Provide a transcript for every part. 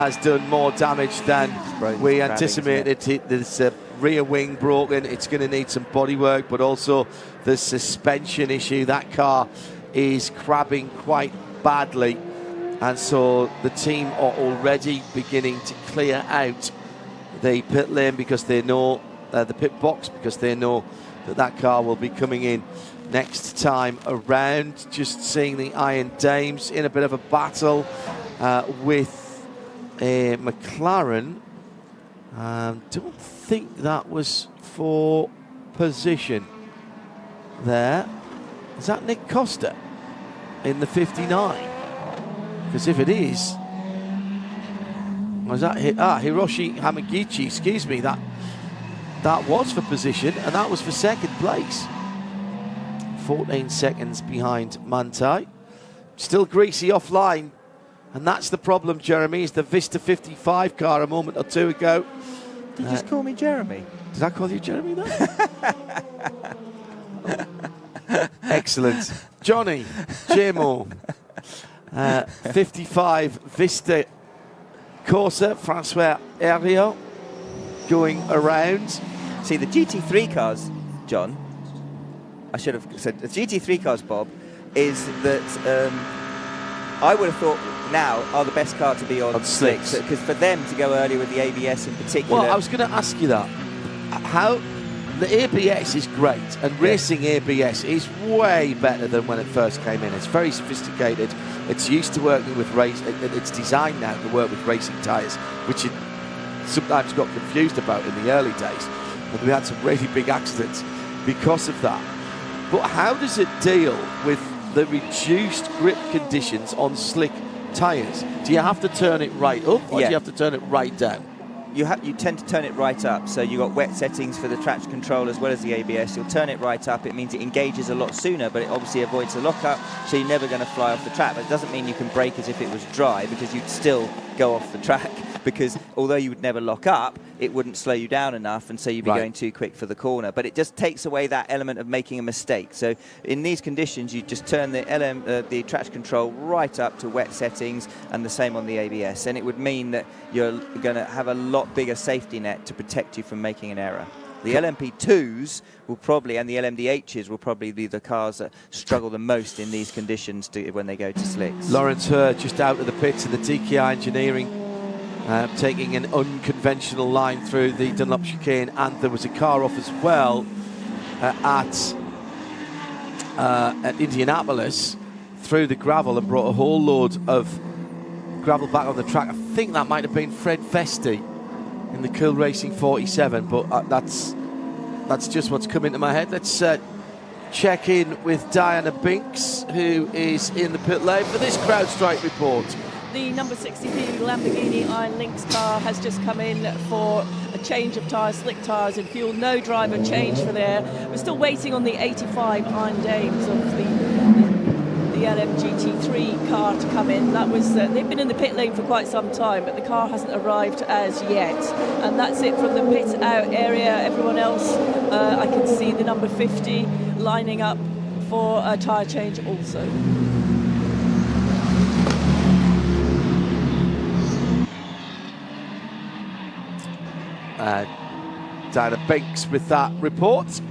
has done more damage than we anticipated. There's a rear wing broken. It's going to need some bodywork, but also the suspension issue. That car is crabbing quite badly, and so the team are already beginning to clear out the pit lane because they know the pit box, because they know that car will be coming in next time around. Just seeing the Iron Dames in a bit of a battle with a McLaren. Don't think that was for position there. Is that Nick Costa in the 59? Because if it is, was that Hiroshi Hamaguchi? Excuse me, that was for position, and that was for second place. 14 seconds behind Manthey. Still greasy offline. And that's the problem, Jeremy, is the Vista 55 car a moment or two ago. Did you just call me Jeremy? Did I call you Jeremy then? Excellent. Johnny, JMO, 55 Vista Corsa, Francois Herriot going around. See, the GT3 cars, John, I should have said, the GT3 cars, Bob, is that I would have thought now are the best car to be on slicks, because for them to go earlier with the ABS in particular. Well, I was going to ask you that. How the ABS is great, and racing ABS is way better than when it first came in. It's very sophisticated. It's used to working with race. It's designed now to work with racing tyres, which it sometimes got confused about in the early days. And we had some really big accidents because of that. But how does it deal with the reduced grip conditions on slick tyres? Do you have to turn it right up, or do you have to turn it right down? You tend to turn it right up, so you've got wet settings for the traction control as well as the ABS. You'll turn it right up. It means it engages a lot sooner, but it obviously avoids the lockup, so you're never going to fly off the track. But it doesn't mean you can brake as if it was dry, because you'd still go off the track, because although you would never lock up, it wouldn't slow you down enough, and so you'd be going too quick for the corner. But it just takes away that element of making a mistake. So in these conditions, you just turn the traction control right up to wet settings, and the same on the ABS, and it would mean that you're going to have a lot bigger safety net to protect you from making an error. The LMP2s will probably, and the LMDHs will probably be the cars that struggle the most in these conditions when they go to slicks. Lawrence Hurd just out of the pits of the TKI Engineering, taking an unconventional line through the Dunlop chicane, and there was a car off as well at Indianapolis through the gravel and brought a whole load of gravel back on the track. I think that might have been Fred Vesti in the Cool Racing 47, but that's just what's come into my head. Let's check in with Diana Binks, who is in the pit lane for this CrowdStrike report. The number 60p Lamborghini Iron Lynx car has just come in for a change of tyres, slick tyres and fuel. No driver change for there. We're still waiting on the 85 Iron Dames of the LMGT3 car to come in. That was they've been in the pit lane for quite some time, but the car hasn't arrived as yet. And that's it from the pit out area. Everyone else, I can see the number 50 lining up for a tyre change also. Diana Binks with that report.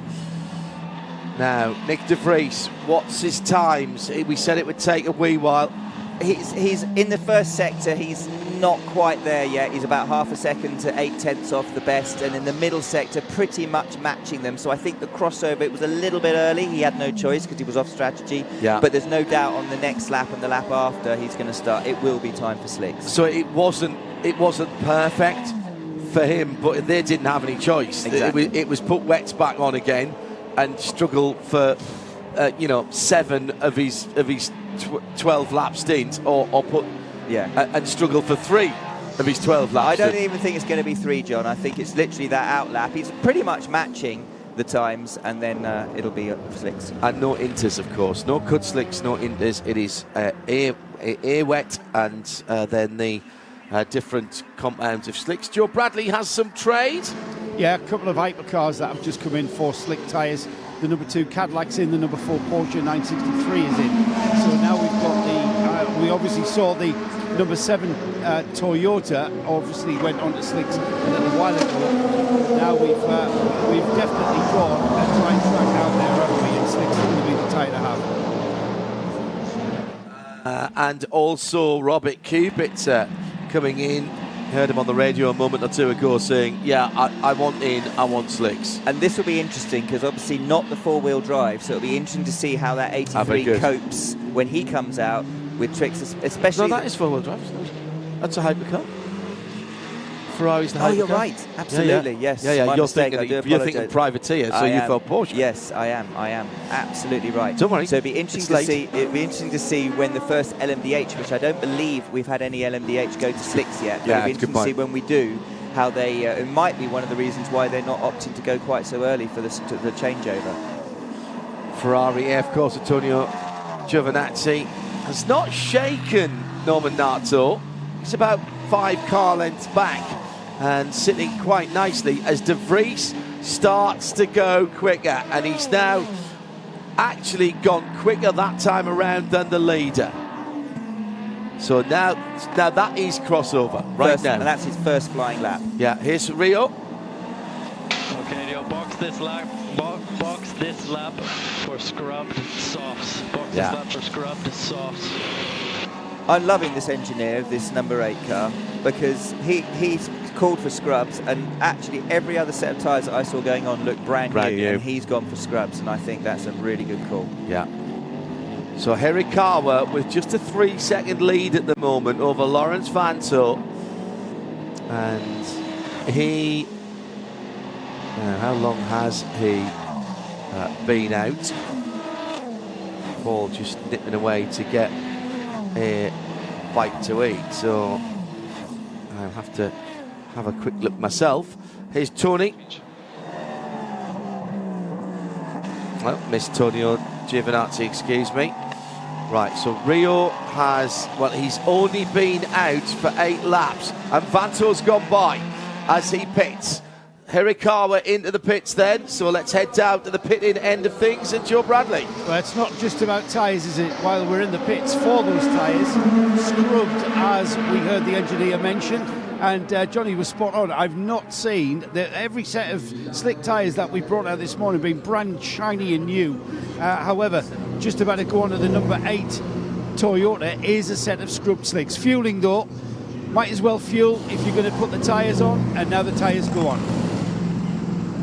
Now, Nick De Vries, what's his times? We said it would take a wee while. He's in the first sector, he's not quite there yet. He's about half a second to 8/10 off the best, and in the middle sector, pretty much matching them. So I think the crossover, it was a little bit early. He had no choice because he was off strategy. Yeah. But there's no doubt on the next lap and the lap after, he's going to start. It will be time for slicks. So it wasn't perfect for him, but they didn't have any choice. Exactly. It was put wets back on again and struggle for 7 of his 12 lap stint, or put and struggle for 3 of his 12 laps. I don't even think it's going to be 3, John. I think it's literally that out lap. He's pretty much matching the times, and then it'll be slicks. And no inters, of course. No cut slicks, no inters. It is air wet, and then the different compounds of slicks. Joe Bradley has some trade. Yeah, a couple of hypercars that have just come in for slick tyres. The number 2 Cadillac's in, the number 4 Porsche 963 is in. So now we've got we obviously saw the number 7 Toyota obviously went on to slicks a little while ago. Now we've definitely got a dry track out there, haven't we? And slicks are going to be the tyre to have. And also Robert Kubica coming in. Heard him on the radio a moment or two ago saying, yeah, I want slicks. And this will be interesting because obviously not the four-wheel drive, so it'll be interesting to see how that 83 copes when he comes out with tricks, especially... No, that is four-wheel drive, isn't it? That's a hypercar. Ferrari's the hypercar. Oh, you're right. Absolutely, yes. Yeah, you're thinking privateer, so you thought Porsche. Yes, I am. Absolutely right. Don't worry. So it'd be interesting to see when the first LMDH, which I don't believe we've had any LMDH go to slicks yet. Yeah, it'd be interesting to see when we do how they. It might be one of the reasons why they're not opting to go quite so early for the changeover. Ferrari, of course, Antonio Giovinazzi has not shaken Norman Nato. He's about 5 car lengths back and sitting quite nicely as De Vries starts to go quicker, and he's now actually gone quicker that time around than the leader. So now that is crossover now. And that's his first flying lap. Yeah, here's Rio. Okay, Rio, box this lap for scrubbed softs. Box this lap for scrubbed softs. I'm loving this engineer of this number 8 car because he's called for scrubs, and actually every other set of tyres that I saw going on looked brand new, and he's gone for scrubs, and I think that's a really good call. Yeah. So Hypercar with just a 3-second lead at the moment over Lawrence Vanto, and he how long has he been out? Paul just nipping away to get a bite to eat, so I'll have to have a quick look myself. Here's Tony. Well, Miss Antonio Giovinazzi, excuse me. Right, so Rio has, well, he's only been out for 8 laps, and Vanto's gone by as he pits. Hypercar into the pits then, so let's head down to the pit-in end of things, and Joe Bradley. Well, it's not just about tyres, is it? While we're in the pits for those tyres, scrubbed, as we heard the engineer mention, and Johnny was spot on. I've not seen that every set of slick tyres that we brought out this morning being brand shiny and new. However, just about to go on to the number 8 Toyota is a set of scrubbed slicks. Fueling though, might as well fuel if you're going to put the tyres on, and now the tyres go on.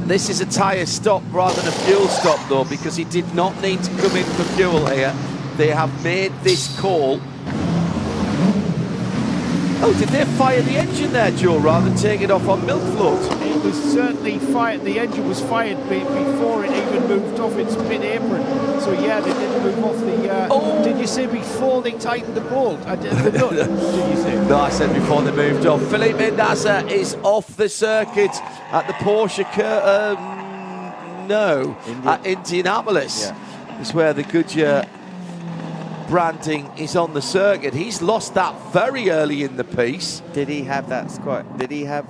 This is a tyre stop rather than a fuel stop though, because he did not need to come in for fuel here. They have made this call. Oh, did they fire the engine there, Joe, rather than take it off on milk float? It was certainly fired. The engine was fired before it even moved off its pit apron. So yeah, they didn't move off the... Did you say before they tightened the bolt? The nut, did you say? No, I said before they moved off. Felipe Mendaza is off the circuit at the Porsche... at Indianapolis. Yeah. It's where the Goodyear branding is on the circuit. He's lost that very early in the piece. Did he have that squat? Did he have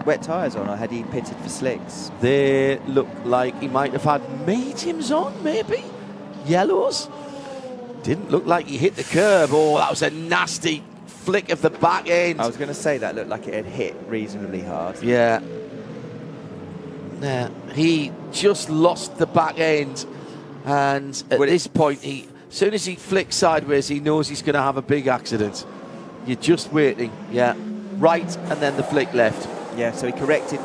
wet tyres on, or had he pitted for slicks? They look like he might have had mediums on, maybe? Yellows? Didn't look like he hit the curb. Oh, that was a nasty flick of the back end. I was going to say that looked like it had hit reasonably hard. Yeah. Yeah, he just lost the back end, and at this point, as soon as he flicks sideways, he knows he's going to have a big accident. You're just waiting, right, and then the flick left. Yeah, so he corrected,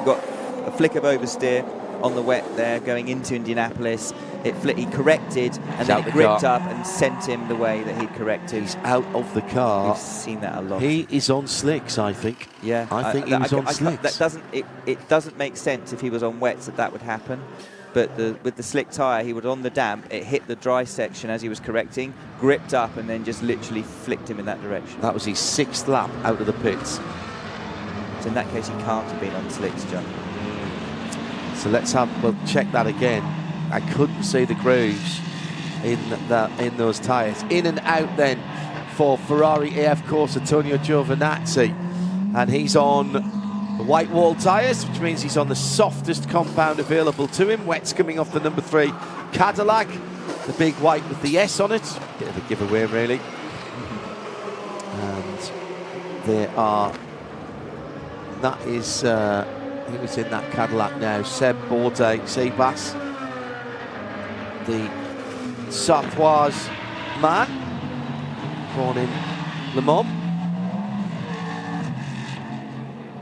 got a flick of oversteer on the wet there, going into Indianapolis. He corrected, and then it gripped up and sent him the way that he'd corrected. He's out of the car. We've seen that a lot. He is on slicks, I think. Yeah, I think he was on slicks. It doesn't make sense if he was on wets that would happen. But with the slick tyre, he was on the damp. It hit the dry section as he was correcting, gripped up, and then just literally flicked him in that direction. That was his 6th lap out of the pits. So in that case, he can't have been on slicks, John. So we'll check that again. I couldn't see the grooves in those tyres. In and out then for Ferrari AF course Antonio Giovinazzi, and he's on the white wall tyres, which means he's on the softest compound available to him. Wet's coming off the number 3 Cadillac, the big white with the S on it. Bit of a giveaway, really. And that is, he was in that Cadillac now, Seb Bourdais, Sebas, the Sartois man, born in Le Mans.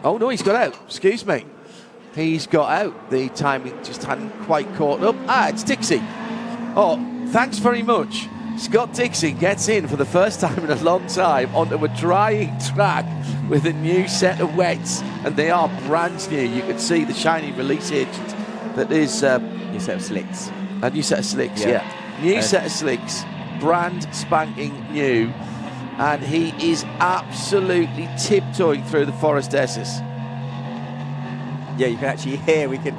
Oh no, he's got out, excuse me. He's got out, the timing just hadn't quite caught up. It's Dixie. Oh, thanks very much. Scott Dixon gets in for the first time in a long time onto a drying track with a new set of wets, and they are brand new. You can see the shiny release agent that is... new set of slicks. A new set of slicks, yeah. New set of slicks, brand spanking new, and he is absolutely tiptoeing through the Forest S's. Yeah, you can actually hear, you can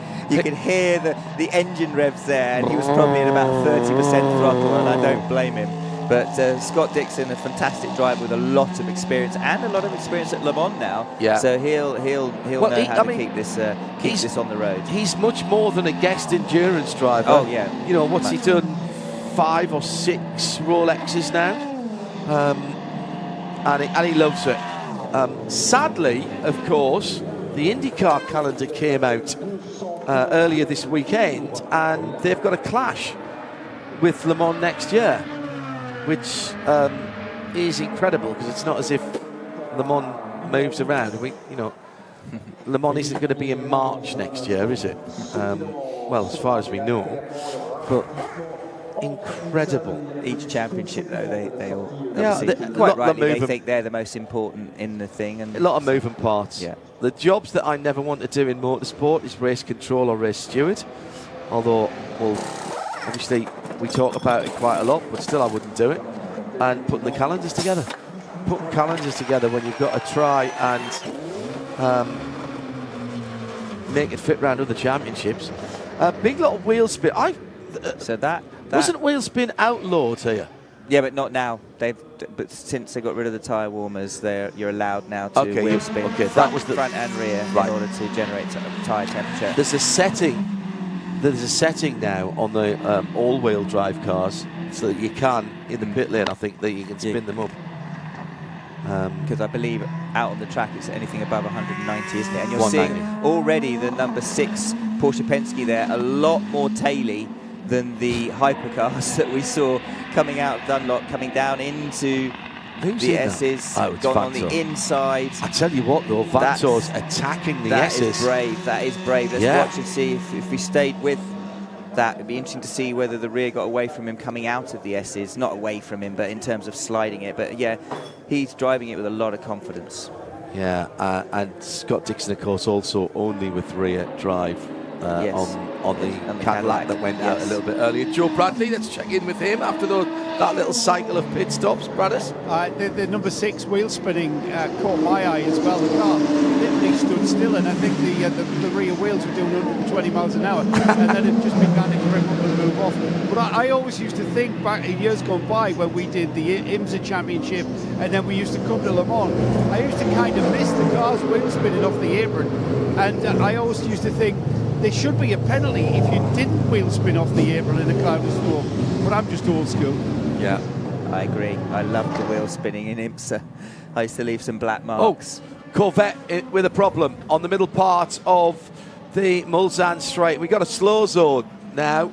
hear the engine revs there, and he was probably at about 30% throttle, and I don't blame him. But Scott Dixon, a fantastic driver with a lot of experience, and a lot of experience at Le Mans now. Yeah. So he'll know how to keep this on the road. He's much more than a guest endurance driver. Oh yeah. You know, what's he done? 5 or 6 Rolexes now, and he loves it. Sadly, of course, the IndyCar calendar came out earlier this weekend, and they've got a clash with Le Mans next year, which is incredible, because it's not as if Le Mans moves around. Le Mans isn't going to be in March next year, is it? Well, as far as we know, but incredible. Each championship, though, they all quite rightly they think they're the most important in the thing, and a lot of moving parts. Yeah. The jobs that I never want to do in motorsport is race control or race steward, although, well, obviously we talk about it quite a lot, but still I wouldn't do it. And putting the calendars together. Putting calendars together when you've got to try and make it fit around other championships. Big lot of wheel spin. So that wasn't wheel spin outlawed here? Yeah, but not now. But since they got rid of the tyre warmers, you're allowed now to wheel spin. Okay, that was the front and rear in order to generate tyre temperature. There's a setting now on the all-wheel drive cars, so that you can, in the pit lane, I think, that you can spin them up. Because I believe out on the track it's anything above 190, isn't it? And you're seeing already the number 6 Porsche Penske there, a lot more taily than the hypercars that we saw coming out of Dunlop, coming down into the S's, going on the inside. I tell you what, though, Vantor's attacking the S's. That is brave. Let's watch and see if we stayed with that. It'd be interesting to see whether the rear got away from him coming out of the S's. Not away from him, but in terms of sliding it. But yeah, he's driving it with a lot of confidence. Yeah, and Scott Dixon, of course, also only with rear drive. On the Cadillac that went out a little bit earlier. Joe Bradley, let's check in with him after that little cycle of pit stops. Bradders? The number 6 wheel spinning caught my eye as well. The car literally stood still, and I think the rear wheels were doing 120 miles an hour, and then it just began to grip up and move off. But I always used to think back in years gone by when we did the IMSA Championship, and then we used to come to Le Mans, I used to kind of miss the cars wheel spinning off the apron, and I always used to think there should be a penalty if you didn't wheel spin off the apron in a cloud of storm. But I'm just old school. Yeah, I agree. I love the wheel spinning in IMSA. I used to leave some black marks. Corvette with a problem on the middle part of the Mulsanne straight. We got a slow zone now.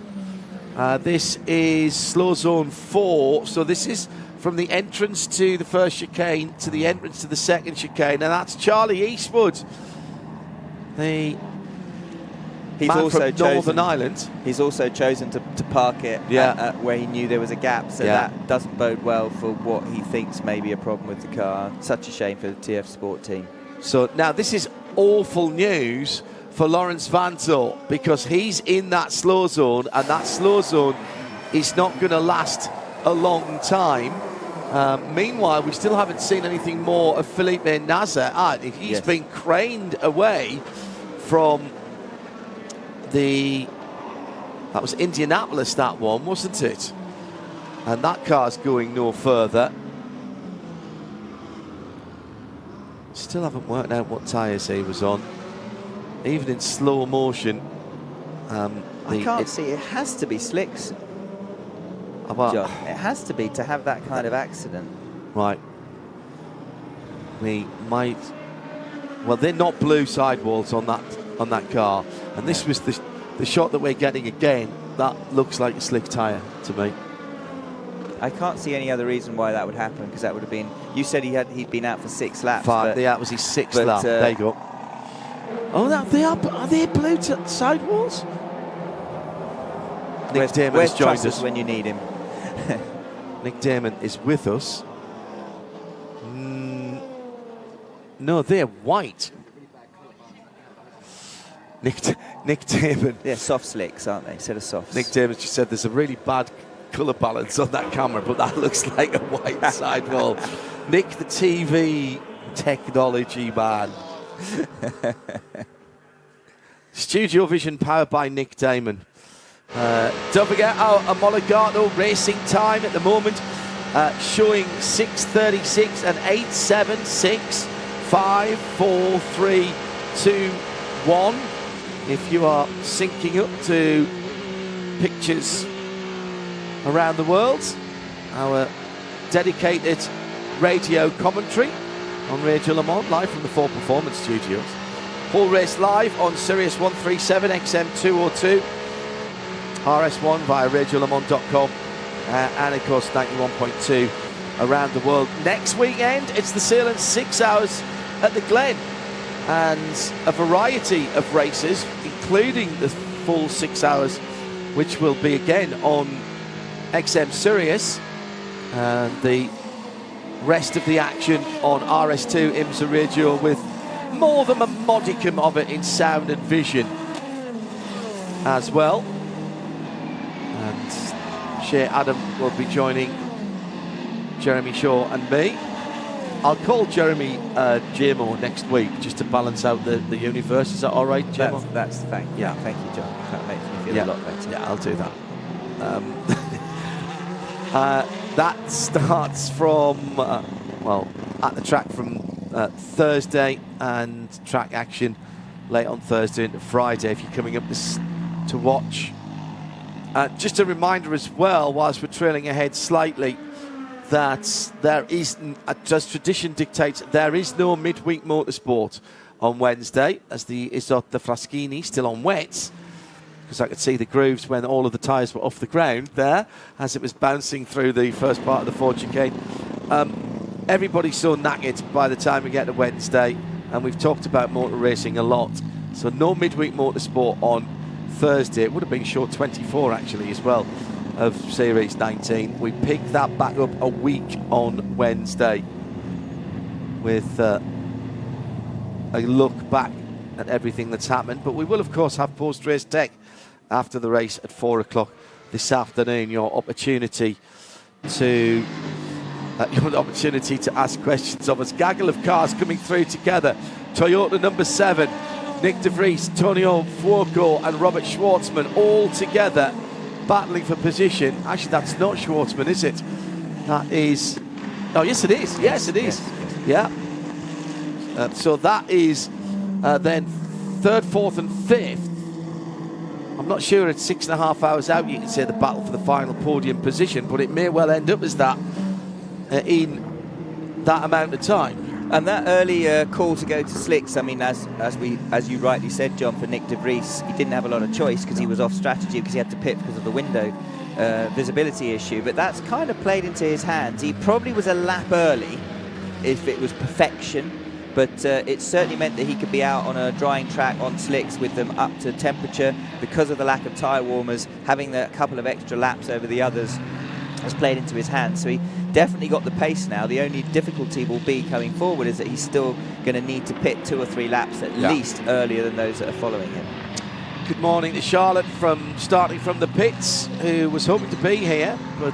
This is slow zone 4. So this is from the entrance to the first chicane to the entrance to the second chicane. And that's Charlie Eastwood. He's also chosen Northern Ireland. He's also chosen to park it at where he knew there was a gap, so that doesn't bode well for what he thinks may be a problem with the car. Such a shame for the TF Sport team. So now this is awful news for Lawrence Vanthoor, because he's in that slow zone, and that slow zone is not going to last a long time. Meanwhile, we still haven't seen anything more of Felipe Nasr. He's been craned away from that was Indianapolis, that one, wasn't it? And that car's going no further. Still haven't worked out what tyres he was on. Even in slow motion. I can't see. It has to be slicks. John. It has to be to have that kind of accident. Right. we might. Well, they're not blue sidewalls on that car, and this was the shot that we're getting again. That looks like a slick tyre to me. I can't see any other reason why that would happen, because that would have been. You said he'd been out for 6 laps. That was his 6th lap. There you go. Oh, are they blue sidewalls? Nick Damon has joined us when you need him. Nick Damon is with us. No, they're white. Nick Damon. They're soft slicks, aren't they? Instead of softs. Nick Damon just said there's a really bad colour balance on that camera, but that looks like a white sidewall. Nick, the TV technology man. Studiovision powered by Nick Damon. Don't forget our Omologato racing time at the moment, showing 6:36 and 8:76. 5, 4, 3, 2, 1. If you are syncing up to pictures around the world, our dedicated radio commentary on Radio Le Mans, live from the Ford Performance Studios. Whole race live on Sirius 137 XM 202, RS1 via radiolemans.com, and of course 91.2 around the world. Next weekend, it's the Salem 6 hours at the Glen, and a variety of races, including the full 6 hours, which will be again on XM Sirius, and the rest of the action on RS2 IMSA Radio, with more than a modicum of it in sound and vision as well. And Shea Adam will be joining Jeremy Shaw and me. I'll call Jeremy JMO next week just to balance out the universe. Is that all right, JMO? That's thank you. Yeah. Thank you, John. That makes me feel a lot better. Yeah, I'll do that. That starts from, well, at the track from Thursday, and track action late on Thursday into Friday if you're coming up to watch. Just a reminder as well, whilst we're trailing ahead slightly, that there is, as tradition dictates, there is no midweek motorsport on Wednesday, as the Isotta Fraschini still on wets, because I could see the grooves when all of the tyres were off the ground there as it was bouncing through the first part of the Ford chicane. Everybody's so knackered by the time we get to Wednesday, and we've talked about motor racing a lot, so no midweek motorsport on Thursday. It would have been show 24 actually as well of Series 19. We pick that back up a week on Wednesday with a look back at everything that's happened, but we will of course have post-race tech after the race at 4 o'clock this afternoon. Your opportunity to ask questions of us. Gaggle of cars coming through together. Toyota number 7, Nick De Vries, Tonio Fuoco and Robert Schwartzman all together battling for position. Actually, that's not Schwartzman, is it? That is... Oh, yes, it is. Yes, it is. Yes. Yeah. So that is then 3rd, 4th and 5th. I'm not sure it's 6.5 hours out, you can say, the battle for the final podium position, but it may well end up as that in that amount of time. And that early call to go to slicks, I mean, as you rightly said, John, for Nick De Vries, he didn't have a lot of choice because he was off strategy, because he had to pit because of the window visibility issue. But that's kind of played into his hands. He probably was a lap early if it was perfection, but it certainly meant that he could be out on a drying track on slicks with them up to temperature. Because of the lack of tyre warmers, having a couple of extra laps over the others has played into his hands. So he definitely got the pace now. The only difficulty will be coming forward is that he's still going to need to pit 2 or 3 laps at least earlier than those that are following him. Good morning to Charlotte, starting from the pits, who was hoping to be here, but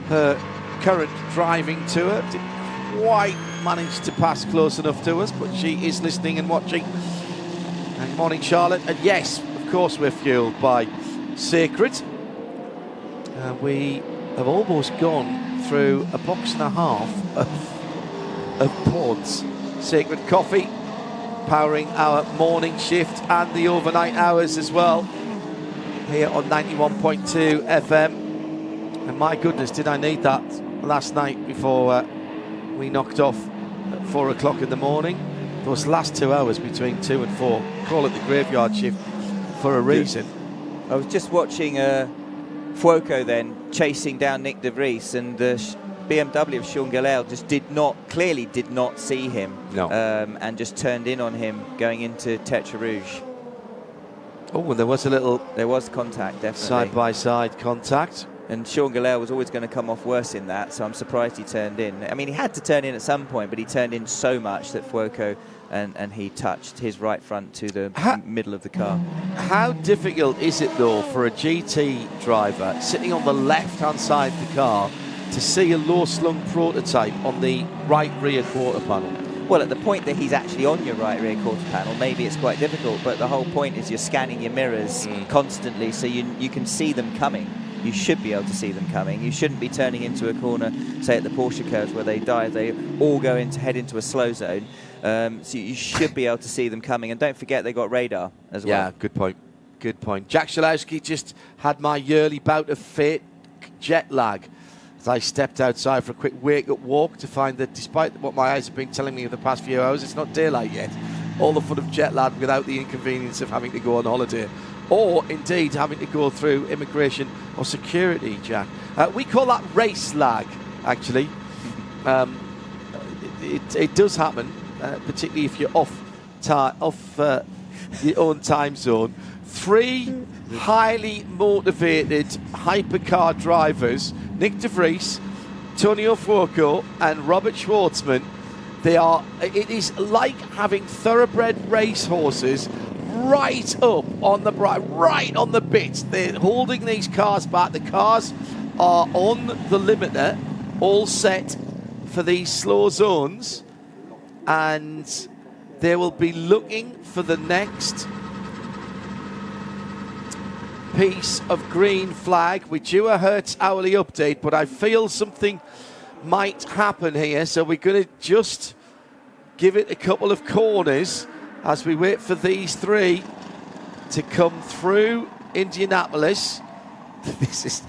her current driving tour didn't quite manage to pass close enough to us, but she is listening and watching. And morning, Charlotte. And yes, of course, we're fueled by Sacred. We have almost gone through a box and a half of pods. Sacred Coffee powering our morning shift and the overnight hours as well here on 91.2 FM. And my goodness, did I need that last night before we knocked off at 4 o'clock in the morning. Those last 2 hours between 2 and 4, call it the graveyard shift for a reason. I was just watching Fuoco then chasing down Nick de Vries, and the BMW of Sean Gallel just clearly did not see him. No. And just turned in on him going into Tetra Rouge. Oh, and there was contact, definitely. Side-by-side contact. And Sean Gallel was always going to come off worse in that, so I'm surprised he turned in. I mean, he had to turn in at some point, but he turned in so much that Fuoco and he touched his right front to the middle of the car. How difficult is it, though, for a GT driver sitting on the left-hand side of the car to see a low-slung prototype on the right rear quarter panel? Well, at the point that he's actually on your right rear quarter panel, maybe it's quite difficult, but the whole point is you're scanning your mirrors constantly, so you can see them coming. You should be able to see them coming. You shouldn't be turning into a corner, say at the Porsche curves where they dive, they all head into a slow zone. So you should be able to see them coming. And don't forget they got radar as well. Yeah, good point. Good point. Jack Szalowski just had my yearly bout of fake jet lag as I stepped outside for a quick wake-up walk to find that despite what my eyes have been telling me over the past few hours, it's not daylight yet. All the fun of jet lag without the inconvenience of having to go on holiday. Or, indeed, having to go through immigration or security, Jack. We call that race lag, actually. It does happen, particularly if you're off your own time zone. 3 highly motivated hypercar drivers, Nick de Vries, Tonio Fuoco and Robert Schwartzman. It is like having thoroughbred racehorses right up on the bits. They're holding these cars back. The cars are on the limiter, all set for these slow zones, and they will be looking for the next piece of green flag. We do a Hertz hourly update, but I feel something might happen here, so we're going to just give it a couple of corners as we wait for these 3 to come through Indianapolis. This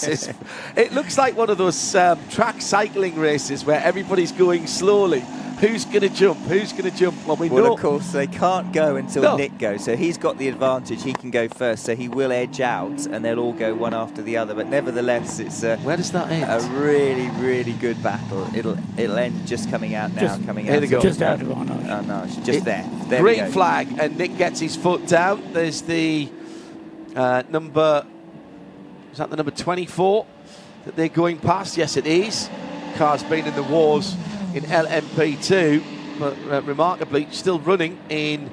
is. It looks like one of those track cycling races where everybody's going slowly. Who's going to jump? Who's going to jump? Well, of course, they can't go until Nick goes. So he's got the advantage. He can go first. So he will edge out, and they'll all go one after the other. But nevertheless, it's where does that end? A really, really good battle. It'll end just coming out now. Here they go. Just out of honor. Oh no, it's just there. Green flag, and Nick gets his foot down. There's the number. Is that the number 24 that they're going past? Yes, it is. Car's been in the wars in LMP2, but remarkably still running in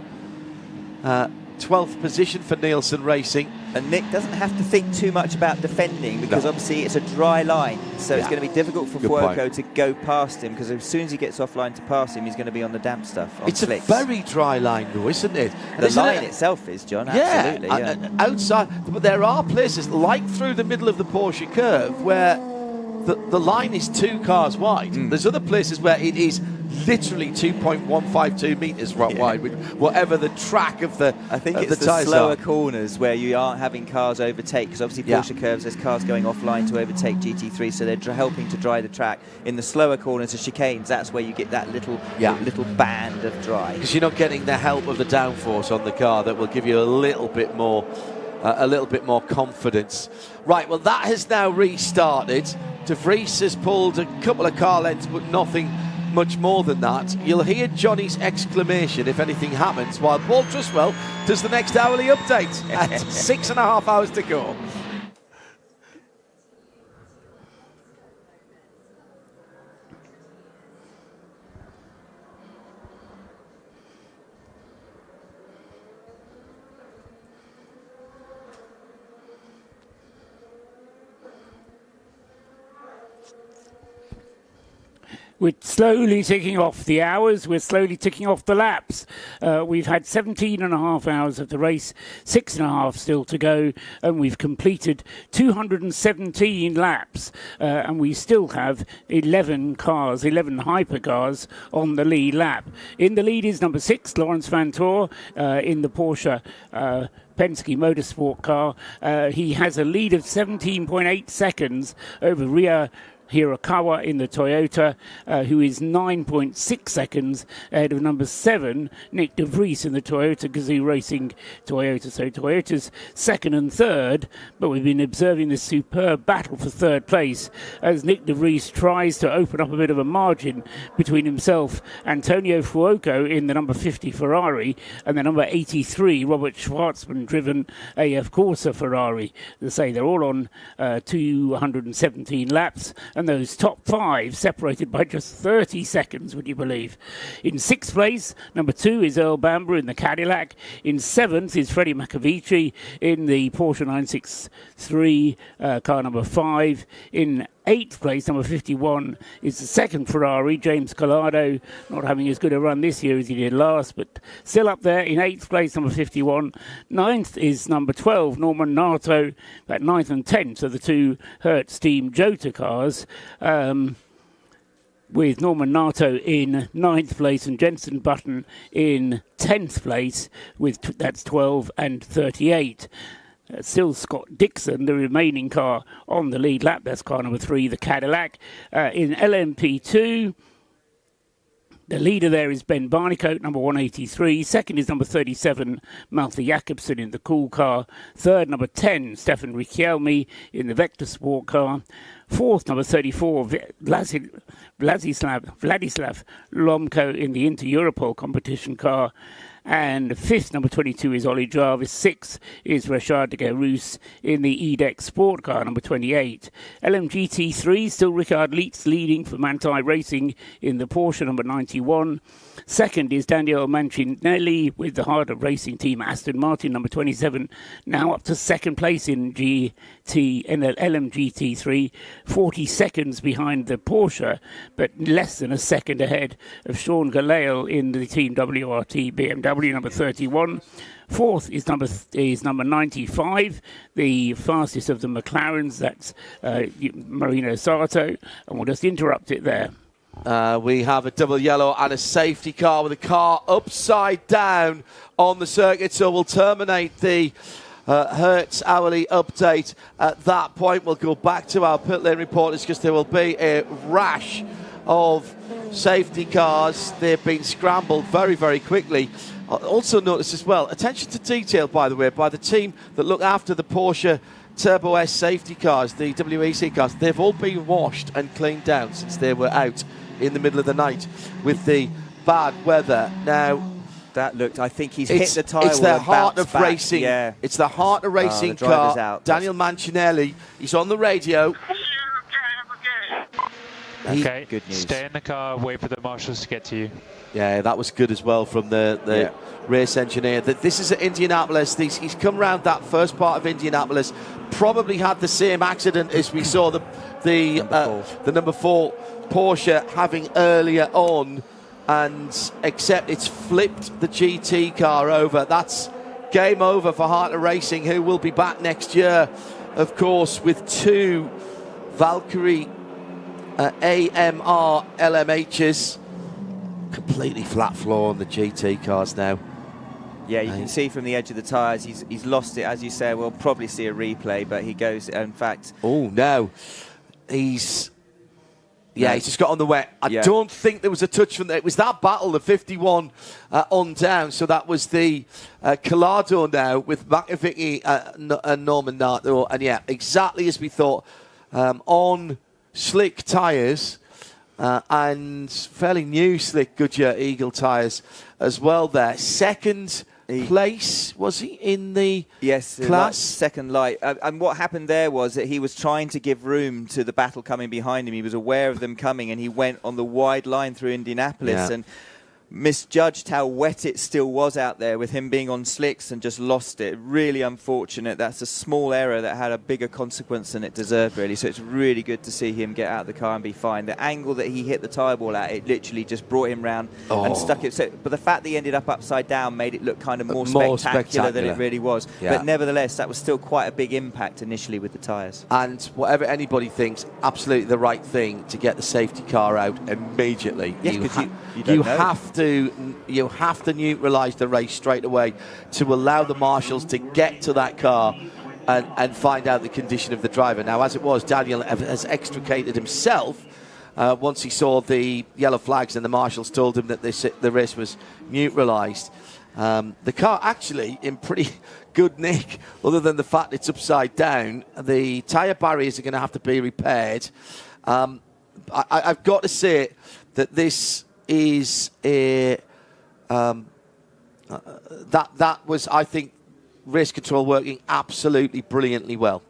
12th position for Nielsen Racing. And Nick doesn't have to think too much about defending because obviously it's a dry line, so it's going to be difficult for Fuoco to go past him, because as soon as he gets offline to pass him, he's going to be on the damp stuff. It's slicks. A very dry line, though, isn't it? The line itself is, John, absolutely. Yeah, outside, but there are places like through the middle of the Porsche curve where the line is 2 cars wide. There's other places where it is literally 2.152 metres wide, with whatever the track of the I think it's the slower corners where you aren't having cars overtake, because obviously Porsche curves, there's cars going offline to overtake GT3, so they're helping to dry the track. In the slower corners, the chicanes, that's where you get that little band of dry. Because you're not getting the help of the downforce on the car that will give you a little bit more confidence. Right, well, that has now restarted. De Vries has pulled a couple of car lengths, but nothing much more than that. You'll hear Johnny's exclamation if anything happens, while Paul Truswell does the next hourly update at 6.5 hours to go. We're slowly ticking off the hours. We're slowly ticking off the laps. We've had 17.5 hours of the race, 6.5 still to go, and we've completed 217 laps. And we still have 11 hypercars on the lead lap. In the lead is number 6, Lawrence Vantor, in the Porsche Penske Motorsport car. He has a lead of 17.8 seconds over Ria Hirakawa in the Toyota, who is 9.6 seconds ahead of number 7, Nick de Vries in the Toyota Gazoo Racing Toyota. So Toyota's second and third, but we've been observing this superb battle for third place as Nick de Vries tries to open up a bit of a margin between himself, Antonio Fuoco in the number 50 Ferrari, and the number 83 Robert Schwartzman driven AF Corsa Ferrari. As I say, they're all on 217 laps, and those top 5 separated by just 30 seconds, would you believe? In 6th place, number 2 is Earl Bamber in the Cadillac. In 7th is Freddie McAvici in the Porsche 963, car number 5. In 8th place, number 51, is the second Ferrari, James Collado, not having as good a run this year as he did last, but still up there. In 8th place, number 51. 9th is number 12, Norman Nato, at 9th and 10th are the 2 Hertz Team Jota cars, with Norman Nato in 9th place and Jenson Button in 10th place, with that's 12 and 38. Still Scott Dixon, the remaining car on the lead lap. That's car number 3, the Cadillac. In LMP2, the leader there is Ben Barnicoat, number 183. Second is number 37, Malte Jakobsen in the Cool car. Third, number 10, Stefan Riquelme in the Vector Sport car. Fourth, number 34, Vladislav Lomko in the Inter-Europol competition car. And fifth, number 22, is Ollie Jarvis. Sixth is Richard de Garus in the EDEX Sport car, number 28. LMGT3, still Richard Leitz leading for Manthey Racing in the Porsche, number 91. Second is Daniel Mancinelli with the Harder Racing Team Aston Martin, number 27. Now up to second place in LMGT3, 40 seconds behind the Porsche, but less than a second ahead of Sean Galail in the Team WRT BMW, number 31. Fourth is number 95, the fastest of the McLarens. That's Marino Sato, and we'll just interrupt it there. We have a double yellow and a safety car with a car upside down on the circuit, so we'll terminate the Hertz hourly update at that point. We'll go back to our pit lane reporters because there will be a rash of safety cars. They've been scrambled very, very quickly. I also noticed as well, attention to detail, by the way, by the team that look after the Porsche Turbo S safety cars, the WEC cars. They've all been washed and cleaned down since they were out in the middle of the night with the bad weather. Now, that looked, I think he's hit the tyre. It's the heart of racing. Yeah. It's the heart of racing car. Out. Daniel Mancinelli, he's on the radio. Okay, good news. Stay in the car, wait for the marshals to get to you. Yeah, that was good as well from the race engineer. This is at Indianapolis. He's come round that first part of Indianapolis. Probably had the same accident as we saw the number 4 Porsche having earlier on, and except it's flipped the GT car over. That's game over for Harter Racing, who will be back next year, of course, with 2 Valkyrie AMR LMHs. Completely flat floor on the GT cars now. Yeah, you can see from the edge of the tyres, he's lost it, as you say. We'll probably see a replay, but he goes, in fact... Oh, no. He's just got on the wet. I don't think there was a touch from there. It was that battle, the 51 on down. So that was the Collado now with McAvicky and Norman Nato. And yeah, exactly as we thought, on slick tyres and fairly new slick Goodyear Eagle tyres as well there. Second place, was he, in the class? Second light. And what happened there was that he was trying to give room to the battle coming behind him. He was aware of them coming, and he went on the wide line through Indianapolis and misjudged how wet it still was out there with him being on slicks and just lost it. Really unfortunate. That's a small error that had a bigger consequence than it deserved, really. So it's really good to see him get out of the car and be fine. The angle that he hit the tyre ball at, it literally just brought him round and stuck it. So, but the fact that he ended up upside down made it look kind of more spectacular than it really was. Yeah. But nevertheless, that was still quite a big impact initially with the tyres. And whatever anybody thinks, absolutely the right thing to get the safety car out immediately. Yes, you have to neutralise the race straight away to allow the marshals to get to that car and find out the condition of the driver. Now, as it was, Daniel has extricated himself once he saw the yellow flags and the marshals told him that the race was neutralised. The car actually in pretty good nick, other than the fact it's upside down. The tyre barriers are going to have to be repaired. I've got to say that this is a... that was, I think, race control working absolutely brilliantly well.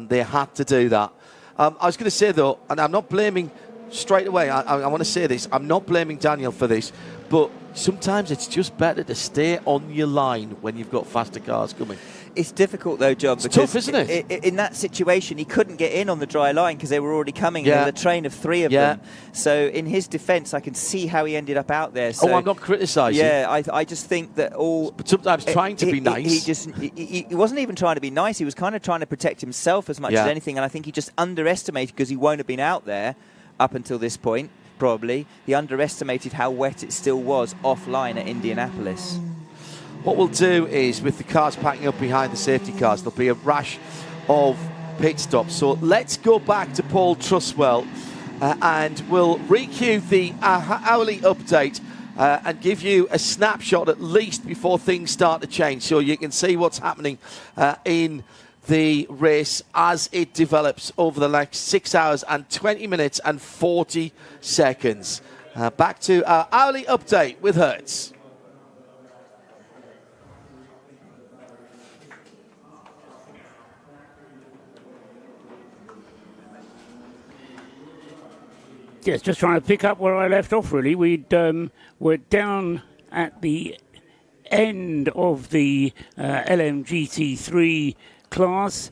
They had to do that. I was going to say, though, and I'm not blaming straight away, I want to say this, I'm not blaming Daniel for this, but sometimes it's just better to stay on your line when you've got faster cars coming. It's difficult, though, John, it's because tough, isn't it? In that situation, he couldn't get in on the dry line because they were already coming. There was a train of 3 of them. So in his defence, I can see how he ended up out there. So, I'm not criticising. Yeah, I just think that But sometimes trying to be nice. He wasn't even trying to be nice. He was kind of trying to protect himself as much as anything. And I think he just underestimated, because he won't have been out there up until this point, probably. He underestimated how wet it still was offline at Indianapolis. What we'll do is, with the cars packing up behind the safety cars, there'll be a rash of pit stops. So let's go back to Paul Truswell and we'll recue the hourly update and give you a snapshot at least before things start to change, so you can see what's happening in the race as it develops over the next 6 hours and 20 minutes and 40 seconds. Back to our hourly update with Hertz. Yes, just trying to pick up where I left off, really. We're down at the end of the LMGT3 class,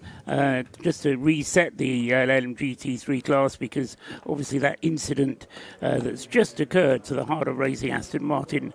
just to reset the LMGT3 class, because obviously that incident that's just occurred to the Heart of Racing Aston Martin,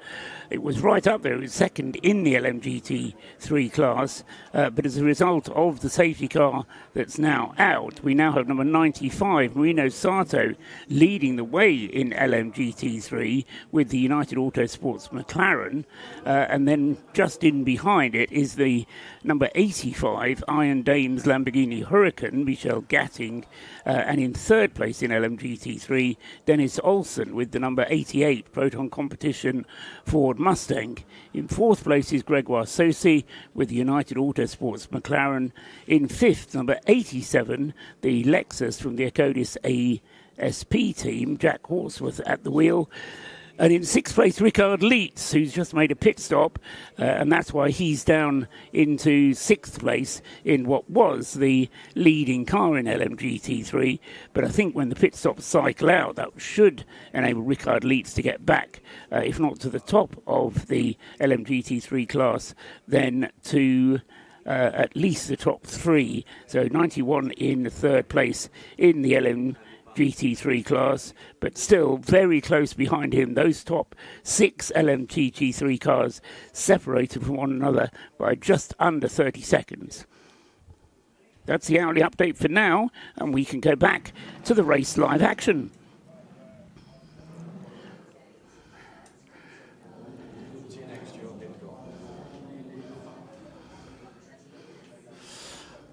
it was right up there. It was second in the LMGT3 class, but as a result of the safety car that's now out, we now have number 95, Marino Sato, leading the way in LMGT3 with the United Autosports McLaren, and then just in behind it is the number 85, Iron Dames Lamborghini Huracan, Michel Gatting, and in third place in LMGT3, Dennis Olsen with the number 88 Proton Competition Ford Mustang. In fourth place is Gregoire Saucy with the United Autosports McLaren. In fifth, number 87, the Lexus from the Acodis ASP team, Jack Horsworth at the wheel. And in sixth place, Richard Leitz, who's just made a pit stop, and that's why he's down into sixth place in what was the leading car in LMGT3. But I think when the pit stops cycle out, that should enable Richard Leitz to get back, if not to the top of the LMGT3 class, then to at least the top 3. So 91 in third place in the LMGT3 class, but still very close behind him. Those top 6 LMGT3 cars separated from one another by just under 30 seconds. That's the hourly update for now, and we can go back to the race live action.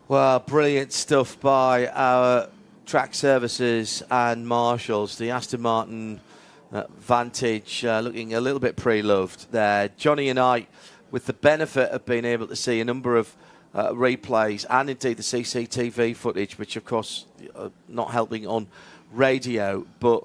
Well, brilliant stuff by our track services and marshals. The Aston Martin Vantage looking a little bit pre-loved there. Johnny and I, with the benefit of being able to see a number of replays and indeed the CCTV footage, which of course not helping on radio, but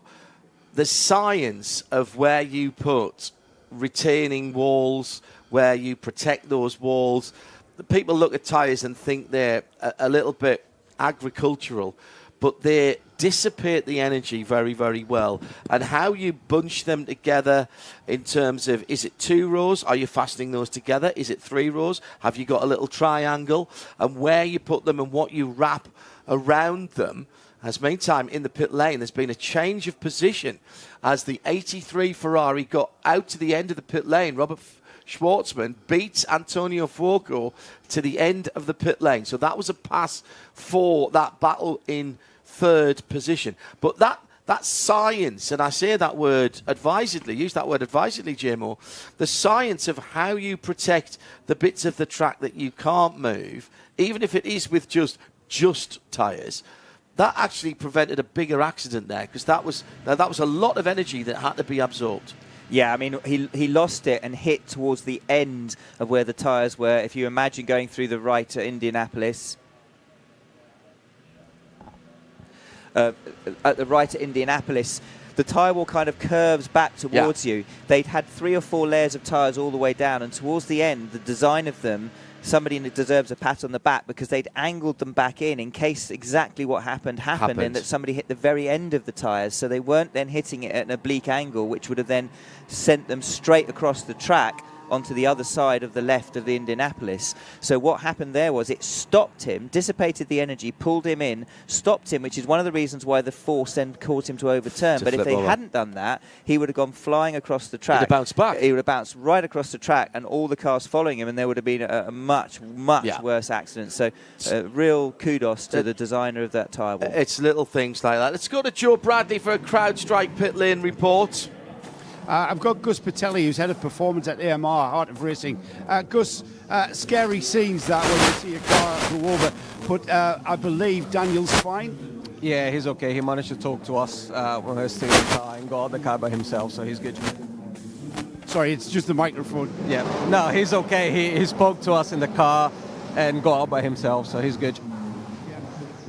the science of where you put retaining walls, where you protect those walls. The people look at tyres and think they're a little bit agricultural, but they dissipate the energy very, very well. And how you bunch them together in terms of, is it 2 rows? Are you fastening those together? Is it 3 rows? Have you got a little triangle? And where you put them and what you wrap around them. As meantime, in the pit lane, there's been a change of position as the 83 Ferrari got out to the end of the pit lane. Robert Schwartzman beats Antonio Fuoco to the end of the pit lane. So that was a pass for that battle in third position. But that science, and I say that word advisedly, use that word advisedly, JMO, the science of how you protect the bits of the track that you can't move, even if it is with just tyres, that actually prevented a bigger accident there, because that was a lot of energy that had to be absorbed. Yeah, I mean, he lost it and hit towards the end of where the tyres were. If you imagine going through the right at Indianapolis, at the right at Indianapolis, the tyre wall kind of curves back towards you. They'd had 3 or 4 layers of tyres all the way down, and towards the end, the design of them, somebody deserves a pat on the back, because they'd angled them back in case exactly what happened, and that somebody hit the very end of the tyres. So they weren't then hitting it at an oblique angle, which would have then sent them straight across the track onto the other side of the left of the Indianapolis. So what happened there was it stopped him, dissipated the energy, pulled him in, stopped him, which is one of the reasons why the force then caused him to overturn. But if they hadn't done that, he would have gone flying across the track. He'd have bounced back. He would have bounced right across the track, and all the cars following him, and there would have been a much worse accident. So real kudos to the designer of that tyre wall. It's little things like that. Let's go to Joe Bradley for a CrowdStrike pit lane report. I've got Gus Patelli, who's head of performance at AMR, Heart of Racing. Gus, scary scenes that when you see a car go over, but I believe Daniel's fine. Yeah, he's okay. He managed to talk to us when I was still in the car and got out of the car by himself, so he's good. Sorry, it's just the microphone. Yeah, no, he's okay. He spoke to us in the car and got out by himself, so he's good.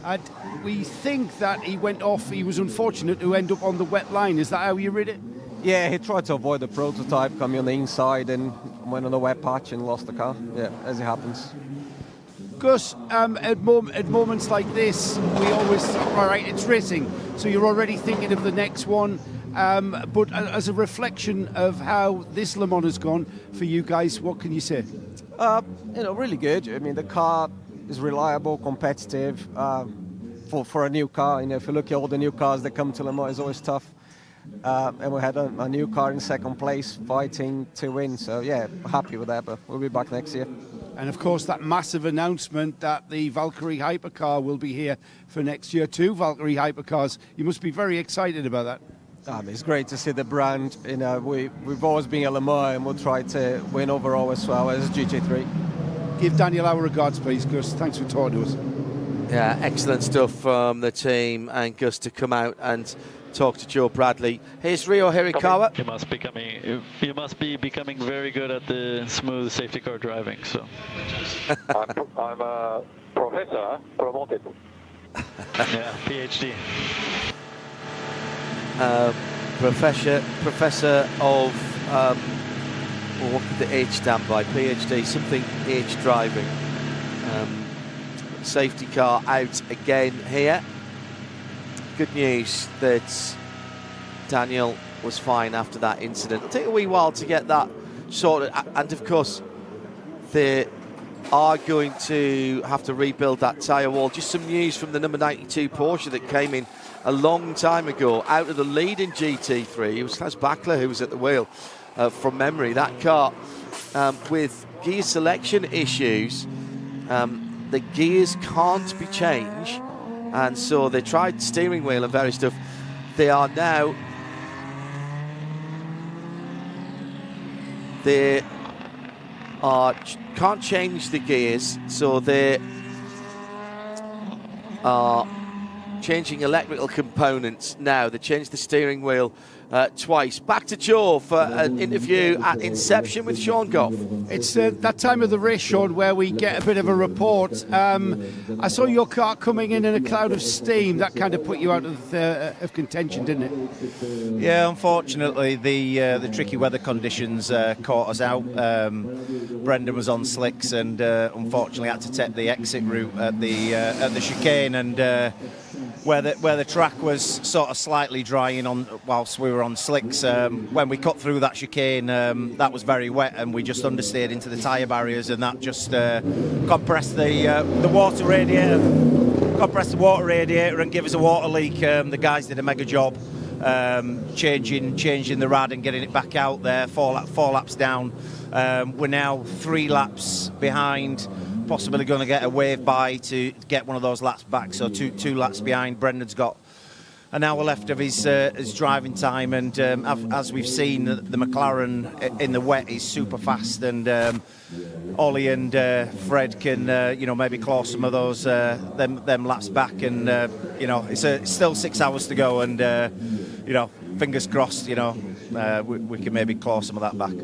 And we think that he went off, he was unfortunate to end up on the wet line. Is that how you read it? Yeah, he tried to avoid the prototype coming on the inside and went on the wet patch and lost the car. Yeah, as it happens. Gus, at moments like this, we always, all right, it's racing, so you're already thinking of the next one. But as a reflection of how this Le Mans has gone for you guys, what can you say? Really good. I mean, the car is reliable, competitive. For a new car, if you look at all the new cars that come to Le Mans, it's always tough. And we had a new car in second place fighting to win. So, yeah, happy with that, but we'll be back next year. And, of course, that massive announcement that the Valkyrie Hypercar will be here for next year. 2 Valkyrie Hypercars. You must be very excited about that. It's great to see the brand. We've always been a Le Mans, and we'll try to win overall as well as GT3. Give Daniel our regards, please, Gus. Thanks for talking to us. Yeah, excellent stuff from the team and Gus to come out and talk to Joe Bradley. Here's Rio Hirikawa. You must be becoming very good at the smooth safety car driving. So I'm a professor promoted. Yeah, PhD. Professor of what could the H stand by? PhD, something H driving. Safety car out again here. Good news that Daniel was fine after that incident. It'll take a wee while to get that sorted, and of course they are going to have to rebuild that tyre wall. Just some news from the number 92 Porsche that came in a long time ago out of the lead in GT3. It was Klaus Bachler who was at the wheel from memory. That car with gear selection issues, the gears can't be changed, and so they tried steering wheel and various stuff. They are now can't change the gears, so they are changing electrical components now. They changed the steering wheel twice. Back to Joe for an interview at Inception with Sean Goff. It's that time of the race, Sean, where we get a bit of a report. I saw your car coming in a cloud of steam. That kind of put you out of contention, didn't it? Yeah, unfortunately, the tricky weather conditions caught us out. Brendan was on slicks and unfortunately had to take the exit route at the chicane, and where the track was sort of slightly drying on whilst we were on slicks. When we cut through that chicane, that was very wet, and we just understeered into the tyre barriers, and that just compressed the water radiator, and gave us a water leak. The guys did a mega job changing the rad and getting it back out there. Four laps down. We're now 3 laps behind. Possibly going to get a wave by to get one of those laps back, so two laps behind. Brendan's got an hour left of his driving time, and as we've seen, the McLaren in the wet is super fast, and Ollie and Fred can maybe claw some of those them laps back, and it's still 6 hours to go, and fingers crossed, we can maybe claw some of that back.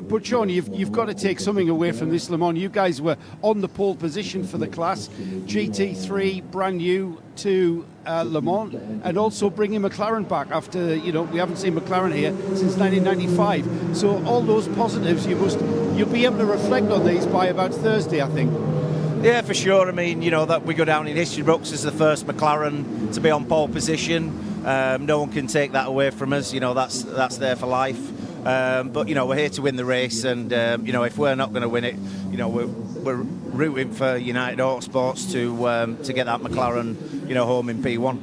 But Sean, you've got to take something away from this Le Mans. You guys were on the pole position for the class, GT3 brand new to Le Mans, and also bringing McLaren back after we haven't seen McLaren here since 1995. So all those positives, you'll be able to reflect on these by about Thursday, I think. Yeah, for sure. I mean, that we go down in history books as the first McLaren to be on pole position. No one can take that away from us. That's there for life. But we're here to win the race, and if we're not going to win it, we're rooting for United Autosports to get that McLaren home in P1.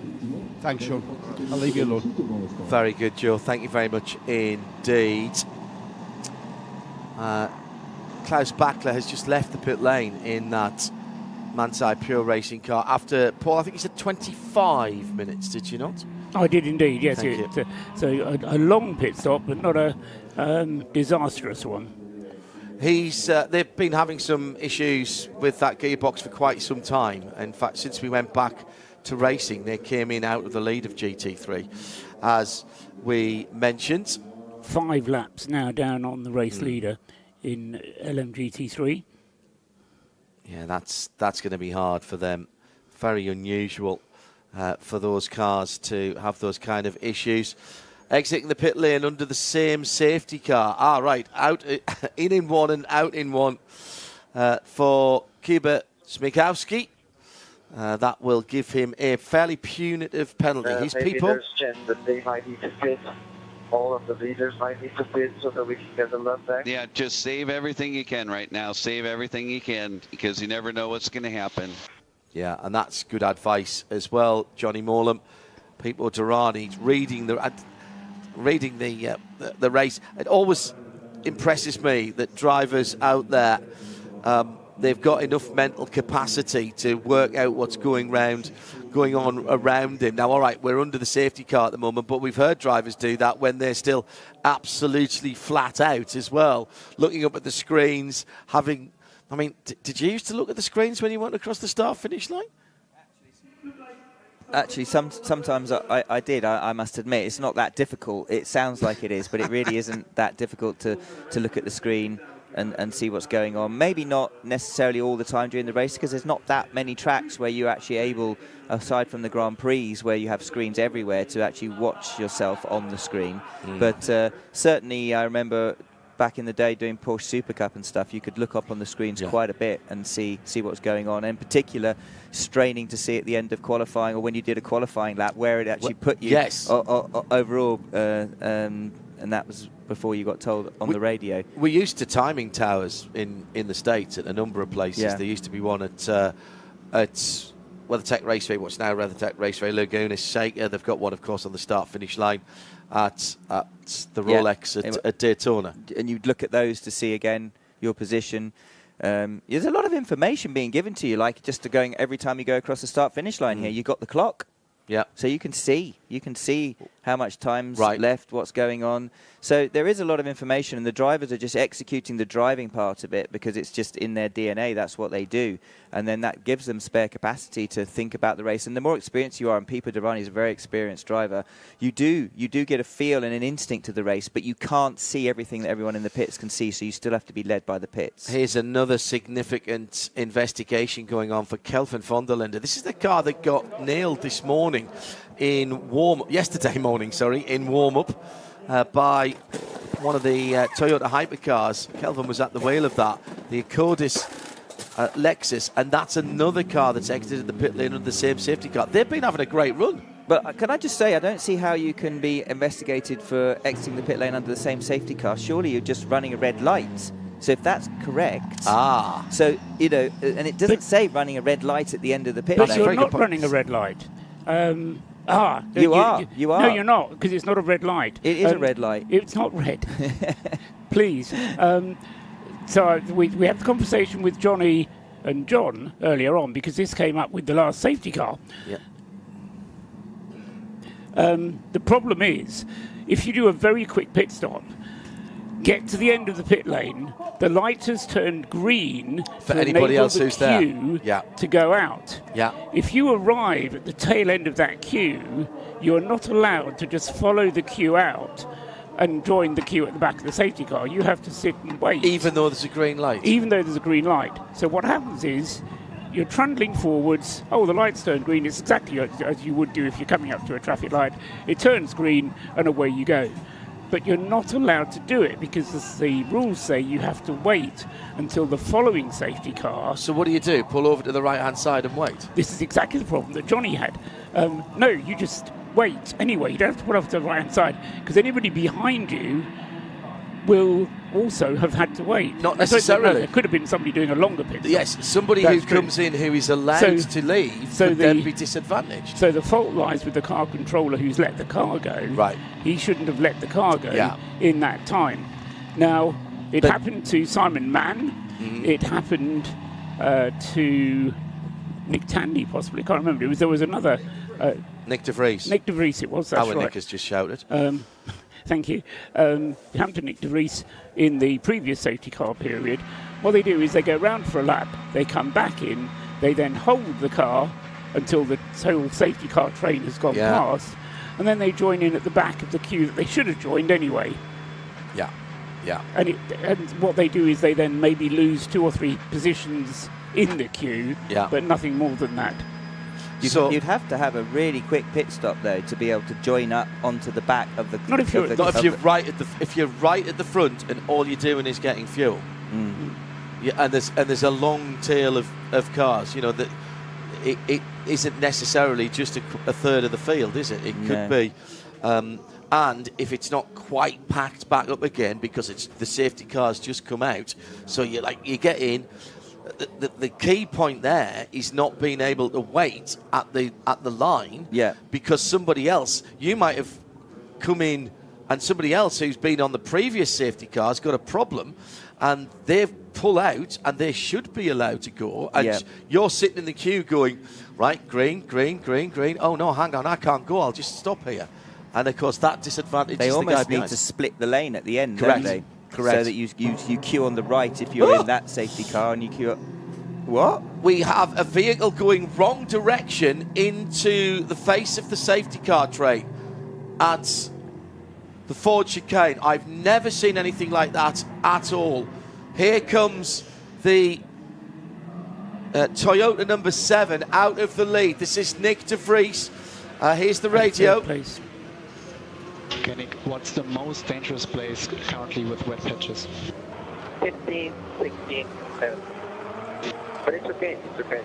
Thanks, Sean. I'll leave you alone. Very good, Joe. Thank you very much indeed. Klaus Bachler has just left the pit lane in that Mansai Pure Racing car after, Paul, I think you said 25 minutes, did you not? I did indeed, yes. So a long pit stop, but not a disastrous one. They've been having some issues with that gearbox for quite some time. In fact, since we went back to racing, they came in out of the lead of GT3, as we mentioned. 5 laps now down on the race leader in LMGT3. Yeah, that's going to be hard for them. Very unusual for those cars to have those kind of issues. Exiting the pit lane under the same safety car. Right, out in one and out in one for Kuba Smikowski. That will give him a fairly punitive penalty. His maybe people. There's Chen that they might need to fit. All of the leaders might need to fit so that we can get the lap back. Yeah, just save everything you can right now. Save everything you can, because you never know what's going to happen. Yeah, and that's good advice as well, Johnny Morlam. Pipo Derani reading the race. It always impresses me that drivers out there, they've got enough mental capacity to work out what's going on around him. Now, all right, we're under the safety car at the moment, but we've heard drivers do that when they're still absolutely flat out as well, looking up at the screens, did you used to look at the screens when you went across the start-finish line? Actually, sometimes I did, I must admit. It's not that difficult. It sounds like it is, but it really isn't that difficult to look at the screen and see what's going on. Maybe not necessarily all the time during the race, because there's not that many tracks where you're actually able, aside from the Grand Prix, where you have screens everywhere, to actually watch yourself on the screen. But certainly I remember back in the day doing Porsche Super Cup and stuff, you could look up on the screens quite a bit and see what's going on. And in particular, straining to see at the end of qualifying, or when you did a qualifying lap, where it actually put you overall. And that was before you got told on the radio. We're used to timing towers in the States at a number of places. Yeah. There used to be one at WeatherTech Raceway, what's now WeatherTech Raceway, Laguna Seca. They've got one, of course, on the start-finish line at the Rolex at Daytona. And you'd look at those to see, again, your position. There's a lot of information being given to you, like just going every time you go across the start-finish line here, you've got the clock. Yeah. So you can see how much time's left, what's going on. So there is a lot of information, and the drivers are just executing the driving part of it because it's just in their DNA. That's what they do. And then that gives them spare capacity to think about the race. And the more experienced you are, and Pipo Derani is a very experienced driver, you do get a feel and an instinct to the race, but you can't see everything that everyone in the pits can see, so you still have to be led by the pits. Here's another significant investigation going on for Kelvin von der Linde. This is the car that got nailed this morning yesterday morning, in warm-up by one of the Toyota Hypercars. Kelvin was at the wheel of that, the Acodis Lexus, and that's another car that's exited the pit lane under the same safety car. They've been having a great run. But can I just say, I don't see how you can be investigated for exiting the pit lane under the same safety car. Surely you're just running a red light. So if that's correct, so, and it doesn't say running a red light at the end of the pit lane. But you're not running a red light. You are. No, you're not, because it's not a red light. It is a red light. It's not red. Please. So we had the conversation with Johnny and John earlier on, because this came up with the last safety car. Yeah. The problem is, if you do a very quick pit stop, get to the end of the pit lane, the light has turned green for to anybody enable else the who's there. queue Yeah. to go out. Yeah. If you arrive at the tail end of that queue, you're not allowed to just follow the queue out and join the queue at the back of the safety car. You have to sit and wait. Even though there's a green light? Even though there's a green light. So what happens is, you're trundling forwards. Oh, the light's turned green. It's exactly as you would do if you're coming up to a traffic light. It turns green and away you go. But you're not allowed to do it because as the rules say you have to wait until the following safety car. So what do? Pull over to the right-hand side and wait? This is exactly the problem that Johnny had. No, you just wait anyway. You don't have to pull over to the right-hand side because anybody behind you will also have had to wait. Not necessarily. There could have been somebody doing a longer pit stop. Yes, somebody who comes in who is allowed to leave could then be disadvantaged. So the fault lies with the car controller who's let the car go. Right. He shouldn't have let the car go in that time. Now, it happened to Simon Mann. Mm-hmm. It happened to Nick Tandy, possibly. I can't remember. There was another... Nick de Vries. Nick de Vries, it was. That's Our right. Nick has just shouted. Thank you. It happened to Nick de Vries in the previous safety car period. What they do is they go round for a lap, they come back in, they then hold the car until the whole safety car train has gone past, and then they join in at the back of the queue that they should have joined anyway. Yeah, yeah. And what they do is they then maybe lose 2 or 3 positions in the queue, but nothing more than that. You'd have to have a really quick pit stop though to be able to join up onto the back of the. Not if you're right at the front and all you're doing is getting fuel. Mm. Yeah, and there's a long tail of cars. You know that it isn't necessarily just a third of the field, is it? It could be. And if it's not quite packed back up again because it's the safety cars just come out, so you get in. The key point there is not being able to wait at the line, because somebody else, you might have come in and somebody else who's been on the previous safety car has got a problem and they pull out and they should be allowed to go, and you're sitting in the queue going, right, green, oh no, hang on, I can't go, I'll just stop here. And of course that disadvantages the guy behind. They almost need to split the lane at the end, Correct. don't they? Correct. So that you queue on the right if you're in that safety car and you queue up. What? We have a vehicle going wrong direction into the face of the safety car train at the Ford chicane. I've never seen anything like that at all. Here comes the Toyota number 7 out of the lead. This is Nick de Vries. Here's the radio. Place. Kenny, what's the most dangerous place currently with wet patches? 15, 16, 17. But it's okay, it's okay.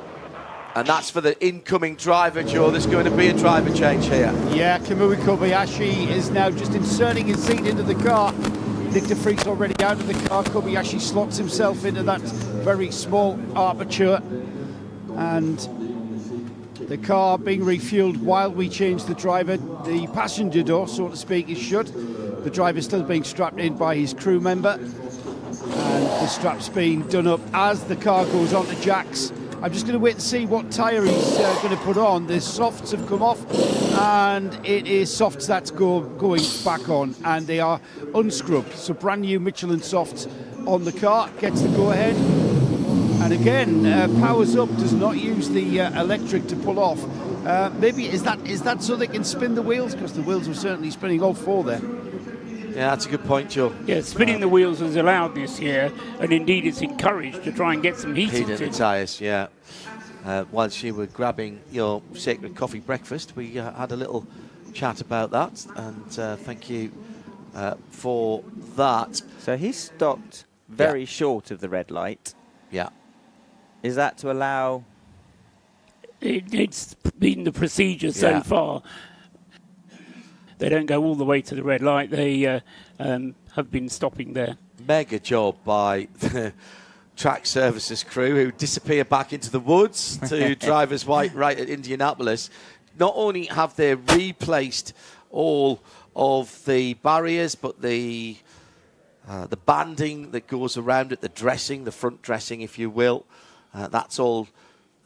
And that's for the incoming driver, Joe. There's going to be a driver change here. Yeah, Kamui Kobayashi is now just inserting his seat into the car. Nick de Vries already out of the car. Kobayashi slots himself into that very small aperture. And the car being refueled while we change the driver. The passenger door, so to speak, is shut. The driver still being strapped in by his crew member. And the strap's being done up as the car goes on to jacks. I'm just going to wait and see what tyre he's going to put on. The softs have come off, and it is softs that's going back on, and they are unscrubbed. So brand new Michelin softs on the car, gets the go-ahead. And again, powers up, does not use the electric to pull off. Maybe is that so they can spin the wheels? Because the wheels are certainly spinning all 4 there. Yeah, that's a good point, Joe. Yeah, spinning the wheels is allowed this year, and indeed it's encouraged to try and get some heat into the tyres, yeah. Whilst you were grabbing your sacred coffee breakfast, we had a little chat about that, and thank you for that. So he stopped very short of the red light. Yeah. Is that to allow... It's been the procedure so far. They don't go all the way to the red light. They have been stopping there. Mega job by the track services crew who disappear back into the woods to drivers right at Indianapolis. Not only have they replaced all of the barriers, but the banding that goes around it, the dressing, the front dressing, if you will, that's all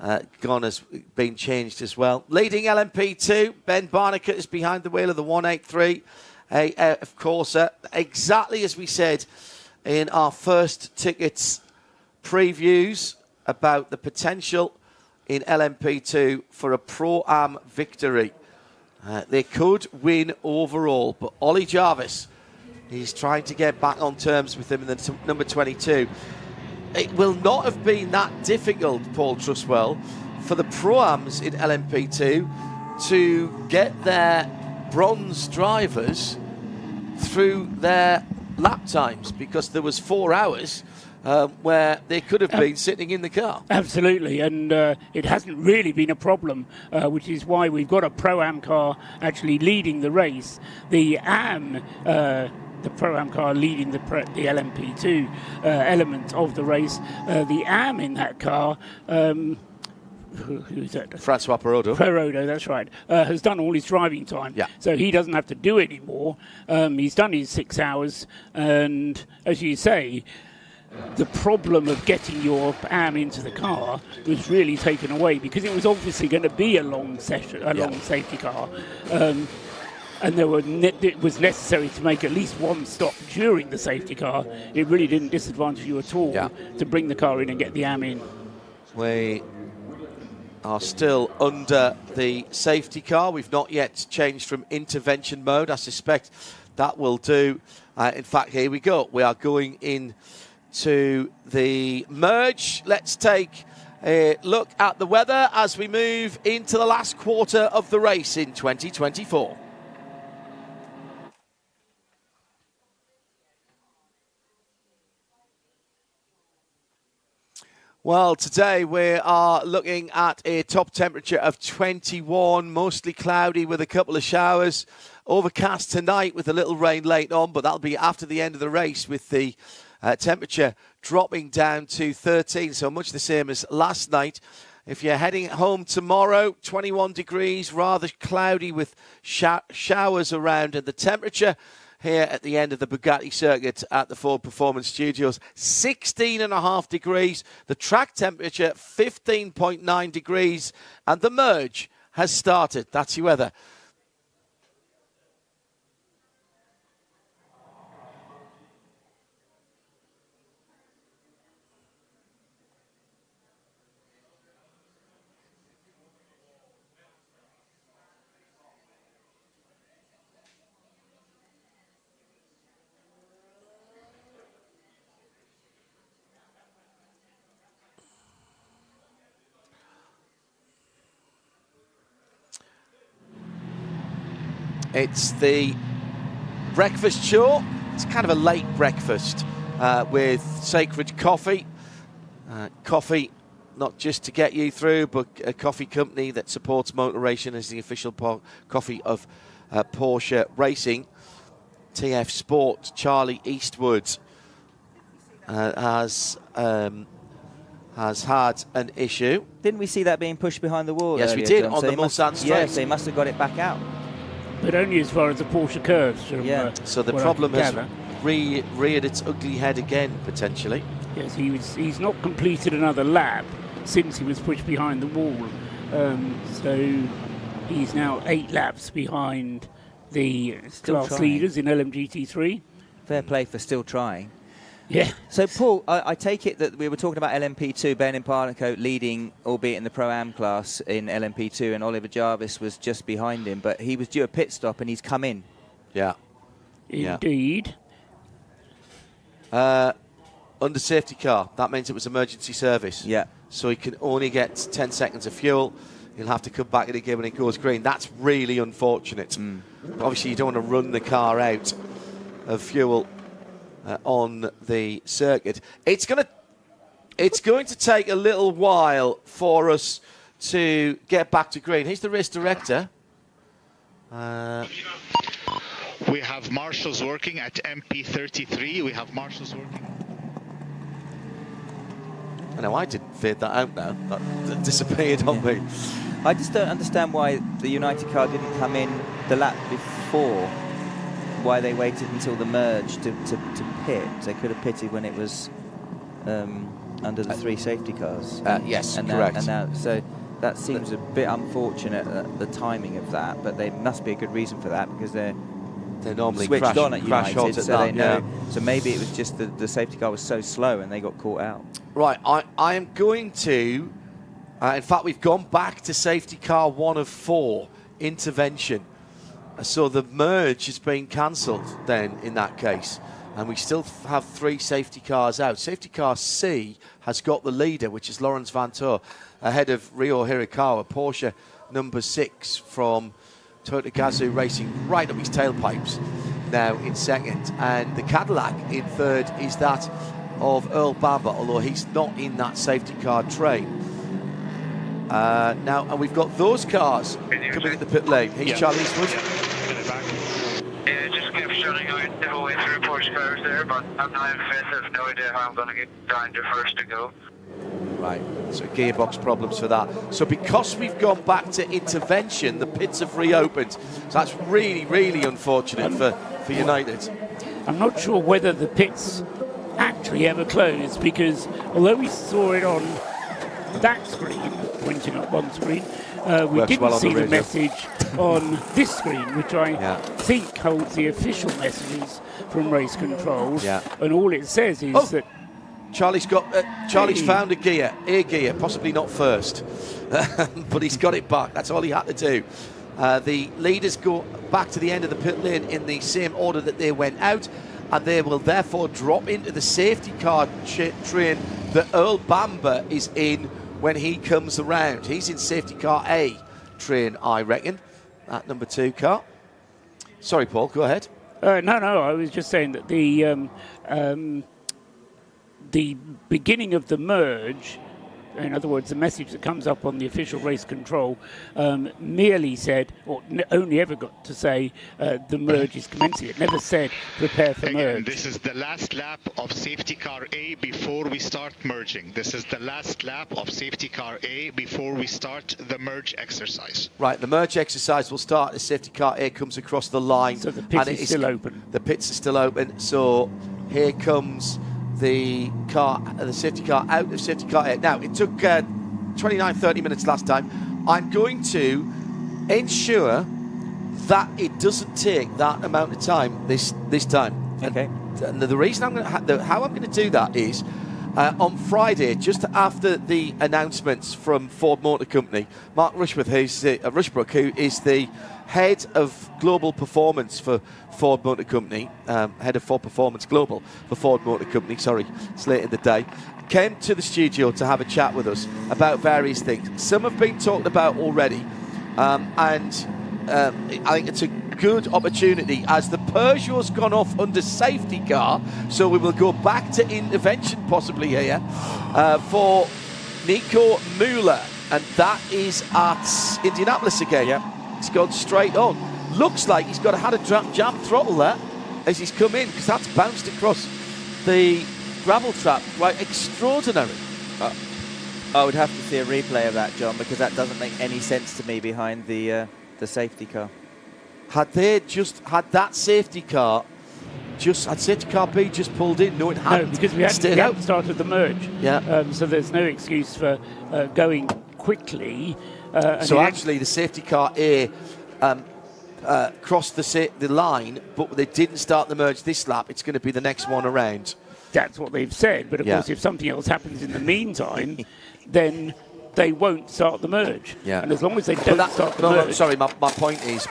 has been changed as well. Leading LMP2, Ben Barnicut is behind the wheel of the 183. Of course, exactly as we said in our first tickets previews about the potential in LMP2 for a Pro-Am victory. They could win overall, but Ollie Jarvis, he's trying to get back on terms with him in the number 22. It will not have been that difficult, Paul Truswell, for the Pro-Ams in LMP2 to get their bronze drivers through their lap times, because there was 4 hours where they could have been sitting in the car. Absolutely, and it hasn't really been a problem, which is why we've got a Pro-Am car actually leading the race. The Pro-Am car leading the LMP2 element of the race. The AM in that car, who's that? Francois Perrodo. Perrodo, that's right. Has done all his driving time. Yeah. So he doesn't have to do it anymore. He's done his 6 hours, and as you say, the problem of getting your AM into the car was really taken away, because it was obviously going to be a long session, long safety car. And it was necessary to make at least one stop during the safety car. It really didn't disadvantage you at all to bring the car in and get the AM in. We are still under the safety car. We've not yet changed from intervention mode. I suspect that will do. In fact, here we go. We are going in to the merge. Let's take a look at the weather as we move into the last quarter of the race in 2024. Well, today we are looking at a top temperature of 21, mostly cloudy with a couple of showers. Overcast tonight with a little rain late on, but that'll be after the end of the race, with the temperature dropping down to 13, so much the same as last night. If you're heading home tomorrow, 21 degrees, rather cloudy with showers around, and the temperature here at the end of the Bugatti circuit at the Ford Performance Studios, 16.5 degrees. The track temperature, 15.9 degrees. And the merge has started. That's your weather. It's the breakfast show. It's kind of a late breakfast with Sacred Coffee. Coffee, not just to get you through, but a coffee company that supports motor racing as the official coffee of Porsche Racing. TF Sport, Charlie Eastwood has had an issue. Didn't we see that being pushed behind the wall? Yes, earlier, we did, John? on So the Mulsanne straight. Yes, they must have got it back out. But only as far as the Porsche curves. So the problem has reared its ugly head again, potentially. Yes, he's not completed another lap since he was pushed behind the wall. So he's now 8 laps behind the class leaders in LMGT3. Fair play for still trying. Yeah. So, Paul, I take it that we were talking about LMP2, Ben Imparnico leading, albeit in the Pro-Am class in LMP2, and Oliver Jarvis was just behind him, but he was due a pit stop and he's come in. Yeah. Indeed. Under safety car, that means it was emergency service. Yeah. So he can only get 10 seconds of fuel. He'll have to come back in again when it goes green. That's really unfortunate. Obviously, you don't want to run the car out of fuel on the circuit. It's going to take a little while for us to get back to green. Here's the race director. We have marshals working at MP33. We have marshals working. I know I did fade that out now. That disappeared on me. I just don't understand why the United car didn't come in the lap before. Why they waited until the merge to pit. They could have pitted when it was under the 3 safety cars. Yes, and correct. So that seems a bit unfortunate, the timing of that, but there must be a good reason for that, because they're normally switched on at United, so they know. Yeah. So maybe it was just the safety car was so slow and they got caught out. Right, I am going to, in fact, we've gone back to safety car 1 of 4, intervention. So the merge has been cancelled then in that case. And we still have 3 safety cars out. Safety car C has got the leader, which is Lawrence Vantour, ahead of Ryo Hirakawa, Porsche number 6 from Toyota Gazoo Racing, right up his tailpipes now in second. And the Cadillac in third is that of Earl Bamber, although he's not in that safety car train. Now, and we've got those cars coming at the pit lane. Here's Charlie Eastwood. Yeah, just kept shutting out the whole way through Porsche cars there, but I'm not in fifth. I have no idea how I'm going to get down to first to go. Right, so gearbox problems for that. So because we've gone back to intervention, the pits have reopened. So that's really, really unfortunate for United. I'm not sure whether the pits actually ever closed, because although we saw it on that screen, pointing up one screen, we didn't see the message on this screen, which I think holds the official messages from race control. Yeah. And all it says is that Charlie's found a gear, possibly not first, but he's got it back. That's all he had to do. The leaders go back to the end of the pit lane in the same order that they went out, and they will therefore drop into the safety car train that Earl Bamber is in when he comes around. He's in safety car A train, I reckon, that number 2 car. Sorry, Paul, go ahead. No, I was just saying that the beginning of the merge, in other words, the message that comes up on the official race control, merely said, or only ever got to say, the merge is commencing. It never said, prepare for merge. This is the last lap of safety car A before we start merging. This is the last lap of safety car A before we start the merge exercise. Right, the merge exercise will start as safety car A comes across the line. So the pits is still open. The pits are still open, so here comes the safety car out of safety car A. Now, it took 29-30 minutes last time. I'm going to ensure that it doesn't take that amount of time this time. Okay. And the reason I'm going to how I'm going to do that is on Friday, just after the announcements from Ford Motor Company, Mark Rushbrook, who is the head of global performance for Ford Motor Company, head of Ford Performance Global for Ford Motor Company, sorry, it's late in the day, came to the studio to have a chat with us about various things. Some have been talked about already, and I think it's a good opportunity as the Peugeot's gone off under safety car, so we will go back to intervention possibly here for Nico Müller, and that is at Indianapolis again. Yep. He's gone straight on. Looks like he's had a jam throttle there as he's come in, because that's bounced across the gravel trap. Right, extraordinary. I would have to see a replay of that, John, because that doesn't make any sense to me behind the safety car. Had that safety car B just pulled in? No, it hadn't. No, because we hadn't started the merge. Yeah. So there's no excuse for going quickly. So actually, the safety car A crossed the line, but they didn't start the merge this lap. It's going to be the next one around. That's what they've said. But of course, if something else happens in the meantime, then they won't start the merge. Yeah. And as long as they don't start the merge... Sorry, my point is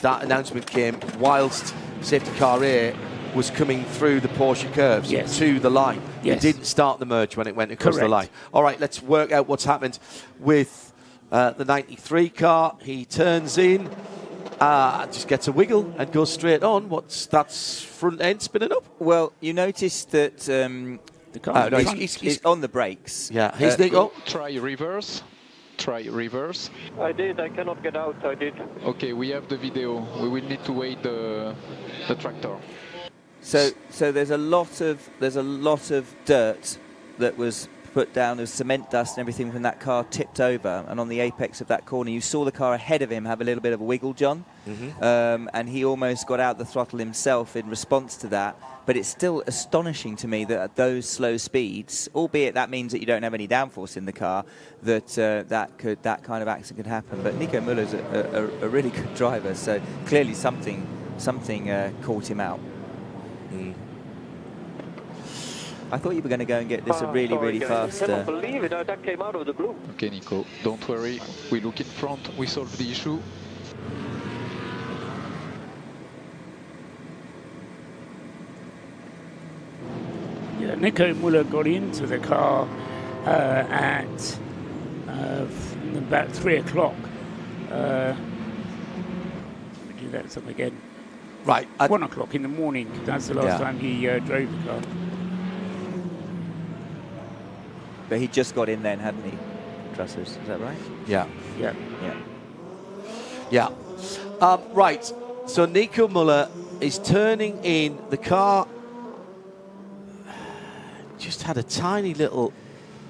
that announcement came whilst safety car A was coming through the Porsche curves to the line. Yes. It didn't start the merge when it went across the line. All right, let's work out what's happened with the 93 car. He turns in, just gets a wiggle and goes straight on. That's front end spinning up? Well, you noticed that the car he's on the brakes. Yeah, Try reverse. I did. I cannot get out. I did. Okay, we have the video. We will need to wait the tractor. So there's a lot of dirt that was put down, there was cement dust and everything from that car tipped over, and on the apex of that corner you saw the car ahead of him have a little bit of a wiggle, John. And he almost got out the throttle himself in response to that. But it's still astonishing to me that at those slow speeds, albeit that means that you don't have any downforce in the car, that that kind of accident could happen. But Nico Müller's a really good driver, so clearly something caught him out. I thought you were going to go and get this a really fast. I cannot believe it. That came out of the blue. Okay, Nico, don't worry. We look in front. We solve the issue. Yeah, Nico Müller got into the car at about 3 o'clock. Let me do that some again. Right. 1 o'clock in the morning. That's the last time he drove the car. But he just got in then, hadn't he, Trussers? Is that right? Yeah. Yeah. Yeah. Yeah. Right. So Nico Müller is turning in. The car just had a tiny little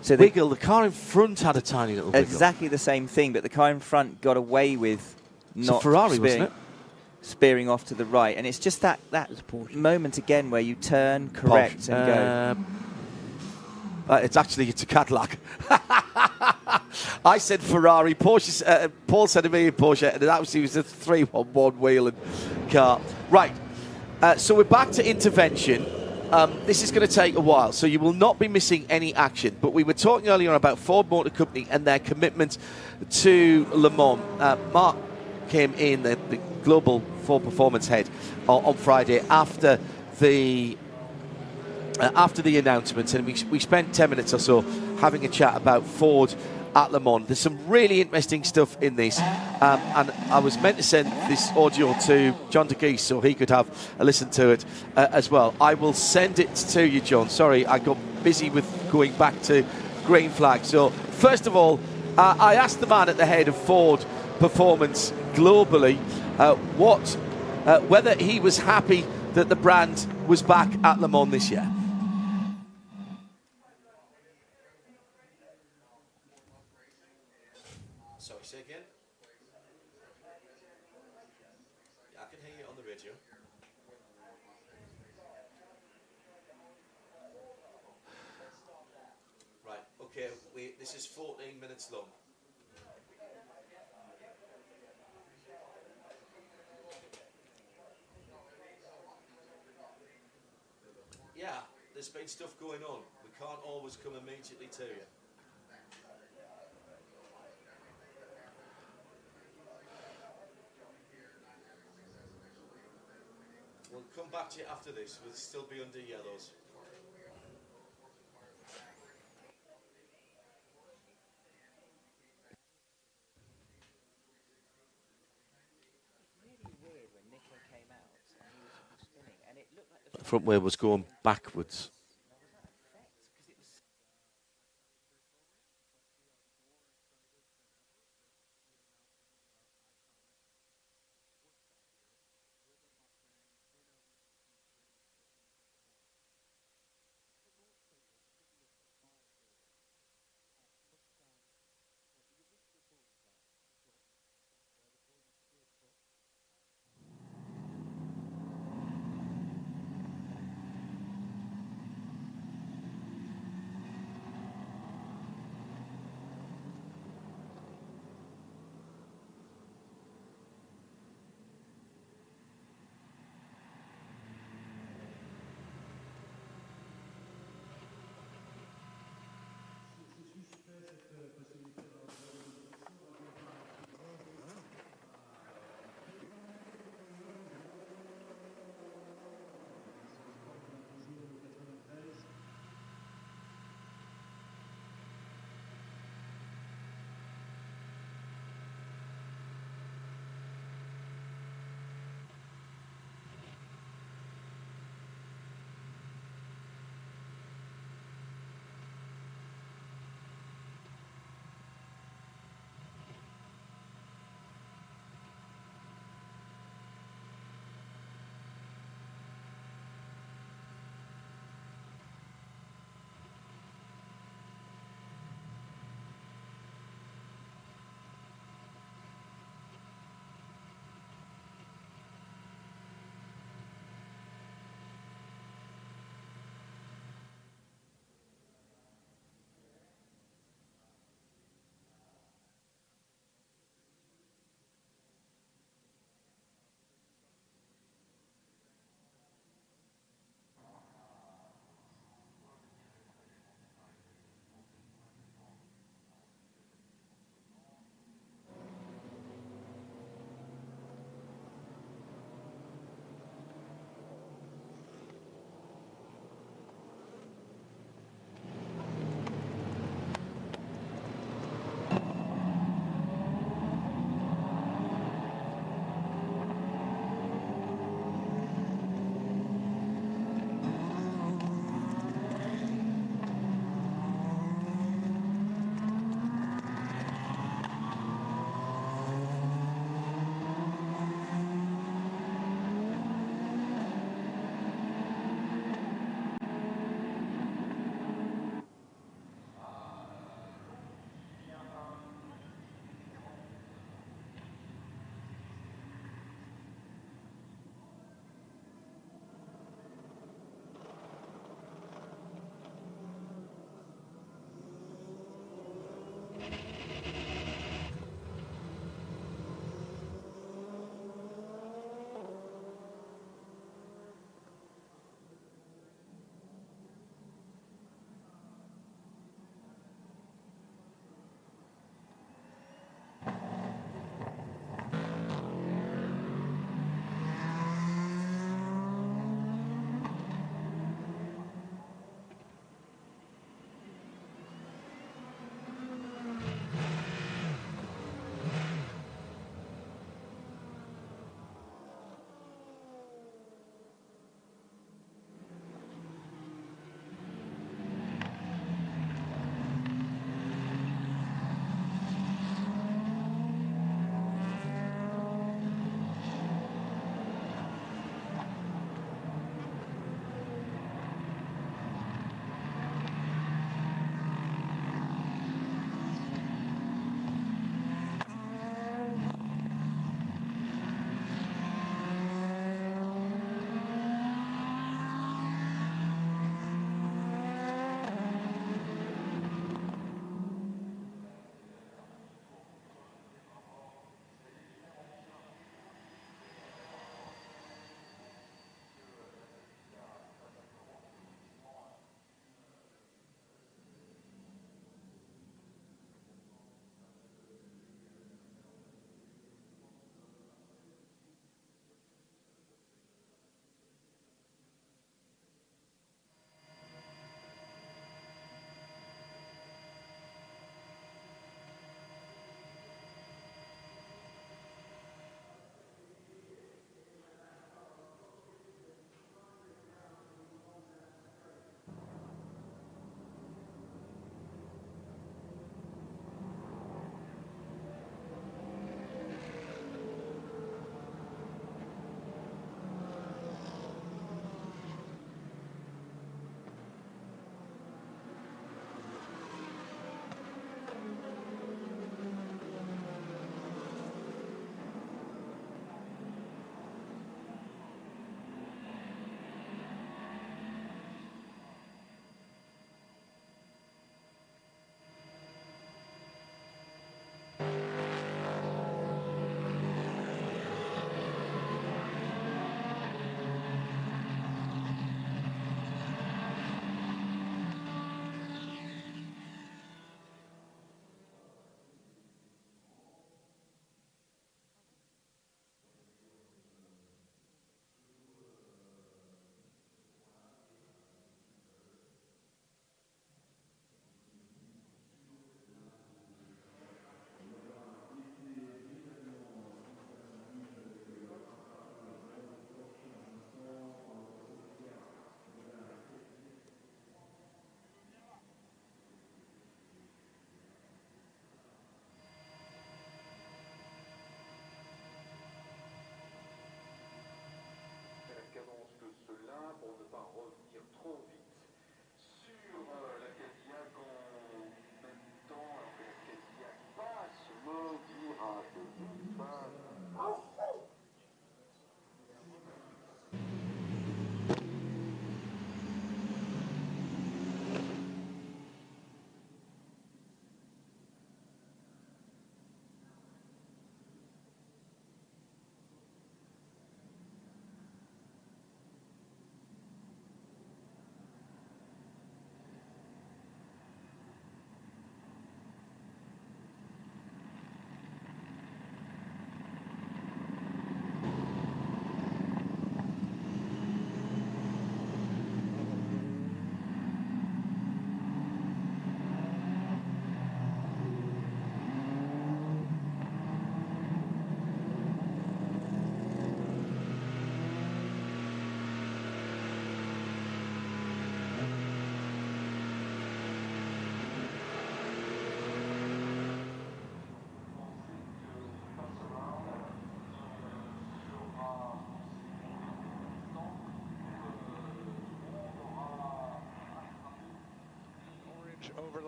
wiggle. The car in front had a tiny little wiggle. Exactly the same thing, but the car in front got away with not Ferrari, wasn't it? Spearing off to the right. And it's just that moment again where you turn, correct, and go. It's a Cadillac. I said Ferrari. Porsche. Paul said to me Porsche, and it actually was a 311 wheeling car. Right. So we're back to intervention. This is going to take a while, so you will not be missing any action. But we were talking earlier on about Ford Motor Company and their commitment to Le Mans. Mark came in, the global Ford performance head, on Friday after the announcement, and we spent 10 minutes or so having a chat about Ford at Le Mans. There's some really interesting stuff in this, and I was meant to send this audio to John de Geese so he could have a listen to it as well. I will send it to you, John. Sorry, I got busy with going back to green flag. So first of all, I asked the man at the head of Ford Performance globally whether he was happy that the brand was back at Le Mans this year. Sorry, say again? Yeah, I can hear you on the radio. Right, okay, this is 14 minutes long. Yeah, there's been stuff going on. We can't always come immediately to you. We'll come back to you after this. We'll still be under yellows. Front wheel was going backwards.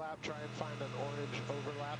overlap, try and find an orange overlap.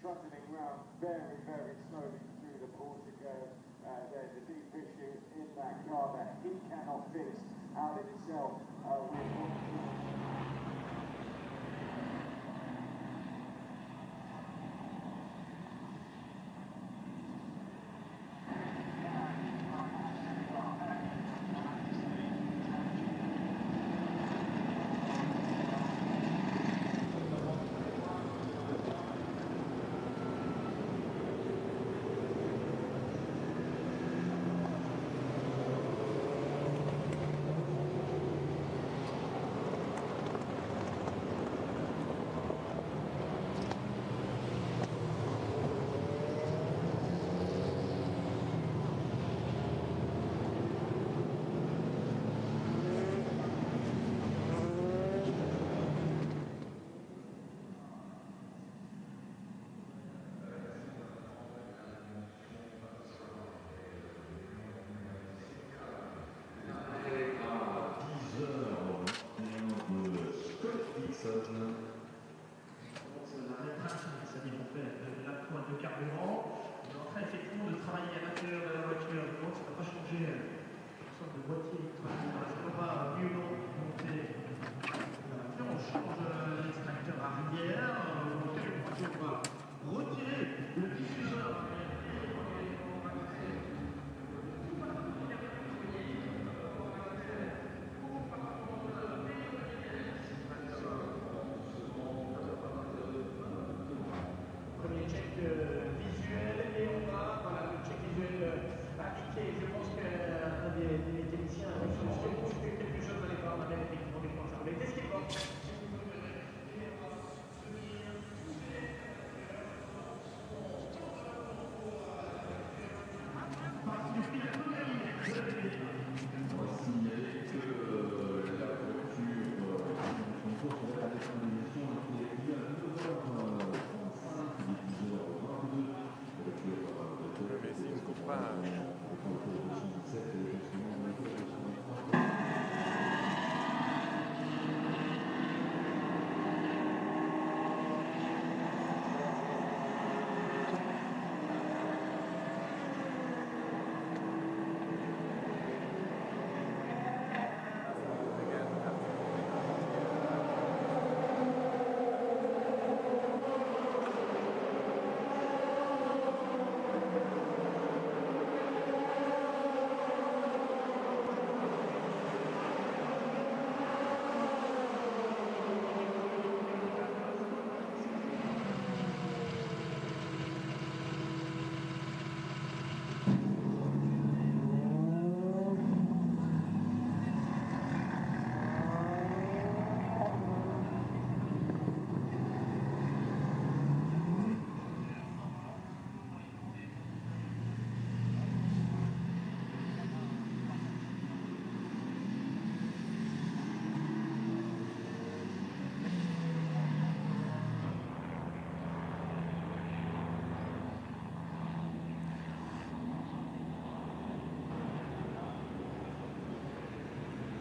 Trundling round very, very slowly through the Portico. There's a deep issue in that car that he cannot fix out of himself.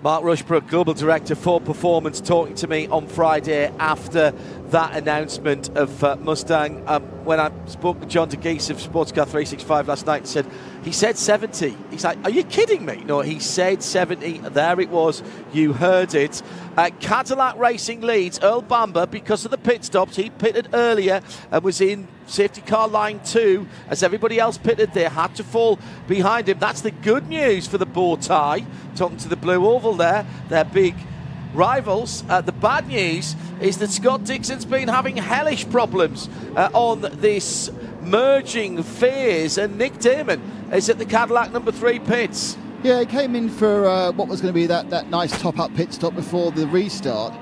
Mark Rushbrook, Global Director for Performance, talking to me on Friday after that announcement of Mustang. When I spoke to John DeGeese of Sportscar 365 last night, he said 70. He's like, are you kidding me? No, he said 70. There it was. You heard it. Cadillac Racing leads Earl Bamber because of the pit stops. He pitted earlier and was in safety car line 2 as everybody else pitted. They had to fall behind him. That's the good news for the bow tie. Talking to the Blue Oval there, their big rivals. The bad news is that Scott Dixon's been having hellish problems on this merging phase, and Nick Damon is at the Cadillac number 3 pits. Yeah, he came in for what was going to be that nice top-up pit stop before the restart,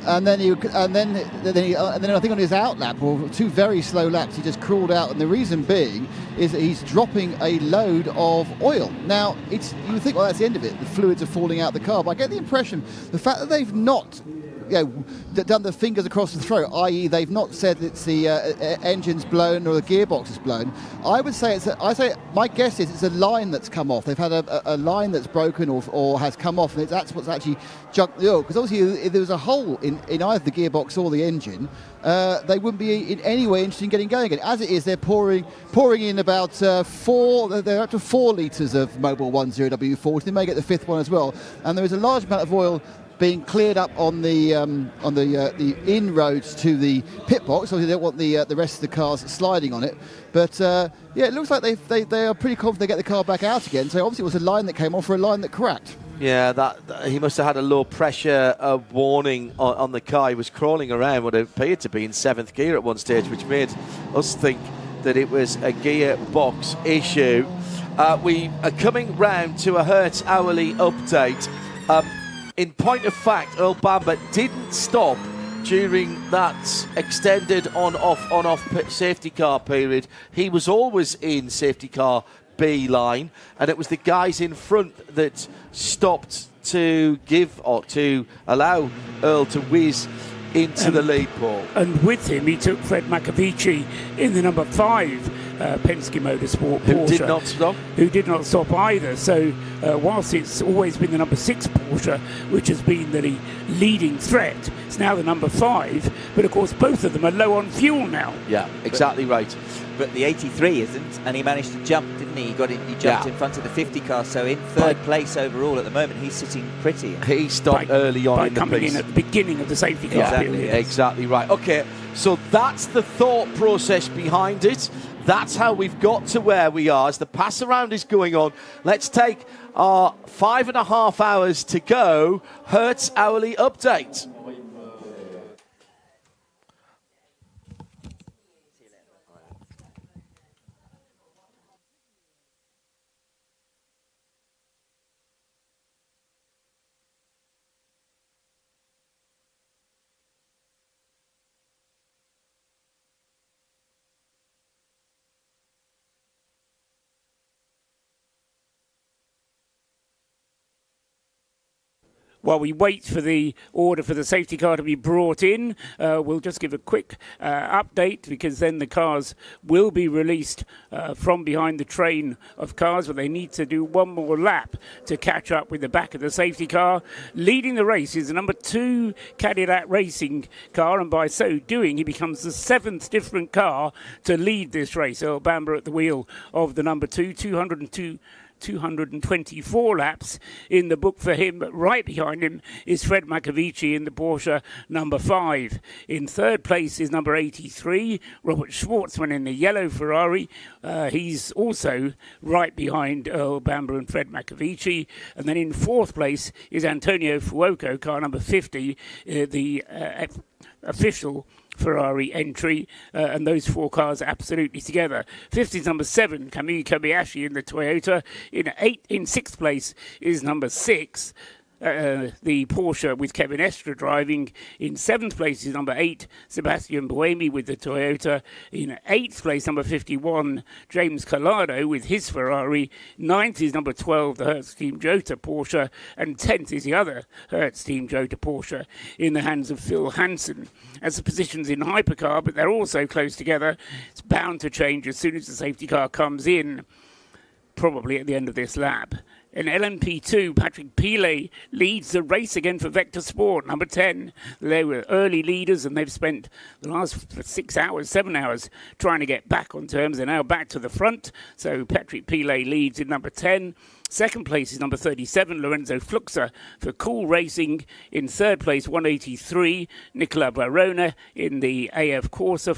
and then I think on his out lap, or 2 very slow laps, he just crawled out. And the reason being is that he's dropping a load of oil. Now, you would think, well, that's the end of it. The fluids are falling out the car. But I get the impression the fact that they've not done the fingers across the throat, i.e. they've not said it's the engine's blown or the gearbox is blown. I would say my guess is it's a line that's come off. They've had a line that's broken or has come off, and that's what's actually junked the oil. Because obviously if there was a hole in either the gearbox or the engine, they wouldn't be in any way interested in getting going again. As it is, they're pouring in about they're up to 4 litres of Mobil 10W40. They may get the 5th one as well. And there is a large amount of oil being cleared up on the inroads to the pit box. So they don't want the rest of the cars sliding on it. But it looks like they are pretty confident they get the car back out again. So obviously it was a line that came off or a line that cracked. Yeah, that he must have had a low pressure warning on the car. He was crawling around what appeared to be in 7th gear at one stage, which made us think that it was a gearbox issue. We are coming round to a Hertz hourly update. In point of fact, Earl Bamber didn't stop during that extended on-off safety car period. He was always in safety car B line, and it was the guys in front that stopped to allow Earl to whiz into the lead, Paul. And with him, he took Fred McAvici in the number 5 Penske Motorsport Porsche. Who did not stop either. So whilst it's always been the number 6 Porsche, which has been the leading threat, it's now the number 5. But of course, both of them are low on fuel now. Yeah, exactly right. But the 83 isn't, and he managed to jump, didn't he? He jumped in front of the 50 car, so in 3rd place overall at the moment. He's sitting pretty. He stopped early on in the piece. By coming in at the beginning of the safety car period. Exactly right. Okay, so that's the thought process behind it. That's how we've got to where we are as the pass around is going on. Let's take our 5.5 hours to go Hertz hourly update. While we wait for the order for the safety car to be brought in, we'll just give a quick update, because then the cars will be released from behind the train of cars, but they need to do one more lap to catch up with the back of the safety car. Leading the race is the number 2 Cadillac racing car, and by so doing, he becomes the 7th different car to lead this race. Earl Bamber at the wheel of the number 2, 224 laps in the book for him. But right behind him is Fred McAvici in the Porsche number 5. In 3rd place is number 83, Robert Schwartzman in the yellow Ferrari. He's also right behind Earl Bamber and Fred McAvici. And then in 4th place is Antonio Fuoco, car number 50, the official Ferrari entry, and those 4 cars absolutely together. 5th is number 7, Kamui Kobayashi in the Toyota. In 6th place is number 6, the Porsche with Kevin Estre driving. In 7th place is number 8, Sebastian Buemi with the Toyota. In 8th place, number 51, James Collado with his Ferrari. 9th is number 12, the Hertz Team Jota Porsche. And 10th is the other Hertz Team Jota Porsche in the hands of Phil Hansen. As the positions in Hypercar, but they're also close together. It's bound to change as soon as the safety car comes in, probably at the end of this lap. In LMP2, Patrick Pilet leads the race again for Vector Sport, number 10. They were early leaders and they've spent the last 7 hours trying to get back on terms. They're now back to the front. So Patrick Pilet leads in number 10. Second place is number 37, Lorenzo Fluxa for Cool Racing. In third place, 183, Nicola Barona in the AF Corsa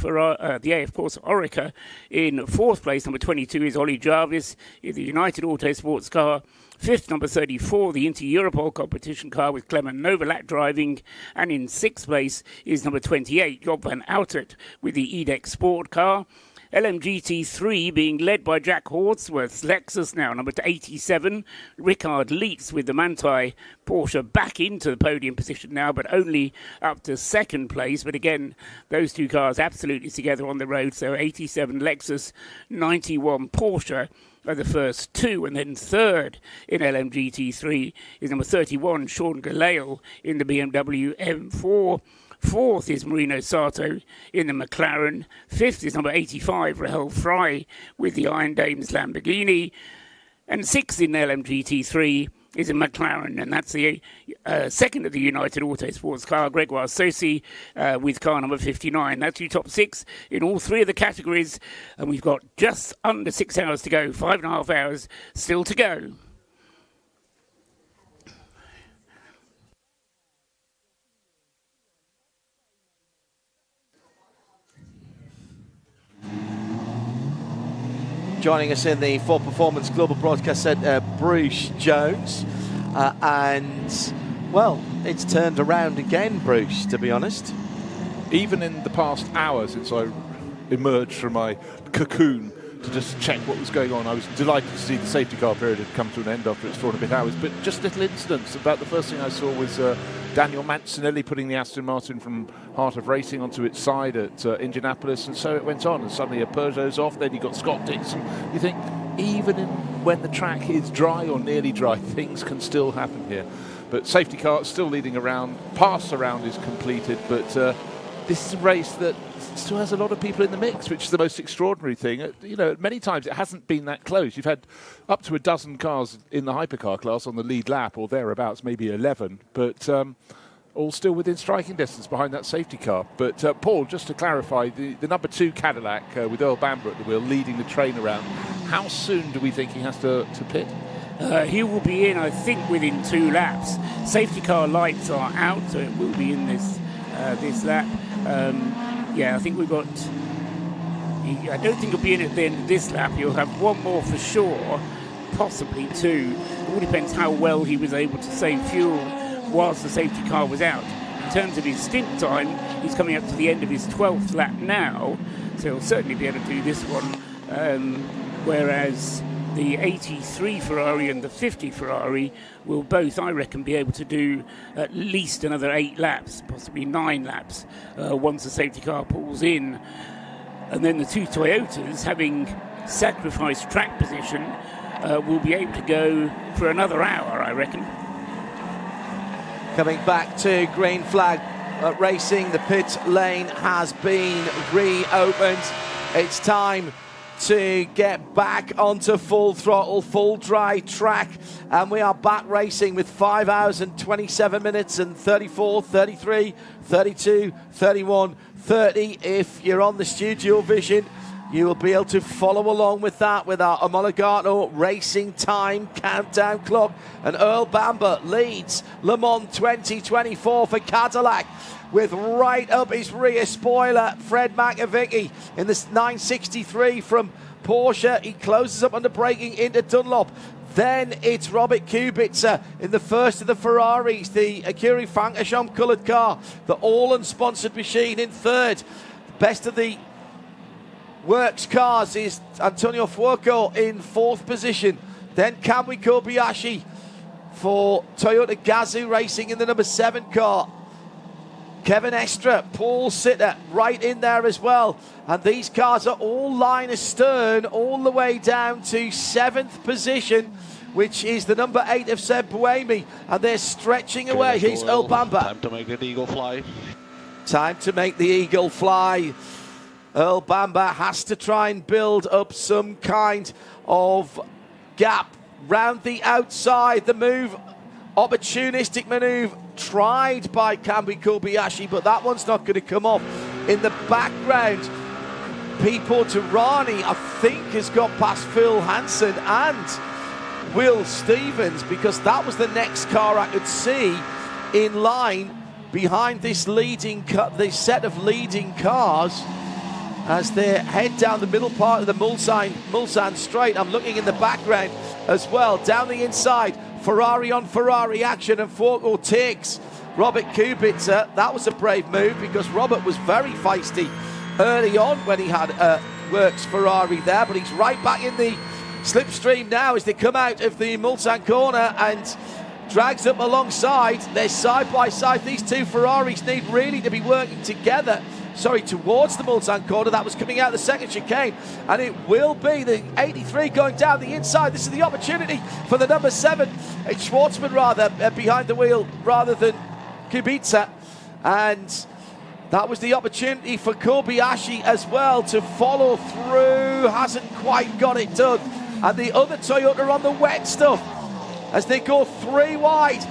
Orica. In fourth place, number 22 is Ollie Jarvis in the United Autosports car. Fifth, number 34, the Inter-Europol competition car with Clement Novalak driving. And in sixth place is number 28, Job van Outert with the EDEX Sport car. LMGT3 being led by Jack Horsworth's Lexus now, number 87. Rickard Leitz with the Manthey Porsche back into the podium position now, but only up to second place. But again, those two cars absolutely together on the road. So 87 Lexus, 91 Porsche are the first two. And then third in LMGT3 is number 31, Sean Galaile in the BMW M4. Fourth is Marino Sato in the McLaren. Fifth is number 85, Rahel Fry with the Iron Dames Lamborghini. And sixth in LMGT3 is a McLaren, and that's the second of the United Autosports car, Gregoire Saucy, with car number 59. That's your top six in all three of the categories, and we've got just under 6 hours to go, 5.5 hours still to go. Joining us in the Ford Performance Global Broadcast Centre, Bruce Jones. And, well, it's turned around again, Bruce, to be honest. Even in the past hour since I emerged from my cocoon to just check what was going on, I was delighted to see the safety car period had come to an end after its 4.5 hours. But just little incidents. About the first thing I saw was Daniel Mancinelli putting the Aston Martin from Heart of Racing onto its side at Indianapolis, and so it went on. And suddenly a Peugeot's off, then you got Scott Dixon. You think, even when the track is dry or nearly dry, things can still happen here. But safety car still leading around. Pass around is completed, but this is a race that still has a lot of people in the mix, which is the most extraordinary thing. You know, many times it hasn't been that close. You've had up to a dozen cars in the hypercar class on the lead lap or thereabouts, maybe 11, but all still within striking distance behind that safety car. But Paul, just to clarify, the number 2 Cadillac with Earl Bamber at the wheel leading the train around, how soon do we think he has to pit? He will be in, I think, within 2 laps. Safety car lights are out, so it will be in this lap. I think we've got... I don't think he'll be in at the end of this lap. He'll have one more for sure, possibly 2. It all depends how well he was able to save fuel whilst the safety car was out. In terms of his stint time, he's coming up to the end of his 12th lap now, so he'll certainly be able to do this one. Whereas the 83 Ferrari and the 50 Ferrari will both, I reckon, be able to do at least another 8 laps, possibly 9 laps, once the safety car pulls in. And then the 2 Toyotas, having sacrificed track position, will be able to go for another hour, I reckon. Coming back to green flag racing, the pit lane has been reopened. It's time to get back onto full throttle, full dry track, and we are back racing with 5 hours and 27 minutes and 34, 33, 32, 31, 30. If you're on the Studiovision, you will be able to follow along with that with our Omologato racing time countdown clock. And Earl Bamber leads Le Mans 2024 for Cadillac with right up his rear spoiler, Fred McAvicky in the 963 from Porsche. He closes up under braking into Dunlop. Then it's Robert Kubica in the first of the Ferraris, the Akiri Fankasham coloured car, the all-unsponsored machine in third. Best of the works cars is Antonio Fuoco in fourth position. Then Kamui Kobayashi for Toyota Gazoo Racing in the number 7 car. Kevin Estra, Paul Sitter right in there as well. And these cars are all line astern all the way down to 7th position, which is the number 8 of Seb Buemi. And they're stretching away. Here's Earl Bamber. Time to make the eagle fly. Time to make the eagle fly. Earl Bamber has to try and build up some kind of gap round the outside. The move, opportunistic manoeuvre tried by Kamui Kobayashi, but that one's not going to come off. In the background, Pipo Tirani, I think, has got past Phil Hansen and Will Stevens, because that was the next car I could see in line behind this this set of leading cars as they head down the middle part of the Mulsanne Straight. I'm looking in the background as well. Down the inside, Ferrari on Ferrari action, and Fuoco takes Robert Kubica. That was a brave move, because Robert was very feisty early on when he had Works Ferrari there, but he's right back in the slipstream now as they come out of the Mulsanne corner and drags up alongside. They're side by side. These two Ferraris need really to be working together. Towards the Mulsanne corner. That was coming out the second chicane, and it will be the 83 going down the inside. This is the opportunity for the number 7, Schwartzman rather, behind the wheel rather than Kubica, and that was the opportunity for Kobayashi as well to follow through. Hasn't quite got it done, and the other Toyota on the wet stuff as they go 3 wide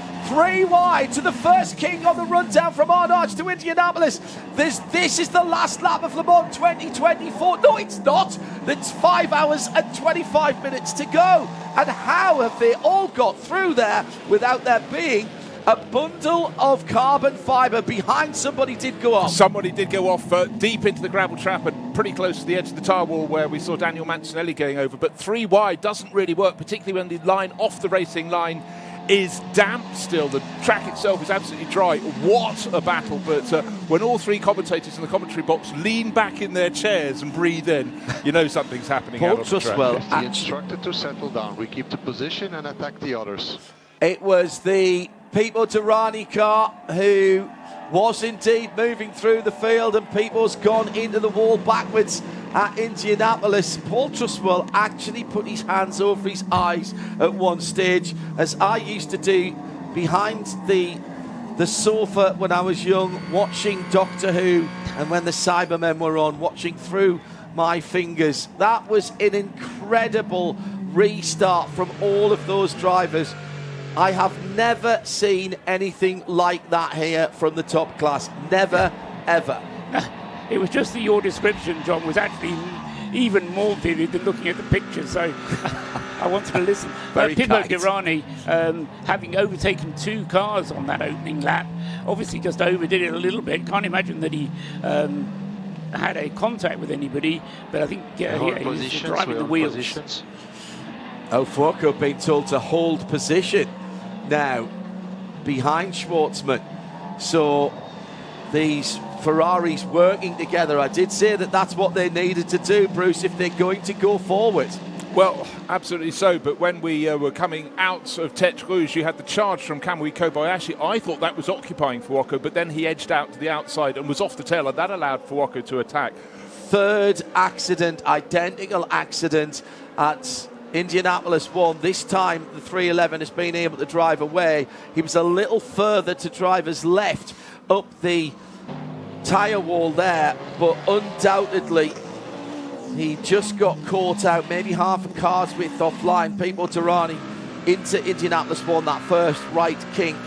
to the first king on the run down from Arnage to Indianapolis. This is the last lap of Le Mans 2024. No, it's not. It's 5 hours and 25 minutes to go. And how have they all got through there without there being a bundle of carbon fibre behind? Somebody did go off. Somebody did go off deep into the gravel trap and pretty close to the edge of the tyre wall where we saw Daniel Mancinelli going over. But 3 wide doesn't really work, particularly when the line off the racing line is damp still. The track itself is absolutely dry. What a battle. But when all 3 commentators in the commentary box lean back in their chairs and breathe in, you know something's happening out on the track. The instructed to settle down. We keep the position and attack the others. It was the Pipo Tirani car who was indeed moving through the field, and Pipo's gone into the wall backwards at Indianapolis. Paul Truswell actually put his hands over his eyes at one stage, as I used to do behind the sofa when I was young, watching Doctor Who, and when the Cybermen were on, watching through my fingers. That was an incredible restart from all of those drivers. I have never seen anything like that here from the top class. Never, ever. It was just that your description, John, was actually even more vivid than looking at the picture, so I wanted to listen. Pipo Tirani, having overtaken 2 cars on that opening lap, obviously just overdid it a little bit. Can't imagine that he had a contact with anybody, but I think he was driving the wheels. Fuoco being told to hold position now behind Schwartzman. So these Ferraris working together. I did say that that's what they needed to do, Bruce, if they're going to go forward. Well, absolutely so, but when we were coming out of Tete Rouge, you had the charge from Kamui Kobayashi. I thought that was occupying Fuoco, but then he edged out to the outside and was off the tail, and that allowed Fuoco to attack. 3rd accident, identical accident at Indianapolis 1. This time the 311 has been able to drive away. He was a little further to driver's left up the tyre wall there, but undoubtedly he just got caught out, maybe half a car's width offline. Pipo Tirani into Indianapolis 1, that first right kink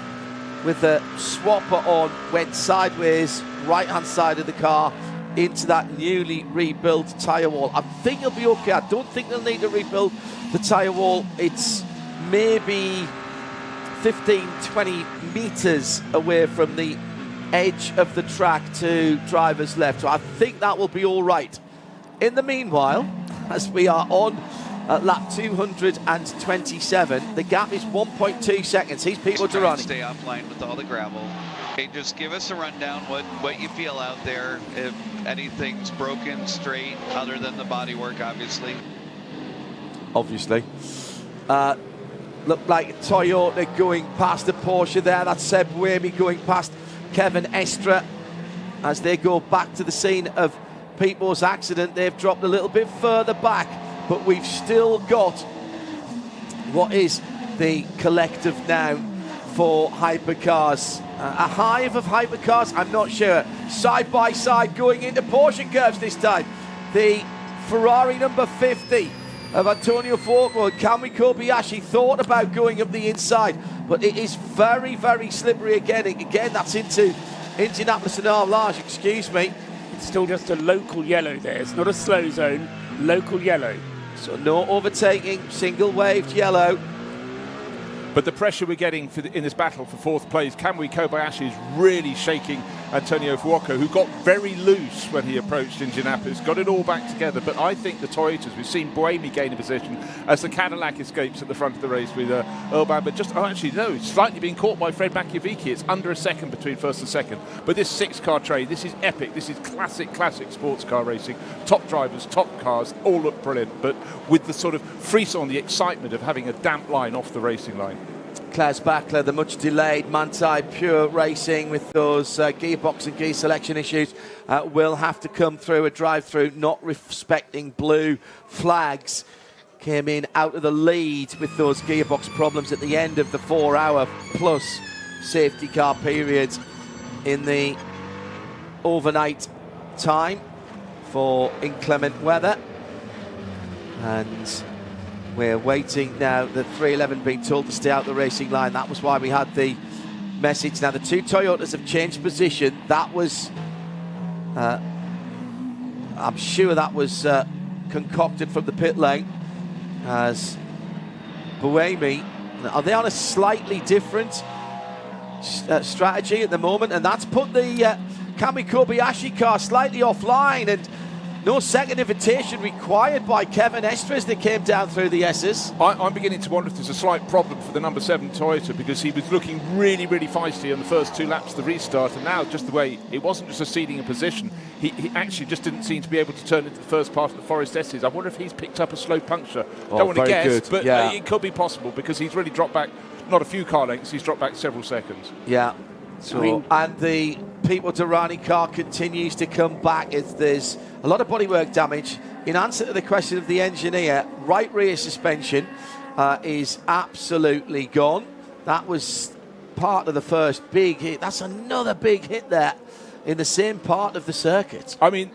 with the swapper on, went sideways, right hand side of the car into that newly rebuilt tyre wall. I think he'll be okay. I don't think they'll need to rebuild the tyre wall. It's maybe 15, 20 metres away from the edge of the track to driver's left. So I think that will be all right. In the meanwhile, as we are on lap 227, the gap is 1.2 seconds. He's Pipo Tirani. Stay offline with all the gravel. Okay, just give us a rundown what you feel out there, if anything's broken, straight, other than the bodywork, obviously. Looked like Toyota going past the Porsche there. That's Seb Wamey going past Kevin Estra as they go back to the scene of Pipo's accident. They've dropped a little bit further back, but we've still got what is the collective now for Hypercars. A hive of Hypercars, I'm not sure. Side by side going into Porsche curves this time. The Ferrari number 50 of Antonio Fuoco. Kamui Kobayashi thought about going up the inside, but it is very, very slippery again. Again, that's into Indianapolis and Arlage, excuse me. It's still just a local yellow there. It's not a slow zone, local yellow. So no overtaking, single waved yellow. But the pressure we're getting in this battle for fourth place, Kamui Kobayashi is really shaking Antonio Fuoco, who got very loose when he approached Indianapolis, got it all back together. But I think the Toyotas, we've seen Buemi gain a position as the Cadillac escapes at the front of the race with Urban, but it's slightly being caught by Fred Machiavicki. It's under a second between first and second. But this 6-car train, this is epic. This is classic sports car racing. Top drivers, top cars, all look brilliant, but with the sort of frisson, the excitement of having a damp line off the racing line. Klaus Bachler, the much delayed Manthey Pure Racing with those gearbox and gear selection issues, will have to come through a drive-through, not respecting blue flags. Came in out of the lead with those gearbox problems at the end of the 4-hour plus safety car period in the overnight time for inclement weather. And we're waiting now, the 311 being told to stay out the racing line. That was why we had the message. Now the two Toyotas have changed position. That was, I'm sure that was concocted from the pit lane, as Buemi, are they on a slightly different strategy at the moment? And that's put the Kamui Kobayashi car slightly offline, and no second invitation required by Kevin Estres that came down through the S's. I'm beginning to wonder if there's a slight problem for the number 7 Toyota, because he was looking really, really feisty on the first 2 laps of the restart, and now just the way, it wasn't just a ceding a position, he actually just didn't seem to be able to turn into the first part of the Forest S's. I wonder if he's picked up a slow puncture. Don't want to guess, good. But yeah. It could be possible, because he's really dropped back, not a few car lengths, he's dropped back several seconds. Yeah. So, and the Pipo Derani car continues to come back. There's a lot of bodywork damage. In answer to the question of the engineer, right rear suspension is absolutely gone. That was part of the first big hit. That's another big hit there in the same part of the circuit. I mean,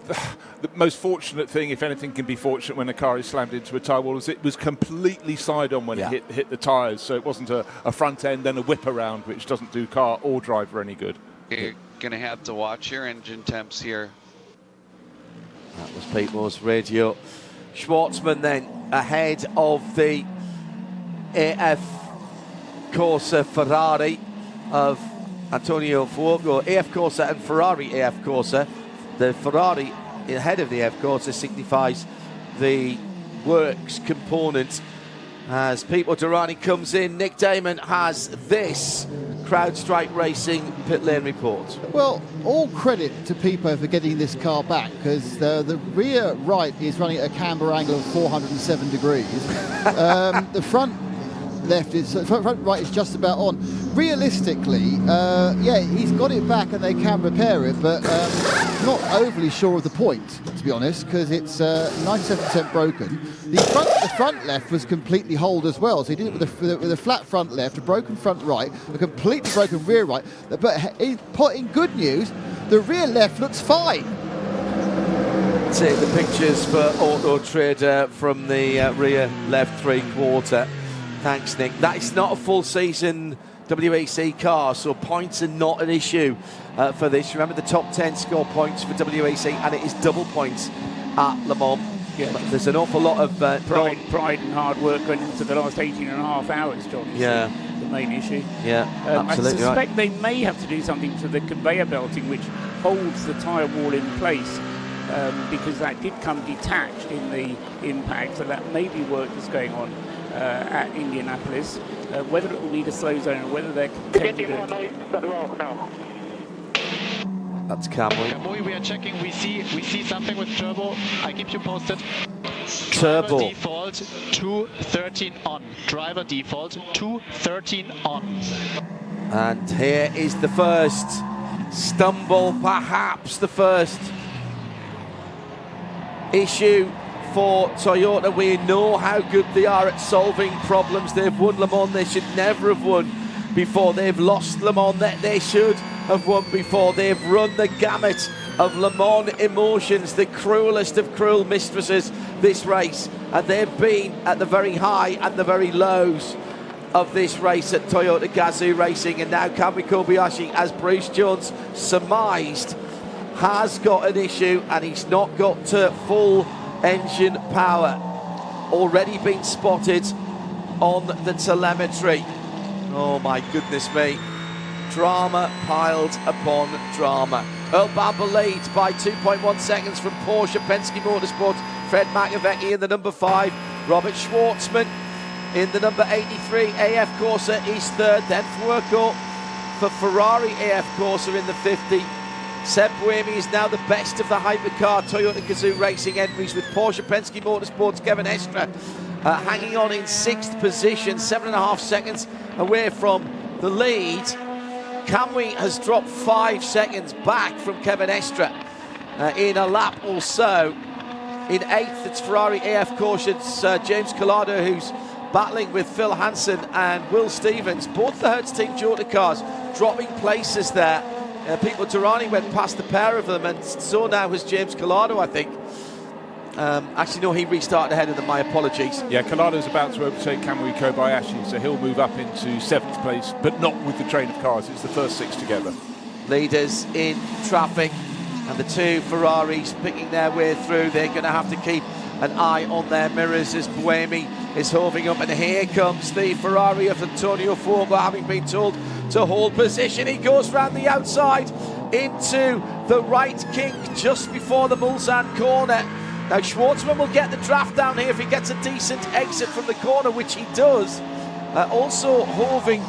the most fortunate thing, if anything can be fortunate when a car is slammed into a tyre wall, is it was completely side-on when it hit the tyres, so it wasn't a front end, then a whip around, which doesn't do car or driver any good. You're going to have to watch your engine temps here. That was Pipo's radio. Schwartzman then ahead of the AF Corsa Ferrari of Antonio Fuoco. AF Corsa and Ferrari AF Corsa. The Ferrari ahead of the AF Corsa signifies the works component. As Pipo Derani comes in, Nick Damon has this CrowdStrike Racing pit lane report. Well, all credit to Pipo for getting this car back, because the rear right is running at a camber angle of 407 degrees. The front right is just about on. Realistically, yeah, he's got it back and they can repair it, but not overly sure of the point, to be honest, because it's 97% broken. The front left was completely holed as well, so he did it with a flat front left, a broken front right, a completely broken rear right. But in good news, the rear left looks fine. Take the pictures for Auto Trader from the rear left 3/4. Thanks, Nick. That is not a full season WEC car, so points are not an issue for this. Remember, the top 10 score points for WEC, and it is double points at Le Mans. Yeah. There's an awful lot of pride and hard work going into the last 18 and a half hours, John. Yeah. The main issue. Yeah, absolutely. I suspect they may have to do something to the conveyor belting, which holds the tyre wall in place, because that did come detached in the impact, so that may be work that's going on at Indianapolis. Whether it will need a slow zone or whether they're content to do it. That's Kamui. Kamui, we are checking. We see something with turbo. I keep you posted. Turbo. Driver default 213 on. Driver default 213 on. And here is the first stumble, perhaps the first issue for Toyota. We know how good they are at solving problems. They've won Le Mans they should never have won before. They've lost Le Mans that they should have won before. They've run the gamut of Le Mans emotions, the cruelest of cruel mistresses this race, and they've been at the very high and the very lows of this race at Toyota Gazoo Racing. And now Kamui Kobayashi, as Bruce Jones surmised, has got an issue, and he's not got to full engine power. Already been spotted on the telemetry. Oh my goodness me. Drama piled upon drama. Earl Bamber leads by 2.1 seconds from Porsche Penske Motorsport. Fred McAvecchi in the number 5. Robert Schwartzman in the number 83. AF Corsa is third. Then Fuoco for Ferrari AF Corsa in the 50. Seb Buemi is now the best of the Hypercar Toyota Gazoo Racing entries, with Porsche Penske Motorsport's Kevin Estre hanging on in 6th position, 7.5 seconds away from the lead. Kamui has dropped 5 seconds back from Kevin Estre in a lap or so. In 8th, it's Ferrari AF Corsa's James Collado, who's battling with Phil Hansen and Will Stevens. Both the Hertz Team Toyota cars dropping places there. Pipo Derani went past the pair of them, and so now has James Collado, I think. Actually, no, he restarted ahead of them. My apologies. Yeah, Collado's about to overtake Kamui Kobayashi, so he'll move up into 7th place, but not with the train of cars. It's the first 6 together. Leaders in traffic, and the 2 Ferraris picking their way through. They're going to have to keep an eye on their mirrors as Buemi is hoving up, and here comes the Ferrari of Antonio Fuoco, having been told to hold position. He goes round the outside into the right kink just before the Mulsanne corner. Now Schwartzman will get the draft down here if he gets a decent exit from the corner, which he does. Also hoving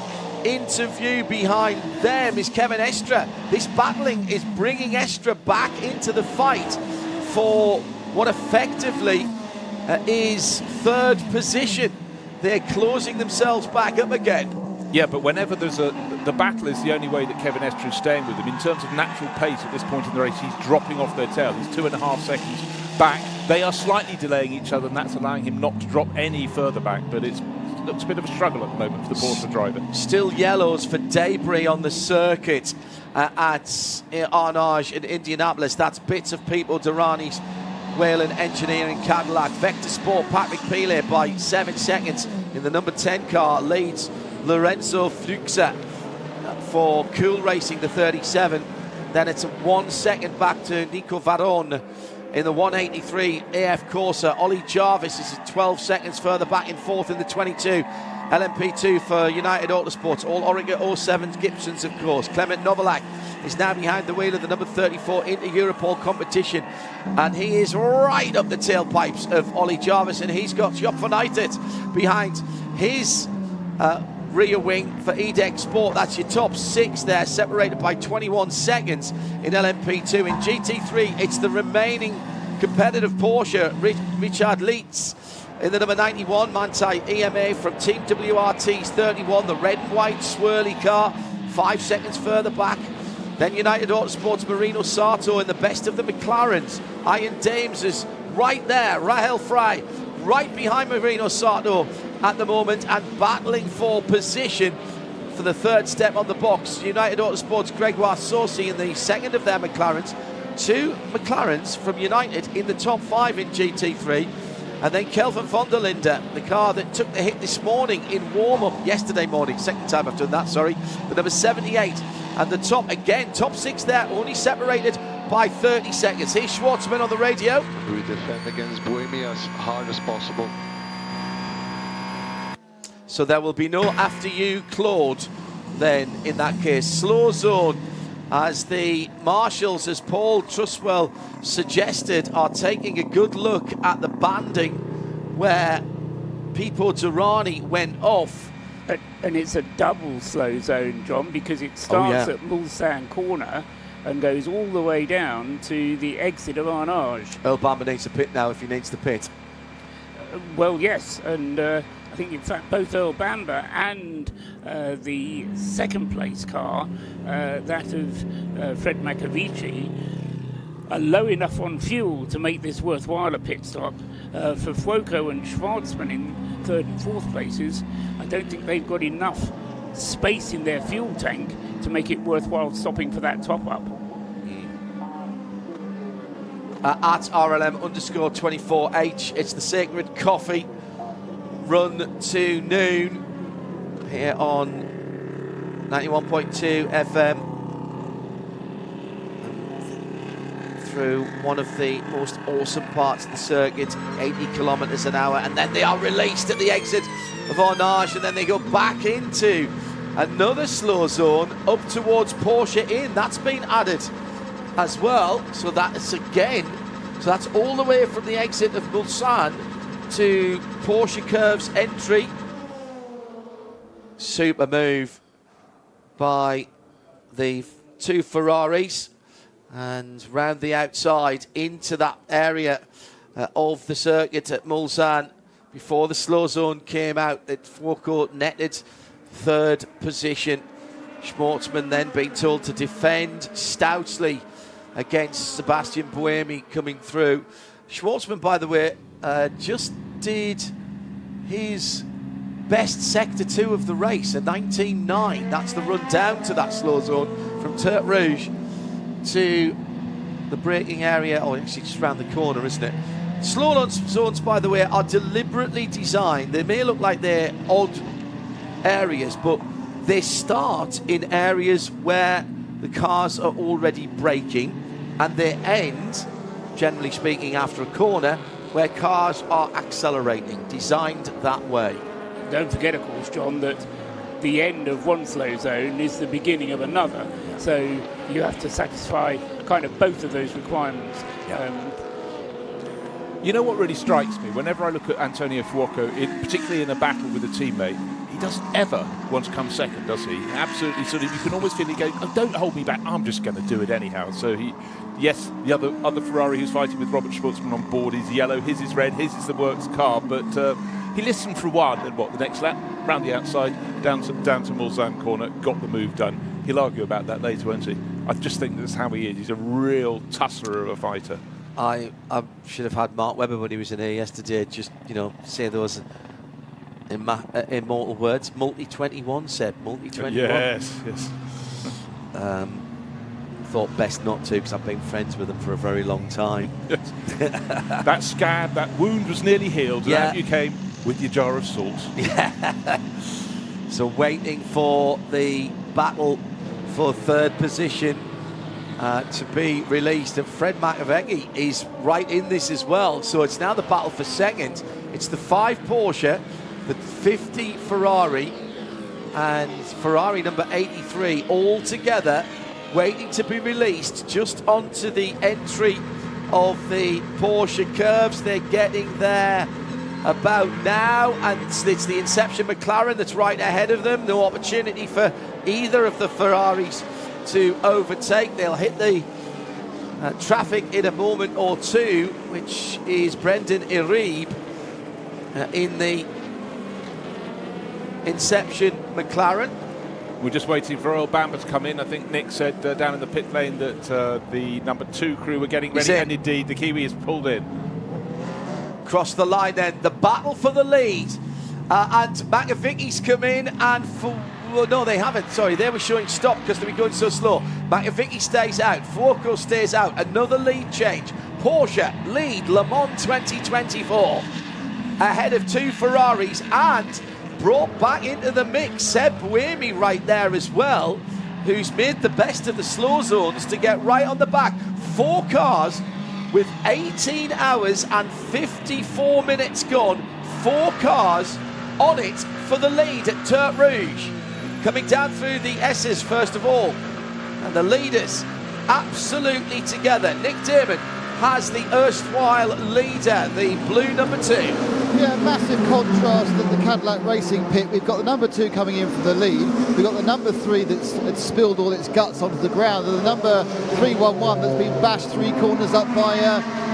into view behind them is Kevin Estre. This battling is bringing Estre back into the fight for what effectively is 3rd position. They're closing themselves back up again. Yeah, but whenever there's the battle is the only way that Kevin Estre is staying with them. In terms of natural pace at this point in the race, he's dropping off their tail. He's 2.5 seconds back. They are slightly delaying each other, and that's allowing him not to drop any further back, but it looks a bit of a struggle at the moment for the Porsche driver. Still yellows for debris on the circuit at Arnage in Indianapolis. That's bits of Pipo Derani's Whelen Engineering Cadillac. Vector Sport, Patrick Pilet by 7 seconds in the number 10 car leads Lorenzo Fuchsa for Cool Racing, the 37. Then it's 1 second back to Nico Varone in the 183 AF Corsa. Ollie Jarvis is 12 seconds further back in 4th in the 22. LMP2 for United Autosports, all Orica 07 Gibsons, of course. Clement Novalak is now behind the wheel of the number 34 Inter Europol competition, and he is right up the tailpipes of Ollie Jarvis, and he's got Job van Uitert behind his rear wing for EDEC Sport. That's your top 6 there, separated by 21 seconds in LMP2. In GT3, it's the remaining competitive Porsche, Richard Lietz in the number 91, Manthey EMA from Team WRT's 31, the red and white swirly car, 5 seconds further back. Then United Autosports Marino Sato in the best of the McLarens. Iron Dames is right there, Rahel Frey right behind Marino Sato at the moment, and battling for position for the 3rd step on the box. United Autosports Gregoire Saucy in the 2nd of their McLarens. 2 McLarens from United in the top 5 in GT3. And then Kelvin von der Linde, the car that took the hit this morning in warm-up, yesterday morning, 2nd time I've done that, sorry, the number 78. And the top, again, top 6 there, only separated by 30 seconds. Here's Schwartzman on the radio. We defend against Buemi as hard as possible. So there will be no after you, Claude, then, in that case. Slow zone, as the marshals, as Paul Truswell suggested, are taking a good look at the banding where Pipo Derani went off. And it's a double slow zone, John, because it starts at Mulsanne corner and goes all the way down to the exit of Arnage. Earl Bamber needs to pit now if he needs to pit. Well, yes, and I think, in fact, both Earl Bamber and the 2nd place car, that of Fred McAvecchi, are low enough on fuel to make this worthwhile a pit stop. For Fuoco and Schwartzman in 3rd and 4th places, I don't think they've got enough space in their fuel tank to make it worthwhile stopping for that top-up. at RLM_24H. It's the Sacred Coffee run to noon here on 91.2 FM through one of the most awesome parts of the circuit, 80 kilometres an hour, and then they are released at the exit of Ornage, and then they go back into another slow zone up towards Porsche Inn. That's been added as well, so that's all the way from the exit of Mulsanne to Porsche Curve's entry. Super move by the two Ferraris, and round the outside into that area of the circuit at Mulsanne before the slow zone came out. That forecourt netted third position. Schwartzman then being told to defend stoutly against Sebastian Buemi coming through. Schwartzman, by the way, just did his best sector 2 of the race, a 19.9. That's the run down to that slow zone from Tertre Rouge to the braking area. Oh, actually just round the corner, isn't it? Slow zones, by the way, are deliberately designed. They may look like they're odd areas, but they start in areas where the cars are already braking, and they end, generally speaking, after a corner where cars are accelerating, designed that way. Don't forget, of course, John, that the end of one slow zone is the beginning of another. So you have to satisfy kind of both of those requirements. You know what really strikes me? Whenever I look at Antonio Fuoco, particularly in a battle with a teammate, he doesn't ever want to come second, does he? Absolutely, sort of, you can always feel he goes, oh, don't hold me back, I'm just going to do it anyhow. So yes, the other Ferrari who's fighting with Robert Schwartzman on board is yellow, his is red, his is the works car, but he listened for one, and the next lap, round the outside, down to Mulsanne corner, got the move done. He'll argue about that later, won't he? I just think that's how he is. He's a real tussler of a fighter. I should have had Mark Webber when he was in here yesterday, just, say those immortal words. Multi-21, Seb, multi-21. Yes. Thought best not to, because I've been friends with him for a very long time. That scab, that wound was nearly healed, and out you came with your jar of salt. Yeah. So waiting for the battle for third position to be released, and Fred McAvecchi is right in this as well. So it's now the battle for second. It's the 5 Porsche, the 50 Ferrari, and Ferrari number 83 all together, waiting to be released just onto the entry of the Porsche curves. They're getting there about now, and it's the Inception McLaren that's right ahead of them. No opportunity for either of the Ferraris to overtake. They'll hit the traffic in a moment or two, which is Brendan Iribe in the Inception McLaren. We're just waiting for Earl Bamber to come in. I think Nick said down in the pit lane that the number 2 crew were getting ready, and indeed the Kiwi is pulled in. Across the line then, the battle for the lead. And McAvecchi's come in, and well, no, they haven't. Sorry, they were showing stop because they were going so slow. McAvecchi stays out. Fuoco stays out. Another lead change. Porsche lead Le Mans 2024 ahead of 2 Ferraris, and brought back into the mix Seb Buemi right there as well, who's made the best of the slow zones to get right on the back. 4 cars with 18 hours and 54 minutes gone. 4 cars on it for the lead at Tertre Rouge. Coming down through the S's first of all, and the leaders absolutely together. Nick Damon has the erstwhile leader, the blue number 2. Yeah, massive contrast at the Cadillac Racing pit. We've got the number 2 coming in for the lead. We've got the number 3 that's spilled all its guts onto the ground, and the number 311 that's been bashed 3 corners up by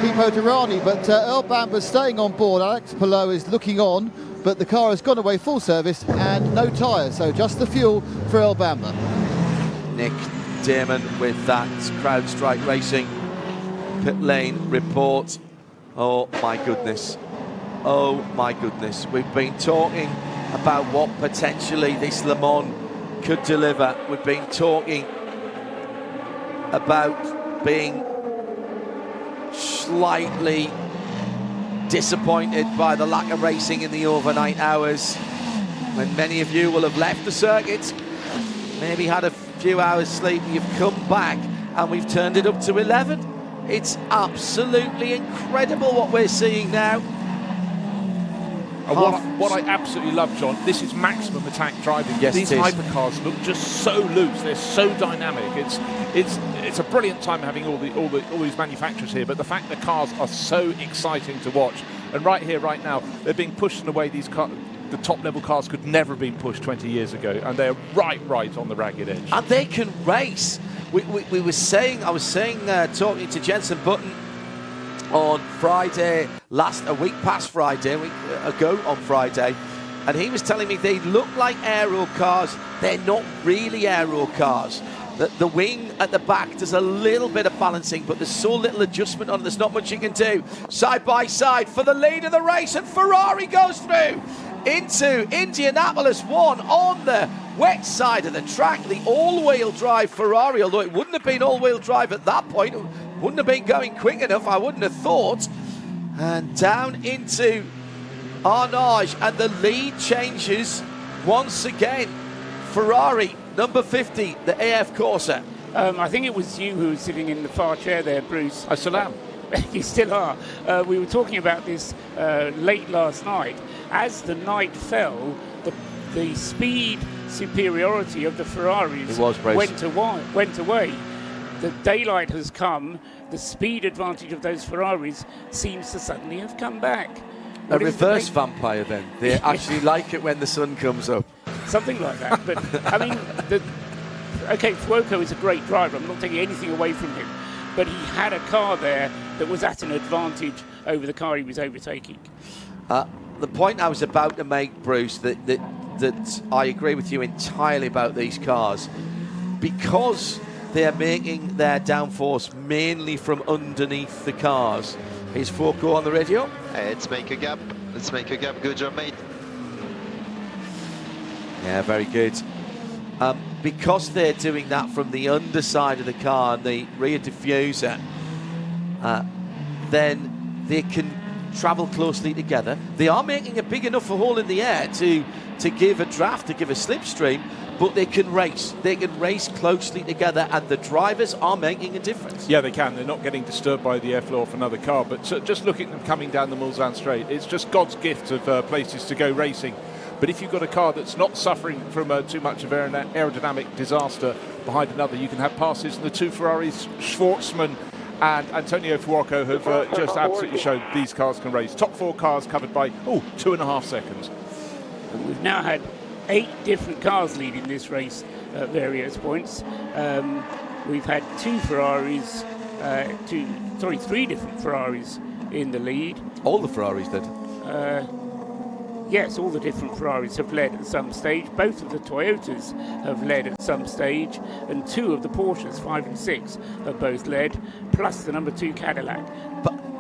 Pipo Derani. But Earl Bamber's staying on board. Alex Palou is looking on, but the car has gone away full service and no tyres, so just the fuel for Earl Bamber. Nick Damon with that CrowdStrike Racing pit lane report. Oh my goodness. Oh my goodness. We've been talking about what potentially this Le Mans could deliver. We've been talking about being slightly disappointed by the lack of racing in the overnight hours, when many of you will have left the circuit, maybe had a few hours sleep, you've come back and we've turned it up to 11. It's absolutely incredible what we're seeing now. And what I absolutely love, John, this is maximum attack driving. Yes, these it is. hypercars look just so loose. They're so dynamic. It's a brilliant time having all these manufacturers here. But the fact the cars are so exciting to watch, and right here, right now, they're being pushed in a way the top level cars could never have been pushed 20 years ago, and they're right on the ragged edge. And they can race. I was saying, talking to Jensen Button on Friday, a week past Friday, a week ago on Friday, and he was telling me they look like aero cars. They're not really aero cars. The wing at the back does a little bit of balancing, but there's so little adjustment on it, there's not much you can do. Side by side for the lead of the race, and Ferrari goes through into Indianapolis 1 on the wet side of the track. The all-wheel drive Ferrari, although it wouldn't have been all-wheel drive at that point, it wouldn't have been going quick enough, I wouldn't have thought. And down into Arnage, and the lead changes once again. Ferrari, number 50, the AF Corsa. I think it was you who was sitting in the far chair there, Bruce. I still am. You still are. We were talking about this late last night. As the night fell, the speed superiority of the Ferraris went away. The daylight has come. The speed advantage of those Ferraris seems to suddenly have come back. A reverse vampire then. They actually like it when the sun comes up. Something like that. But, I mean, Fuoco is a great driver. I'm not taking anything away from him. But he had a car there that was at an advantage over the car he was overtaking. The point I was about to make, Bruce, that I agree with you entirely about these cars. Because they're making their downforce mainly from underneath the cars. Here's Fuoco on the radio. Hey, let's make a gap. Let's make a gap. Good job, mate. Yeah, very good. Because they're doing that from the underside of the car and the rear diffuser, then they can travel closely together. They are making a big enough a hole in the air to give a draft, to give a slipstream, but they can race. They can race closely together, and the drivers are making a difference. Yeah, they can. They're not getting disturbed by the airflow off another car, but just looking at them coming down the Mulsanne Straight, it's just God's gift of places to go racing. But if you've got a car that's not suffering from too much of aerodynamic disaster behind another, you can have passes. And the two Ferraris, Schwartzman and Antonio Fuoco, have just absolutely shown these cars can race. Top four cars covered by 2.5 seconds. And we've now had 8 different cars leading this race at various points. We've had 3 different Ferraris in the lead. All the Ferraris did. Yes, all the different Ferraris have led at some stage. Both of the Toyotas have led at some stage, and 2 of the Porsches, 5 and 6, have both led, plus the number 2 Cadillac.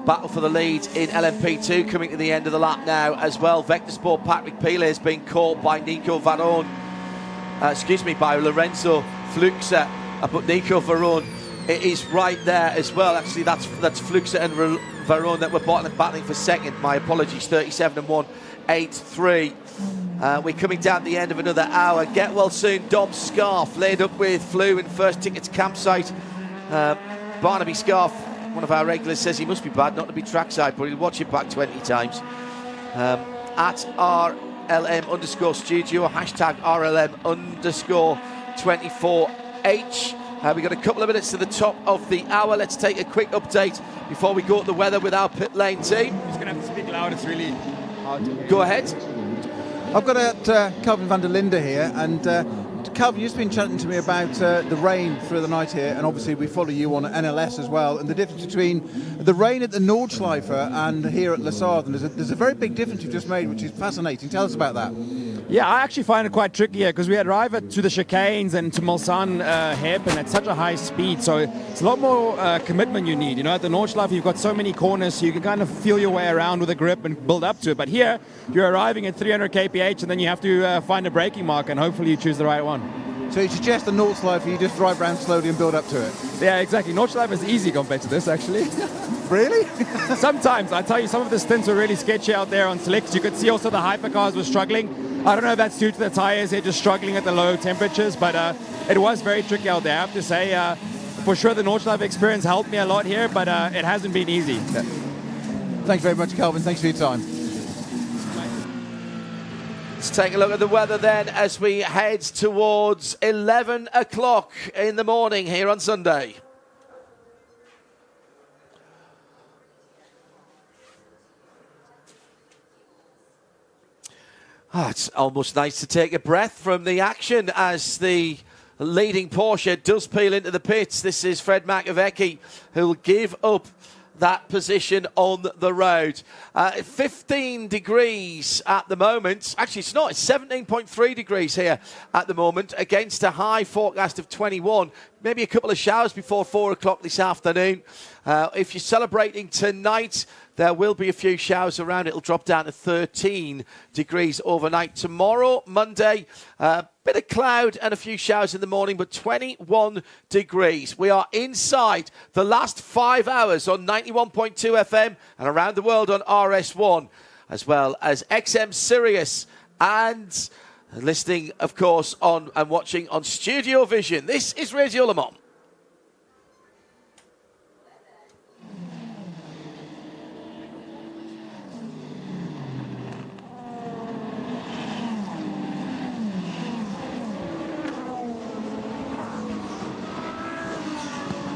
Battle for the lead in LMP2 coming to the end of the lap now as well. Vector Sport Patrick Pilet has been caught by by Lorenzo Fluxa, but Nico Varone is right there as well. Actually, that's Fluxa and Varone that were battling for second. My apologies, 37 and 1. 8-3. We're coming down the end of another hour. Get well soon. Dom Scarf laid up with Flew in first ticket to campsite. Barnaby Scarf, one of our regulars, says he must be bad not to be trackside, but he'll watch it back 20 times. At RLM_studio, hashtag RLM_24H. We've got a couple of minutes to the top of the hour. Let's take a quick update before we go to the weather with our pit lane team. He's going to have to speak loud. It's really hard to hear. Go ahead. I've got Calvin van der Linde here, and Calvin, you've been chatting to me about the rain through the night here, and obviously we follow you on NLS as well, and the difference between the rain at the Nordschleife and here at Les Ardennes. There's a very big difference you've just made, which is fascinating. Tell us about that. Yeah, I actually find it quite tricky here because we arrive to the chicanes and to Mulsanne hairpin at such a high speed, so it's a lot more commitment you need. You know, at the Nordschleife you've got so many corners, so you can kind of feel your way around with a grip and build up to it. But here you're arriving at 300 kph, and then you have to find a braking mark, and hopefully you choose the right one. So you suggest the Nordschleife, you just drive around slowly and build up to it? Yeah, exactly. Nordschleife is easy compared to this, actually. Really? Sometimes. I tell you, some of the stints were really sketchy out there on slicks. You could see also the hypercars were struggling. I don't know if that's due to the tyres. They're just struggling at the low temperatures, but it was very tricky out there. I have to say, for sure the Nordschleife experience helped me a lot here, but it hasn't been easy. Yeah. Thanks very much, Calvin. Thanks for your time. Let's take a look at the weather then as we head towards 11 o'clock in the morning here on Sunday. It's almost nice to take a breath from the action as the leading Porsche does peel into the pits. This is Fred Makovecki, who will give up that position on the road. 15 degrees at the moment. Actually, it's not. It's 17.3 degrees here at the moment against a high forecast of 21. Maybe a couple of showers before 4 o'clock this afternoon. If you're celebrating tonight, there will be a few showers around. It'll drop down to 13 degrees overnight. Tomorrow, Monday, bit of cloud and a few showers in the morning, but 21 degrees. We are inside the last 5 hours on 91.2 FM and around the world on RS1, as well as XM Sirius and listening, of course, on and watching on Studiovision. This is Radio Le Mans.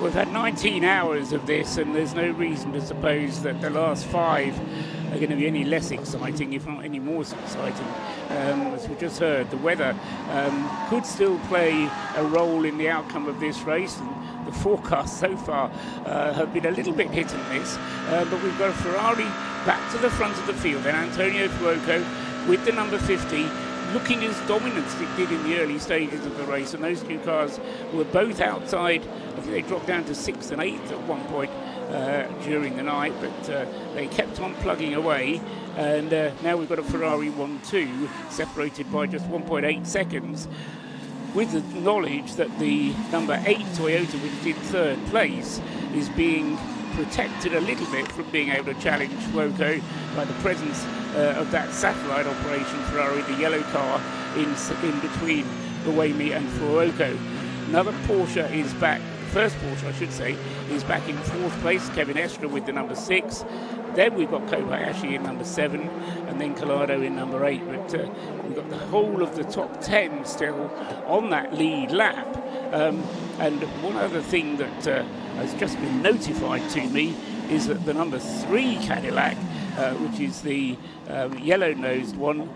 We've had 19 hours of this, and there's no reason to suppose that the last 5 are going to be any less exciting, if not any more exciting. As we just heard, the weather could still play a role in the outcome of this race. And the forecasts so far have been a little bit hit and miss, but we've got a Ferrari back to the front of the field, and Antonio Fuoco with the number 50, looking as dominant as it did in the early stages of the race, and those two cars were both outside. I think they dropped down to 6th and 8th at one point during the night, but they kept on plugging away, and now we've got a Ferrari 1-2 separated by just 1.8 seconds, with the knowledge that the number 8 Toyota, which is in 3rd place, is being protected a little bit from being able to challenge Fuoco by the presence of that satellite operation Ferrari, the yellow car in between Buemi and Fuoco. Another Porsche is back, first Porsche I should say, is back in 4th place, Kevin Estre with the number 6. Then we've got Kobayashi in number 7, and then Collado in number 8. But we've got the whole of the top 10 still on that lead lap. And one other thing that has just been notified to me is that the number 3 Cadillac, which is the yellow-nosed one,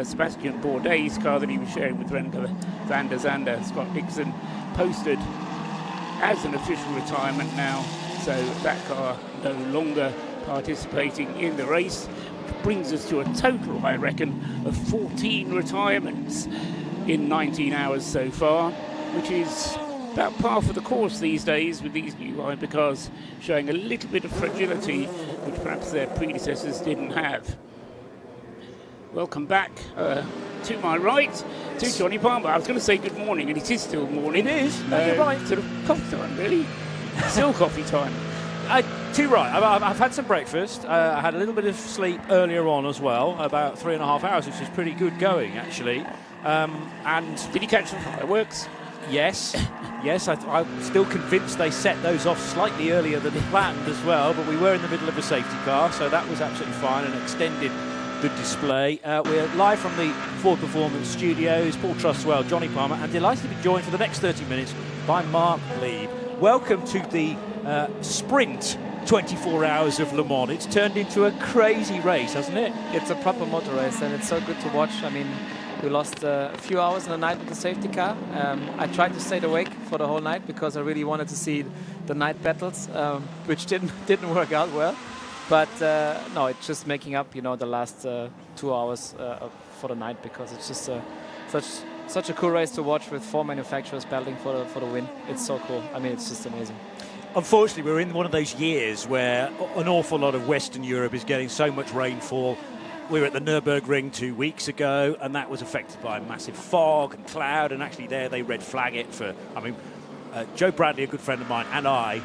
Sebastian Bourdais' car that he was sharing with Renko van der Zande, Scott Dixon, posted as an official retirement now. So that car no longer participating in the race, which brings us to a total, I reckon, of 14 retirements in 19 hours so far, which is about par for the course these days, with these new hypercars showing a little bit of fragility which perhaps their predecessors didn't have. Welcome back to my right to Johnny Palmer. I was going to say good morning, and it is still morning. It is. No, you're right. Sort of coffee time, really. Still coffee time. Too right. I've had some breakfast. I had a little bit of sleep earlier on as well, about 3.5 hours, which is pretty good going, actually. And did you catch some fireworks? Yes. Yes, I'm still convinced they set those off slightly earlier than planned as well, but we were in the middle of a safety car, so that was absolutely fine and extended the display. We're live from the Ford Performance Studios. Paul Trustwell, Johnny Palmer, and delighted to be joined for the next 30 minutes by Mark Lieb. Welcome to the sprint 24 hours of Le Mans. It's turned into a crazy race, hasn't it? It's a proper motor race, and it's so good to watch. I mean, we lost a few hours in the night with the safety car. I tried to stay awake for the whole night because I really wanted to see the night battles, which didn't work out well. But no, it's just making up, the last 2 hours for the night, because it's just such a cool race to watch with 4 manufacturers battling for the win. It's so cool. I mean, it's just amazing. Unfortunately, we're in one of those years where an awful lot of Western Europe is getting so much rainfall. we were at the Nürburgring 2 weeks ago, and that was affected by massive fog and cloud, and actually there they red flag it for, I mean, Joe Bradley, a good friend of mine, and I,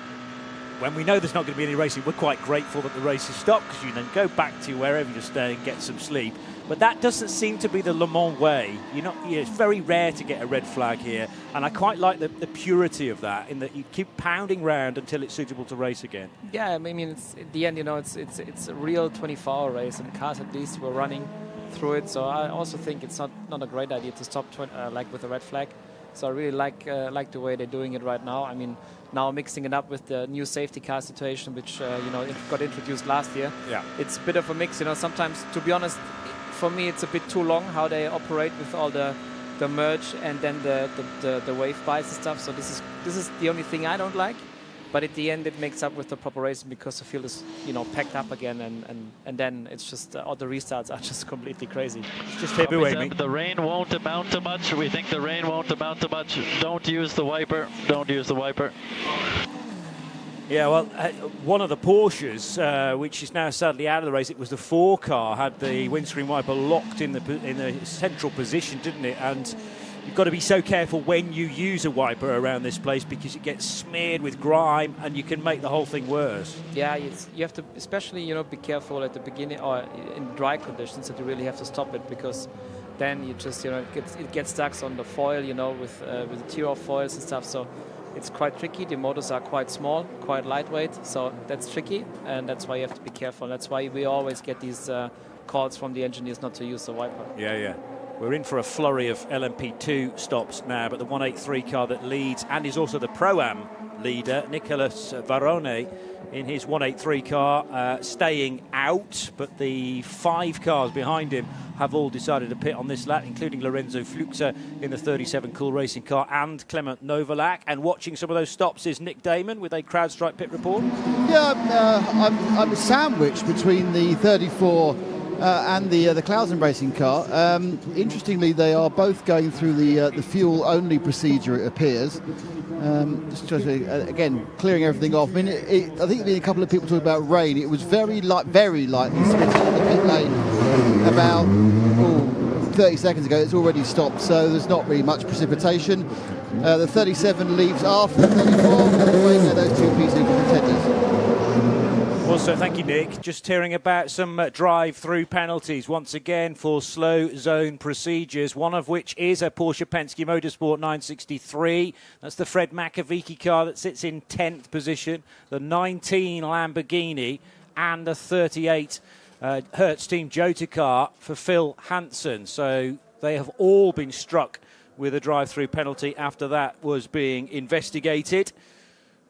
when we know there's not going to be any racing, we're quite grateful that the race is stopped, because you then go back to wherever you're staying, get some sleep. But that doesn't seem to be the Le Mans way. It's very rare to get a red flag here, and I quite like the purity of that, in that you keep pounding round until it's suitable to race again. Yeah, I mean, it's at the end, it's a real 24-hour race, and cars at least were running through it. So I also think it's not a great idea to stop like with a red flag. So I really like the way they're doing it right now. I mean, now mixing it up with the new safety car situation, which got introduced last year. Yeah, it's a bit of a mix. Sometimes, to be honest, for me, it's a bit too long how they operate with all the merge and then the wave bias and stuff. So this is the only thing I don't like. But at the end, it makes up with the proper racing, because the field is packed up again, and then it's just all the restarts are just completely crazy. Just hit away me. The rain won't amount to much. We think the rain won't amount to much. Don't use the wiper. Don't use the wiper. Yeah, well, one of the Porsches, which is now sadly out of the race, it was the 4 car, had the windscreen wiper locked in the central position, didn't it? And you've got to be so careful when you use a wiper around this place, because it gets smeared with grime and you can make the whole thing worse. Yeah, you have to, especially be careful at the beginning or in dry conditions, that you really have to stop it, because then you just it gets stuck on the foil, with the tear-off foils and stuff. So it's quite tricky. The motors are quite small, quite lightweight, so that's tricky, and that's why you have to be careful. That's why we always get these calls from the engineers not to use the wiper. Yeah. We're in for a flurry of LMP2 stops now, but the 183 car that leads and is also the Pro-Am leader, Nicolas Varrone, in his 183 car, staying out, but the 5 cars behind him have all decided to pit on this lap, including Lorenzo Fluxa in the 37 Cool Racing car and Clement Novalak. And watching some of those stops is Nick Damon with a CrowdStrike pit report. Yeah, I'm sandwiched between the 34 and the Clausen Racing car. Interestingly, they are both going through the fuel-only procedure, it appears. Just again, clearing everything off. I mean, I think there's been a couple of people talking about rain. It was very lightly spitting in the pit lane about 30 seconds ago. It's already stopped, so there's not really much precipitation. The 37 leaves after the 34. Those two pieces of contenders. Also, thank you, Nick. Just hearing about some drive-through penalties once again for slow zone procedures, one of which is a Porsche Penske Motorsport 963. That's the Fred Makovici car that sits in 10th position, the 19 Lamborghini, and the 38 Hertz Team Jota car for Phil Hansen. So they have all been struck with a drive-through penalty after that was being investigated.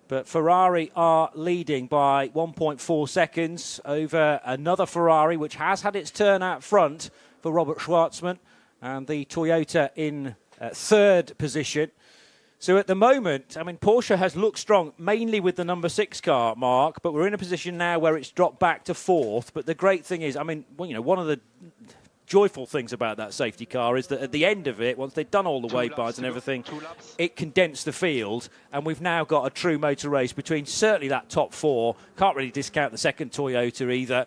But Ferrari are leading by 1.4 seconds over another Ferrari, which has had its turn out front for Robert Schwartzman, and the Toyota in 3rd position. So at the moment, I mean, Porsche has looked strong, mainly with the number 6 car, Mark, but we're in a position now where it's dropped back to 4th. But the great thing is, I mean, one of the joyful things about that safety car is that at the end of it, once they've done all the wave bars and everything, it condensed the field, and we've now got a true motor race between certainly that top 4. Can't really discount the second Toyota either,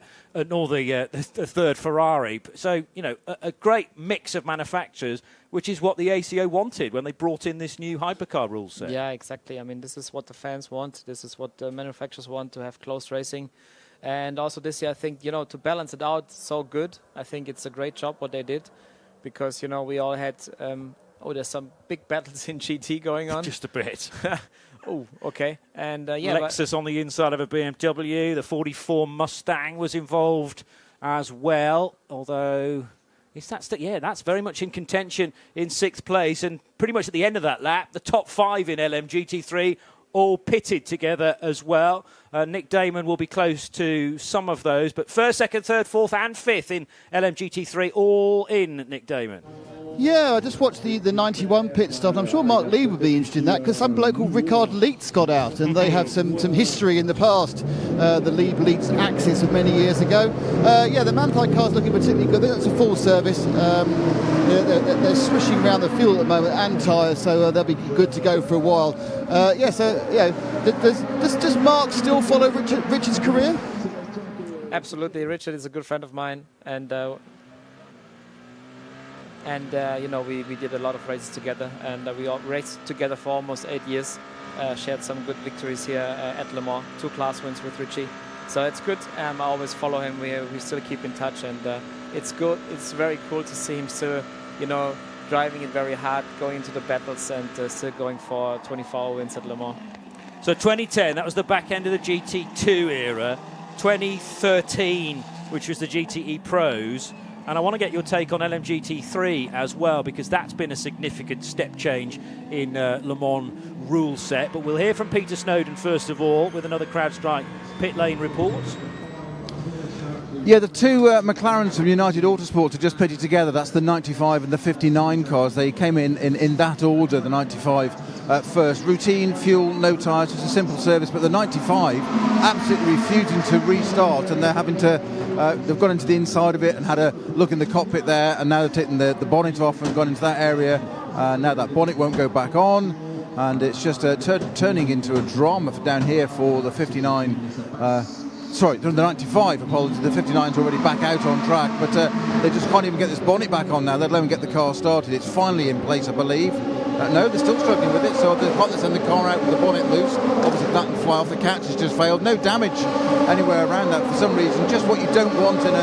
nor the third Ferrari. So, a great mix of manufacturers, which is what the ACO wanted when they brought in this new hypercar rule set. Yeah, exactly. I mean, this is what the fans want. This is what the manufacturers want, to have close racing. And also this year, I think, to balance it out so good, I think it's a great job what they did, because, we all had, there's some big battles in GT going on. Just a bit. Oh, okay. And Lexus on the inside of a BMW. The 44 Mustang was involved as well, although that's very much in contention in 6th place. And pretty much at the end of that lap, the top 5 in LMGT3 all pitted together as well. Nick Damon will be close to some of those, but 1st, 2nd, 3rd, 4th and 5th in LMGT3, all in Nick Damon. Yeah, I just watched the 91 pit stop. I'm sure Mark Lee would be interested in that, because some bloke called Ricard Leitz got out, and they have some history in the past. The Leitz Axis of many years ago. The Manthey car's looking particularly good. I think that's a full service. They're swishing around the fuel at the moment and tyres, so they'll be good to go for a while. Does Mark still follow Richard's career? Absolutely, Richard is a good friend of mine, and you know, we did a lot of races together, and we all raced together for almost 8 years. Shared some good victories here at Le Mans, 2 class wins with Richie. So it's good. I always follow him. We still keep in touch, and it's good. It's very cool to see him still, you know, driving it very hard, going into the battles, and still going for 24 wins at Le Mans. So 2010, that was the back end of the GT2 era. 2013, which was the GTE Pros. And I want to get your take on LMGT3 as well, because that's been a significant step change in Le Mans rule set. But we'll hear from Peter Snowden first of all with another CrowdStrike pit lane report. Yeah, the two McLarens from United Autosport are just pitted together. That's the 95 and the 59 cars. They came in that order, the 95 first. Routine, fuel, no tyres, just a simple service. But the 95 absolutely refusing to restart, and they're having to, they've gone into the inside of it and had a look in the cockpit there, and now they're taking the bonnet off and gone into that area. Now that bonnet won't go back on, and it's just turning into a drama down here for the 59. Sorry, the 95, apologies. The 59's already back out on track, but they just can't even get this bonnet back on now, let alone get the car started. It's finally in place, I believe. No, they're still struggling with it, so they've got to send the car out with the bonnet loose. Obviously, that can fly off. The catch has just failed. No damage anywhere around that for some reason. Just what you don't want in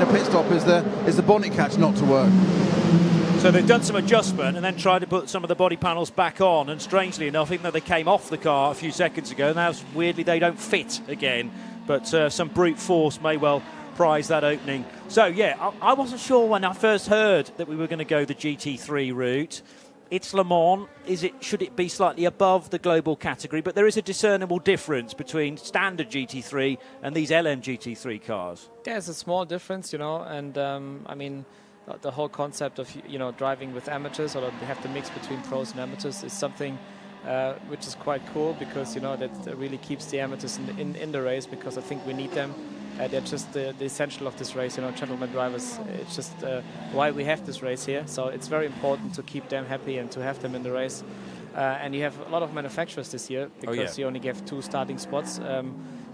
a pit stop is the bonnet catch not to work. So they've done some adjustment and then tried to put some of the body panels back on, and strangely enough, even though they came off the car a few seconds ago, now weirdly they don't fit again. But some brute force may well prize that opening. So, yeah, I wasn't sure when I first heard that we were going to go the GT3 route. It's Le Mans. Should it be slightly above the global category? But there is a discernible difference between standard GT3 and these LM GT3 cars. There's a small difference, you know, and I mean, the whole concept of, you know, driving with amateurs, or they have to mix between pros and amateurs, is something which is quite cool, because, you know, that really keeps the amateurs in the race, because I think we need them. They're just the essential of this race, you know, gentlemen drivers. It's just why we have this race here. So it's very important to keep them happy and to have them in the race. And you have a lot of manufacturers this year, because you only have 2 starting spots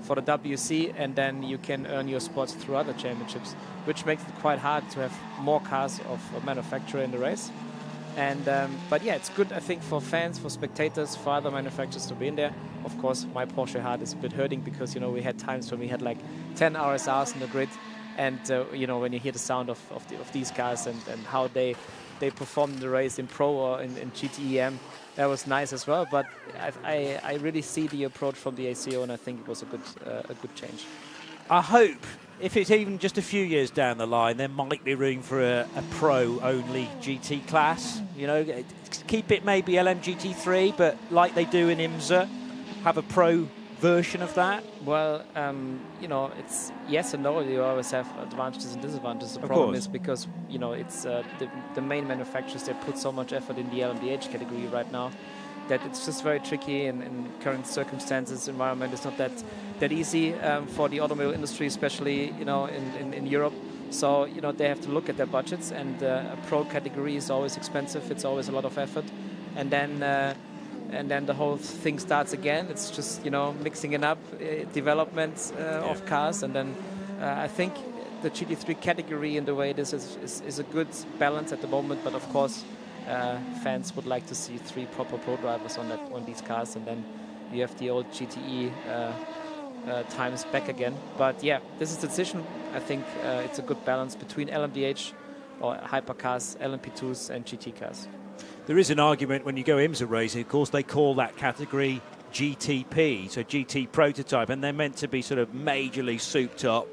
for the WC, and then you can earn your spots through other championships, which makes it quite hard to have more cars of a manufacturer in the race. And but yeah, it's good, I think, for fans, for spectators, for other manufacturers to be in there. Of course, my Porsche heart is a bit hurting, because, you know, we had times when we had like 10 RSRs in the grid, and you know, when you hear the sound of these cars and how they perform in the race in Pro or in GTEM, that was nice as well. But I really see the approach from the ACO, and I think it was a good change. I hope, if it's even just a few years down the line, there might be room for a pro-only GT class. You know, keep it maybe LMGT3, but like they do in IMSA, have a pro version of that. Well, you know, it's yes and no. You always have advantages and disadvantages. The problem is, because, you know, it's the main manufacturers, they put so much effort in the LMDH category right now, that it's just very tricky in current circumstances. Environment is not that easy for the automobile industry, especially, you know, in Europe. So, you know, they have to look at their budgets, and a pro category is always expensive. It's always a lot of effort, and then the whole thing starts again. It's just, you know, mixing it up, development of cars, and then I think the GT3 category in the way it is a good balance at the moment. But of course, fans would like to see 3 proper pro drivers on these cars, and then you have the old GTE times back again. But yeah, this is the decision. I think it's a good balance between LMDH or hypercars, LMP2s and GT cars. There is an argument when you go IMSA racing, of course, they call that category GTP, so GT prototype, and they're meant to be sort of majorly souped up,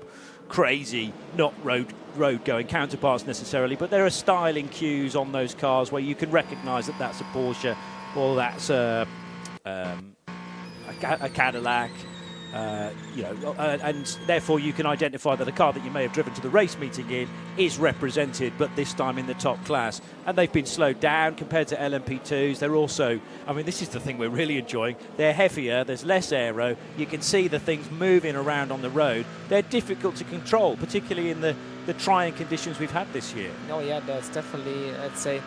crazy, not road-going counterparts necessarily, but there are styling cues on those cars where you can recognise that that's a Porsche or that's a Cadillac, you know, and therefore you can identify that a car that you may have driven to the race meeting in is represented, but this time in the top class. And they've been slowed down compared to LMP2s. They're also, I mean, this is the thing we're really enjoying. They're heavier, there's less aero, you can see the things moving around on the road. They're difficult to control, particularly in the trying conditions we've had this year. Oh yeah, there's definitely, I'd say,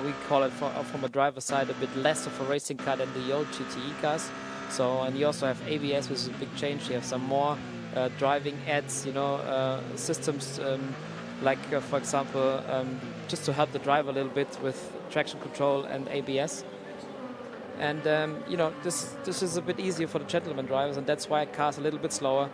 we call it from a driver's side a bit less of a racing car than the old GTE cars. So, and you also have ABS, which is a big change. You have some more driving aids, systems like, for example, just to help the driver a little bit with traction control and ABS. And this is a bit easier for the gentleman drivers, and that's why cars are a little bit slower,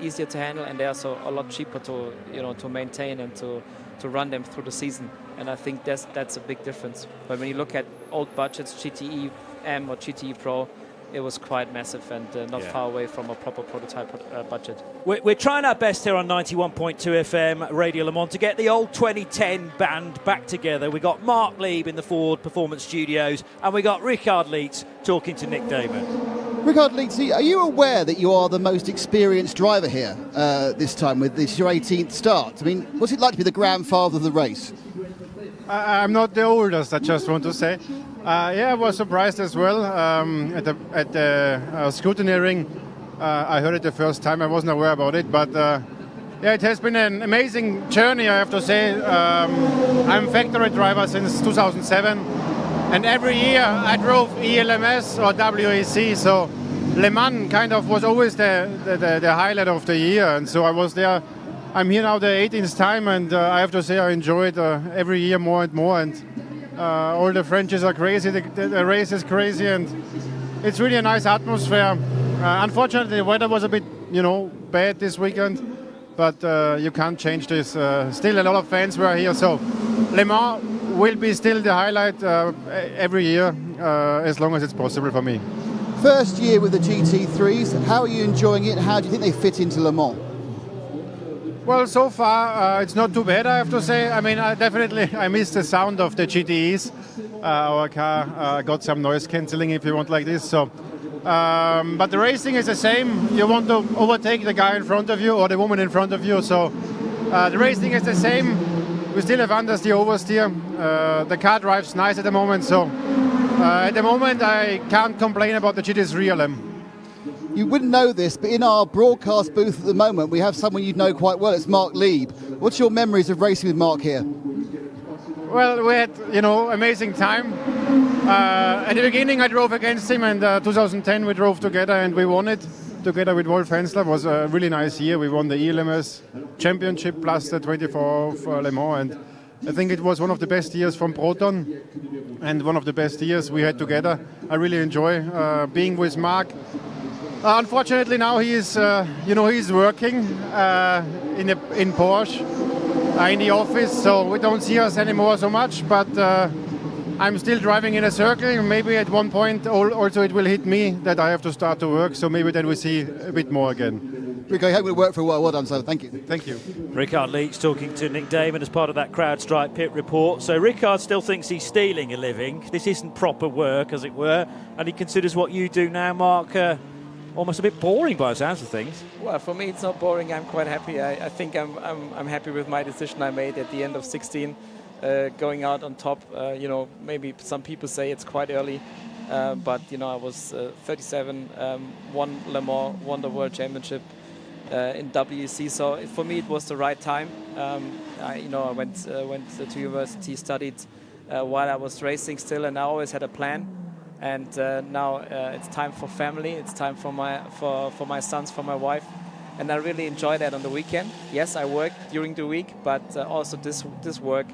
easier to handle, and they're also a lot cheaper to maintain and to run them through the season. And I think that's a big difference. But when you look at old budgets, GTE M or GTE Pro, it was quite massive and not far away from a proper prototype budget. We're trying our best here on 91.2 FM Radio Le Mans to get the old 2010 band back together. We got Mark Lieb in the Ford Performance Studios, and we got Richard Lietz talking to Nick Damon. Richard Lietz, are you aware that you are the most experienced driver here this time with this your 18th start? I mean, what's it like to be the grandfather of the race? I'm not the oldest, I just want to say. I was surprised as well at the scrutineering. I heard it the first time. I wasn't aware about it, but it has been an amazing journey, I have to say. I'm factory driver since 2007, and every year I drove ELMS or WEC, so Le Mans kind of was always the highlight of the year, and so I was there. I'm here now the 18th time, and I have to say I enjoy it every year more and more, and all the Frenchies are crazy, the race is crazy, and it's really a nice atmosphere. Unfortunately, the weather was a bit, bad this weekend, but you can't change this. Still a lot of fans were here, so Le Mans will be still the highlight every year, as long as it's possible for me. First year with the GT3s, how are you enjoying it, and how do you think they fit into Le Mans? Well, so far it's not too bad, I have to say. I mean, I miss the sound of the GTEs. Our car got some noise cancelling, if you want, like this. So, but the racing is the same. You want to overtake the guy in front of you or the woman in front of you. So the racing is the same. We still have understeer, oversteer. The car drives nice at the moment. So at the moment, I can't complain about the GT3 LM. You wouldn't know this, but in our broadcast booth at the moment, we have someone you know quite well. It's Mark Lieb. What's your memories of racing with Mark here? Well, we had, amazing time. At the beginning, I drove against him, and 2010 we drove together, and we won it together with Wolf Hensler. It was a really nice year. We won the ELMS Championship plus the 24 of Le Mans, and I think it was one of the best years from Proton, and one of the best years we had together. I really enjoy being with Mark. Unfortunately, now he's working in Porsche in the office, so we don't see us anymore so much. But I'm still driving in a circle. Maybe at one point also it will hit me that I have to start to work. So maybe then we see a bit more again. Rick, I hope it worked for a while. Well done, so thank you. Thank you. Richard Lietz talking to Nick Damon as part of that CrowdStrike pit report. So Richard still thinks he's stealing a living. This isn't proper work, as it were, and he considers what you do now, Mark, almost a bit boring by the sounds of things. Well, for me, it's not boring. I'm quite happy. I think I'm happy with my decision I made at the end of 16, going out on top. Maybe some people say it's quite early, but I was 37, won Le Mans, won the World Championship in WEC. So for me, it was the right time. I went to university, studied while I was racing still, and I always had a plan. And now it's time for family. It's time for my sons, for my wife, and I really enjoy that on the weekend. Yes, I work during the week, but also this work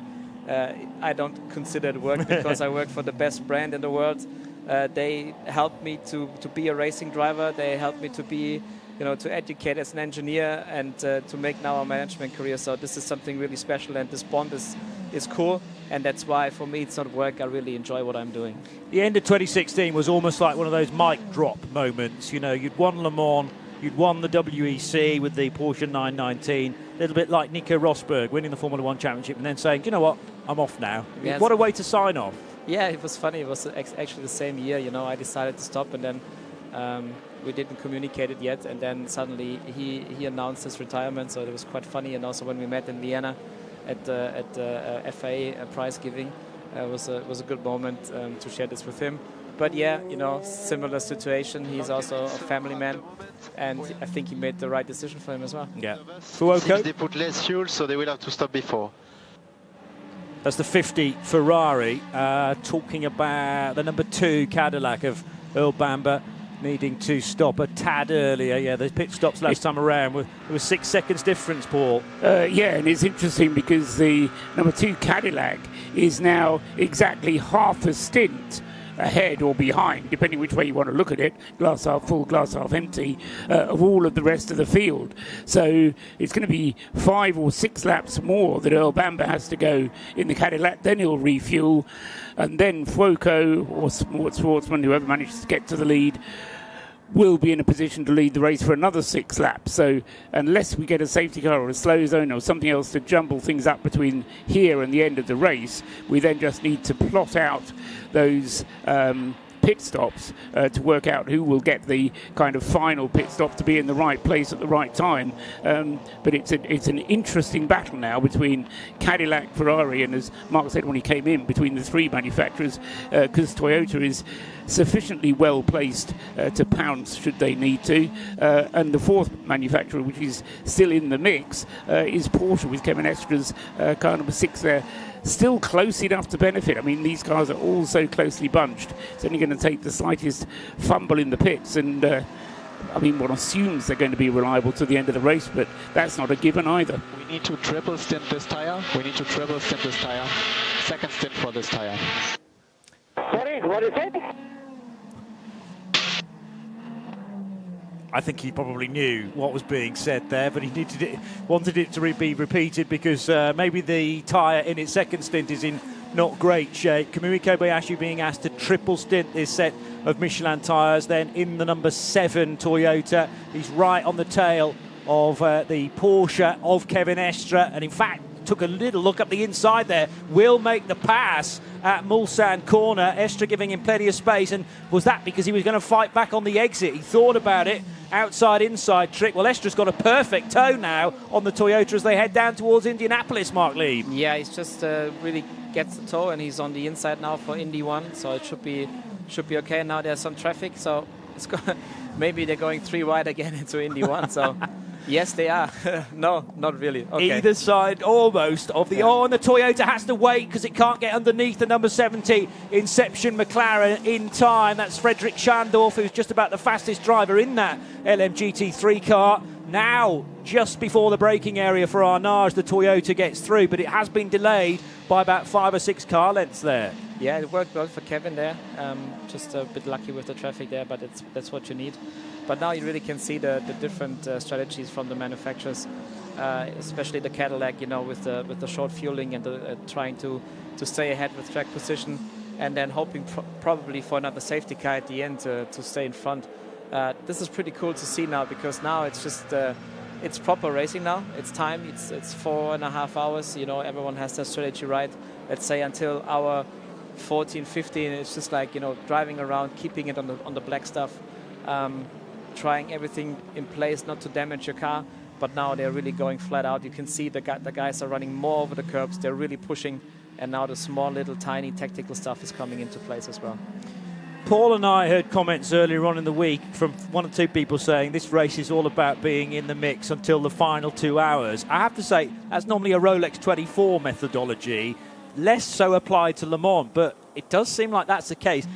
I don't consider it work because I work for the best brand in the world. They helped me to be a racing driver. They helped me to be, to educate as an engineer and to make now a management career. So this is something really special, and this bond is cool. And that's why, for me, it's not work. I really enjoy what I'm doing. The end of 2016 was almost like one of those mic drop moments. You'd won Le Mans, you'd won the WEC with the Porsche 919, a little bit like Nico Rosberg winning the Formula One Championship and then saying, you know what, I'm off now. Yes. What a way to sign off. Yeah, it was funny. It was actually the same year, I decided to stop, and then we didn't communicate it yet, and then suddenly he announced his retirement, so it was quite funny. And also when we met in Vienna at the FIA prize giving, it was a good moment to share this with him. But yeah, similar situation. He's also a family man, and I think he made the right decision for him as well. Yeah. Since they put less fuel, so they will have to stop before. That's the 50 Ferrari, talking about the number 2 Cadillac of Earl Bamber. needing to stop a tad earlier. Yeah, the pit stops last time around there was 6 seconds difference, Paul. Yeah, and it's interesting because the number 2 Cadillac is now exactly half a stint ahead or behind, depending which way you want to look at it, glass half full, glass half empty, of all of the rest of the field. So it's going to be 5 or 6 laps more that Earl Bamber has to go in the Cadillac, then he'll refuel, and then Fuoco or Schwartzman, whoever manages to get to the lead, will be in a position to lead the race for another 6 laps. So unless we get a safety car or a slow zone or something else to jumble things up between here and the end of the race, we then just need to plot out those pit stops to work out who will get the kind of final pit stop to be in the right place at the right time. But it's an interesting battle now between Cadillac, Ferrari, and, as Mark said when he came in, between the 3 manufacturers, because Toyota is sufficiently well placed to pounce should they need to, and the 4th manufacturer, which is still in the mix, is Porsche, with Kevin Estra's car number 6 there, still close enough to benefit. I mean, these cars are all so closely bunched. It's only going to take the slightest fumble in the pits, and I mean, one assumes they're going to be reliable to the end of the race, but that's not a given either. We need to triple stint this tire. Second stint for this tire. Sorry, what is it? I think he probably knew what was being said there, but he wanted it to be repeated because maybe the tyre in its second stint is in not great shape. Kamui Kobayashi being asked to triple stint this set of Michelin tyres. Then in the number 7 Toyota, he's right on the tail of the Porsche of Kevin Estre, and in fact took a little look up the inside there, will make the pass at Mulsanne corner. Estre giving him plenty of space, and was that because he was going to fight back on the exit? He thought about it, outside-inside trick. Well, Estre's got a perfect toe now on the Toyota as they head down towards Indianapolis, Mark Lee. Yeah, he's just really gets the toe, and he's on the inside now for Indy 1, so it should be okay. Now there's some traffic, so it's maybe they're going 3 wide again into Indy 1, so... Yes, they are. No, not really. Okay. Either side almost of the... Yeah. Oh, and the Toyota has to wait because it can't get underneath the number 70 Inception McLaren in time. That's Frederick Schandorf, who's just about the fastest driver in that LMGT3 car. Now, just before the braking area for Arnage, the Toyota gets through, but it has been delayed by about 5 or 6 car lengths there. Yeah, it worked well for Kevin there. Just a bit lucky with the traffic there, but that's what you need. But now you really can see the different strategies from the manufacturers, especially the Cadillac, you know, with the short fueling and trying to stay ahead with track position, and then hoping probably for another safety car at the end to stay in front. This is pretty cool to see now, because now it's just it's proper racing now. It's time. It's 4.5 hours. You know, everyone has their strategy right. Let's say until hour 14, 15, it's just like, you know, driving around, keeping it on the black stuff. Trying everything in place not to damage your car, but now they're really going flat out. You can see the guys are running more over the curbs. They're really pushing, and now the small little tiny tactical stuff is coming into place as well. Paul and I heard comments earlier on in the week from 1 or 2 people saying this race is all about being in the mix until the final 2 hours. I have to say, that's normally a Rolex 24 methodology, less so applied to Le Mans, but it does seem like that's the case.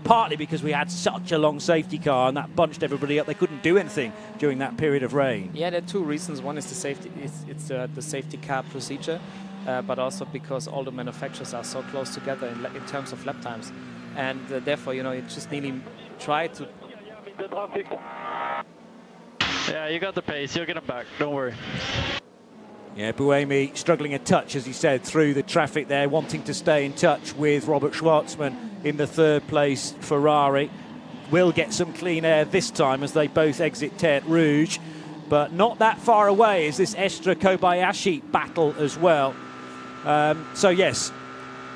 Partly because we had such a long safety car and that bunched everybody up. They couldn't do anything during that period of rain. Yeah, there are 2 reasons. One is the safety. It's the safety car procedure, but also because all the manufacturers are so close together in terms of lap times, and therefore, you know, you just nearly try to. Yeah, you got the pace. You'll get them back. Don't worry. Yeah, Buemi struggling a touch, as he said, through the traffic there, wanting to stay in touch with Robert Schwartzman in the 3rd place Ferrari. Will get some clean air this time as they both exit Terre Rouge, but not that far away is this Estre Kobayashi battle as well. So yes,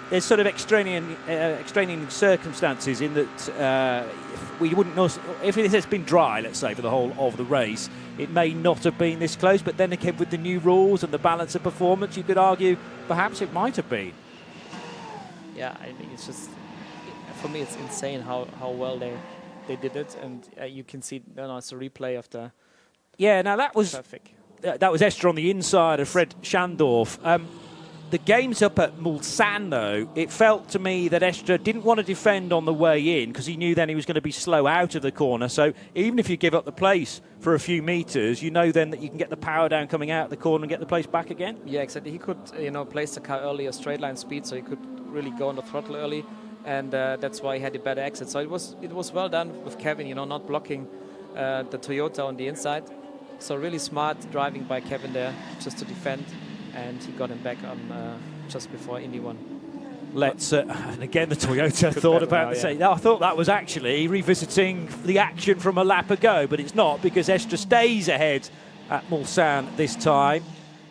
there's sort of extraneous circumstances in that we wouldn't know if it has been dry, let's say, for the whole of the race. It may not have been this close, but then again, with the new rules and the balance of performance, you could argue perhaps it might have been. Yeah, I think it's just, for me, it's insane how well they did it, and you can see, it's a replay of the. Yeah, now that was traffic. That was Estre on the inside of Fred Schandorf. the games up at Mulsanne, though, it felt to me that Estre didn't want to defend on the way in because he knew then he was going to be slow out of the corner. So even if you give up the place for a few metres, you know then that you can get the power down coming out of the corner and get the place back again. Yeah, exactly. He could, place the car early, a straight line speed, so he could really go on the throttle early, and that's why he had a better exit. So it was well done with Kevin, not blocking the Toyota on the inside. So really smart driving by Kevin there, just to defend, and he got him back on just before Indy 1. Let's, and again the Toyota thought about the same. I thought that was actually revisiting the action from a lap ago, but it's not, because Estre stays ahead at Mulsanne this time.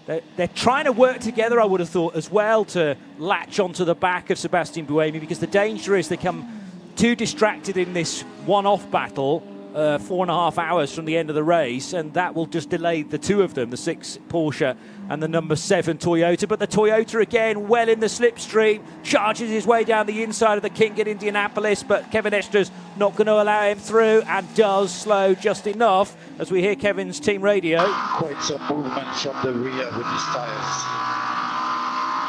They're trying to work together, I would have thought, as well, to latch onto the back of Sebastian Buemi, because the danger is they come too distracted in this one-off battle 4.5 hours from the end of the race, and that will just delay the two of them, the 6 Porsche and the number 7 Toyota. But the Toyota again well in the slipstream, charges his way down the inside of the King at Indianapolis, but Kevin Estre's not going to allow him through, and does slow just enough, as we hear Kevin's team radio. Quite some movement from the rear with his tires.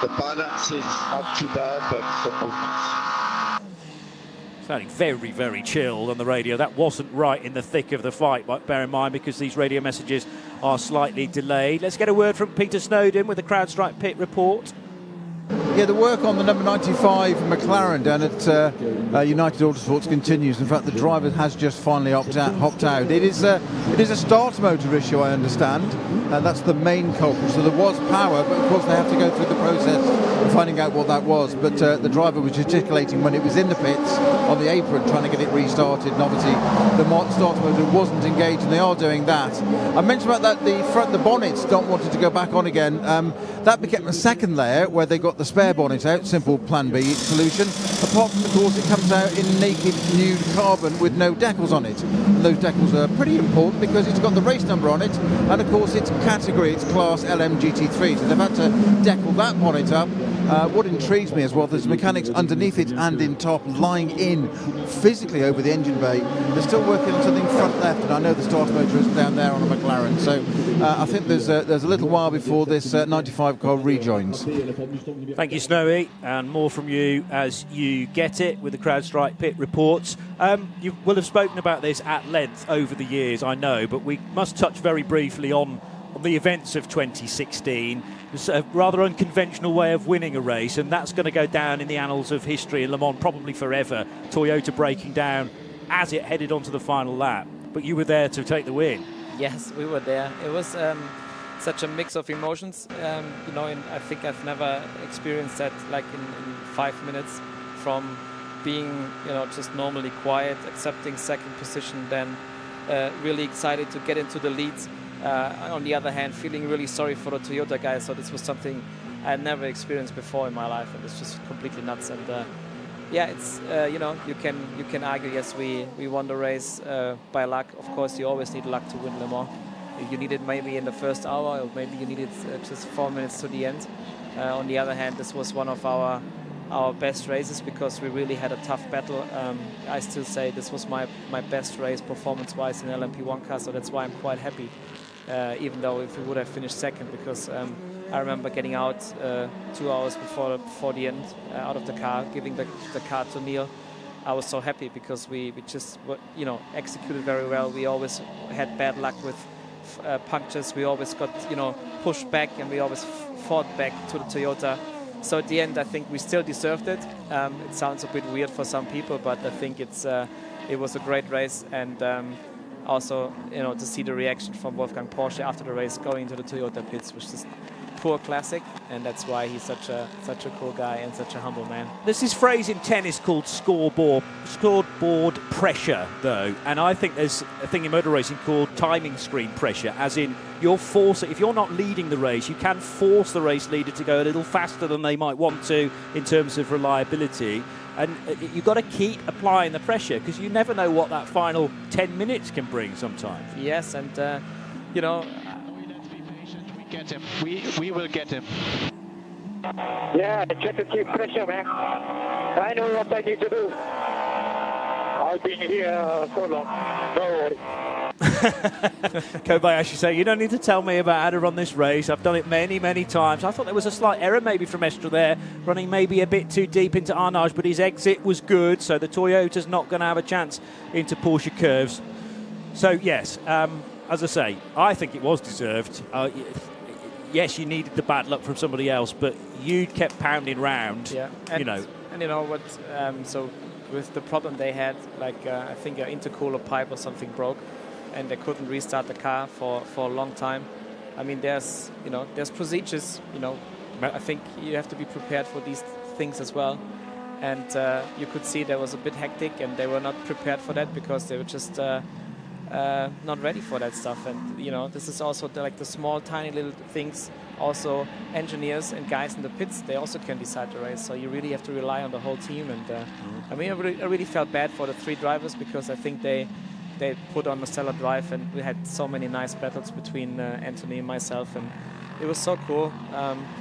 The balance is not too bad, but some movement. Sounding very, very chilled on the radio. That wasn't right in the thick of the fight, but bear in mind, because these radio messages are slightly delayed. Let's get a word from Peter Snowden with the CrowdStrike pit report. Yeah, the work on the number 95 McLaren down at United Autosports continues. In fact, the driver has just finally hopped out. It is a start motor issue, I understand. That's the main culprit. So there was power, but of course they have to go through the process of finding out what that was. But the driver was gesticulating when it was in the pits on the apron, trying to get it restarted. And obviously the start motor wasn't engaged, and they are doing that. I mentioned about that the bonnets don't want it to go back on again. That became a second layer where they got the spare bonnet out, simple plan B solution. Apart from, of course, it comes out in naked nude carbon with no decals on it. And those decals are pretty important because it's got the race number on it, and of course its category, it's class LMGT3, so they've had to decal that bonnet up. What intrigues me as well, there's mechanics underneath it and in top, lying in physically over the engine bay. They're still working on something front left, and I know the starter motor is down there on a McLaren, so I think there's a little while before this 95 car rejoins. Thank you, Snowy, and more from you as you get it with the CrowdStrike pit reports. You will have spoken about this at length over the years, I know, but we must touch very briefly on the events of 2016. It's a rather unconventional way of winning a race, and that's going to go down in the annals of history in Le Mans probably forever. Toyota breaking down as it headed onto the final lap, but you were there to take the win. Yes, we were there. It was such a mix of emotions. And I think I've never experienced that, like in 5 minutes, from being just normally quiet, accepting second position, then really excited to get into the lead. On the other hand, feeling really sorry for the Toyota guys. So this was something I had never experienced before in my life, and it's just completely nuts. And it's you can argue, yes, we won the race by luck. Of course, you always need luck to win Le Mans. You need it maybe in the first hour, or maybe you need it just 4 minutes to the end. On the other hand, this was one of our best races because we really had a tough battle. I still say this was my best race performance-wise in LMP1 car, so that's why I'm quite happy. Even though if we would have finished second, because I remember getting out 2 hours before the end out of the car, giving the car to Neil. I was so happy because we just executed very well. We always had bad luck with punctures. We always got pushed back, and we always fought back to the Toyota. So at the end, I think we still deserved it. It sounds a bit weird for some people, but I think it was a great race, and also to see the reaction from Wolfgang Porsche after the race going into the Toyota pits, which is poor classic, and that's why he's such a cool guy and such a humble man. There's this phrase in tennis called scoreboard pressure, though, and I think there's a thing in motor racing called timing screen pressure, as in if you're not leading the race, you can force the race leader to go a little faster than they might want to in terms of reliability, and you've got to keep applying the pressure because you never know what that final 10 minutes can bring sometimes. Yes, and Get him. We will get him. Yeah, just to keep pressure, man. I know what I need to do. I've been here so long. Don't worry. Kobayashi saying, you don't need to tell me about how to run this race. I've done it many, many times. I thought there was a slight error maybe from Estre there, running maybe a bit too deep into Arnage, but his exit was good, so the Toyota's not going to have a chance into Porsche curves. So, yes, as I say, I think it was deserved. Yes, you needed the bad luck from somebody else, but you kept pounding round, And you know what, so with the problem they had, like I think an intercooler pipe or something broke, and they couldn't restart the car for a long time. I mean, there's procedures. I think you have to be prepared for these things as well. And you could see there was a bit hectic, and they were not prepared for that because they were just not ready for that stuff. And this is also like the small, tiny little things. Also, engineers and guys in the pits, they also can decide the race. So you really have to rely on the whole team. And I mean, I really felt bad for the 3 drivers because I think they put on a stellar drive, and we had so many nice battles between Anthony and myself, and it was so cool.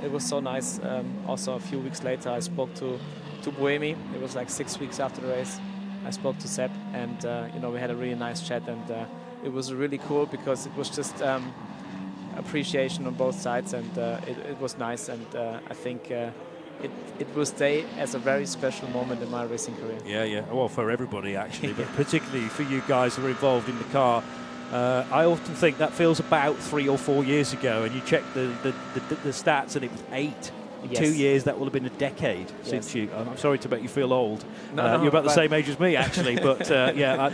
It was so nice. Also, a few weeks later, I spoke to Buemi. It was like 6 weeks after the race. I spoke to Sepp, and we had a really nice chat, and it was really cool because it was just appreciation on both sides, and it was nice, and I think it will stay as a very special moment in my racing career. Yeah. Well, for everybody, actually, but particularly for you guys who are involved in the car. I often think that feels about 3 or 4 years ago, and you check the stats, and it was 8. In 2 years, that will have been a decade since you. I'm sorry to make you feel old. No, you're about the same age as me, actually. But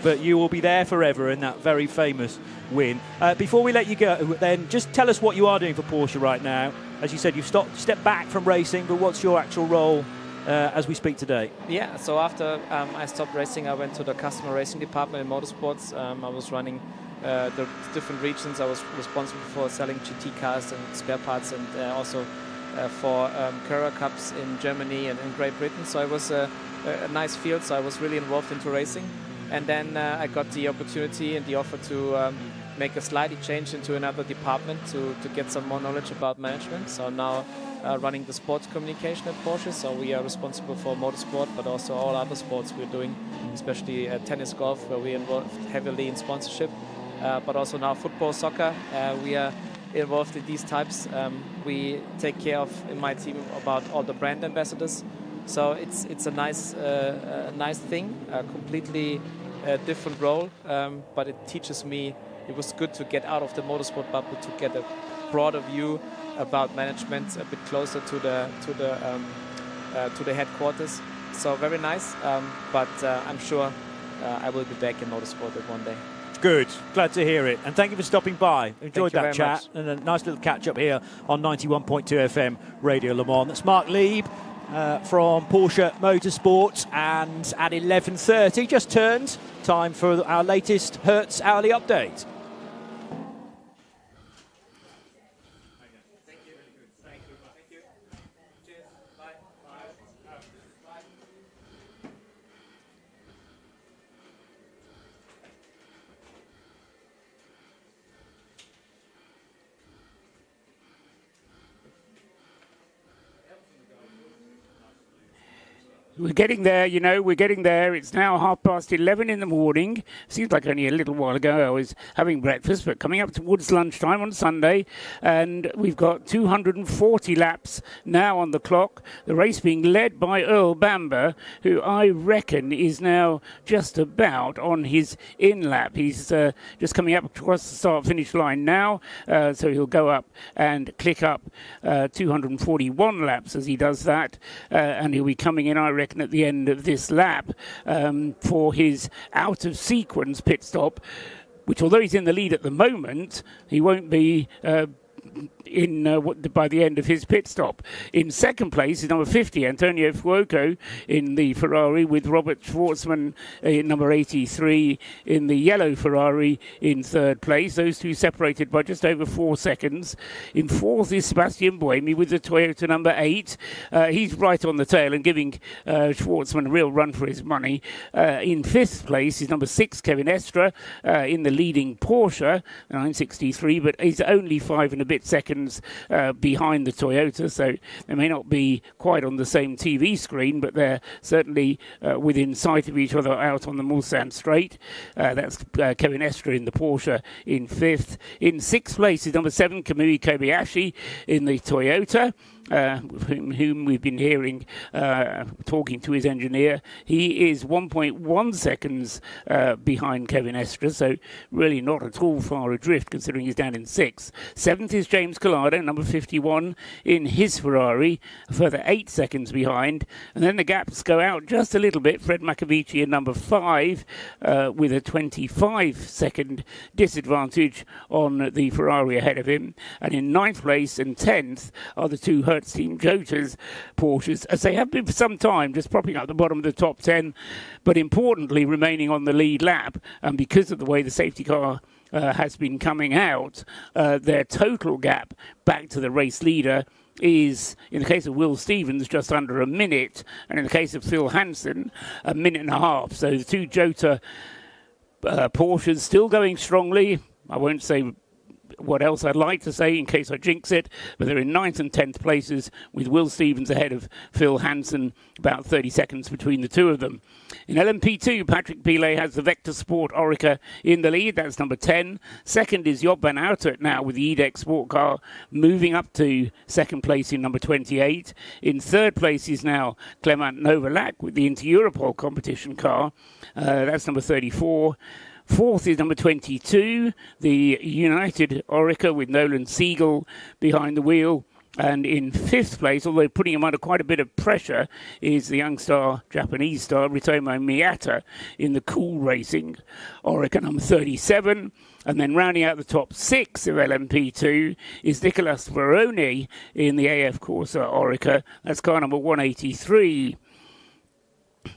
but you will be there forever in that very famous win. Before we let you go, then just tell us what you are doing for Porsche right now. As you said, you've stepped back from racing, but what's your actual role as we speak today? Yeah. So after I stopped racing, I went to the customer racing department in motorsports. I was running the different regions. I was responsible for selling GT cars and spare parts, and also for Carrera Cups in Germany and in Great Britain. So it was a nice field, so I was really involved into racing. And then I got the opportunity and the offer to make a slightly change into another department to get some more knowledge about management. So now running the sports communication at Porsche. So we are responsible for motorsport, but also all other sports we're doing, especially tennis, golf, where we're involved heavily in sponsorship, but also now football, soccer. We are involved in these types. We take care of, in my team, about all the brand ambassadors. So it's a nice thing, a completely different role, but it teaches me. It was good to get out of the motorsport bubble to get a broader view about management, a bit closer to the headquarters. So very nice, but I'm sure I will be back in motorsport at one day. Good. Glad to hear it. And thank you for stopping by. Enjoyed that chat. And a nice little catch-up here on 91.2 FM Radio Le Mans. That's Mark Lieb from Porsche Motorsport. And at 11:30, just turned, time for our latest Hertz hourly update. We're getting there, we're getting there. It's now 11:30 in the morning. Seems like only a little while ago I was having breakfast, but coming up towards lunchtime on Sunday, and we've got 240 laps now on the clock. The race being led by Earl Bamber, who I reckon is now just about on his in-lap. He's just coming up across the start-finish line now, so he'll go up and click up 241 laps as he does that, and he'll be coming in, I reckon, at the end of this lap for his out-of-sequence pit stop, which, although he's in the lead at the moment, he won't be by the end of his pit stop. In second place is number 50, Antonio Fuoco in the Ferrari, with Robert Schwartzman in number 83 in the yellow Ferrari in third place. Those two separated by just over 4 seconds. In fourth is Sebastian Buemi with the Toyota number 8. He's right on the tail and giving Schwartzman a real run for his money. In fifth place is number 6, Kevin Estre, in the leading Porsche 963, but he's only 5 and a bit 8 seconds behind the Toyota, so they may not be quite on the same TV screen, but they're certainly within sight of each other out on the Mulsanne Straight. That's Kevin Estre in the Porsche in 5th. In 6th place is number 7, Kamui Kobayashi in the Toyota. Whom we've been hearing talking to his engineer. He is 1.1 seconds behind Kevin Estre, so really not at all far adrift considering he's down in 6th. 7th is James Collado, number 51 in his Ferrari, a further 8 seconds behind. And then the gaps go out just a little bit. Fred Macavici in number 5 with a 25-second disadvantage on the Ferrari ahead of him. And in 9th place and 10th are the two Hertz Team Jota's Porsches, as they have been for some time, just propping up the bottom of the top 10, but importantly remaining on the lead lap. And because of the way the safety car has been coming out, their total gap back to the race leader is, in the case of Will Stevens, just under a minute, and in the case of Phil Hansen, a minute and a half. So the two Jota Porsches still going strongly. I won't say what else I'd like to say in case I jinx it, but they're in 9th and 10th places with Will Stevens ahead of Phil Hansen, about 30 seconds between the two of them. In LMP2, Patrick Pilet has the Vector Sport Orica in the lead. That's number 10. Second is Job van Uitert now with the EDEX Sport car moving up to second place in number 28. In third place is now Clement Novalak with the Inter-Europol competition car. That's number 34. Fourth is number 22, the United Orica with Nolan Siegel behind the wheel. And in 5th place, although putting him under quite a bit of pressure, is the young star, Japanese star, Ritomo Miyata in the Cool Racing Orica number 37. And then rounding out the top 6 of LMP2 is Nicolas Veroni in the AF Corsa Orica. That's car number 183.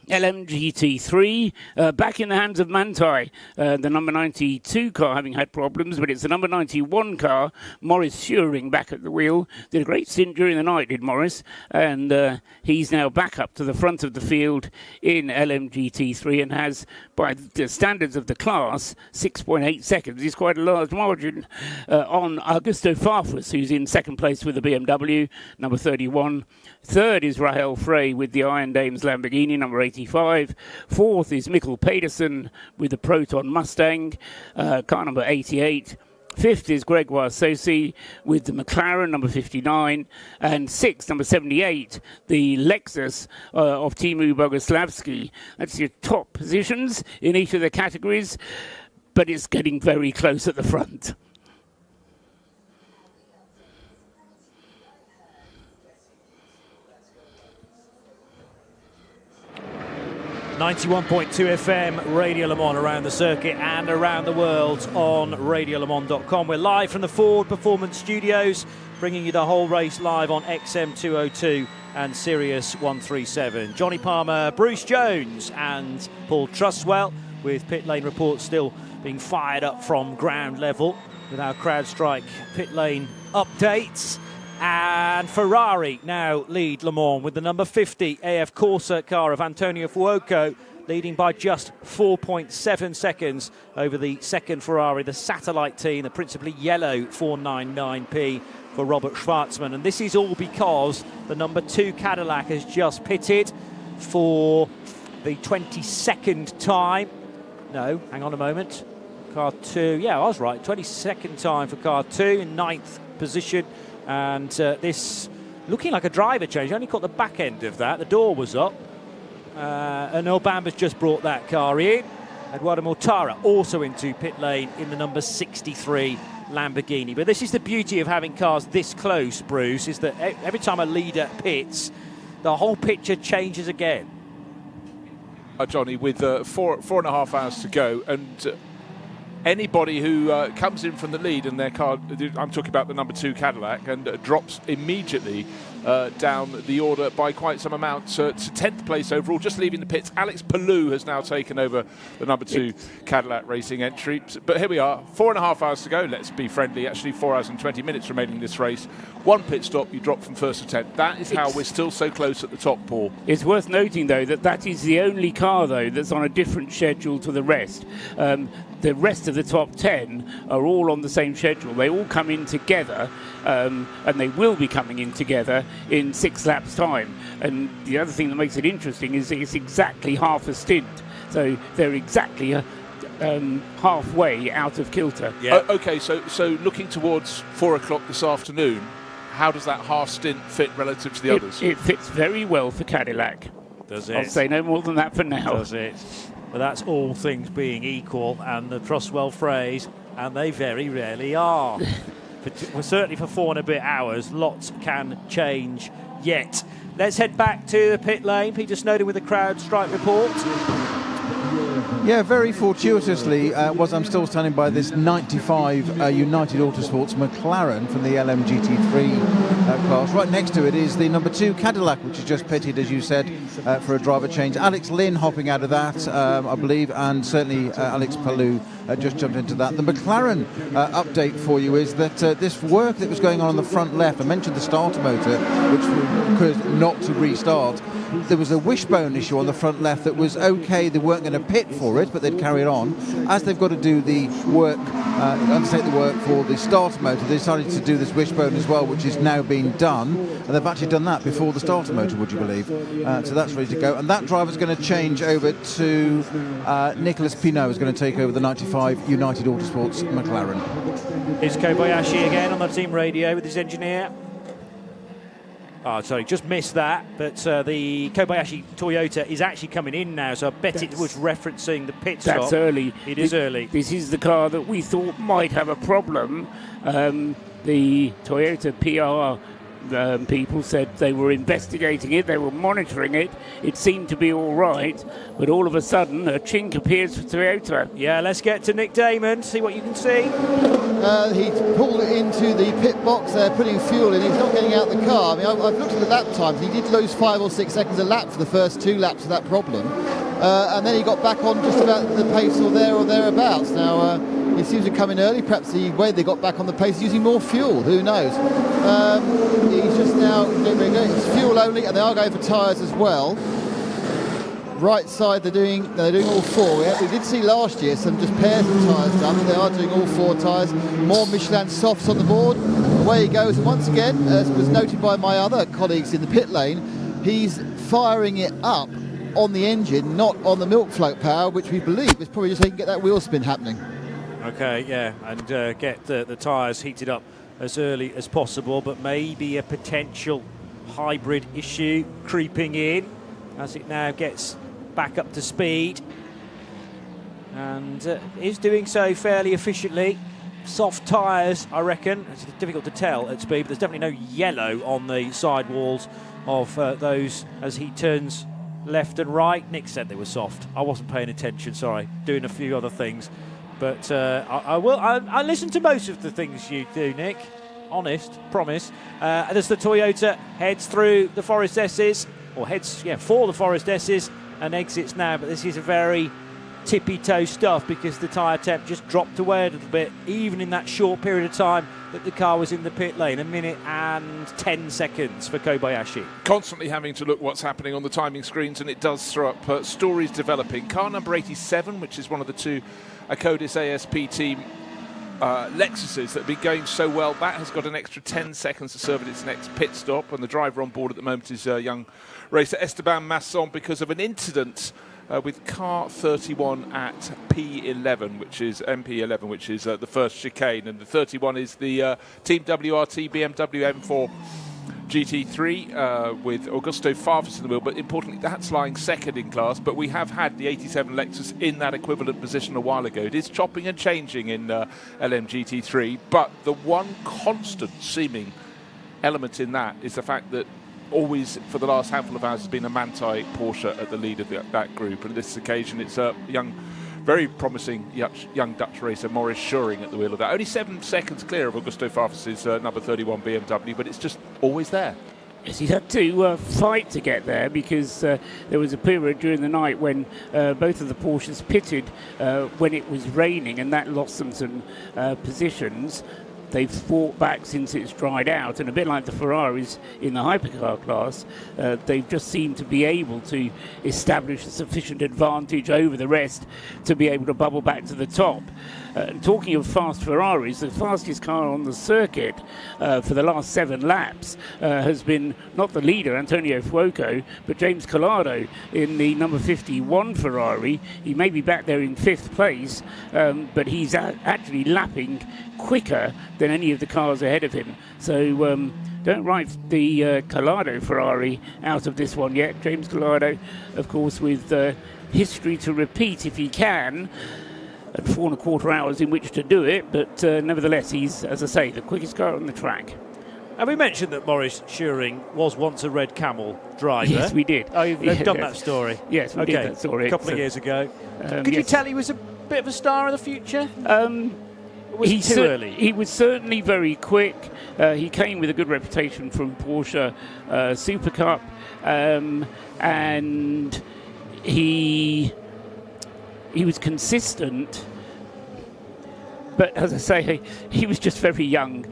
LMGT3 back in the hands of Manthey, the number 92 car having had problems, but it's the number 91 car, Maurice Schuring, back at the wheel. Did a great stint during the night, did Maurice, and he's now back up to the front of the field in LMGT3 and has, by the standards of the class, 6.8 seconds. He's quite a large margin on Augusto Farfus, who's in second place with the BMW, number 31. Third is Rahel Frey with the Iron Dames Lamborghini, number 85. Fourth is Mikkel Pedersen with the Proton Mustang, car number 88. Fifth is Gregoire Saucy with the McLaren, number 59. And sixth, number 78, the Lexus of Timu Boguslavsky. That's your top positions in each of the categories, but it's getting very close at the front. 91.2 FM, Radio Le Mans around the circuit and around the world on radiolemans.com. We're live from the Ford Performance Studios, bringing you the whole race live on XM202 and Sirius 137. Johnny Palmer, Bruce Jones and Paul Trustwell, with pit lane reports still being fired up from ground level with our CrowdStrike pit lane updates. And Ferrari now lead Le Mans with the number 50 AF Corsa car of Antonio Fuoco, leading by just 4.7 seconds over the second Ferrari, the satellite team, the principally yellow 499P for Robert Schwartzman. And this is all because the number 2 Cadillac has just pitted for the 22nd time. No, hang on a moment. Car 2, yeah, I was right. 22nd time for car 2 in 9th position. And this looking like a driver change. I only caught the back end of that. The door was up. And Earl Bamber's just brought that car in. Eduardo Mortara also into pit lane in the number 63 Lamborghini. But this is the beauty of having cars this close, Bruce, is that every time a leader pits, the whole picture changes again. Johnny, with 4.5 hours to go, and anybody who comes in from the lead and their car, I'm talking about the number 2 Cadillac, and drops immediately down the order by quite some amount to 10th place overall, just leaving the pits. Alex Palou has now taken over the number 2 Cadillac Racing entry. But here we are, 4.5 hours to go. Let's be friendly. Actually, 4 hours and 20 minutes remaining in this race. One pit stop, you drop from 1st to 10th. That is how we're still so close at the top, Paul. It's worth noting, though, that is the only car, though, that's on a different schedule to the rest. The rest of the top 10 are all on the same schedule. They all come in together, and they will be coming in together in 6 laps' time. And the other thing that makes it interesting is it's exactly half a stint. So they're exactly halfway out of kilter. Yeah. Okay, so looking towards 4 o'clock this afternoon, how does that half stint fit relative to the others? It fits very well for Cadillac. Does it? I'll say no more than that for now. Does it? But that's all things being equal, and the Trustwell phrase, and they very rarely are. Well, certainly for 4 and a bit hours, lots can change yet. Let's head back to the pit lane. Peter Snowden with the crowd strike report. Yeah, very fortuitously, was I'm still standing by this 95 United Autosports McLaren from the LMGT3 class. Right next to it is the number 2 Cadillac, which is just pitted, as you said, for a driver change. Alex Lynn hopping out of that, I believe, and certainly Alex Palou just jumped into that. The McLaren update for you is that this work that was going on the front left, I mentioned the starter motor, which could not to restart. There was a wishbone issue on the front left that was okay. They weren't going to pit for it, but they'd carry it on. As they've got to do the work, undertake the work for the starter motor, they decided to do this wishbone as well, which is now being done. And they've actually done that before the starter motor, would you believe? So that's ready to go. And that driver's going to change over to Nicolas Pinot, is going to take over the 95 United Autosports McLaren. It's Kobayashi again on the team radio with his engineer. Oh, sorry, just missed that. But the Kobayashi Toyota is actually coming in now, so I bet it was referencing the pit stop. That's early. It is early. This is the car that we thought might have a problem. The Toyota PR people said they were investigating it, they were monitoring it. It seemed to be all right, but all of a sudden a chink appears for Toyota. Yeah, let's get to Nick Damon, see what you can see. He pulled it into the pit box, putting fuel in. He's not getting out the car. I mean, I've looked at the lap times. He did lose 5 or 6 seconds a lap for the first 2 laps of that problem. And then he got back on just about the pace or thereabouts. Now, he seems to come in early. Perhaps the way they got back on the pace is using more fuel. Who knows? He's just now, it's fuel only, and they are going for tyres as well. Right side, they're doing all 4. We did see last year some just pairs of tyres done, but they are doing all 4 tyres. More Michelin softs on the board. Away he goes. And once again, as was noted by my other colleagues in the pit lane, he's firing it up on the engine, not on the milk float power, which we believe is probably just so he can get that wheel spin happening. Okay, yeah, and get the tyres heated up as early as possible, but maybe a potential hybrid issue creeping in as it now gets back up to speed, and is doing so fairly efficiently. Soft tyres, I reckon. It's difficult to tell at speed, but there's definitely no yellow on the sidewalls of those as he turns left and right. Nick said they were soft. I wasn't paying attention, sorry, doing a few other things. But I listen to most of the things you do, Nick. Honest, promise. As the Toyota heads through the Forest S's, or heads for the Forest S's and exits now. But this is a very tippy-toe stuff because the tyre temp just dropped away a little bit, even in that short period of time that the car was in the pit lane. 1 minute and 10 seconds for Kobayashi. Constantly having to look what's happening on the timing screens, and it does throw up stories developing. Car number 87, which is one of the 2 Acodis ASP team Lexuses that have been going so well, that has got an extra 10 seconds to serve at its next pit stop, and the driver on board at the moment is young racer Esteban Masson because of an incident with car 31 at P11, which is MP11, which is the first chicane, and the 31 is the Team WRT BMW M4 GT3 with Augusto Farfus in the wheel, but importantly that's lying second in class. But we have had the 87 Lexus in that equivalent position a while ago. It is chopping and changing in LMGT3, but the one constant seeming element in that is the fact that always for the last handful of hours has been a Manthey Porsche at the lead of that group, and this occasion it's a very promising young Dutch racer Maurice Schuring at the wheel of that. Only 7 seconds clear of Augusto Farfus's number 31 BMW, but it's just always there. Yes, he had to fight to get there because there was a period during the night when both of the Porsches pitted when it was raining, and that lost them some positions. they've fought back since it's dried out, and a bit like the Ferraris in the hypercar class, they've just seemed to be able to establish a sufficient advantage over the rest to be able to bubble back to the top. Talking of fast Ferraris, the fastest car on the circuit for the last 7 laps has been not the leader, Antonio Fuoco, but James Collado in the number 51 Ferrari. He may be back there in 5th place, but he's actually lapping quicker than any of the cars ahead of him. So don't write the Collado Ferrari out of this one yet. James Collado, of course, with history to repeat if he can, and 4.25 hours in which to do it, but nevertheless, he's, as I say, the quickest car on the track. And we mentioned that Maurice Schuring was once a Red Camel driver. Yes, we did. Oh, you've done that story? Yes, we did that story. A couple of years ago. Could you tell he was a bit of a star in the future? Was it too early? He was certainly very quick. He came with a good reputation from Porsche Super Cup, and he was consistent. But as I say, he was just very young.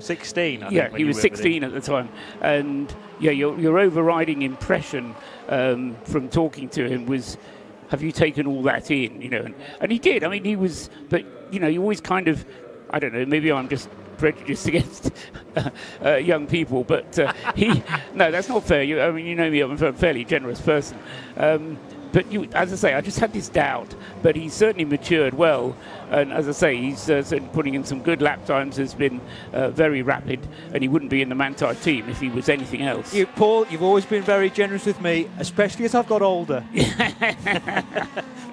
16. I think, yeah, he was 16 at the time, and your overriding impression from talking to him was, have you taken all that in? You know, and he did. I mean, he was. But you always kind of, I don't know. Maybe I'm just prejudiced against young people, but no, that's not fair. I mean, you know me, I'm a fairly generous person. But as I say, I just had this doubt. But he's certainly matured well. And as I say, he's certainly putting in some good lap times, has been very rapid. And he wouldn't be in the Manthey team if he was anything else. Paul, you've always been very generous with me, especially as I've got older.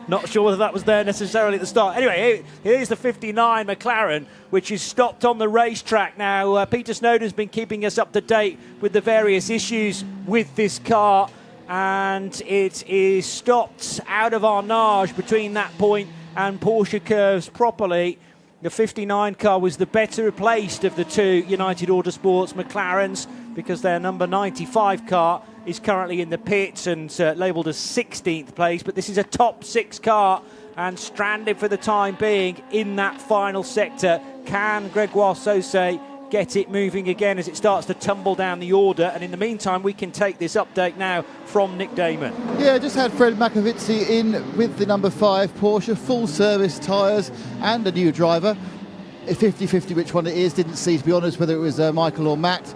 Not sure whether that was there necessarily at the start. Anyway, here's the 59 McLaren, which is stopped on the racetrack now. Peter Snowden's been keeping us up to date with the various issues with this car. And it is stopped out of Arnage between that point and Porsche curves properly. The 59 car was the better placed of the two United Autosports McLarens, because their number 95 car is currently in the pits and labelled as 16th place. But this is a top 6 car and stranded for the time being in that final sector. Can Gregoire Sauce get it moving again as it starts to tumble down the order? And in the meantime, we can take this update now from Nick Damon. Yeah, just had Fred Makovitzi in with the number 5 Porsche, full service tyres and a new driver. 50-50 which one it is, didn't see, to be honest, whether it was Michael or Matt.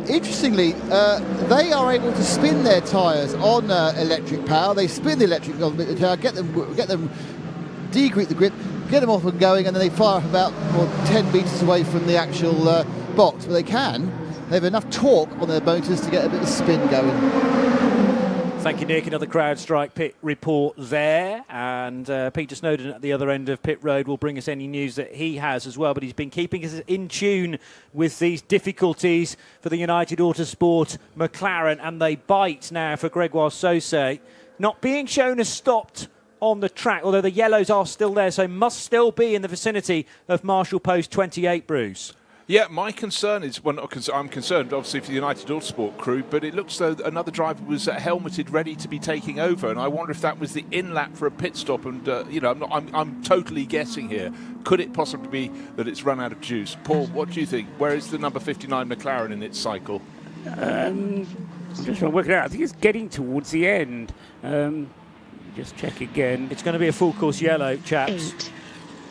Interestingly, they are able to spin their tyres on electric power. They spin the electric power, get them degrip the grip, get them off and going, and then they fire up about 10 metres away from the actual box. But they have enough torque on their motors to get a bit of spin going. Thank you, Nick. Another CrowdStrike pit report there. And Peter Snowden at the other end of pit road will bring us any news that he has as well. But he's been keeping us in tune with these difficulties for the United Autosport McLaren. And they bite now for Gregoire Sauce. Not being shown as stopped on the track, although the yellows are still there, so must still be in the vicinity of Marshall Post 28, Bruce. Yeah, my concern is, I'm concerned obviously for the United Autosport crew, but it looks though another driver was helmeted, ready to be taking over, and I wonder if that was the in-lap for a pit stop. And I'm totally guessing here. Could it possibly be that it's run out of juice? Paul, what do you think? Where is the number 59 McLaren in its cycle? I'm just trying to work it out. I think it's getting towards the end. Just check again. It's going to be a full course yellow, chaps. 8,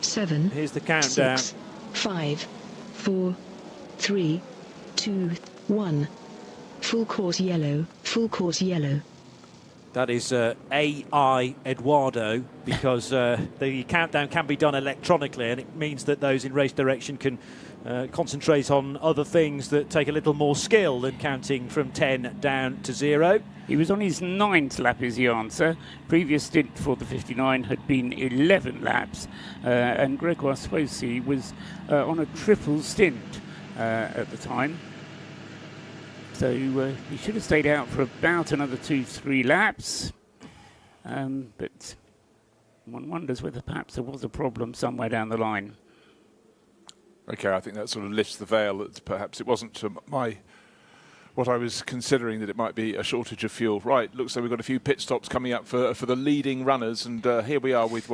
7. Here's the countdown. 6, 5, 4, 3, 2, 1. Full course yellow. Full course yellow. That is AI Eduardo, because the countdown can be done electronically, and it means that those in race direction can concentrate on other things that take a little more skill than counting from 10 down to 0. He was on his 9th lap, is the answer. Previous stint for the 59 had been 11 laps, and Gregoire Sauce was on a triple stint at the time. So he should have stayed out for about another 2-3 laps. But one wonders whether perhaps there was a problem somewhere down the line. Okay, I think that sort of lifts the veil that perhaps it wasn't what I was considering, that it might be a shortage of fuel. Right, looks like we've got a few pit stops coming up for the leading runners, and here we are with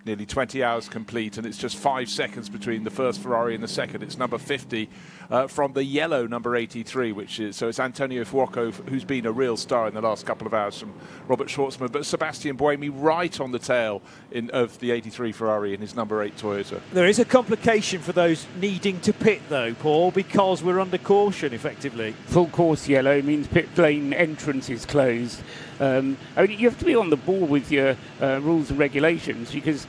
nearly 20 hours complete, and it's just 5 seconds between the first Ferrari and the second. It's number 50 from the yellow number 83, which is, so it's Antonio Fuoco, who's been a real star in the last couple of hours from Robert Schwartzman, but Sebastian Buemi right on the tail of the 83 Ferrari in his number 8 Toyota. There is a complication for those needing to pit, though, Paul, because we're under caution, effectively. Full course yellow means pit lane entrance is closed. I mean, you have to be on the ball with your rules and regulations, because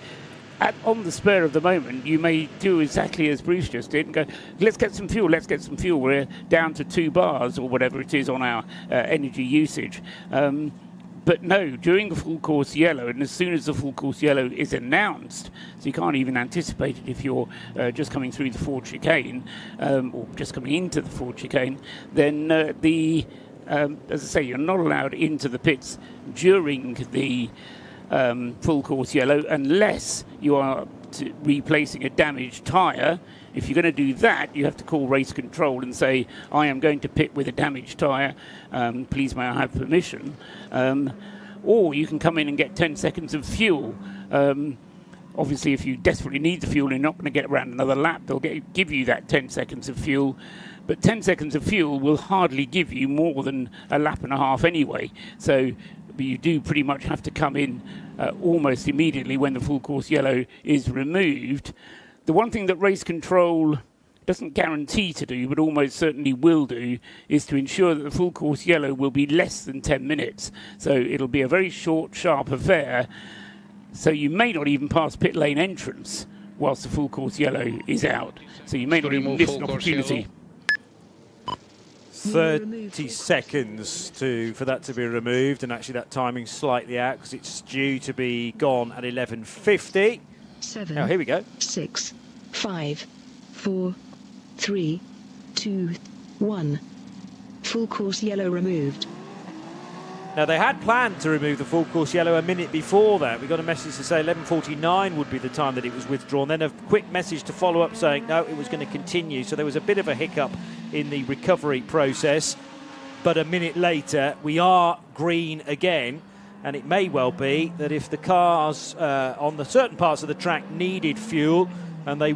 on the spur of the moment, you may do exactly as Bruce just did and go, let's get some fuel, We're down to 2 bars or whatever it is on our energy usage. But no, during the full course yellow, and as soon as the full course yellow is announced, so you can't even anticipate it if you're just coming through the Ford chicane or just coming into the Ford chicane, then as I say, you're not allowed into the pits during the full course yellow unless you are replacing a damaged tyre. If you're going to do that, you have to call race control and say, I am going to pit with a damaged tyre, please may I have permission? Or you can come in and get 10 seconds of fuel. Obviously, if you desperately need the fuel, you're not going to get around another lap. They'll give you that 10 seconds of fuel. But 10 seconds of fuel will hardly give you more than a lap and a half anyway. So you do pretty much have to come in almost immediately when the full course yellow is removed. The one thing that race control doesn't guarantee to do, but almost certainly will do, is to ensure that the full course yellow will be less than 10 minutes. So it'll be a very short, sharp affair. So you may not even pass pit lane entrance whilst the full course yellow is out. So you may not even miss an opportunity. 30 seconds for that to be removed, and actually that timing's slightly out because it's due to be gone at 11:50. 7. Oh, here we go. 6, 5, 4, 3, 2, 1. Full course yellow removed. Now, they had planned to remove the full course yellow a minute before that. We got a message to say 11:49 would be the time that it was withdrawn. Then a quick message to follow up saying, no, it was going to continue. So there was a bit of a hiccup in the recovery process. But a minute later, we are green again. And it may well be that if the cars on the certain parts of the track needed fuel, and they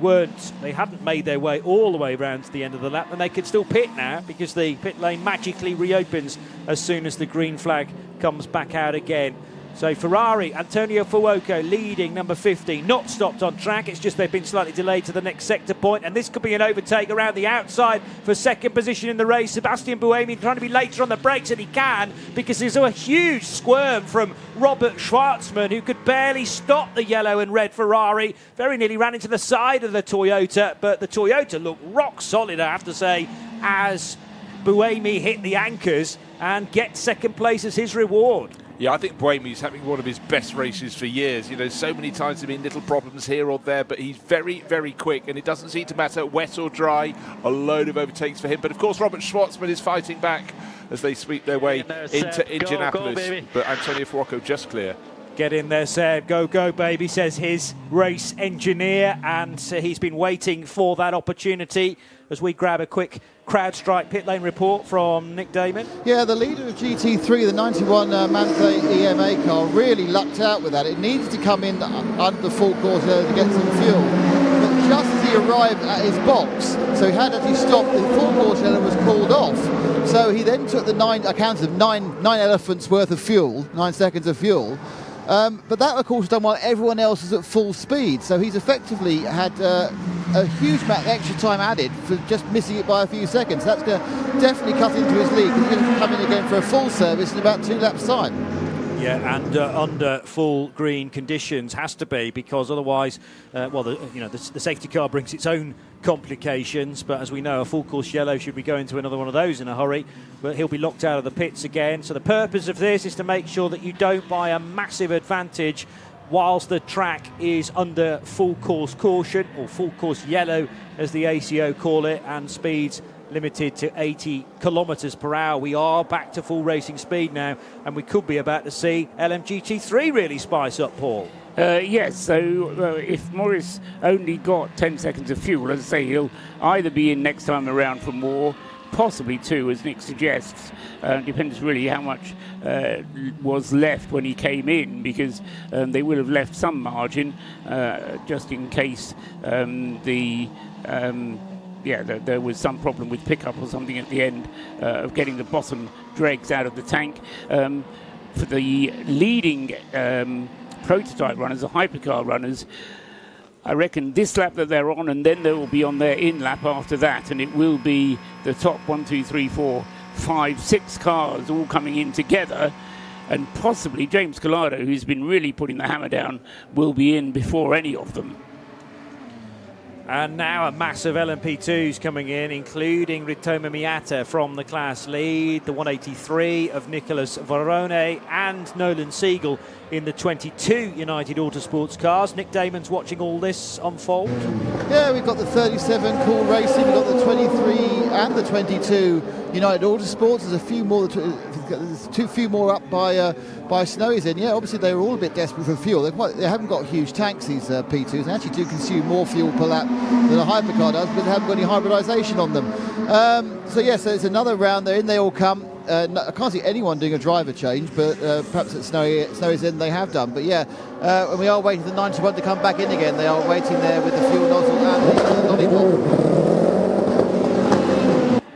hadn't made their way all the way around to the end of the lap, and they could still pit now because the pit lane magically reopens as soon as the green flag comes back out again. So Ferrari, Antonio Fuoco leading, number 50, not stopped on track. It's just they've been slightly delayed to the next sector point, and this could be an overtake around the outside for second position in the race. Sebastian Buemi trying to be later on the brakes, and he can, because there's a huge squirm from Robert Schwartzman, who could barely stop the yellow and red Ferrari. Very nearly ran into the side of the Toyota, but the Toyota looked rock solid, I have to say, as Buemi hit the anchors and gets second place as his reward. Yeah, I think Buemi's having one of his best races for years. You know, so many times there have been little problems here or there, but he's very, very quick, and it doesn't seem to matter wet or dry. A load of overtakes for him. But, of course, Robert Schwartzman is fighting back as they sweep their way into Indianapolis. But Antonio Fuoco just clear. Get in there, Seb. Go, go, baby, says his race engineer. And he's been waiting for that opportunity as we grab a quick CrowdStrike pit lane report from Nick Damon. Yeah, the leader of GT3, the 91 Manthey EMA car, really lucked out with that. It needed to come in under the full course to get some fuel. But just as he arrived at his box, so he had actually stopped, the full course yellow was called off. So he then took the nine elephants worth of fuel, 9 seconds of fuel. But that, of course, was done while everyone else was at full speed. So he's effectively had a huge amount of extra time added for just missing it by a few seconds. That's going to definitely cut into his lead. He's going to come in again for a full service in about 2 laps' time. Yeah, and under full green conditions has to be, because otherwise, the safety car brings its own complications. But as we know, a full course yellow, should we go into another one of those in a hurry, but he'll be locked out of the pits again. So the purpose of this is to make sure that you don't buy a massive advantage whilst the track is under full course caution, or full course yellow as the ACO call it, and speeds limited to 80 kilometres per hour. We are back to full racing speed now, and we could be about to see LMGT3 really spice up, Paul. Yes, so if Morris only got 10 seconds of fuel, as I say, he'll either be in next time around for more, possibly 2, as Nick suggests. Depends really how much was left when he came in, because they will have left some margin just in case there was some problem with pickup or something at the end of getting the bottom dregs out of the tank. For the leading prototype runners, the hypercar runners, I reckon this lap that they're on, and then they will be on their in lap after that, and it will be the top 1, 2, 3, 4, 5, 6 cars all coming in together, and possibly James Collado, who's been really putting the hammer down, will be in before any of them. And now a mass of LMP2s coming in, including Ritomo Miata from the class lead, the 183 of Nicolas Varone and Nolan Siegel in the 22 United Autosports cars. Nick Damon's watching all this unfold. Yeah, we've got the 37 Cool Racing, we've got the 23 and the 22 United Autosports. There's a few more, there's too few more up by Snowy's in. Yeah, obviously they were all a bit desperate for fuel. They haven't got huge tanks, these P2s. They actually do consume more fuel per lap than a hypercar does, but they haven't got any hybridisation on them. So it's another round. They're in, they all come. I can't see anyone doing a driver change, but perhaps at Snowy's in they have done. But yeah, and we are waiting for the 91 to come back in again. They are waiting there with the fuel nozzle and the lollipop.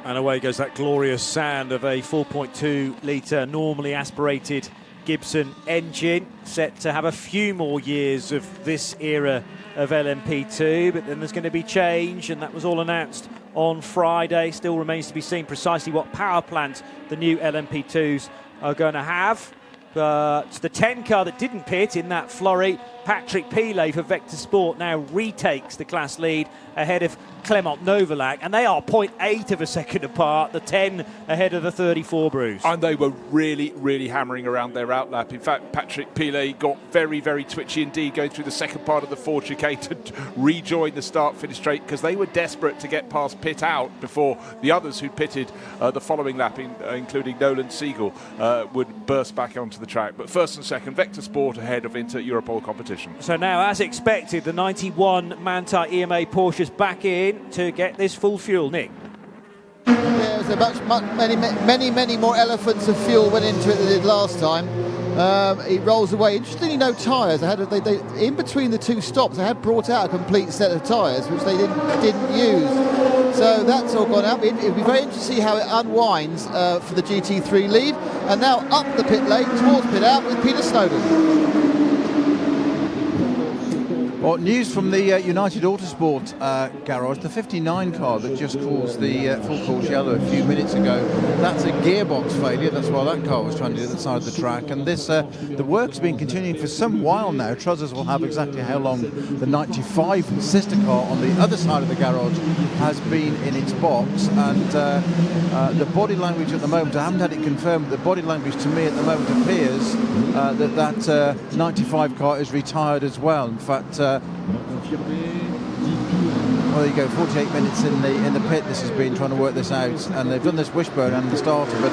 And away goes that glorious sound of a 4.2 litre normally aspirated Gibson engine, set to have a few more years of this era of LMP2, but then there's going to be change, and that was all announced on Friday. Still remains to be seen precisely what power plant the new LMP2s are going to have. But the 10 car that didn't pit in that flurry, Patrick Pilet for Vector Sport, now retakes the class lead ahead of Clement Novalak, and they are 0.8 of a second apart, the 10 ahead of the 34, Bruce. And they were really, really hammering around their outlap. In fact, Patrick Pilet got very, very twitchy indeed going through the second part of the Ford chicane to rejoin the start-finish straight, because they were desperate to get past pit out before the others who pitted the following lap, including Nolan Siegel, would burst back onto the track. But first and second, Vector Sport ahead of Inter-Europol competition. So now, as expected, the 91 Manthey EMA Porsches back in to get this full fuel, Nick. Yeah, it was many more elephants of fuel went into it than it did last time. It rolls away. Interestingly, no tyres. They in between the two stops, they had brought out a complete set of tyres, which they didn't use. So that's all gone out. It'll be very interesting to see how it unwinds for the GT3 lead. And now up the pit lane towards pit out with Peter Snowden. Well, news from the United Autosport garage, the 59 car that just caused the full course yellow a few minutes ago. That's a gearbox failure. That's why that car was trying to do the side of the track. And this, the work's been continuing for some while now. Trousers will have exactly how long the 95 sister car on the other side of the garage has been in its box. And the body language at the moment, I haven't had it confirmed, the body language to me at the moment appears that 95 car is retired as well. In fact, well, there you go, 48 minutes in the pit. This has been trying to work this out, and they've done this wishbone and the starter, but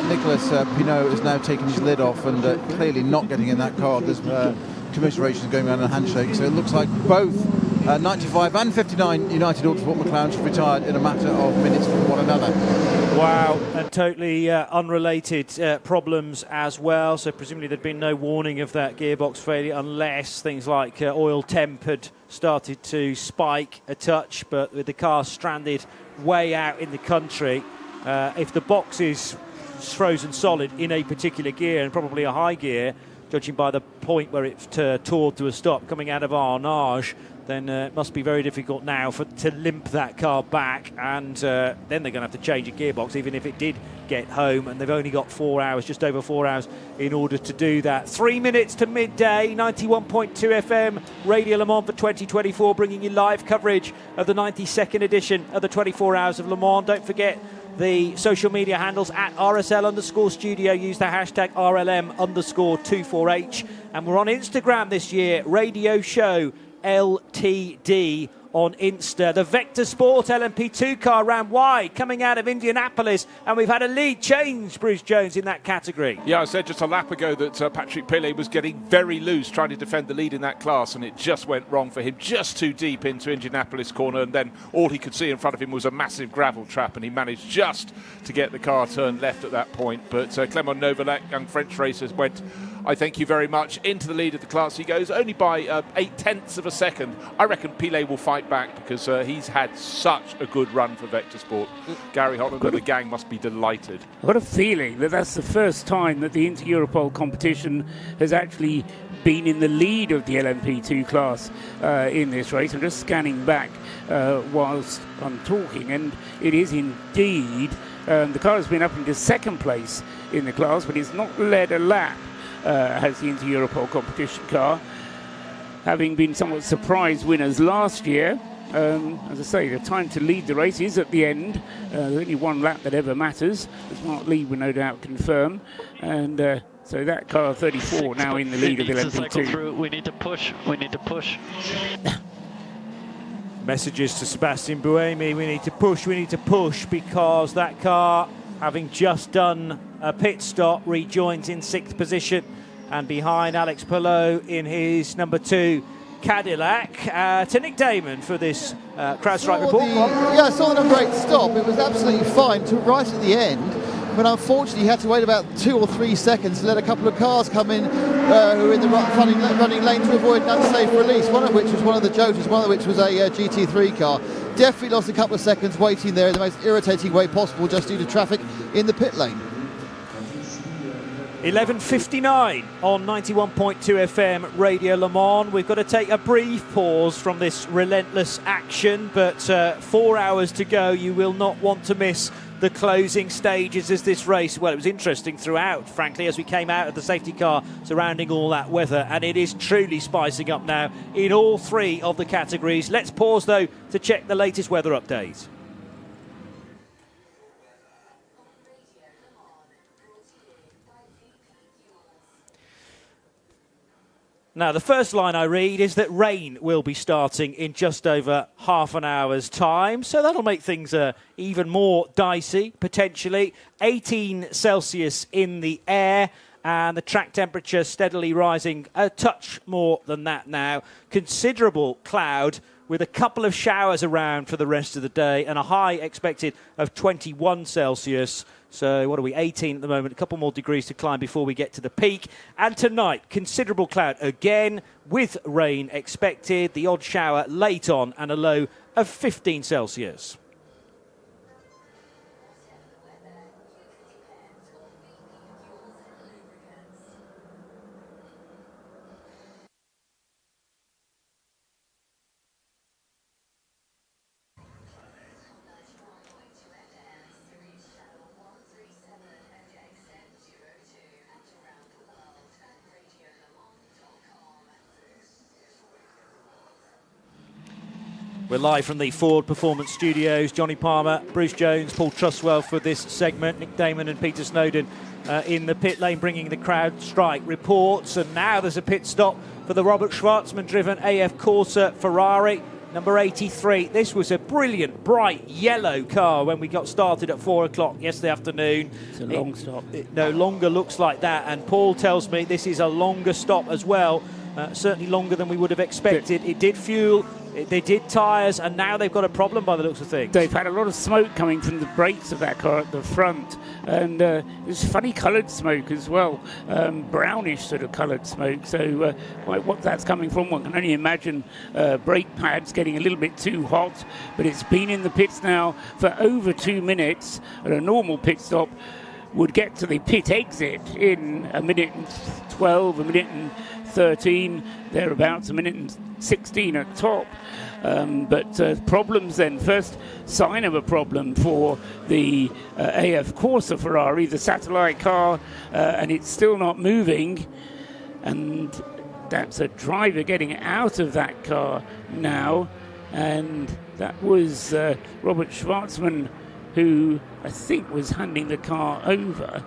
Nicolas Pinot has now taken his lid off and clearly not getting in that car. There's commiserations going around a handshake, so it looks like both 95 and 59 United Autosport McLarens have retired in a matter of minutes from one another. Wow, and totally unrelated problems as well. So presumably there'd been no warning of that gearbox failure unless things like oil temp had started to spike a touch. But with the car stranded way out in the country, if the box is frozen solid in a particular gear, and probably a high gear, judging by the point where it toured to a stop coming out of Arnage, then it must be very difficult now to limp that car back, and then they're going to have to change a gearbox, even if it did get home, and they've only got 4 hours, just over 4 hours, in order to do that. 3 minutes to midday, 91.2 FM, Radio Le Mans for 2024, bringing you live coverage of the 92nd edition of the 24 Hours of Le Mans. Don't forget the social media handles at RSL_studio. Use the hashtag RLM_24H. And we're on Instagram this year, Radio Show LTD on Insta. The Vector Sport LMP2 car ran wide coming out of Indianapolis, and we've had a lead change, Bruce Jones, in that category. Yeah, I said just a lap ago that Patrick Pilet was getting very loose trying to defend the lead in that class, and it just went wrong for him, just too deep into Indianapolis corner, and then all he could see in front of him was a massive gravel trap, and he managed just to get the car turned left at that point. But Clément Novalek, young French racer, went, I thank you very much, into the lead of the class. He goes only by 0.8 of a second. I reckon Pilet will fight back because he's had such a good run for Vector Sport. Gary Holland and the gang must be delighted. I've got a feeling that that's the first time that the Inter-Europol competition has actually been in the lead of the LMP2 class in this race. I'm just scanning back whilst I'm talking, and it is indeed the car has been up into second place in the class, but it's not led a lap, has the Inter-Europol competition car, having been somewhat surprise winners last year. As I say, the time to lead the race is at the end. There's only one lap that ever matters, as Mark Lee will no doubt confirm. And so that car 34 now in the lead of the LMP2. We need to push. We need to push. Messages to Sebastian Buemi, we need to push, because that car, having just done a pit stop, rejoins in 6th position, and behind Alex Palou in his number 2 Cadillac. To Nick Damon for this CrowdStrike report. I saw the number 8 stop. It was absolutely fine to right at the end, but unfortunately he had to wait about 2 or 3 seconds to let a couple of cars come in who were in the running lane to avoid an unsafe release, one of which was one of the Jotas, one of which was a GT3 car. Definitely lost a couple of seconds waiting there in the most irritating way possible, just due to traffic in the pit lane. 11:59 on 91.2 FM Radio Le Mans. We've got to take a brief pause from this relentless action, but 4 hours to go. You will not want to miss the closing stages as this race. Well, it was interesting throughout, frankly, as we came out of the safety car surrounding all that weather, and it is truly spicing up now in all 3 of the categories. Let's pause, though, to check the latest weather update. Now, the first line I read is that rain will be starting in just over half an hour's time, so that'll make things even more dicey, potentially. 18 Celsius in the air, and the track temperature steadily rising a touch more than that now. Considerable cloud with a couple of showers around for the rest of the day, and a high expected of 21 Celsius. So what are we, 18 at the moment, a couple more degrees to climb before we get to the peak. And tonight, considerable cloud again, with rain expected, the odd shower late on, and a low of 15 Celsius. We're live from the Ford Performance Studios. Johnny Palmer, Bruce Jones, Paul Truswell for this segment. Nick Damon and Peter Snowden in the pit lane bringing the CrowdStrike reports. And now there's a pit stop for the Robert Schwartzman-driven AF Corsa Ferrari, number 83. This was a brilliant, bright yellow car when we got started at 4 o'clock yesterday afternoon. It's a long stop. It no longer looks like that. And Paul tells me this is a longer stop as well. Certainly longer than we would have expected. It did fuel, they did tyres, and now they've got a problem by the looks of things. They've had a lot of smoke coming from the brakes of that car at the front, and it's funny coloured smoke as well, brownish sort of coloured smoke. So what that's coming from, one can only imagine brake pads getting a little bit too hot, but it's been in the pits now for over 2 minutes. At a normal pit stop would get to the pit exit in a minute and 12, a minute and 13, thereabouts, a minute and 16 at top. But problems then. First sign of a problem for the AF Corsa Ferrari, the satellite car, and it's still not moving. And that's a driver getting out of that car now. And that was Robert Schwartzman, who I think was handing the car over.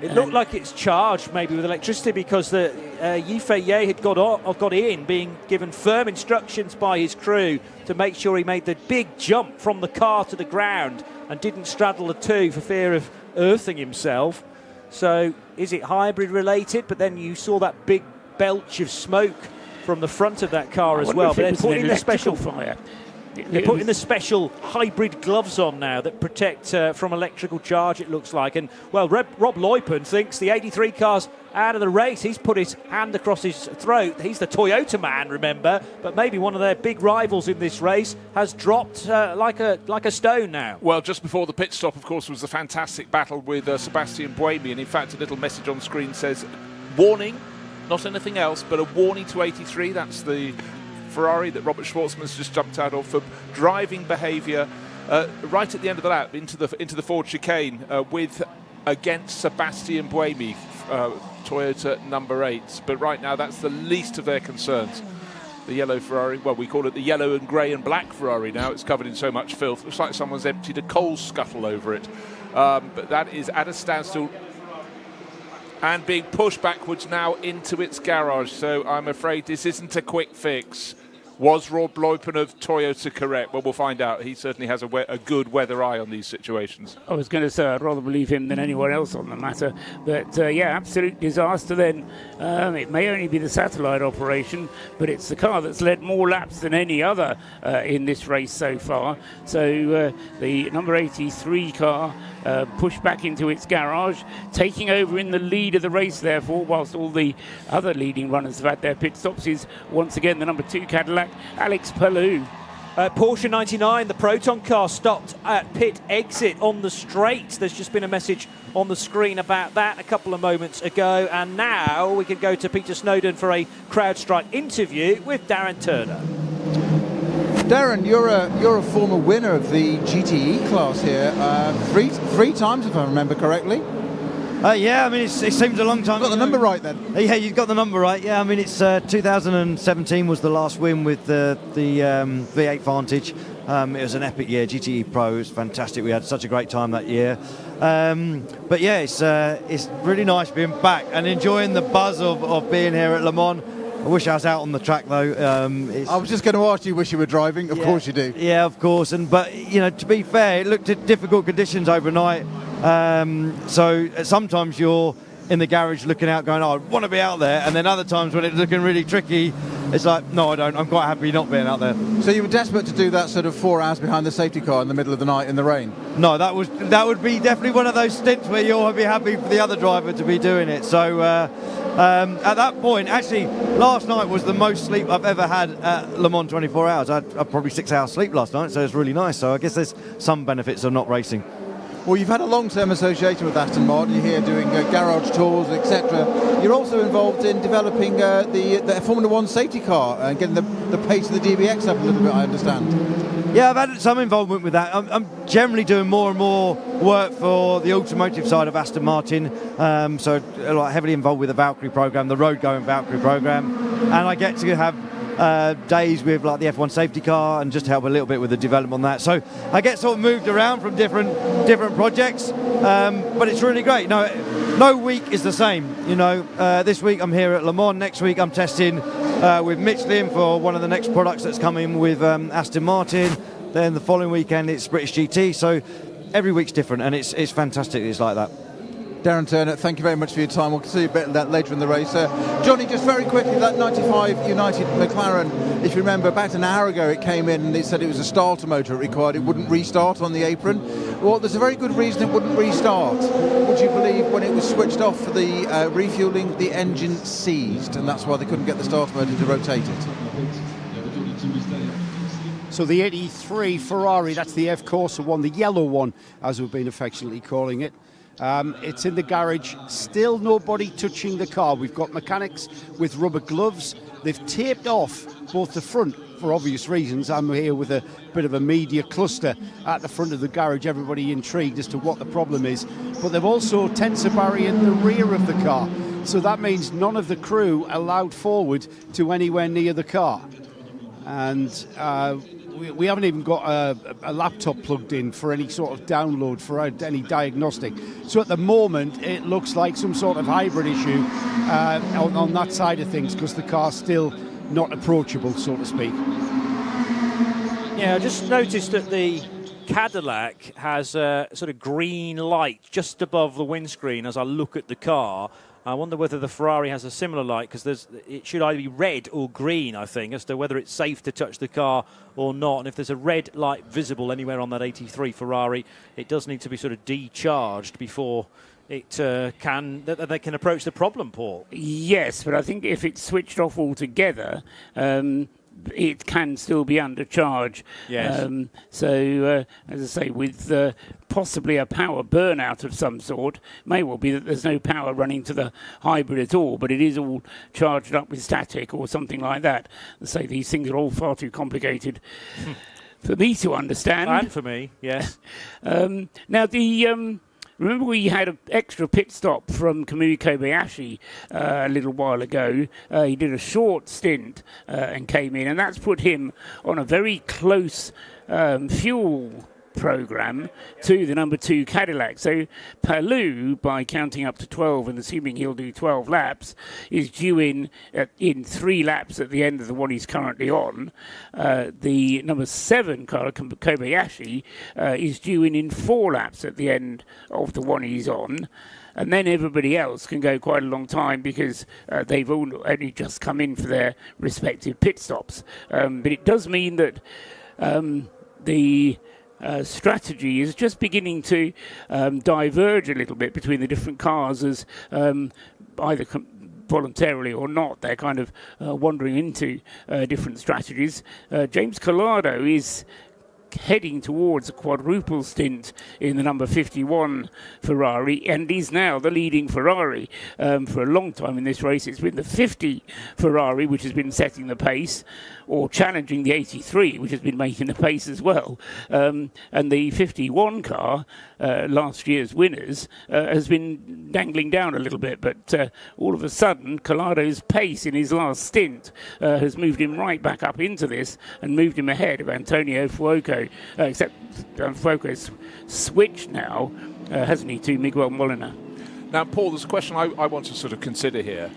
It looked like it's charged maybe with electricity because the Yifei had got in, being given firm instructions by his crew to make sure he made the big jump from the car to the ground and didn't straddle the two for fear of earthing himself. So is it hybrid related? But then you saw that big belch of smoke from the front of that car as well. But they're putting the special fire. They're putting the special hybrid gloves on now that protect from electrical charge, it looks like. And, well, Rob Luypen thinks the 83 car's out of the race. He's put his hand across his throat. He's the Toyota man, remember. But maybe one of their big rivals in this race has dropped like a stone now. Well, just before the pit stop, of course, was a fantastic battle with Sebastian Buemi. And, in fact, a little message on screen says, warning, not anything else, but a warning to 83. That's the Ferrari that Robert Schwartzman's just jumped out of for driving behaviour right at the end of the lap into the forward chicane against Sebastian Buemi, Toyota number 8. But right now that's the least of their concerns. The yellow Ferrari, well, we call it the yellow and grey and black Ferrari now. It's covered in so much filth. Looks like someone's emptied a coal scuttle over it. But that is at a standstill and being pushed backwards now into its garage. So I'm afraid this isn't a quick fix. Was Rob Luypen of Toyota correct? Well, we'll find out. He certainly has a good weather eye on these situations. I was going to say I'd rather believe him than anyone else on the matter. But, yeah, absolute disaster then. It may only be the satellite operation, but it's the car that's led more laps than any other in this race so far. So the number 83 car pushed back into its garage, taking over in the lead of the race, therefore, whilst all the other leading runners have had their pit stops, is once again the number 2 Cadillac, Alex Palou. Porsche 99, the Proton car, stopped at pit exit on the straight. There's just been a message on the screen about that a couple of moments ago. And now we can go to Peter Snowden for a CrowdStrike interview with Darren Turner. Darren, you're a former winner of the GTE class here, three times if I remember correctly. Yeah, I mean, it seems a long time. You got the number right then. Yeah, you've got the number right. Yeah, I mean, it's 2017 was the last win with the V8 Vantage. It was an epic year. GTE Pro, it was fantastic. We had such a great time that year. But yeah, it's really nice being back and enjoying the buzz of being here at Le Mans. I wish I was out on the track though. I was just going to ask you, wish you were driving. Of course you do. Yeah, of course. But you know, to be fair, it looked at difficult conditions overnight. So sometimes you're in the garage looking out, going, "Oh, I want to be out there," and then other times when it's looking really tricky, it's like, "No, I don't. I'm quite happy not being out there." So you were desperate to do that sort of 4 hours behind the safety car in the middle of the night in the rain? No, that would be definitely one of those stints where you'll be happy for the other driver to be doing it. So. At that point, actually, last night was the most sleep I've ever had at Le Mans 24 hours. I had probably 6 hours sleep last night, so it's really nice. So I guess there's some benefits of not racing. Well, you've had a long-term association with Aston Martin. You're here doing garage tours, etc. You're also involved in developing the Formula 1 safety car and getting the pace of the DBX up a little bit, I understand. Yeah, I've had some involvement with that. I'm generally doing more and more work for the automotive side of Aston Martin, so like heavily involved with the Valkyrie program, the road-going Valkyrie program, and I get to have days with like the F1 safety car and just help a little bit with the development on that. So I get sort of moved around from different projects, but it's really great. No week is the same. You know, this week I'm here at Le Mans. Next week I'm testing with Michelin for one of the next products that's coming with Aston Martin. Then the following weekend it's British GT. So every week's different, and it's fantastic. It's like that. Darren Turner, thank you very much for your time. We'll see a bit of that later in the race. Johnny, just very quickly, that 95 United McLaren, if you remember, about an hour ago it came in and it said it was a starter motor it required. It wouldn't restart on the apron. Well, there's a very good reason it wouldn't restart. Would you believe when it was switched off for the refuelling, the engine seized, and that's why they couldn't get the starter motor to rotate it? So the 83 Ferrari, that's the F Corsa one, the yellow one, as we've been affectionately calling it. It's in the garage, still nobody touching the car. We've got mechanics with rubber gloves. They've taped off both the front for obvious reasons. I'm here with a bit of a media cluster at the front of the garage, everybody intrigued as to what the problem is. But they've also tensor barriered the rear of the car. So that means none of the crew allowed forward to anywhere near the car. And we haven't even got a laptop plugged in for any sort of download for any diagnostic. So at the moment, it looks like some sort of hybrid issue on that side of things, because the car's still not approachable, so to speak. Yeah, I just noticed that the Cadillac has a sort of green light just above the windscreen as I look at the car. I wonder whether the Ferrari has a similar light, because it should either be red or green, I think, as to whether it's safe to touch the car or not. And if there's a red light visible anywhere on that 83 Ferrari, it does need to be sort of decharged before they can approach the problem, Paul. Yes, but I think if it's switched off altogether, it can still be under charge. Yes. So, as I say, with possibly a power burnout of some sort, may well be that there's no power running to the hybrid at all, but it is all charged up with static or something like that. Say these things are all far too complicated for me to understand. And for me, yes. Now, remember we had an extra pit stop from Kamui Kobayashi a little while ago. He did a short stint and came in, and that's put him on a very close fuel program to the number 2 Cadillac. So Palou, by counting up to 12 and assuming he'll do 12 laps, is due in 3 laps at the end of the one he's currently on. The number 7 car, Kobayashi, is due in 4 laps at the end of the one he's on. And then everybody else can go quite a long time, because they've all only just come in for their respective pit stops. But it does mean that the strategy is just beginning to diverge a little bit between the different cars, as either voluntarily or not, they're kind of wandering into different strategies. James Collado is heading towards a quadruple stint in the number 51 Ferrari, and is now the leading Ferrari. For a long time in this race, it's been the 50 Ferrari which has been setting the pace, or challenging the 83, which has been making the pace as well. And the 51 car, last year's winners, has been dangling down a little bit, but all of a sudden, Collado's pace in his last stint has moved him right back up into this and moved him ahead of Antonio Fuoco, except Fuoco's switched now, hasn't he, to Miguel Molina. Now, Paul, there's a question I want to sort of consider here.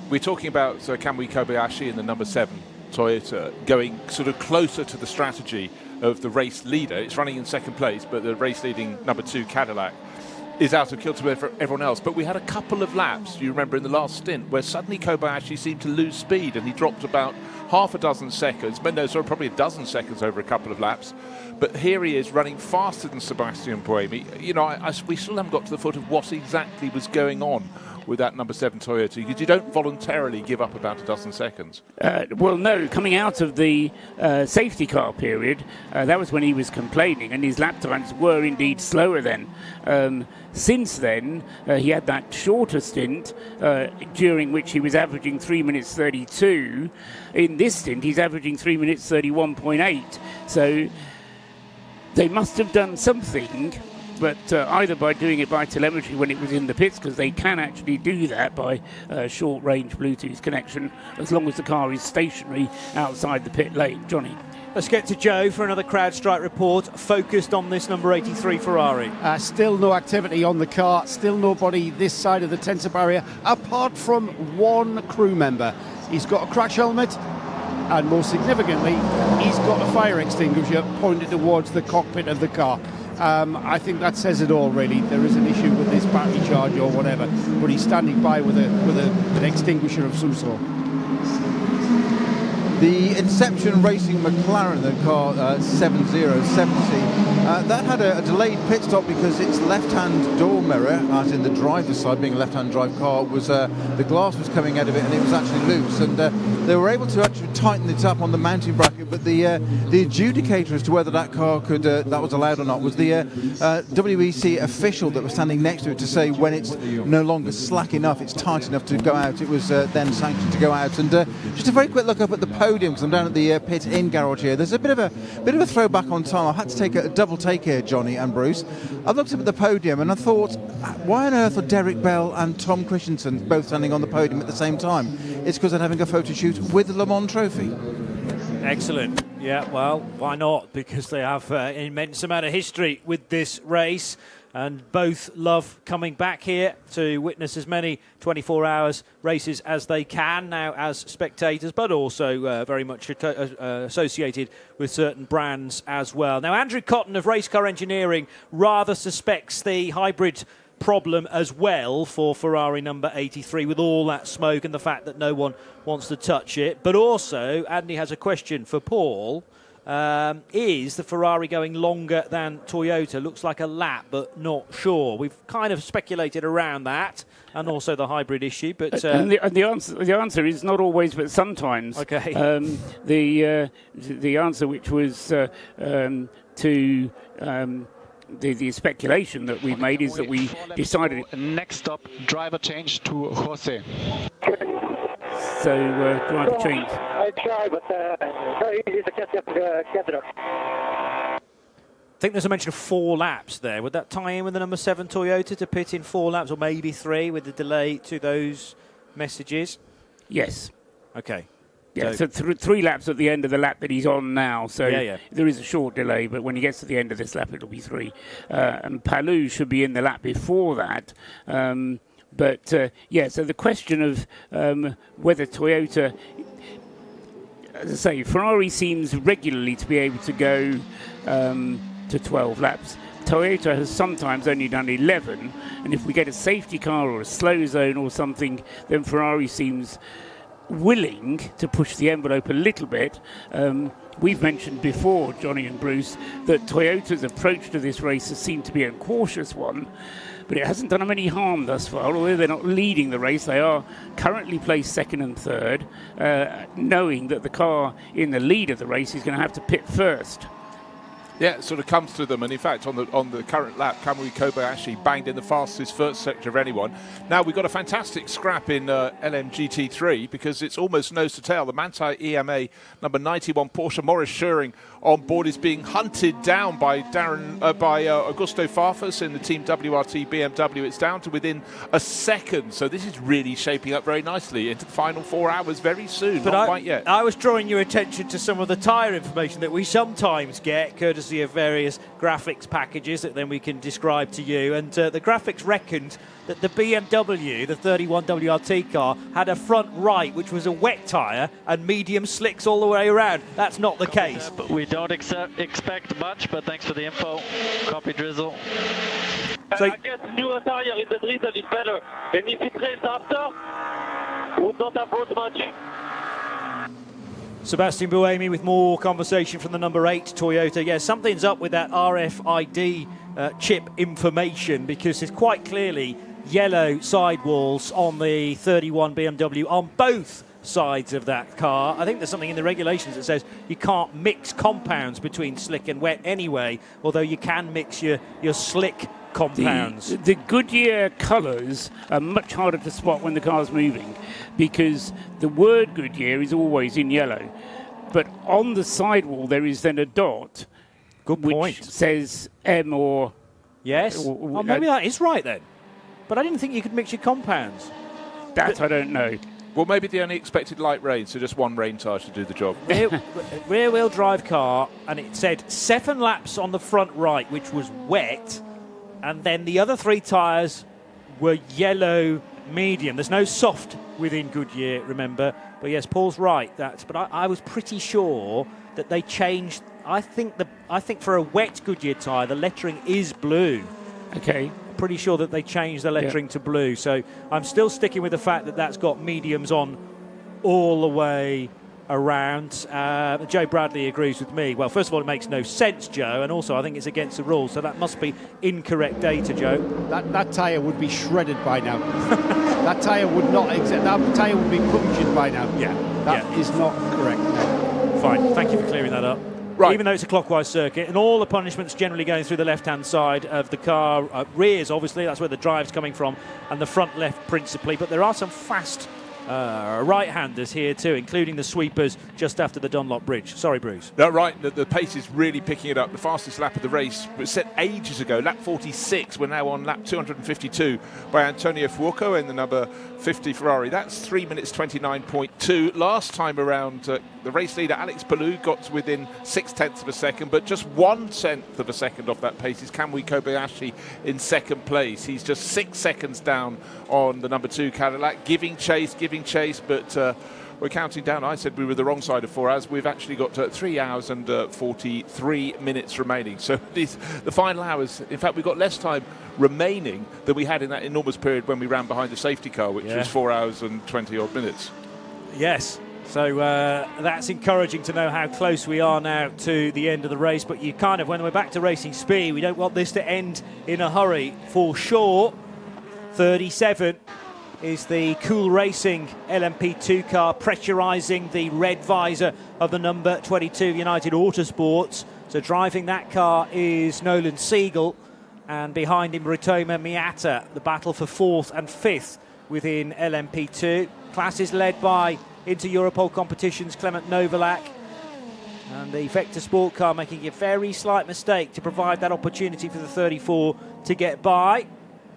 We're talking about Kamui Kobayashi in the number 7 Toyota going sort of closer to the strategy of the race leader. It's running in second place, but the race leading number 2 Cadillac is out of kilter with everyone else. But we had a couple of laps, you remember, in the last stint, where suddenly Kobayashi seemed to lose speed, and he dropped about half a dozen seconds. Mendoza probably a dozen seconds over a couple of laps. But here he is running faster than Sebastian Buemi. You know, we still haven't got to the foot of what exactly was going on with that number 7 Toyota, because you don't voluntarily give up about a dozen seconds. Well, no, coming out of the safety car period, that was when he was complaining, and his lap times were indeed slower then. Since then, he had that shorter stint during which he was averaging 3 minutes 32. In this stint, he's averaging 3 minutes 31.8. So they must have done something, but either by doing it by telemetry when it was in the pits, because they can actually do that by short-range Bluetooth connection, as long as the car is stationary outside the pit lane. Johnny. Let's get to Joe for another CrowdStrike report focused on this number 83 Ferrari. Still no activity on the car, still nobody this side of the tensor barrier, apart from one crew member. He's got a crash helmet, and most significantly, he's got a fire extinguisher pointed towards the cockpit of the car. I think that says it all, really. There is an issue with this battery charge or whatever, but he's standing by with an extinguisher of some sort. The Inception Racing McLaren, the car 7070, that had a delayed pit stop because its left-hand door mirror, as in the driver's side, being a left-hand drive car, was the glass was coming out of it and it was actually loose, and they were able to actually tighten it up on the mounting bracket. But the adjudicator as to whether that car could that was allowed or not was the WEC official that was standing next to it to say when it's no longer slack enough, it's tight enough to go out. It was then sanctioned to go out. And just a very quick look up at the Podium, because I'm down at the pit in garage here. There's a bit of a throwback on time. I've had to take a double take here, Johnny and Bruce. I've looked up at the Podium and I thought, why on earth are Derek Bell and Tom Christensen both standing on the podium at the same time? It's because they're having a photo shoot with the Le Mans Trophy. Excellent. Yeah, well, why not? Because they have an immense amount of history with this race, and both love coming back here to witness as many 24 hours races as they can now as spectators, but also very much associated with certain brands as well. Now, Andrew Cotton of Race Car Engineering rather suspects the hybrid problem as well for Ferrari number 83, with all that smoke and the fact that no one wants to touch it. But also, Andy has a question for Paul. Is the Ferrari going longer than Toyota? Looks like a lap, but not sure. We've kind of speculated around that, and also the hybrid issue. But and the answer is not always, but sometimes. Okay. The answer, which was the speculation that we made, is that we decided. Next stop, driver change to Jose. So driver change. I try, but very easy to catch up Cadillac. I think there's a mention of 4 laps there. Would that tie in with the number 7 Toyota to pit in 4 laps, or maybe 3 with the delay to those messages? Yes. Okay. Yeah, so 3 laps at the end of the lap that he's on now. So yeah. There is a short delay, but when he gets to the end of this lap, it'll be 3. And Palou should be in the lap before that. So the question of whether Toyota, as I say, Ferrari seems regularly to be able to go to 12 laps. Toyota has sometimes only done 11, and if we get a safety car or a slow zone or something, then Ferrari seems willing to push the envelope a little bit. We've mentioned before, Johnny and Bruce, that Toyota's approach to this race has seemed to be a cautious one, but it hasn't done them any harm thus far. Although they're not leading the race, they are currently placed 2nd and 3rd, knowing that the car in the lead of the race is going to have to pit first. Yeah, it sort of comes to them, and in fact on the current lap, Kamui Kobayashi banged in the fastest first sector of anyone. Now we've got a fantastic scrap in LMGT3 because it's almost nose to tail. The Manthey EMA number 91 Porsche Morris Schuring on board is being hunted down by Augusto Farfus in the Team WRT BMW. It's down to within a second, so this is really shaping up very nicely into the final 4 hours very soon. But not quite yet. I was drawing your attention to some of the tyre information that we sometimes get, courtesy of various graphics packages that then we can describe to you. And the graphics reckoned that the BMW, the 31 WRT car, had a front right which was a wet tyre and medium slicks all the way around. That's not the case. We don't expect much, but thanks for the info. Copy, Drizzle. So, I guess newer tyre in the drizzle is better. And if it rains after, would not have brought much. Sebastian Buemi with more conversation from the number 8 Toyota. Yeah, something's up with that RFID chip information, because it's quite clearly yellow sidewalls on the 31 BMW on both sides of that car. I think there's something in the regulations that says you can't mix compounds between slick and wet anyway, although you can mix your slick compounds. The Goodyear colours are much harder to spot when the car's moving, because the word Goodyear is always in yellow, but on the sidewall there is then a dot. Good point. Which says M or... Yes. Maybe that is right then. But I didn't think you could mix your compounds. That I don't know. Well, maybe they only expected light rain, so just one rain tire to do the job. Rear-wheel drive car, and it said 7 laps on the front right, which was wet, and then the other 3 tyres were yellow medium. There's no soft within Goodyear, remember. But yes, Paul's right. But I was pretty sure that they changed. I think for a wet Goodyear tyre, the lettering is blue. Okay. Pretty sure that they changed the lettering to blue. So I'm still sticking with the fact that that's got mediums on all the way around. Joe Bradley agrees with me. Well, first of all, it makes no sense, Joe, and also I think it's against the rules, so that must be incorrect data, Joe. That tyre would be shredded by now. That tyre would not exist. That tyre would be punctured by now. Yeah. That is not correct. Fine. Thank you for clearing that up. Right. Even though it's a clockwise circuit, and all the punishments generally going through the left-hand side of the car, rears, obviously, that's where the drive's coming from, and the front left principally, but there are some fast right-handers here too, including the sweepers just after the Dunlop Bridge. Sorry, Bruce. No, right, the pace is really picking it up. The fastest lap of the race was set ages ago, lap 46. We're now on lap 252 by Antonio Fuoco in the number 50 Ferrari. That's 3 minutes 29.2. Last time around, the race leader Alex Palou got within 0.6 of a second, but just 1/10 of a second off that pace is Kamui Kobayashi in second place. He's just 6 seconds down on the number 2 Cadillac, giving chase, but we're counting down. I said we were the wrong side of 4 hours. We've actually got 3 hours and 43 minutes remaining. So the final hours, in fact, we've got less time remaining than we had in that enormous period when we ran behind the safety car, which was 4 hours and 20 odd minutes. Yes. So that's encouraging to know how close we are now to the end of the race. But you kind of, when we're back to racing speed, we don't want this to end in a hurry. For sure, 37 is the Cool Racing LMP2 car, pressurising the red visor of the number 22 United Autosports. So driving that car is Nolan Siegel, and behind him Ritomo Miata. The battle for 4th and 5th within LMP2. Class is led by Inter-Europol Competitions' Clement Novalak, and the Vector Sport car making a very slight mistake to provide that opportunity for the 34 to get by.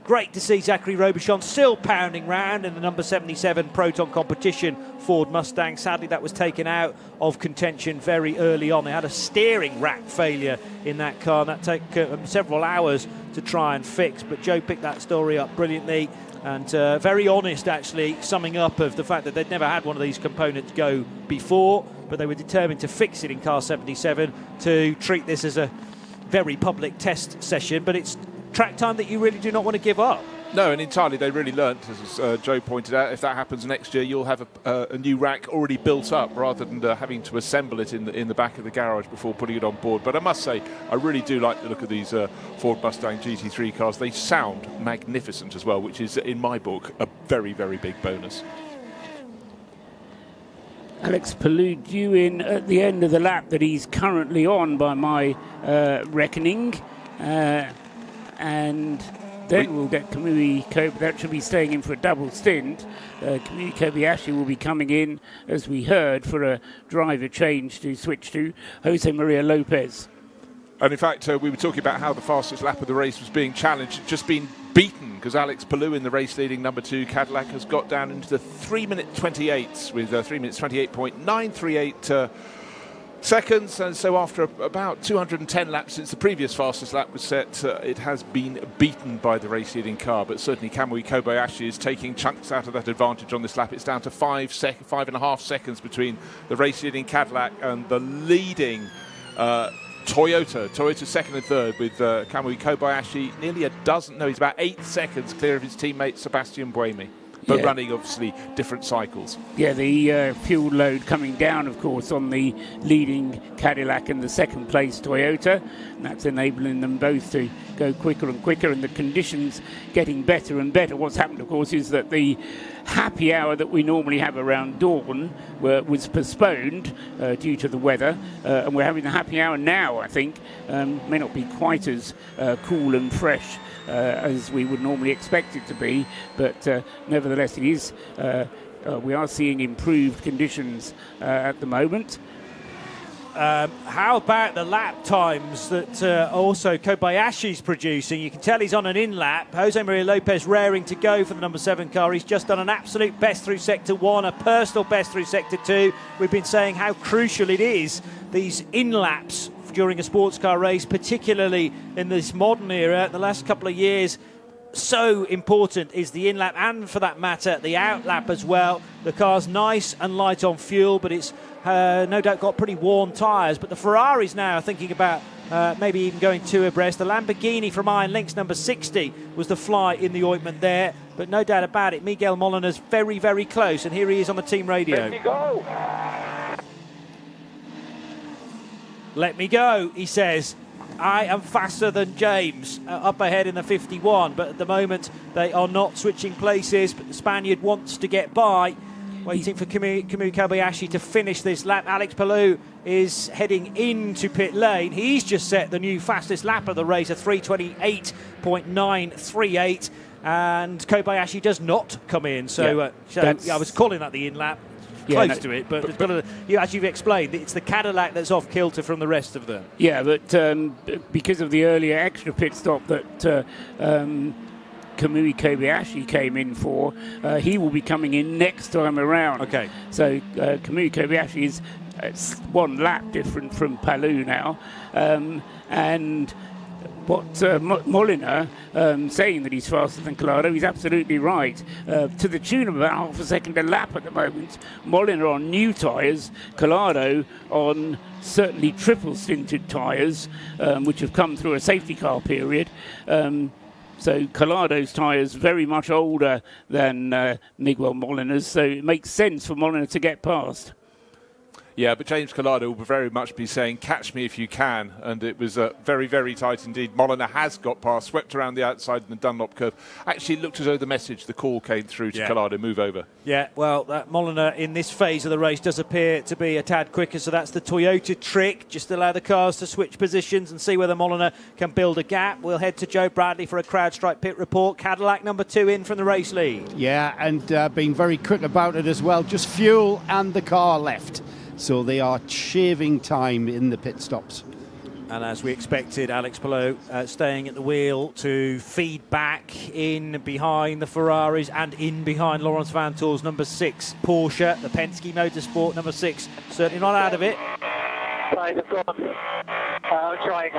Great to see Zachary Robichon still pounding round in the number 77 Proton Competition Ford Mustang. Sadly, that was taken out of contention very early on. They had a steering rack failure in that car, and that took several hours to try and fix. But Joe picked that story up brilliantly, and very honest, actually, summing up of the fact that they'd never had one of these components go before, but they were determined to fix it in car 77 to treat this as a very public test session. But it's track time that you really do not want to give up. No, and entirely they really learnt, as Joe pointed out. If that happens next year, you'll have a new rack already built up rather than having to assemble it in the back of the garage before putting it on board. But I must say, I really do like the look of these Ford Mustang GT3 cars. They sound magnificent as well, which is, in my book, a very, very big bonus. Alex Palou due in at the end of the lap that he's currently on, by my reckoning. And then we'll get Kamui Kobayashi. That should be staying in for a double stint. Kamui Kobayashi will be coming in, as we heard, for a driver change to switch to Jose Maria Lopez. And in fact, we were talking about how the fastest lap of the race was being challenged, just been beaten, because Alex Palou in the race-leading number 2 Cadillac has got down into the 3-minute 28s with 3 minutes 28.938 seconds. And so after about 210 laps since the previous fastest lap was set, it has been beaten by the race-leading car. But certainly Kamui Kobayashi is taking chunks out of that advantage on this lap. It's down to 5.5 seconds between the race-leading Cadillac and the leading Toyota second and third, with Kamui Kobayashi nearly he's about 8 seconds clear of his teammate Sebastian Buemi, but running obviously different cycles. Yeah, the fuel load coming down, of course, on the leading Cadillac and the second place Toyota, and that's enabling them both to go quicker and quicker, and the conditions getting better and better. What's happened, of course, is that the happy hour that we normally have around dawn was postponed due to the weather, and we're having the happy hour now. I think may not be quite as cool and fresh as we would normally expect it to be, but nevertheless it is. We are seeing improved conditions at the moment. How about the lap times that also Kobayashi's producing? You can tell he's on an in-lap. Jose Maria Lopez raring to go for the number 7 car. He's just done an absolute best through Sector 1, a personal best through Sector 2. We've been saying how crucial it is, these in-laps during a sports car race, particularly in this modern era. The last couple of years, so important is the in-lap, and for that matter, the out-lap as well. The car's nice and light on fuel, but it's no doubt got pretty worn tyres. But the Ferraris now are thinking about maybe even going 2 abreast. The Lamborghini from Iron Links, number 60, was the fly in the ointment there. But no doubt about it, Miguel Molina's very, very close. And here he is on the team radio. Let me go. Let me go, he says. I am faster than James up ahead in the 51, but at the moment they are not switching places. But the Spaniard wants to get by, waiting for Kamui Kobayashi to finish this lap. Alex Palou is heading into pit lane. He's just set the new fastest lap of the race, a 3:28.938. and Kobayashi does not come in. So, I was calling that the in-lap. Close to it, but as you've explained, it's the Cadillac that's off kilter from the rest of them. Yeah, but because of the earlier extra pit stop that Kamui Kobayashi came in for, he will be coming in next time around. Okay. So Kamui Kobayashi is 1 lap different from Palou now, and what Molina saying that he's faster than Collado, he's absolutely right. To the tune of about half a second a lap at the moment. Molina on new tyres, Collado on certainly triple stinted tyres, which have come through a safety car period. So Collado's tyres very much older than Miguel Molina's, so it makes sense for Molina to get past. Yeah, but James Collado will very much be saying, catch me if you can. And it was very, very tight indeed. Molina has got past, swept around the outside in the Dunlop curve. Actually, it looked as though the message, the call came through to Collado, move over. Yeah, well, Molina in this phase of the race does appear to be a tad quicker. So that's the Toyota trick. Just allow the cars to switch positions and see whether Molina can build a gap. We'll head to Joe Bradley for a CrowdStrike pit report. Cadillac number 2 in from the race lead. Yeah, and being very quick about it as well. Just fuel and the car left. So they are shaving time in the pit stops. And as we expected, Alex Palou staying at the wheel to feed back in behind the Ferraris and in behind Lawrence Vanthoor's number 6 Porsche, the Penske Motorsport number 6. Certainly not out of it. I'm trying.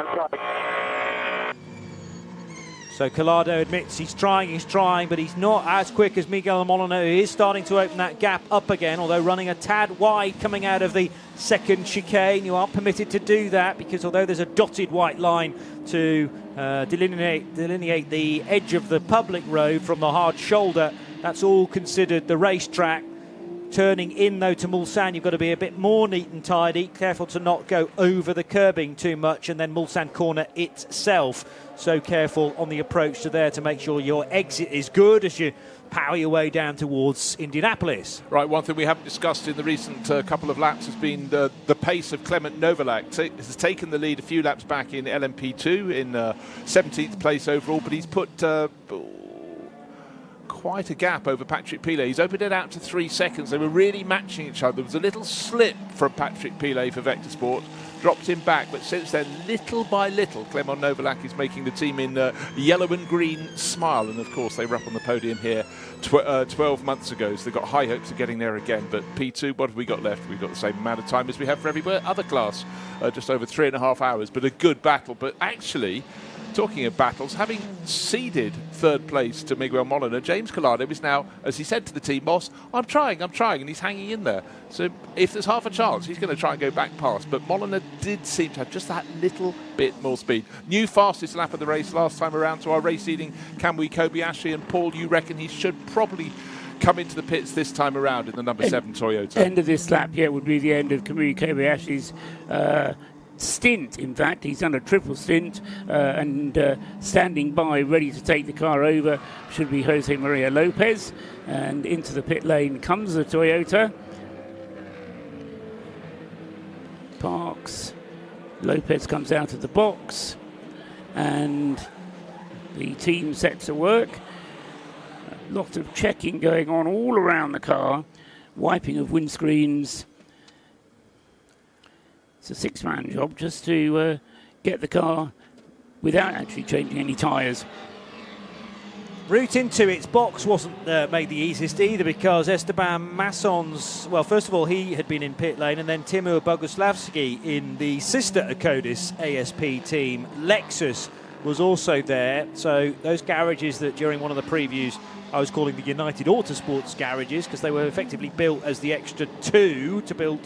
So Collado admits he's trying, but he's not as quick as Miguel Molina, who is starting to open that gap up again, although running a tad wide coming out of the second chicane. You aren't permitted to do that because although there's a dotted white line to delineate the edge of the public road from the hard shoulder, that's all considered the racetrack. Turning in, though, to Mulsanne, you've got to be a bit more neat and tidy, careful to not go over the curbing too much, and then Mulsanne corner itself. So careful on the approach to there to make sure your exit is good as you power your way down towards Indianapolis. Right, one thing we haven't discussed in the recent couple of laps has been the pace of Clement Novalak. Has taken the lead a few laps back in LMP2 in 17th place overall, but he's put quite a gap over Patrick Pilet. He's opened it out to 3 seconds. They were really matching each other. There was a little slip from Patrick Pilet for Vector Sport, dropped him back, but since then, little by little, Clement Novalak is making the team in yellow and green smile, and of course they were up on the podium here 12 months ago, so they've got high hopes of getting there again. But P2, what have we got left? We've got the same amount of time as we have for every other class, just over 3.5 hours, but a good battle. But actually, talking of battles, having ceded 3rd place to Miguel Molina, James Collado is now, as he said to the team boss, I'm trying, and he's hanging in there. So if there's half a chance, he's going to try and go back past. But Molina did seem to have just that little bit more speed. New fastest lap of the race last time around to our race leading Kamui Kobayashi. And Paul, you reckon he should probably come into the pits this time around in the number 7 Toyota? End of this lap, would be the end of Kamui Kobayashi's stint. In fact, he's done a triple stint, and standing by ready to take the car over should be Jose Maria Lopez. And into the pit lane comes the Toyota. Parks. Lopez comes out of the box, and the team sets to work. A lot of checking going on all around the car, wiping of windscreens. It's a 6-man job just to get the car without actually changing any tyres. Route into its box wasn't made the easiest either, because Esteban Masson's, well, first of all, he had been in pit lane, and then Timur Boguslavski in the sister Acodis ASP team, Lexus, was also there. So those garages that during one of the previews I was calling the United Autosports garages, because they were effectively built as the extra 2 to build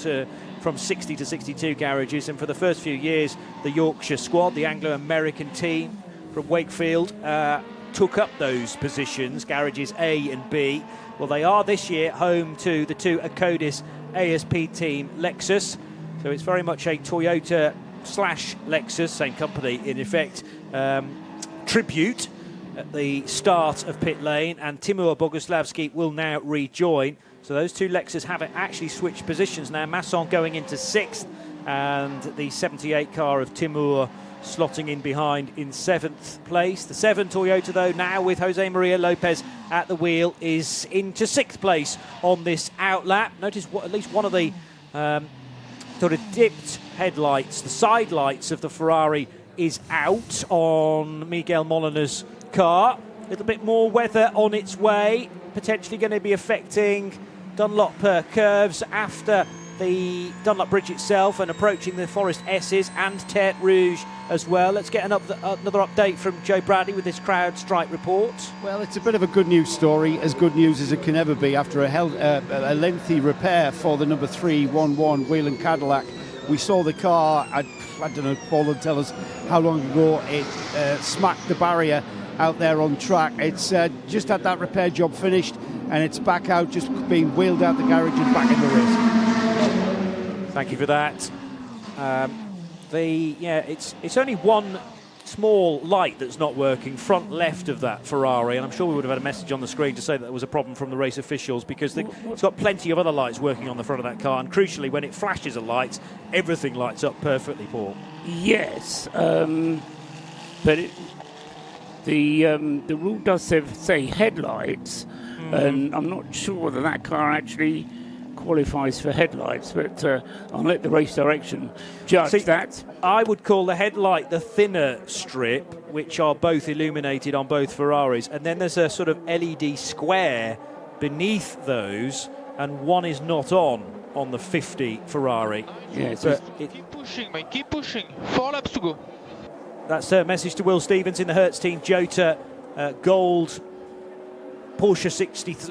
from 60 to 62 garages. And for the first few years, the Yorkshire squad, the Anglo-American team from Wakefield, took up those positions, garages A and B. Well, they are this year home to the 2 Acodis ASP team, Lexus. So it's very much a Toyota / Lexus, same company in effect, tribute at the start of pit lane. And Timur Boguslavski will now rejoin. So those 2 Lexus have actually switched positions now. Masson going into 6th, and the 78 car of Timur slotting in behind in 7th place. The 7 Toyota, though, now with Jose Maria Lopez at the wheel, is into 6th place on this outlap. Notice at least one of the sort of dipped headlights, the side lights of the Ferrari, is out on Miguel Molina's car. A little bit more weather on its way, potentially going to be affecting Dunlop curves after the Dunlop Bridge itself and approaching the Forest S's and Terre Rouge as well. Let's get another update from Joe Bradley with this crowd strike report. Well, it's a bit of a good news story, as good news as it can ever be after a lengthy repair for the number 311 Whelen Cadillac. We saw the car, I don't know, Paul will tell us how long ago it smacked the barrier out there on track. It's just had that repair job finished and it's back out, just being wheeled out the garage and back in the race. Thank you for that. It's only one small light that's not working, front left of that Ferrari, and I'm sure we would have had a message on the screen to say that there was a problem from the race officials, because it's got plenty of other lights working on the front of that car, and crucially, when it flashes a light, everything lights up perfectly, Paul. Yes, but the rule does say headlights, and I'm not sure whether that car actually qualifies for headlights, but I'll let the race direction judge that. I would call the headlight the thinner strip, which are both illuminated on both Ferraris, and then there's a sort of LED square beneath those, and one is not on the 50 Ferrari. Yeah, keep pushing, mate, keep pushing. 4 laps to go. That's a message to Will Stevens in the Hertz team. Jota gold Porsche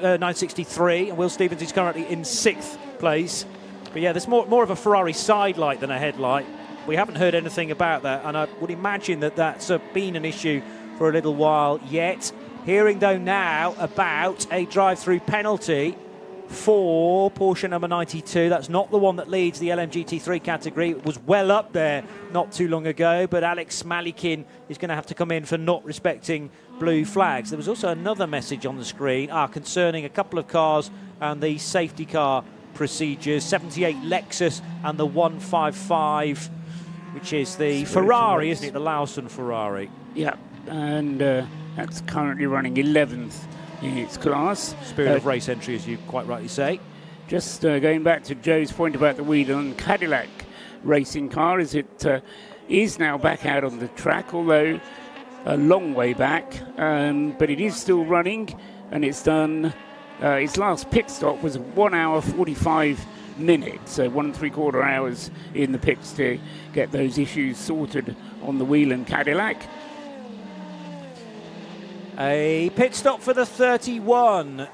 963, and Will Stevens is currently in 6th place. But yeah, there's more of a Ferrari side light than a headlight. We haven't heard anything about that, and I would imagine that that's been an issue for a little while yet. Hearing, though, now about a drive-through penalty for Porsche number 92. That's not the one that leads the LMGT3 category. It was well up there not too long ago, but Alex Malikin is going to have to come in for not respecting blue flags. There was also another message on the screen concerning a couple of cars and the safety car procedures. 78 Lexus and the 155, which is the Ferrari, isn't it? The Lawson Ferrari. Yeah, and that's currently running 11th in its class. Spirit of race entry, as you quite rightly say. Just going back to Joe's point about the Whelen Cadillac racing car, as it is now back out on the track, although a long way back, but it is still running, and it's done. Its last pit stop was 1 hour 45 minutes, so 1 3/4 hours in the pits to get those issues sorted on the Whelen Cadillac. A pit stop for the 31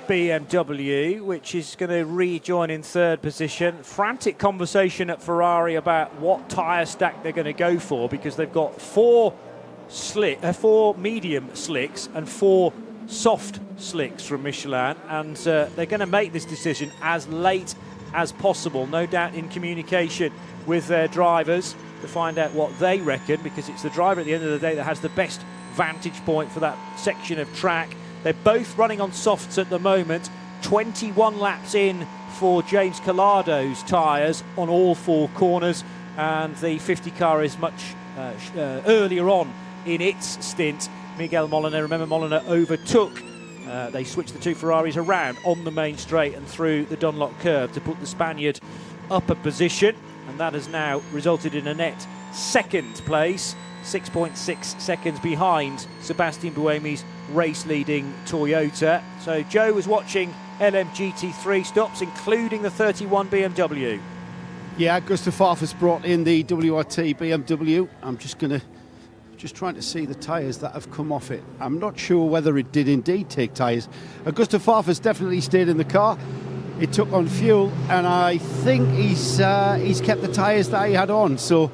BMW, which is going to rejoin in 3rd position. Frantic conversation at Ferrari about what tyre stack they're going to go for, because they've got 4 medium slicks and 4 soft slicks from Michelin, and they're going to make this decision as late as possible, no doubt in communication with their drivers to find out what they reckon, because it's the driver at the end of the day that has the best vantage point for that section of track. They're both running on softs at the moment. 21 laps in for James Calado's tyres on all 4 corners, and the 50 car is much earlier on in its stint. Miguel Molina, remember, Molina overtook. They switched the 2 Ferraris around on the main straight and through the Dunlop curve to put the Spaniard up a position, and that has now resulted in a net 2nd place, 6.6 seconds behind Sebastian Buemi's race-leading Toyota. So Joe was watching LMGT3 stops, including the 31 BMW. Yeah, Gustav Farfus brought in the WRT BMW. I'm just trying to see the tyres that have come off it. I'm not sure whether it did indeed take tyres. Gustav Farfus definitely stayed in the car. It took on fuel, and I think he's kept the tyres that he had on. So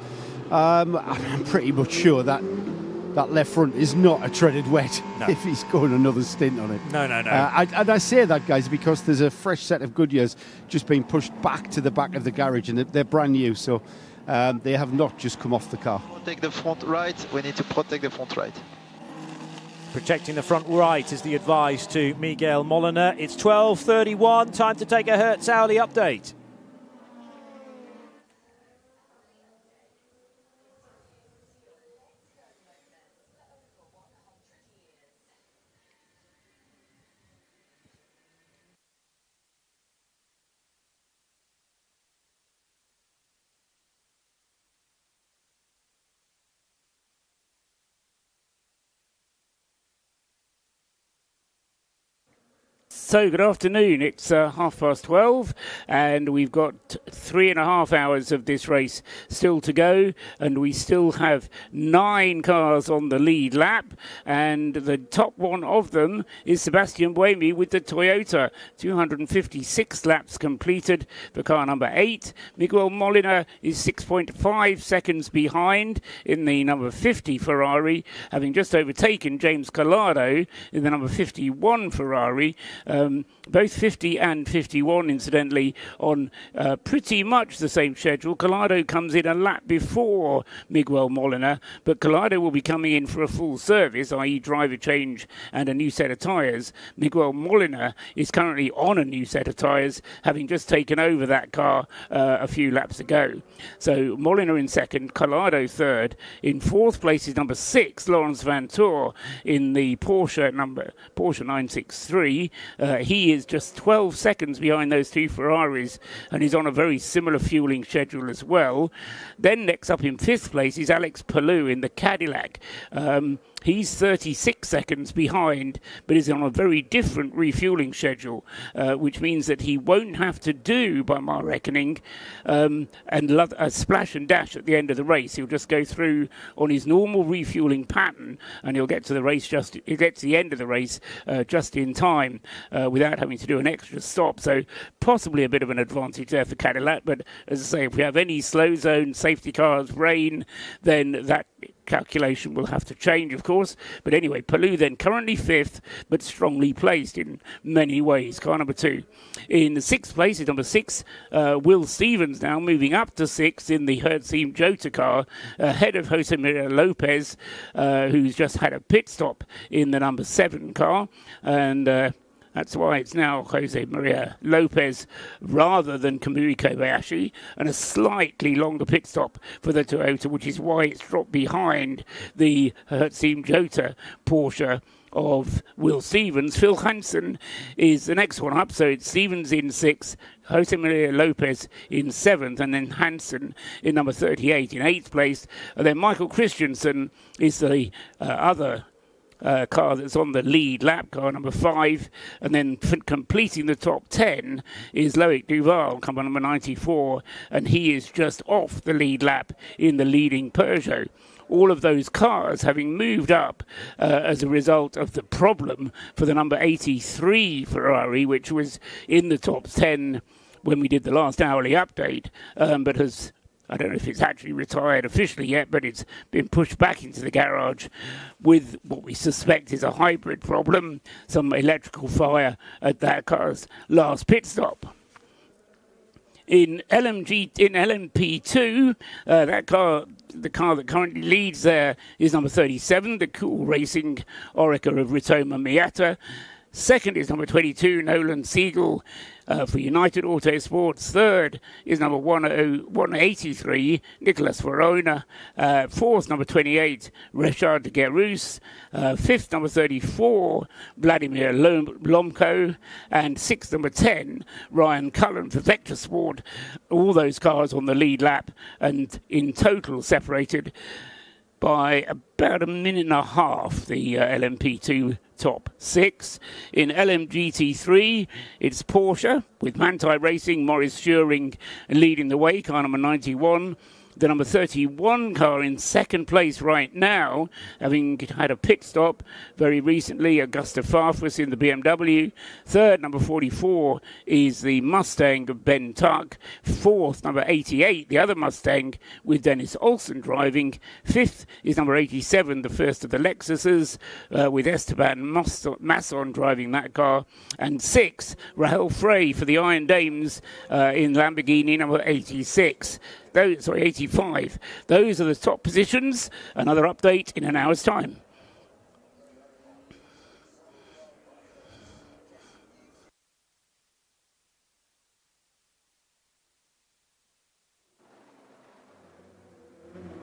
I'm pretty much sure that left front is not a treaded wet if he's going another stint on it. No. And I say that, guys, because there's a fresh set of Goodyears just being pushed back to the back of the garage, and they're brand new, so they have not just come off the car. Protect the front right. We need to protect the front right. Protecting the front right is the advice to Miguel Molina. It's 12:31, time to take a Hertz hourly update. So, good afternoon. It's 12:30, and we've got 3.5 hours of this race still to go, and we still have 9 cars on the lead lap, and the top one of them is Sebastian Buemi with the Toyota. 256 laps completed for car number 8. Miguel Molina is 6.5 seconds behind in the number 50 Ferrari, having just overtaken James Collado in the number 51 Ferrari. Both 50 and 51, incidentally, on pretty much the same schedule. Collado comes in a lap before Miguel Molina, but Collado will be coming in for a full service, i.e. driver change and a new set of tyres. Miguel Molina is currently on a new set of tyres, having just taken over that car a few laps ago. So Molina in second, Collado third. In fourth place is number 6, Lawrence Vantour, in the Porsche 963. He is just 12 seconds behind those 2 Ferraris, and is on a very similar fueling schedule as well. Then next up in 5th place is Alex Palou in the Cadillac. He's 36 seconds behind, but is on a very different refueling schedule, which means that he won't have to do, by my reckoning, a splash and dash at the end of the race. He'll just go through on his normal refueling pattern, and he'll get to the end of the race just in time, without having to do an extra stop. So possibly a bit of an advantage there for Cadillac. But as I say, if we have any slow zone safety cars, rain, then that calculation will have to change, of course. But anyway, Palou then currently 5th, but strongly placed in many ways. Car number 2. In the 6th place is number 6, Will Stevens, now moving up to 6th in the Hertzheim Jota car, ahead of Jose Maria Lopez, who's just had a pit stop in the number 7 car. And that's why it's now Jose Maria Lopez rather than Kamui Kobayashi, and a slightly longer pit stop for the Toyota, which is why it's dropped behind the Hertzheim Jota Porsche of Will Stevens. Phil Hansen is the next one up, so it's Stevens in 6th, Jose Maria Lopez in 7th, and then Hansen in number 38 in 8th place. And then Michael Christensen is the other car that's on the lead lap, car number 5, and then completing the top 10 is Loic Duval, car number 94, and he is just off the lead lap in the leading Peugeot. All of those cars having moved up as a result of the problem for the number 83 Ferrari, which was in the top 10 when we did the last hourly update, but has, I don't know if it's actually retired officially yet, but it's been pushed back into the garage with what we suspect is a hybrid problem, some electrical fire at that car's last pit stop. In LMP2, that car, the car that currently leads there, is number 37, the Cool Racing Orica of Ritoma Miata. Second is number 22, Nolan Siegel for United Autosports. Third is number 183, Nicolas Verona. Fourth, number 28, Richard de Guerus. Fifth, number 34, Vladimir Lomko. And sixth, number 10, Ryan Cullen for Vector Sport. All those cars on the lead lap, and in total separated by about a minute and a half, the LMP2 top 6. In LMGT3, it's Porsche with Manthey Racing, Maurice Schuring leading the way, car number 91. The number 31 car in second place right now, having had a pit stop very recently, Augusta Farfus in the BMW. Third, number 44, is the Mustang of Ben Tuck. Fourth, number 88, the other Mustang with Dennis Olsen driving. Fifth is number 87, the first of the Lexuses, with Esteban Masson driving that car. And sixth, Rahel Frey for the Iron Dames in Lamborghini number 86. 85. Those are the top positions. Another update in an hour's time.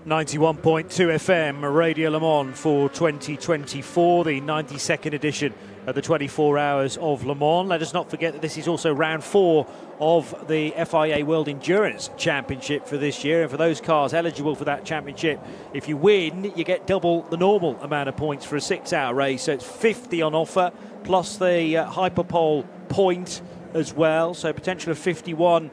91.2 FM, Radio Le Mans for 2024, the 92nd edition of the 24 Hours of Le Mans. Let us not forget that this is also round 4 of the FIA World Endurance Championship for this year. And for those cars eligible for that championship, if you win, you get double the normal amount of points for a 6-hour race. So it's 50 on offer, plus the Hyperpole point as well. So potential of 51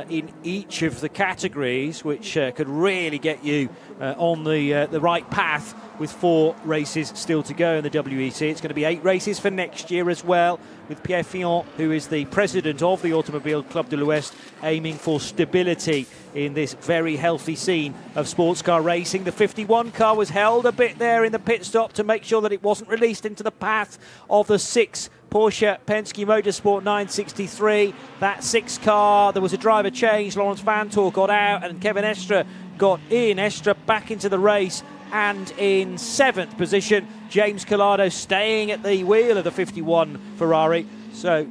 in each of the categories, which could really get you on the right path with 4 races still to go in the WEC. It's going to be 8 races for next year as well, with Pierre Fillon, who is the president of the Automobile Club de l'Ouest, aiming for stability in this very healthy scene of sports car racing. The 51 car was held a bit there in the pit stop to make sure that it wasn't released into the path of the 6 Porsche Penske Motorsport 963. That 6 car, there was a driver change. Laurens Vanthoor got out and Kevin Estre got in. Estre back into the race, and in 7th position, James Collado staying at the wheel of the 51 Ferrari. So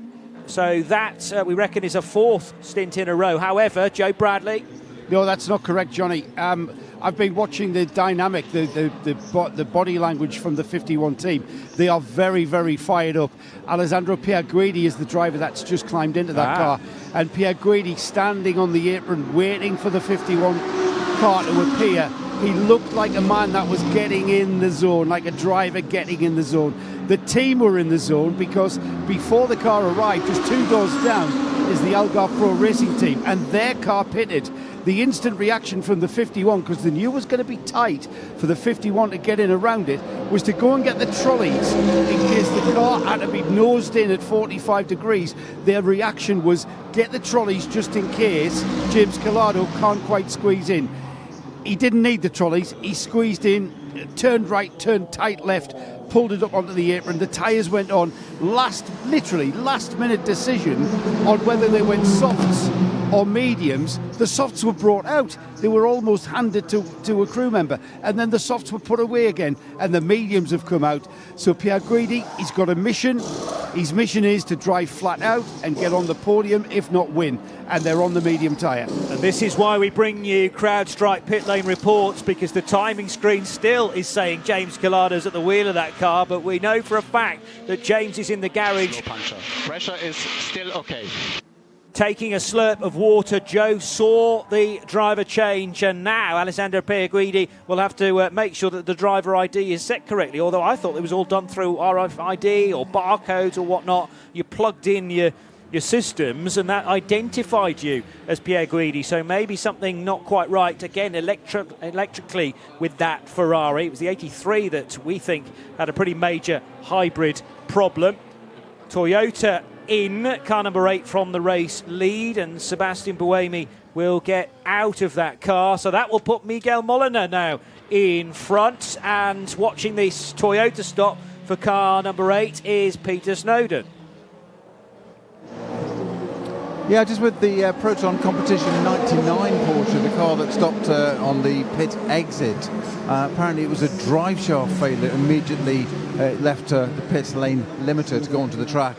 that, we reckon, is a 4th stint in a row. However, Joe Bradley... No, that's not correct, Johnny. I've been watching the dynamic, the body language from the 51 team. They are very, very fired up. Alessandro Pierguidi is the driver that's just climbed into that car. And Pierguidi standing on the apron waiting for the 51 car to appear. He looked like a man that was getting in the zone, like a driver getting in the zone. The team were in the zone because before the car arrived, just 2 doors down, is the Algarve Pro Racing team, and their car pitted. The instant reaction from the 51, because they knew it was going to be tight for the 51 to get in around it, was to go and get the trolleys in case the car had to be nosed in at 45 degrees. Their reaction was get the trolleys just in case James Collado can't quite squeeze in. He didn't need the trolleys. He squeezed in, turned right, turned tight left, pulled it up onto the apron. The tyres went on. Literally last minute decision on whether they went softs or mediums. The softs were brought out. They were almost handed to a crew member, and then the softs were put away again, and the mediums have come out. So Pierguidi, he's got a mission. His mission is to drive flat out and get on the podium, if not win, and they're on the medium tyre. And this is why we bring you CrowdStrike pit lane reports, because the timing screen still is saying James Collado's at the wheel of that car, but we know for a fact that James is in the garage. Pressure is still okay. Taking a slurp of water. Joe saw the driver change, and now Alessandro Pierguidi will have to make sure that the driver ID is set correctly, although I thought it was all done through RFID or barcodes or whatnot. You plugged in your systems and that identified you as Pierguidi, so maybe something not quite right again electrically with that Ferrari. It was the 83 that we think had a pretty major hybrid problem. Toyota in car number 8 from the race lead, and Sebastian Buemi will get out of that car, so that will put Miguel Molina now in front. And watching this Toyota stop for car number 8 is Peter Snowden. Yeah, just with the Proton Competition 99 Porsche, the car that stopped on the pit exit, apparently it was a drive shaft failure. Immediately left the pit lane limiter to go onto the track.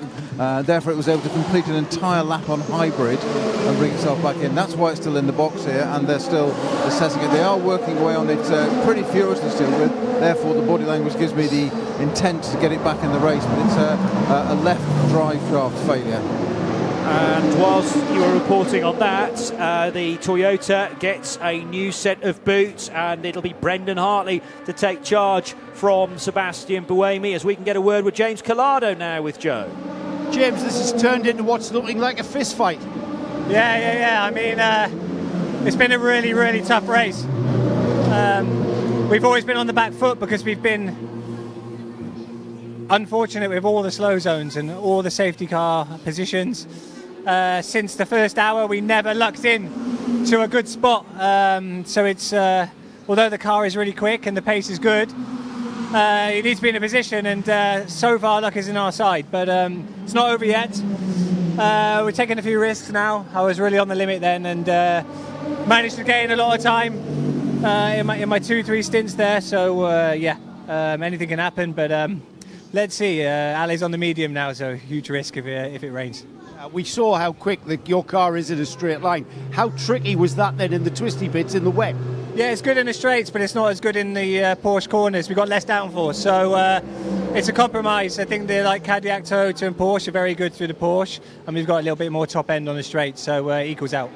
Therefore, it was able to complete an entire lap on hybrid and bring itself back in. That's why it's still in the box here, and they're still assessing it. They are working away on it pretty furiously still. Therefore, the body language gives me the intent to get it back in the race, but it's a left drive shaft failure. And whilst you were reporting on that, the Toyota gets a new set of boots, and it'll be Brendan Hartley to take charge from Sebastian Buemi, as we can get a word with James Collado now with Joe. James, this has turned into what's looking like a fist fight. Yeah. I mean, it's been a really, really tough race. We've always been on the back foot because we've been unfortunate with all the slow zones and all the safety car positions. Since the first hour, we never lucked in to a good spot. So it's, although the car is really quick and the pace is good, it needs to be in a position, and so far luck is in our side. But it's not over yet. We're taking a few risks now. I was really on the limit then, and managed to gain a lot of time in my 2-3 stints there. So anything can happen. But let's see. Ali's on the medium now, so huge risk if it rains. We saw how quick your car is in a straight line. How tricky was that then in the twisty bits in the wet? Yeah, it's good in the straights, but it's not as good in the Porsche corners. We've got less downforce, so it's a compromise. I think the Cadillac, Toyota and Porsche are very good through the Porsche, and we've got a little bit more top end on the straight, so it equals out.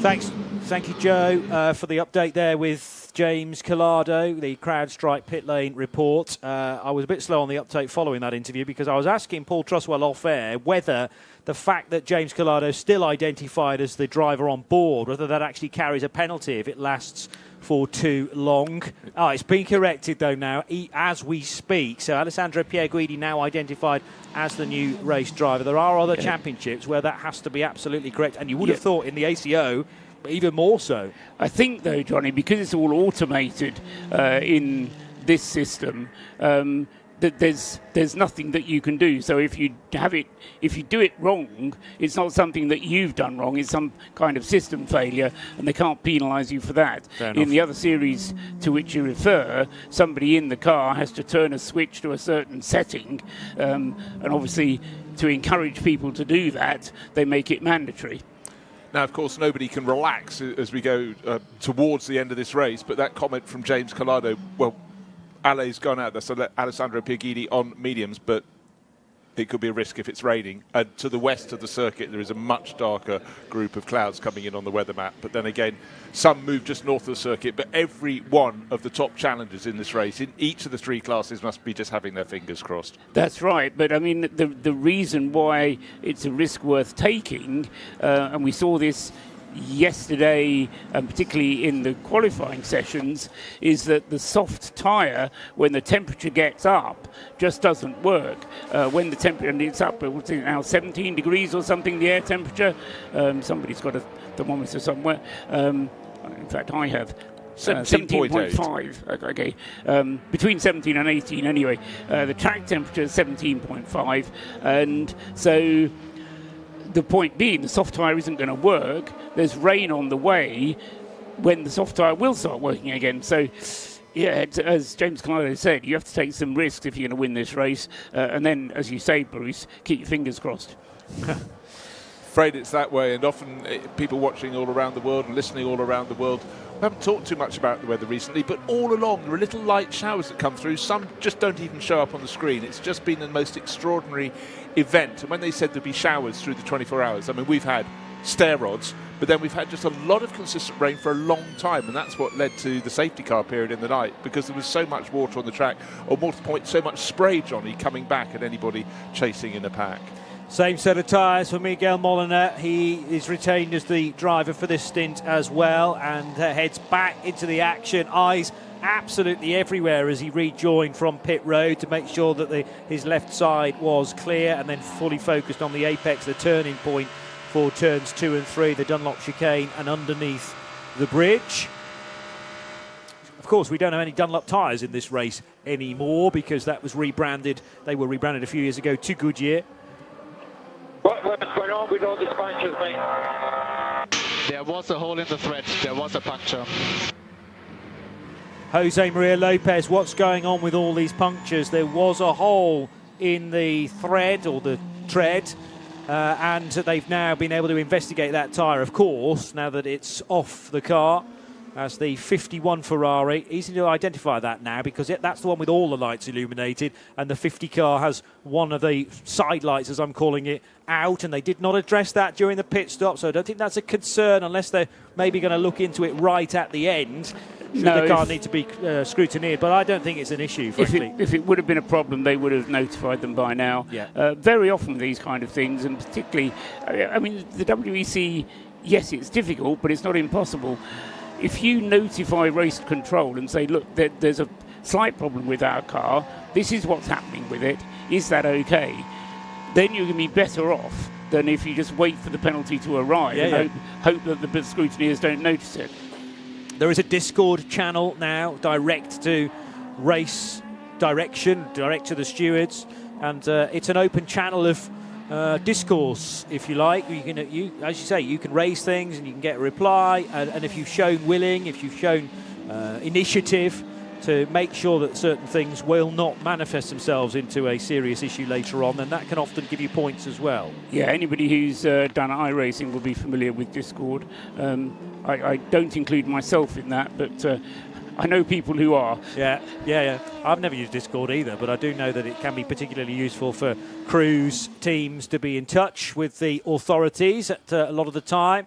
Thanks. Thank you, Joe, for the update there with James Collado, the CrowdStrike pit lane report. I was a bit slow on the uptake following that interview because I was asking Paul Truswell off air whether the fact that James Collado is still identified as the driver on board, whether that actually carries a penalty if it lasts for too long. Oh, it's been corrected though now as we speak. So Alessandro Pierguidi now identified as the new race driver. There are other championships where that has to be absolutely correct, and you would have thought in the ACO even more so. I think though, Johnny, because it's all automated in this system, that there's nothing that you can do. So if you do it wrong, it's not something that you've done wrong. It's some kind of system failure, and they can't penalise you for that. In the other series to which you refer, somebody in the car has to turn a switch to a certain setting, and obviously to encourage people to do that, they make it mandatory. Now, of course, nobody can relax as we go towards the end of this race, but that comment from James Collado, well, Ale's gone out there, so Alessandro Pierguidi on mediums, but it could be a risk if it's raining. And to the west of the circuit, there is a much darker group of clouds coming in on the weather map. But then again, some move just north of the circuit. But every one of the top challengers in this race, in each of the three classes, must be just having their fingers crossed. That's right. But, I mean, the reason why it's a risk worth taking, and we saw this yesterday, and particularly in the qualifying sessions, is that the soft tyre, when the temperature gets up, just doesn't work. When the temperature, and it's up, what's it now, 17 degrees or something, the air temperature. Somebody's got a thermometer somewhere. In fact, I have. 17.5. Okay. Between 17 and 18 anyway. The track temperature is 17.5, and so the point being, the soft tyre isn't going to work. There's rain on the way when the soft tyre will start working again. So, yeah, as James Collado said, you have to take some risks if you're going to win this race. And then, as you say, Bruce, keep your fingers crossed. Afraid it's that way, and often people watching all around the world and listening all around the world, we haven't talked too much about the weather recently, but all along there are little light showers that come through. Some just don't even show up on the screen. It's just been the most extraordinary event. And when they said there'd be showers through the 24 hours, I mean, we've had stair rods, but then we've had just a lot of consistent rain for a long time, and that's what led to the safety car period in the night, because there was so much water on the track, or more to the point, so much spray, Johnny, coming back at anybody chasing in a pack. Same set of tyres for Miguel Molina. He is retained as the driver for this stint as well, and heads back into the action. Eyes absolutely everywhere as he rejoined from pit road to make sure that his left side was clear, and then fully focused on the apex, the turning point for turns 2 and 3, the Dunlop chicane and underneath the bridge. Of course, we don't have any Dunlop tyres in this race anymore because that was rebranded. They were rebranded a few years ago to Goodyear. What's going on with all these punctures, mate? There was a hole in the thread. There was a puncture. Jose Maria Lopez, what's going on with all these punctures? There was a hole in the thread or the tread, and they've now been able to investigate that tyre, of course, now that it's off the car. As the 51 Ferrari, easy to identify that now because that's the one with all the lights illuminated, and the 50 car has one of the side lights, as I'm calling it, out, and they did not address that during the pit stop, so I don't think that's a concern unless they're maybe going to look into it right at the end. Should the car need to be scrutineered, but I don't think it's an issue, frankly. If it would have been a problem, they would have notified them by now. Yeah. Very often with these kind of things, and particularly, I mean, the WEC, yes, it's difficult, but it's not impossible. If you notify race control and say, look, there's a slight problem with our car, this is what's happening with it, is that okay? Then you're going to be better off than if you just wait for the penalty to arrive and hope that the scrutineers don't notice it. There is a Discord channel now, direct to race direction, direct to the stewards, and it's an open channel of discourse, if you like. As you say, you can raise things and you can get a reply, and if you've shown willing, if you've shown initiative, to make sure that certain things will not manifest themselves into a serious issue later on, then that can often give you points as well. Yeah, anybody who's done iRacing will be familiar with Discord. I don't include myself in that, but I know people who are. Yeah. I've never used Discord either, but I do know that it can be particularly useful for crews, teams to be in touch with the authorities at a lot of the time.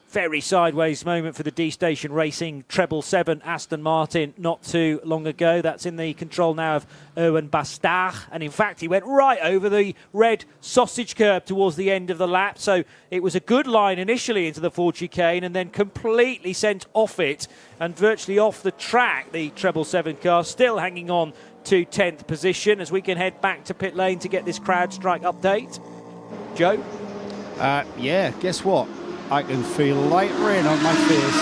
Very sideways moment for the D-Station Racing Treble 7 Aston Martin not too long ago. That's in the control now of Erwin Bastard. And in fact, he went right over the red sausage curb towards the end of the lap. So it was a good line initially into the Ford chicane and then completely sent off it and virtually off the track. The Treble 7 car still hanging on to 10th position as we can head back to pit lane to get this CrowdStrike update. Joe? Yeah, guess what? I can feel light rain on my face.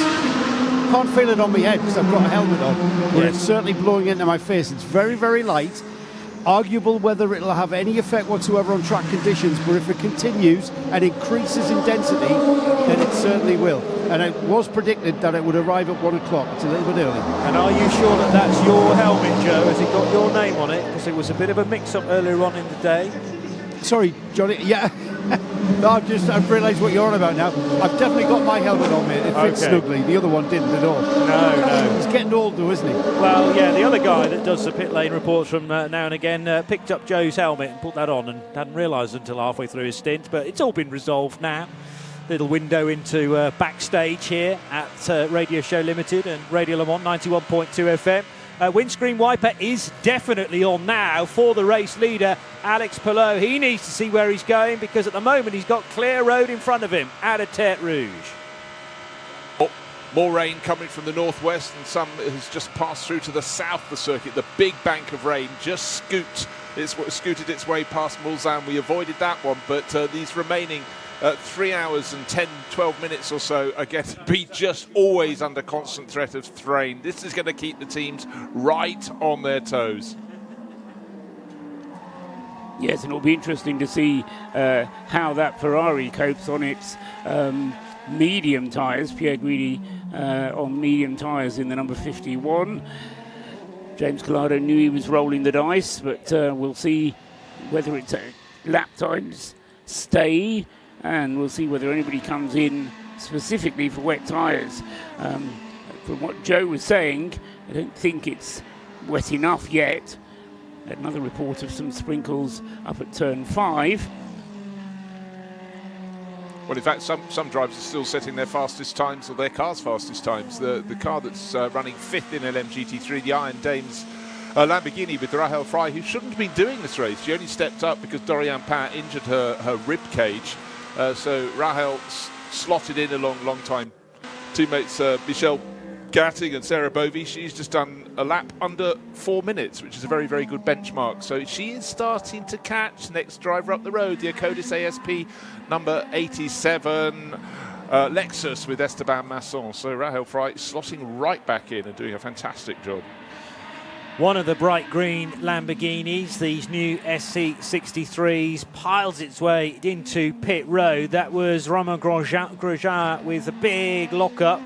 Can't feel it on my head because I've got a helmet on, but it's certainly blowing into my face. It's very, very light. Arguable whether it'll have any effect whatsoever on track conditions, but if it continues and increases in density, then it certainly will. And it was predicted that it would arrive at 1 o'clock. It's a little bit early. And are you sure that that's your helmet, Joe? Has it got your name on it? Because it was a bit of a mix-up earlier on in the day. Sorry, Johnny. Yeah. No, I've realised what you're on about now. I've definitely got my helmet on, mate. It fits snugly. The other one didn't at all. No. He's getting old though, isn't he? Well, yeah, the other guy that does the pit lane reports from now and again picked up Joe's helmet and put that on and hadn't realised until halfway through his stint, but it's all been resolved now. Little window into backstage here at Radio Show Limited and Radio Le Mans 91.2 FM. Windscreen wiper is definitely on now for the race leader, Alex Palou. He needs to see where he's going because at the moment he's got clear road in front of him out of Terre Rouge. More rain coming from the northwest, and some has just passed through to the south of the circuit. The big bank of rain just scooted its way past Mulsanne. We avoided that one, but these remaining 3 hours and 10-12 minutes or so are going to be just always under constant threat of rain. This is going to keep the teams right on their toes. Yes, and it'll be interesting to see how that Ferrari copes on its medium tyres. Pierre Guidi on medium tyres in the number 51. James Collado knew he was rolling the dice, but we'll see whether it's lap times stay, and we'll see whether anybody comes in specifically for wet tyres. From what Joe was saying, I don't think it's wet enough yet. Another report of some sprinkles up at turn 5. Well, in fact, some drivers are still setting their fastest times, or their car's fastest times. The car that's running 5th in LMGT3, the Iron Dames Lamborghini with Rahel Frey, who shouldn't have been doing this race. She only stepped up because Dorian Pain injured her rib cage. So Rahel slotted in along long-time teammates Michelle Gatting and Sarah Bovey. She's just done a lap under 4 minutes, which is a very, very good benchmark. So she is starting to catch. Next driver up the road, the Acodis ASP number 87 Lexus with Esteban Masson. So Rahel Frey slotting right back in and doing a fantastic job. One of the bright green Lamborghinis, these new SC63s, piles its way into pit road. That was Romain Grosjean with a big lockup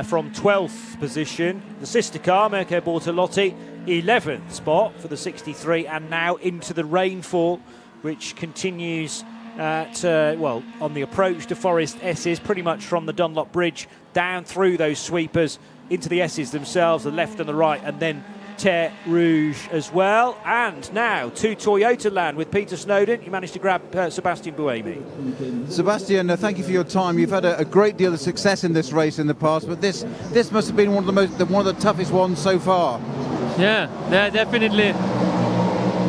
from 12th position. The sister car, Mirko Bortolotti, 11th spot for the 63, and now into the rainfall, which continues at, on the approach to Forest S's, pretty much from the Dunlop Bridge down through those sweepers into the S's themselves, the left and the right, and then Terre Rouge as well. And now to Toyota land with Peter Snowden. You managed to grab Sebastian Buemi. Sebastian, thank you for your time. You've had a great deal of success in this race in the past, but this must have been one of the toughest ones so far. Yeah, definitely.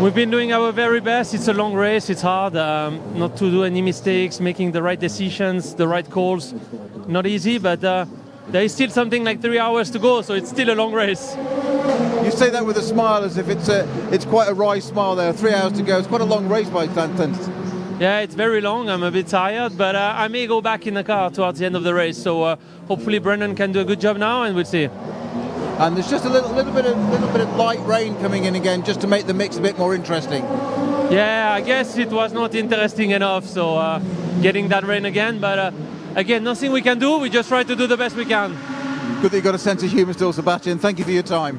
We've been doing our very best. It's a long race. It's hard not to do any mistakes, making the right decisions, the right calls. Not easy, but there is still something like 3 hours to go, so it's still a long race. You say that with a smile, as if it's quite a wry smile there. 3 hours to go. It's quite a long race by standards. Yeah, it's very long. I'm a bit tired, but I may go back in the car towards the end of the race. So hopefully Brendan can do a good job now, and we'll see. And there's just a little bit of light rain coming in again, just to make the mix a bit more interesting. Yeah, I guess it was not interesting enough. So getting that rain again, but again, nothing we can do. We just try to do the best we can. Good that you've got a sense of humour still, Sebastian. Thank you for your time.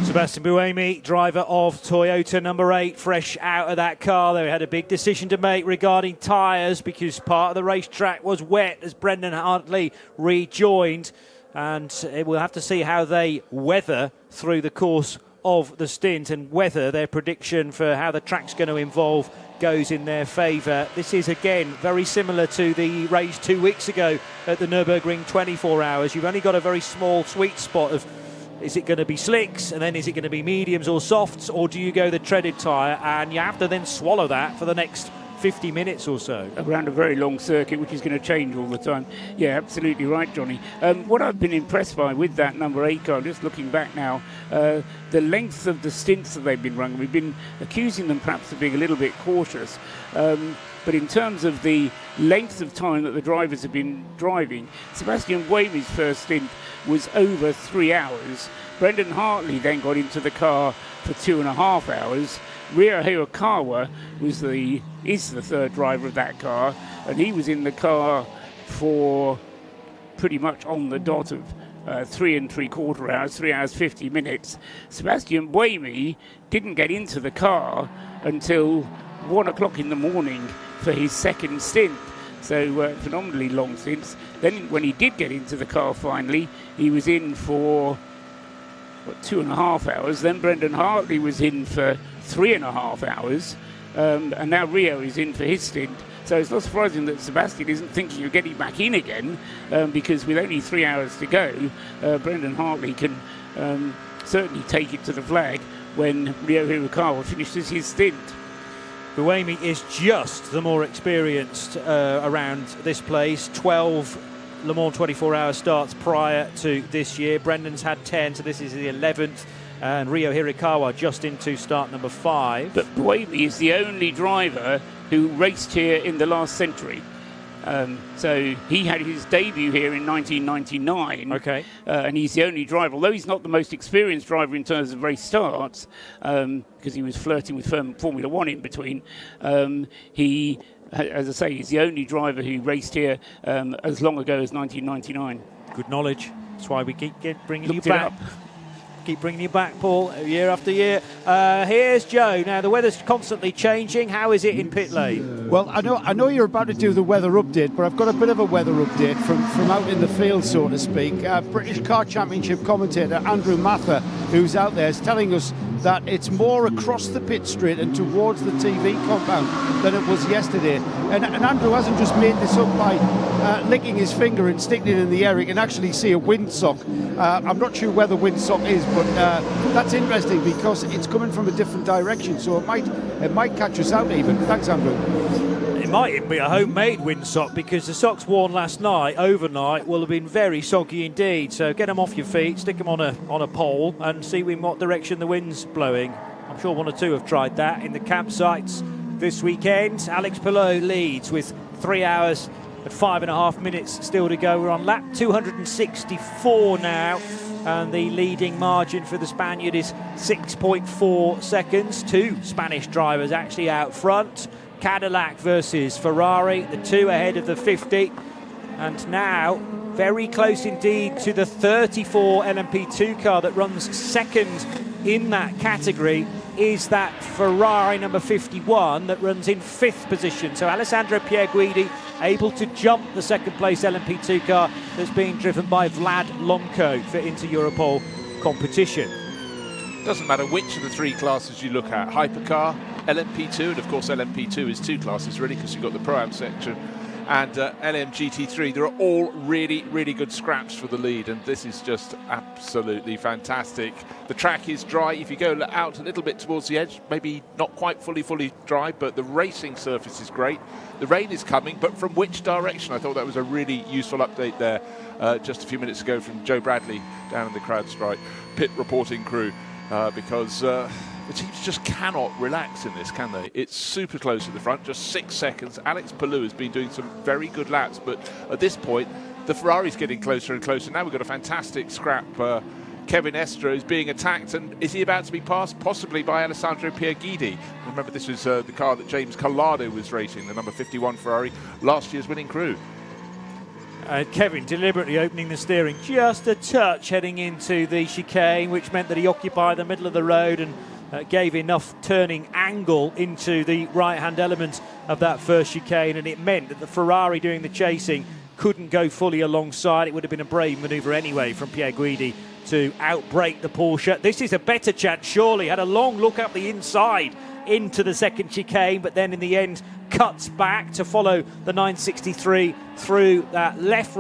Sebastian Buemi, driver of Toyota number 8, fresh out of that car. They had a big decision to make regarding tyres because part of the racetrack was wet as Brendan Hartley rejoined. And we'll have to see how they weather through the course of the stint and whether their prediction for how the track's going to evolve goes in their favour. This is, again, very similar to the race 2 weeks ago at the Nürburgring 24 hours. You've only got a very small sweet spot of, is it going to be slicks, and then is it going to be mediums or softs, or do you go the treaded tyre? And you have to then swallow that for the next 50 minutes or so. Around a very long circuit, which is going to change all the time. Yeah, absolutely right, Johnny. What I've been impressed by with that number 8 car, just looking back now, the length of the stints that they've been running, we've been accusing them perhaps of being a little bit cautious. But in terms of the length of time that the drivers have been driving, Sebastian Buemi's first stint was over 3 hours. Brendan Hartley then got into the car for 2.5 hours. Rio Hirakawa is the third driver of that car, and he was in the car for pretty much on the dot of 3 3/4 hours, 3 hours 50 minutes. Sebastian Buemi didn't get into the car until 1 o'clock in the morning for his second stint. So phenomenally long stints. Then when he did get into the car finally, he was in for 2.5 hours. Then Brendan Hartley was in for 3.5 hours. And now Rio is in for his stint. So it's not surprising that Sebastian isn't thinking of getting back in again, because with only 3 hours to go, Brendan Hartley can certainly take it to the flag when Rio Hirakawa finishes his stint. Buemi is just the more experienced around this place. 12 Le Mans 24-hour starts prior to this year. Brendan's had 10, so this is the 11th. And Rio Hirakawa just into start number 5. But Buemi is the only driver who raced here in the last century. So he had his debut here in 1999. Okay. And he's the only driver, although he's not the most experienced driver in terms of race starts, because he was flirting with Formula One in between. He, as I say, he's the only driver who raced here as long ago as 1999. Good knowledge. That's why we keep bringing you back. Keep bringing you back, Paul, year after year. Here's Joe. Now, the weather's constantly changing. How is it in pit lane? Well, I know you're about to do the weather update, but I've got a bit of a weather update from out in the field, so to speak. British Car Championship commentator Andrew Mather, who's out there, is telling us that it's more across the pit straight and towards the TV compound than it was yesterday. And Andrew hasn't just made this up by licking his finger and sticking it in the air. He can actually see a windsock. I'm not sure where the windsock is, but that's interesting because it's coming from a different direction, so it might catch us out even. Thanks, Andrew. It might even be a homemade windsock because the socks worn last night, overnight, will have been very soggy indeed. So get them off your feet, stick them on a pole and see in what direction the wind's blowing. I'm sure one or two have tried that in the campsites this weekend. Alex Palou leads with 3 hours and 5.5 minutes still to go. We're on lap 264 now, and the leading margin for the Spaniard is 6.4 seconds. 2 Spanish drivers actually out front. Cadillac versus Ferrari, the 2 ahead of the 50. And now, very close indeed to the 34 LMP2 car that runs second in that category, is that Ferrari number 51 that runs in 5th position. So Alessandro Pierguidi able to jump the second place LMP2 car that's being driven by Vlad Lomko for Inter-Europol competition. Doesn't matter which of the 3 classes you look at, Hypercar, LMP2, and of course LMP2 is 2 classes really because you've got the Pro-Am section, and LMGT3. They're all really, really good scraps for the lead, and this is just absolutely fantastic. The track is dry. If you go out a little bit towards the edge, maybe not quite fully dry, but the racing surface is great. The rain is coming, but from which direction? I thought that was a really useful update there just a few minutes ago from Joe Bradley down in the CrowdStrike pit reporting crew, because the teams just cannot relax in this, can they? It's super close at the front, just 6 seconds. Alex Palou has been doing some very good laps, but at this point, the Ferrari's getting closer and closer. Now we've got a fantastic scrap. Kevin Estre is being attacked, and is he about to be passed? Possibly by Alessandro Pierguidi. Remember, this was the car that James Collado was racing, the number 51 Ferrari, last year's winning crew. Kevin deliberately opening the steering just a touch heading into the chicane, which meant that he occupied the middle of the road and gave enough turning angle into the right-hand element of that first chicane, and it meant that the Ferrari doing the chasing couldn't go fully alongside. It would have been a brave manoeuvre anyway from Pierre Guidi to outbrake the Porsche. This is a better chance, surely. Had a long look up the inside into the second chicane, but then in the end cuts back to follow the 963 through that left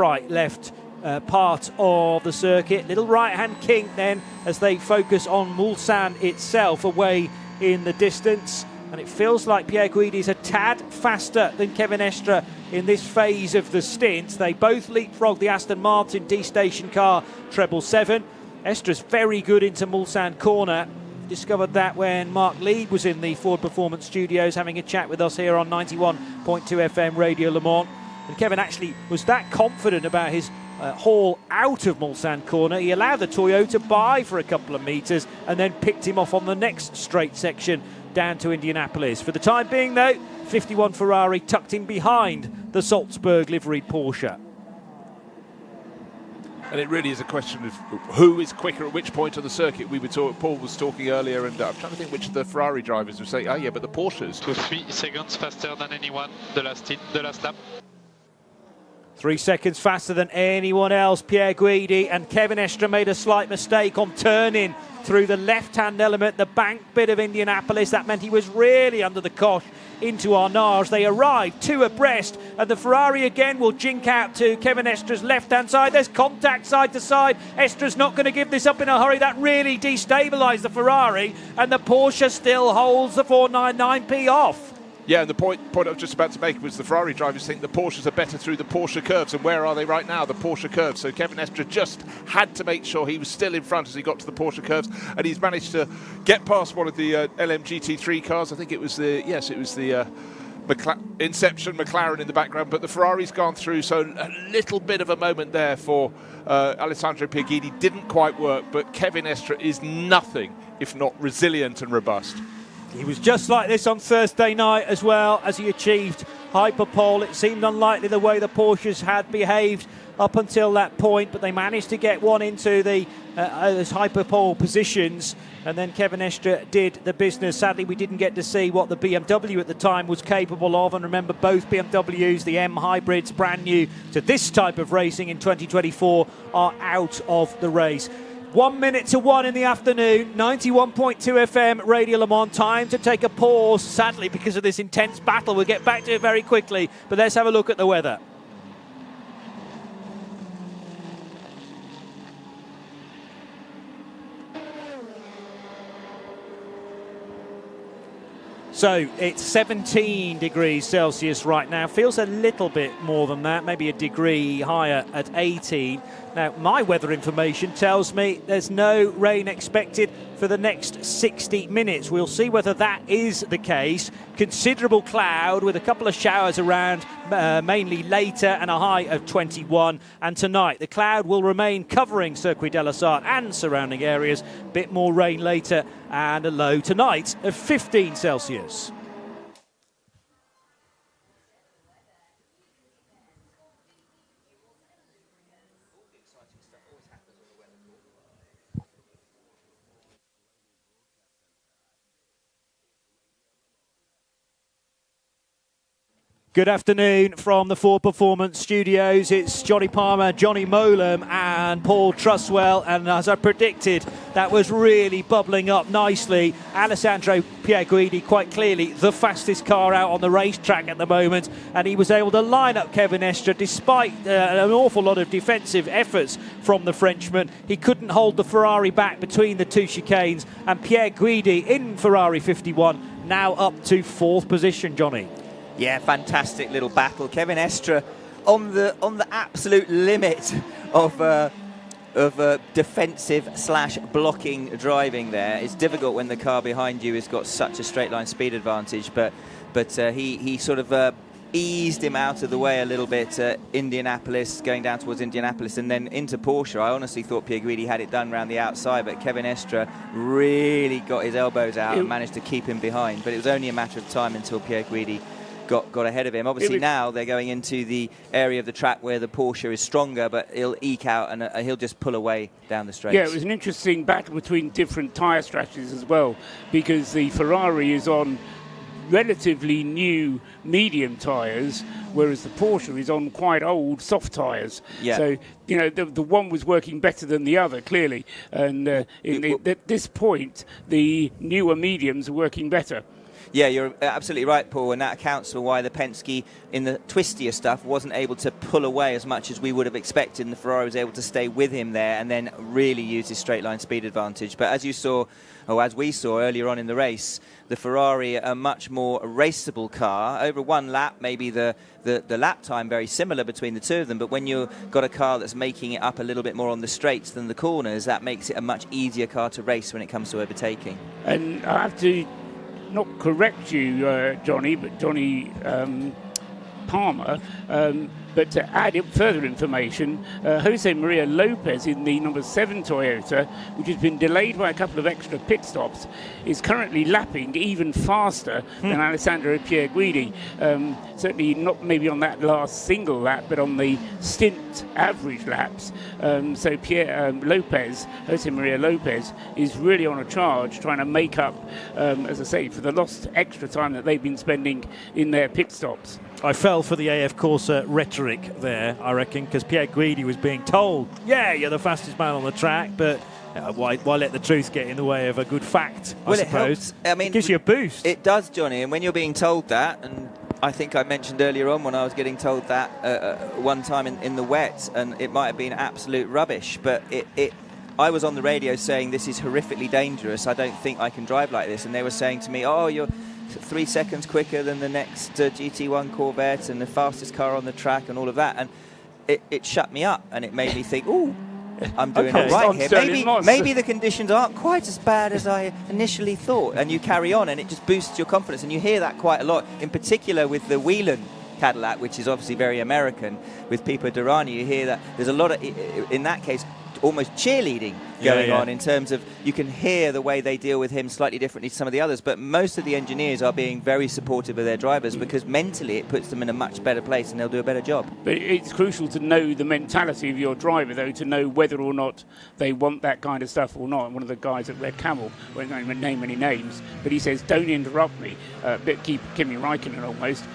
part of the circuit. Little right-hand kink then as they focus on Mulsanne itself away in the distance. And it feels like Pierre Guidi is a tad faster than Kevin Estre in this phase of the stint. They both leapfrog the Aston Martin D-Station car 777. Estre's very good into Mulsanne corner. Discovered that when Mark Lead was in the Ford Performance Studios having a chat with us here on 91.2 FM Radio Le Mans. And Kevin actually was that confident about his haul out of Mulsanne corner. He allowed the Toyota by for a couple of metres and then picked him off on the next straight section down to Indianapolis. For the time being, though, 51 Ferrari tucked in behind the Salzburg liveried Porsche. And it really is a question of who is quicker at which point on the circuit. Paul was talking earlier, and I'm trying to think which of the Ferrari drivers would say, oh yeah, but the Porsches. 3 seconds faster than anyone, the last lap. 3 seconds faster than anyone else, Pierre Guidi, and Kevin Estre made a slight mistake on turning through the left-hand element, the bank bit of Indianapolis. That meant he was really under the cosh into Arnage. They arrived 2 abreast, and the Ferrari again will jink out to Kevin Estre's left-hand side. There's contact side to side. Estre's not going to give this up in a hurry. That really destabilised the Ferrari, and the Porsche still holds the 499P off. Yeah, and the point I was just about to make was the Ferrari drivers think the Porsches are better through the Porsche curves, and where are they right now? The Porsche curves. So Kevin Estre just had to make sure he was still in front as he got to the Porsche curves, and he's managed to get past one of the LMGT3 cars. I think it was the Inception McLaren in the background, but the Ferrari's gone through, so a little bit of a moment there for Alessandro Pierre Guidi. Didn't quite work, but Kevin Estre is nothing if not resilient and robust. He was just like this on Thursday night as well as he achieved hyperpole. It seemed unlikely the way the Porsches had behaved up until that point, but they managed to get one into the hyperpole positions, and then Kevin Estre did the business. Sadly, we didn't get to see what the BMW at the time was capable of, and remember, both BMWs, the M hybrids, brand new to this type of racing in 2024, are out of the race. 1 minute to 1 in the afternoon, 91.2 FM Radio Le Mans. Time to take a pause, sadly, because of this intense battle. We'll get back to it very quickly, but let's have a look at the weather. So it's 17 degrees Celsius right now. Feels a little bit more than that, maybe a degree higher at 18. Now, my weather information tells me there's no rain expected for the next 60 minutes. We'll see whether that is the case. Considerable cloud with a couple of showers around, mainly later, and a high of 21. And tonight, the cloud will remain covering Circuit de la Sarthe and surrounding areas. Bit more rain later, and a low tonight of 15 Celsius. Good afternoon from the Ford Performance Studios. It's Johnny Palmer, Johnny Molam and Paul Truswell. And as I predicted, that was really bubbling up nicely. Alessandro Pierre Guidi, quite clearly the fastest car out on the racetrack at the moment. And he was able to line up Kevin Estre despite an awful lot of defensive efforts from the Frenchman. He couldn't hold the Ferrari back between the 2 chicanes. And Pierre Guidi in Ferrari 51 now up to 4th position, Johnny. Yeah, fantastic little battle. Kevin Estre on the absolute limit of defensive / blocking driving there. It's difficult when the car behind you has got such a straight line speed advantage, but he sort of eased him out of the way a little bit at Indianapolis, going down towards Indianapolis and then into Porsche. I honestly thought Pierre Guidi had it done around the outside, but Kevin Estre really got his elbows out and managed to keep him behind. But it was only a matter of time until Pierre Guidi got ahead of him. Obviously now they're going into the area of the track where the Porsche is stronger, but he'll eke out and he'll just pull away down the straights. Yeah, it was an interesting battle between different tyre strategies as well, because the Ferrari is on relatively new medium tyres, whereas the Porsche is on quite old soft tyres. Yeah. So, you know, the one was working better than the other, clearly. And at this point, the newer mediums are working better. Yeah, you're absolutely right, Paul, and that accounts for why the Penske in the twistier stuff wasn't able to pull away as much as we would have expected, and the Ferrari was able to stay with him there and then really use his straight line speed advantage. But as we saw earlier on in the race, the Ferrari, a much more raceable car. Over one lap, maybe the lap time very similar between the two of them, but when you've got a car that's making it up a little bit more on the straights than the corners, that makes it a much easier car to race when it comes to overtaking. And I have to not correct you, Johnny, but Johnny Palmer, but to add further information, Jose Maria Lopez in the number 7 Toyota, which has been delayed by a couple of extra pit stops, is currently lapping even faster than Alessandro Pierguidi. Certainly not maybe on that last single lap, but on the stint average laps. So Jose Maria Lopez, is really on a charge, trying to make up, as I say, for the lost extra time that they've been spending in their pit stops. I fell for the AF Corsa rhetoric there, I reckon, because Pierre Guidi was being told, yeah, you're the fastest man on the track, but why let the truth get in the way of a good fact, I suppose? It gives you a boost. It does, Johnny, and when you're being told that, and I think I mentioned earlier on when I was getting told that one time in the wet, and it might have been absolute rubbish, but I was on the radio saying this is horrifically dangerous, I don't think I can drive like this, and they were saying to me, oh, you're 3 seconds quicker than the next GT1 Corvette and the fastest car on the track and all of that, and it shut me up, and it made me think, ooh, I'm doing all right here. Maybe the conditions aren't quite as bad as I initially thought, and you carry on, and it just boosts your confidence, and you hear that quite a lot, in particular with the Whelan Cadillac, which is obviously very American, with Pipo Derani. You hear that there's a lot of, in that case, almost cheerleading going on, in terms of you can hear the way they deal with him slightly differently to some of the others, but most of the engineers are being very supportive of their drivers because mentally it puts them in a much better place and they'll do a better job. But it's crucial to know the mentality of your driver, though, to know whether or not they want that kind of stuff or not. One of the guys at Red Camel, I won't name any names, but he says, don't interrupt me, bit Kimi Räikkönen almost,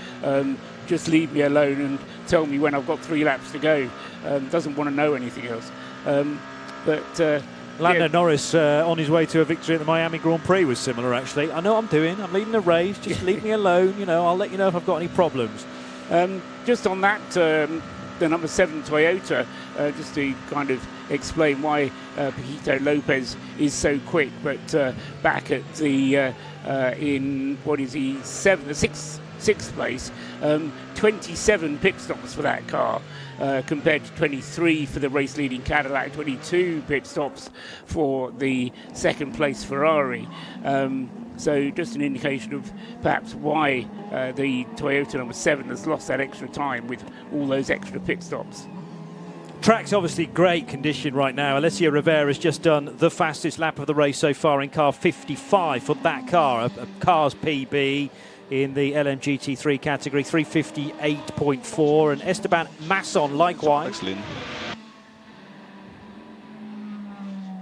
just leave me alone and tell me when I've got 3 laps to go. Doesn't want to know anything else. Lando Norris on his way to a victory at the Miami Grand Prix was similar, actually. I know what I'm doing. I'm leading the race. Just leave me alone. You know, I'll let you know if I've got any problems. Just on that, the number 7 Toyota, just to kind of explain why Paquito Lopez is so quick, but back at the in what is he, sixth place, 27 pit stops for that car, compared to 23 for the race-leading Cadillac, 22 pit stops for the second place Ferrari. So just an indication of perhaps why the Toyota number 7 has lost that extra time with all those extra pit stops. Track's obviously great condition right now. Alessio Rivera's just done the fastest lap of the race so far in car 55 for that car, a car's PB in the LMGT3 category, 358.4, and Esteban Masson likewise.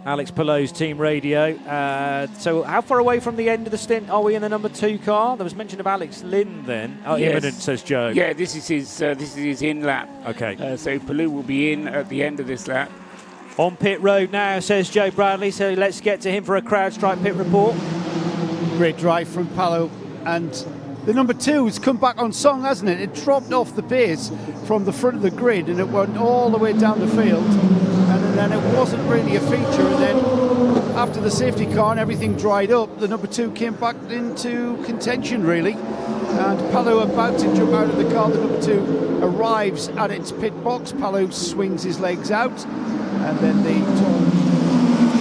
Alex Pallou's team radio. So how far away from the end of the stint are we in the number 2 car? There was mention of Alex Lynn then. Oh, yes. Imminent, says Joe. Yeah, this is his in lap. Okay. So Pallou will be in at the end of this lap. On pit road now, says Joe Bradley. So let's get to him for a CrowdStrike pit report. Great drive from Pallou, and the number 2 has come back on song, hasn't it? It dropped off the pace from the front of the grid and it went all the way down the field, and then it wasn't really a feature, and then after the safety car and everything dried up, the number 2 came back into contention really, and Pallou about to jump out of the car. The number 2 arrives at its pit box. Pallou swings his legs out, and then the tall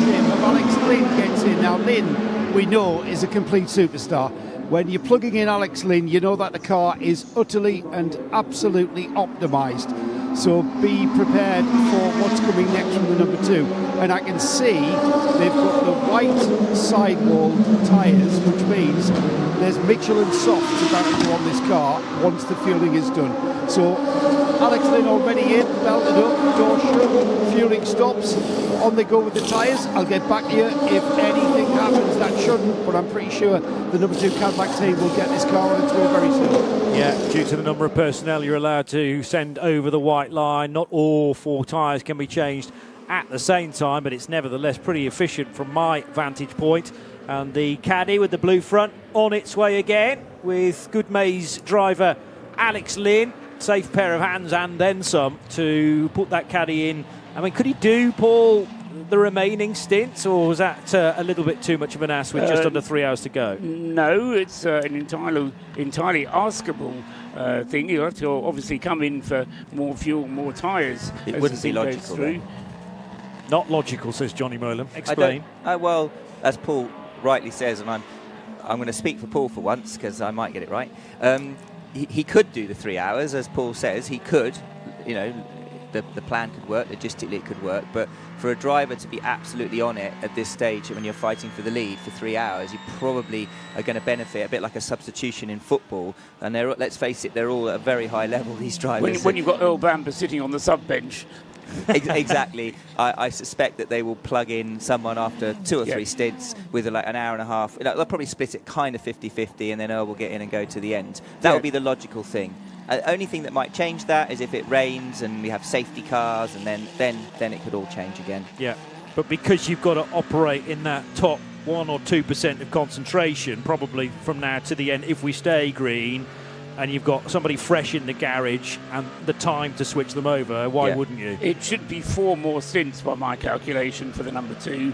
shape of Alex Lynn gets in. Now Lynn, we know, is a complete superstar. When you're plugging in Alex Lynn, you know that the car is utterly and absolutely optimised. So be prepared for what's coming next from the number 2. And I can see they've got the white sidewall tyres, which means there's Michelin softs about to go on this car once the fueling is done. So Alex Lynn already in, belted up, door shut, fueling stops, on they go with the tyres. I'll get back to you if anything happens that shouldn't, but I'm pretty sure the number 2 Cadillac team will get this car on its way very soon. Yeah, due to the number of personnel you're allowed to send over the white line, not all 4 tyres can be changed at the same time, but it's nevertheless pretty efficient from my vantage point. And the Caddy with the blue front on its way again with Good Mays driver Alex Lynn. Safe pair of hands and then some to put that Caddy in. I mean, could he do, Paul, the remaining stints, or was that a little bit too much of an ask with just under 3 hours to go? No, it's an entirely askable thing. You have to obviously come in for more fuel, more tyres. It wouldn't be logical. Through. Not logical, says Johnny Merlin. Explain. Well, as Paul rightly says, and I'm going to speak for Paul for once because I might get it right. He could do the 3 hours, as Paul says. He could, the plan could work, logistically it could work, but for a driver to be absolutely on it at this stage when you're fighting for the lead for 3 hours, you probably are going to benefit a bit like a substitution in football. And let's face it, they're all at a very high level, these drivers. When you've got Earl Bamber sitting on the sub-bench. Exactly. I suspect that they will plug in someone after 2 or 3 stints with like an hour and a half. They'll probably split it kind of 50-50, and then Earl will get in and go to the end. That would be the logical thing. Only thing that might change that is if it rains and we have safety cars, and then it could all change again. Yeah, but because you've got to operate in that top 1 or 2% of concentration, probably from now to the end, if we stay green, and you've got somebody fresh in the garage and the time to switch them over, why wouldn't you? It should be 4 more stints by my calculation for the number 2.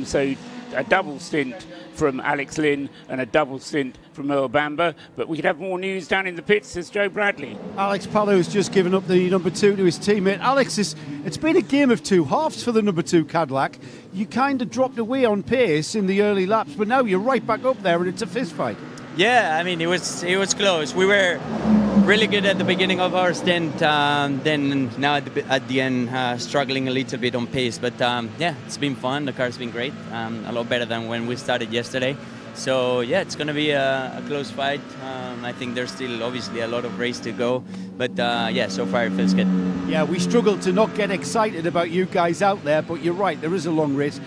So a double stint from Alex Lynn and a double stint from Earl Bamber. But we could have more news down in the pits, says Joe Bradley. Alex Palou's just given up the number 2 to his teammate. Alex, it's been a game of 2 halves for the number 2 Cadillac. You kind of dropped away on pace in the early laps, but now you're right back up there and it's a fist fight. Yeah, I mean, it was close. We were really good at the beginning of our stint, then now at the end struggling a little bit on pace. But yeah, it's been fun. The car's been great, a lot better than when we started yesterday. So yeah, it's going to be a close fight. I think there's still obviously a lot of race to go, but yeah, so far it feels good. Yeah, we struggled to not get excited about you guys out there, but you're right, there is a long race.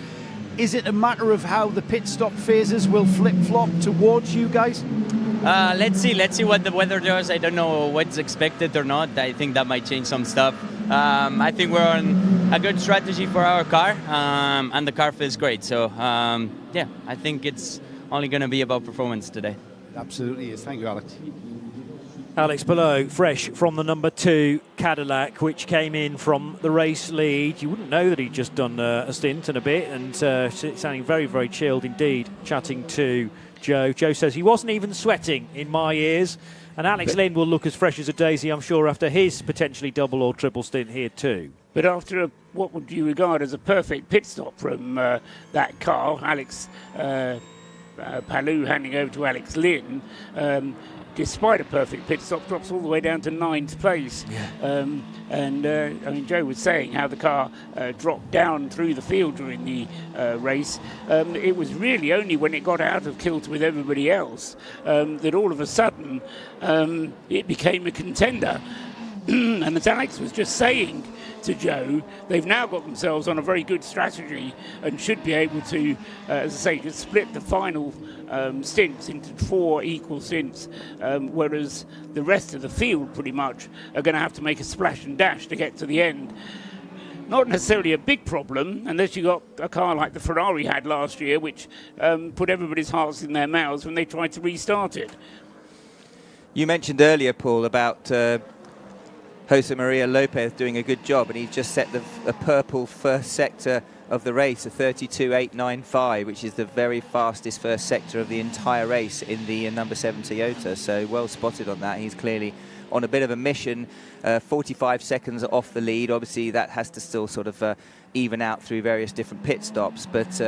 Is it a matter of how the pit stop phases will flip-flop towards you guys? Let's see what the weather does. I don't know what's expected or not. I think that might change some stuff. I think we're on a good strategy for our car, and the car feels great. So yeah, I think it's only going to be about performance today. It absolutely is. Thank you, Alex. Alex Palou, fresh from the number 2 Cadillac, which came in from the race lead. You wouldn't know that he'd just done a stint and a bit, and sounding very, very chilled indeed, chatting to Joe. Joe says he wasn't even sweating in my ears, and Alex Lynn will look as fresh as a daisy, I'm sure, after his potentially double or triple stint here too. But after what would you regard as a perfect pit stop from that car, Alex Palou handing over to Alex Lynn, despite a perfect pit stop, drops all the way down to 9th place. Yeah. I mean, Joe was saying how the car dropped down through the field during the race. It was really only when it got out of kilter with everybody else that all of a sudden it became a contender. And as Alex was just saying to Joe, they've now got themselves on a very good strategy and should be able to, as I say, just split the final stints into 4 equal stints, whereas the rest of the field pretty much are going to have to make a splash and dash to get to the end. Not necessarily a big problem, unless you got a car like the Ferrari had last year, which put everybody's hearts in their mouths when they tried to restart it. You mentioned earlier, Paul, about Jose Maria Lopez doing a good job, and he's just set the purple first sector of the race, a 32.895, which is the very fastest first sector of the entire race in the number 7 Toyota. So well spotted on that. He's clearly on a bit of a mission, 45 seconds off the lead. Obviously that has to still sort of even out through various different pit stops, but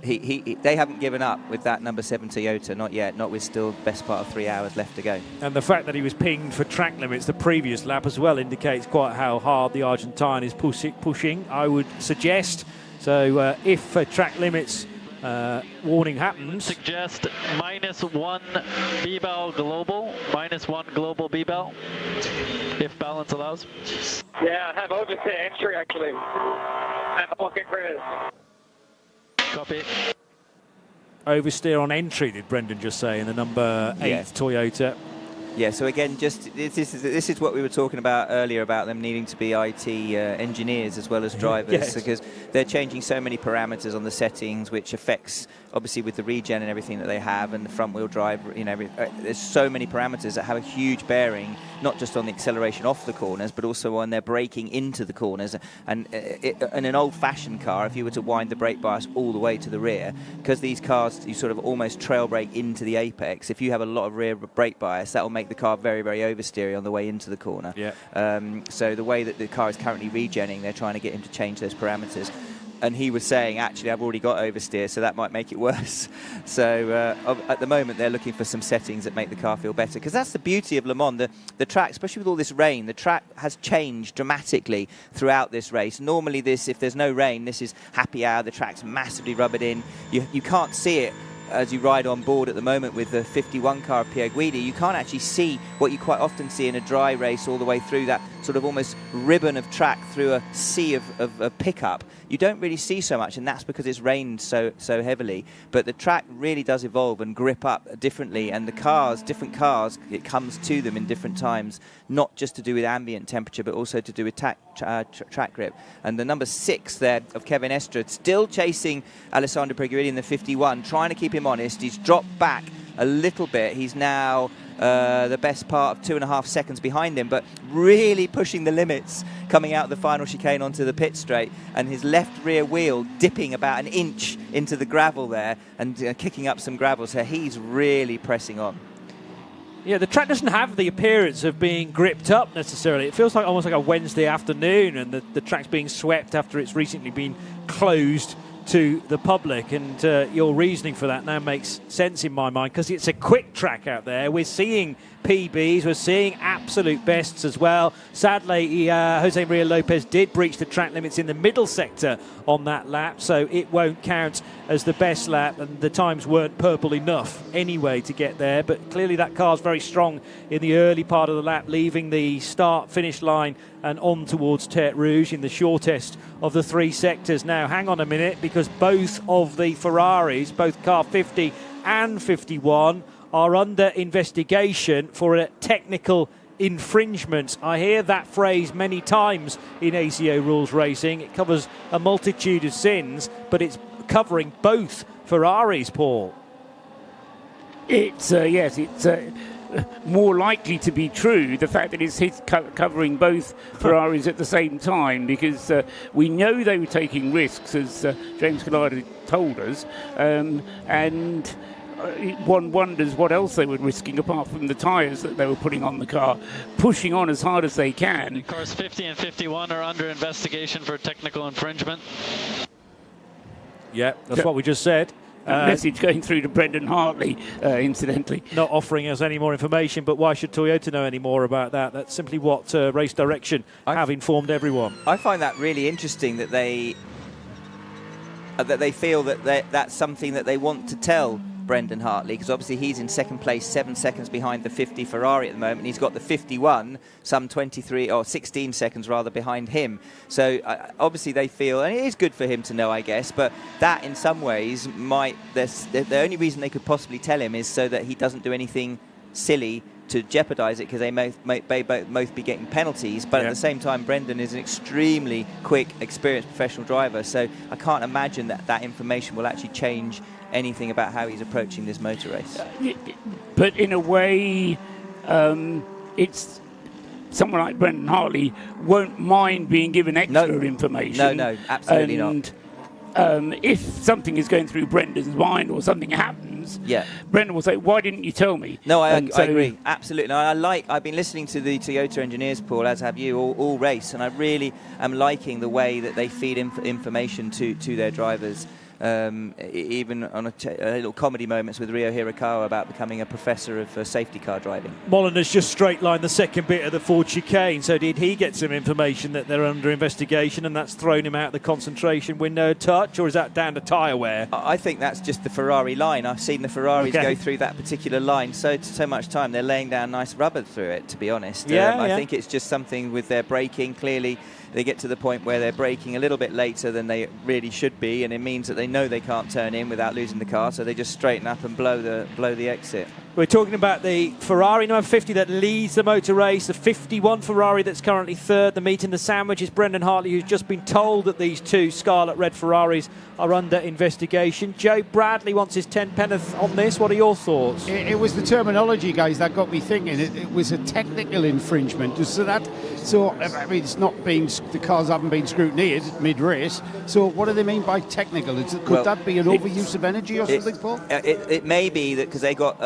they haven't given up with that number 7 Toyota, not yet, not with still best part of 3 hours left to go. And the fact that he was pinged for track limits the previous lap as well indicates quite how hard the Argentine is pushing, I would suggest. So if track limits warning happens, suggest -1 B-bell global, -1 global B-bell, if balance allows. Yeah, I have oversteer entry actually. And pocket Chris. Copy. Oversteer on entry, did Brendan just say, in the number 8 Toyota. Yeah, so again, just this is what we were talking about earlier about them needing to be IT engineers as well as drivers, Yes. because they're changing so many parameters on the settings, which affects, obviously, with the regen and everything that they have and the front-wheel drive. You know, there's so many parameters that have a huge bearing, not just on the acceleration off the corners, but also on their braking into the corners. And in an old-fashioned car, if you were to wind the brake bias all the way to the rear, because these cars, you sort of almost trail brake into the apex. If you have a lot of rear brake bias, that will make the car very, very oversteery on the way into the corner. Yeah. So the way that the car is currently regenning, they're trying to get him to change those parameters. And he was saying, actually, I've already got oversteer, so that might make it worse. So at the moment, they're looking for some settings that make the car feel better. Because that's the beauty of Le Mans. The track, especially with all this rain, the track has changed dramatically throughout this race. Normally, if there's no rain, this is happy hour. The track's massively rubbered in. You can't see it as you ride on board at the moment with the 51 car of Pierre Guidi. You can't actually see what you quite often see in a dry race all the way through that sort of almost ribbon of track through a sea of pickup. You don't really see so much, and that's because it's rained so heavily. But the track really does evolve and grip up differently, and the cars, different cars, it comes to them in different times, not just to do with ambient temperature, but also to do with track grip. And the number 6 there of Kevin Estrad, still chasing Alessandro Preguidi in the 51, trying to keep him honest. He's dropped back a little bit. He's now the best part of 2.5 seconds behind him, but really pushing the limits coming out of the final chicane onto the pit straight, and his left rear wheel dipping about an inch into the gravel there and kicking up some gravel, so he's really pressing on. Yeah, the track doesn't have the appearance of being gripped up necessarily. It feels like almost like a Wednesday afternoon, and the track's being swept after it's recently been closed to the public, and your reasoning for that now makes sense in my mind, because it's a quick track out there. We're seeing PBs, we're seeing absolute bests as well. Sadly, Jose Maria Lopez did breach the track limits in the middle sector on that lap, so it won't count as the best lap, and the times weren't purple enough anyway to get there. But clearly that car's very strong in the early part of the lap, leaving the start-finish line and on towards Tertre Rouge in the shortest of the 3 sectors. Now, hang on a minute, because both of the Ferraris, both car 50 and 51, are under investigation for a technical infringement. I hear that phrase many times in ACO rules racing. It covers a multitude of sins, but it's covering both Ferraris, Paul. It's more likely to be true, the fact that it's covering both Ferraris at the same time, because we know they were taking risks, as James Collard told us, and one wonders what else they were risking apart from the tyres that they were putting on the car, pushing on as hard as they can. Cars 50 and 51 are under investigation for technical infringement. Yeah, that's what we just said. Message going through to Brendan Hartley, incidentally. Not offering us any more information, but why should Toyota know any more about that? That's simply what Race Direction have informed everyone. I find that really interesting that they feel that that's something that they want to tell Brendan Hartley, because obviously he's in second place, 7 seconds behind the 50 Ferrari at the moment. He's got the 51 some 23 or 16 seconds rather behind him. So obviously they feel, and it is good for him to know, I guess, but that in some ways the only reason they could possibly tell him is so that he doesn't do anything silly to jeopardise it, because they both be getting penalties. But at the same time, Brendan is an extremely quick, experienced professional driver, so I can't imagine that information will actually change anything about how he's approaching this motor race. But in a way, it's someone like Brendan Hartley won't mind being given extra information. No, absolutely not. If something is going through Brendan's mind or something happens, Brendan will say, "Why didn't you tell me?" No, I agree, absolutely. I've been listening to the Toyota engineers, Paul, as have you, all race, and I really am liking the way that they feed information to their drivers. even on a little comedy moments with Rio Hirakawa about becoming a professor of safety car driving. Molyneux's just straight lined the second bit of the Ford chicane, so did he get some information that they're under investigation and that's thrown him out of the concentration window a touch, or is that down to tyre wear? I think that's just the Ferrari line. I've seen the Ferraris go through that particular line so much time. They're laying down nice rubber through it, to be honest. I think it's just something with their braking. Clearly, they get to the point where they're braking a little bit later than they really should be, and it means that they know they can't turn in without losing the car, so they just straighten up and blow the exit. We're talking about the Ferrari number 50 that leads the motor race, the 51 Ferrari that's currently third. The meat in the sandwich is Brendan Hartley, who's just been told that these two Scarlet Red Ferraris are under investigation. Joe Bradley wants his 10 penneth on this. What are your thoughts? It was the terminology, guys, that got me thinking. It was a technical infringement. So I mean, it's not being, the cars haven't been scrutinized mid-race. So what do they mean by technical? Could that be an overuse of energy or something, Paul? It may be that because they got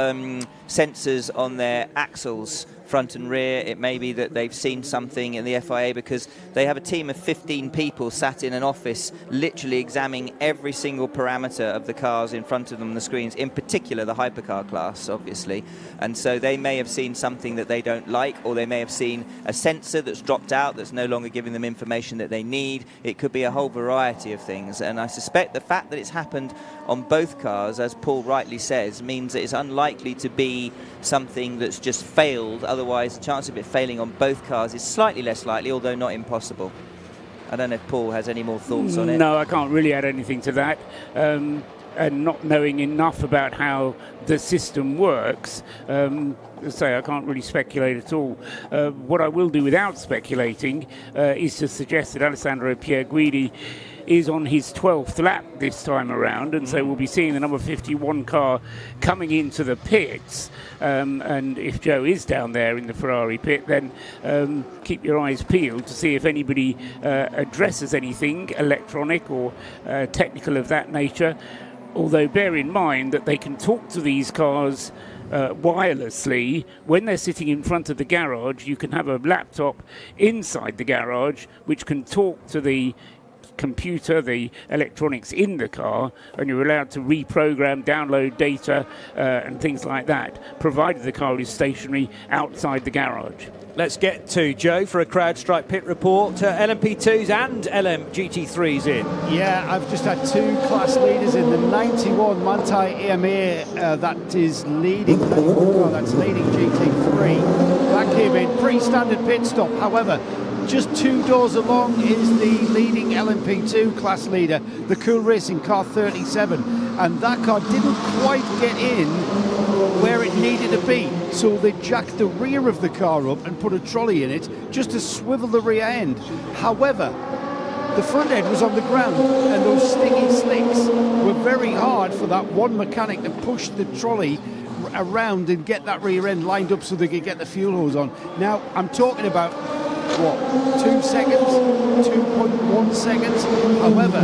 sensors on their axles, front and rear. It may be that they've seen something in the FIA because they have a team of 15 people sat in an office literally examining every single parameter of the cars in front of them on the screens, in particular the hypercar class, obviously. And so they may have seen something that they don't like, or they may have seen a sensor that's dropped out that's no longer giving them information that they need. It could be a whole variety of things. And I suspect the fact that it's happened on both cars, as Paul rightly says, means that it's unlikely to be something that's just failed. Otherwise, the chance of it failing on both cars is slightly less likely, although not impossible. I don't know if Paul has any more thoughts on it. No, I can't really add anything to that. And not knowing enough about how the system works, I can't really speculate at all. What I will do without speculating is to suggest that Alessandro Pierguidi is on his 12th lap this time around, and so we'll be seeing the number 51 car coming into the pits. And if Joe is down there in the Ferrari pit, then keep your eyes peeled to see if anybody addresses anything electronic or technical of that nature. Although bear in mind that they can talk to these cars wirelessly. When they're sitting in front of the garage, you can have a laptop inside the garage which can talk to the computer, the electronics in the car, and you're allowed to reprogram, download data and things like that, provided the car is stationary outside the garage. Let's get to Joe for a CrowdStrike pit report. LMP2s and LMGT3s in. Yeah, I've just had two class leaders in. The 91 Manthey AMA that is leading. That's leading GT3. That came in pre-standard pit stop. However, just two doors along is the leading LMP2 class leader, the Cool Racing car 37, and that car didn't quite get in where it needed to be, so they jacked the rear of the car up and put a trolley in it just to swivel the rear end. However, the front end was on the ground, and those stingy slicks were very hard for that one mechanic to push the trolley around and get that rear end lined up so they could get the fuel hose on. Now, I'm talking about 2 seconds, 2.1 seconds. However,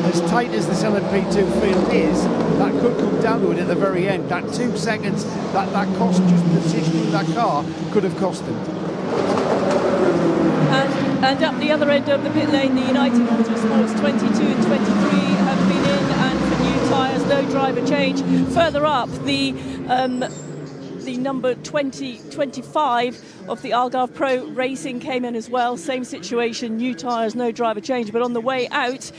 as tight as this LMP2 field is, that could come down to it at the very end. That 2 seconds that cost just positioning that car could have cost them. And up the other end of the pit lane, the United Autosports 22 and 23 have been in, and for new tyres, no driver change. Further up, the number 25 of the Algarve Pro Racing came in as well. Same situation, new tyres, no driver change. But on the way out,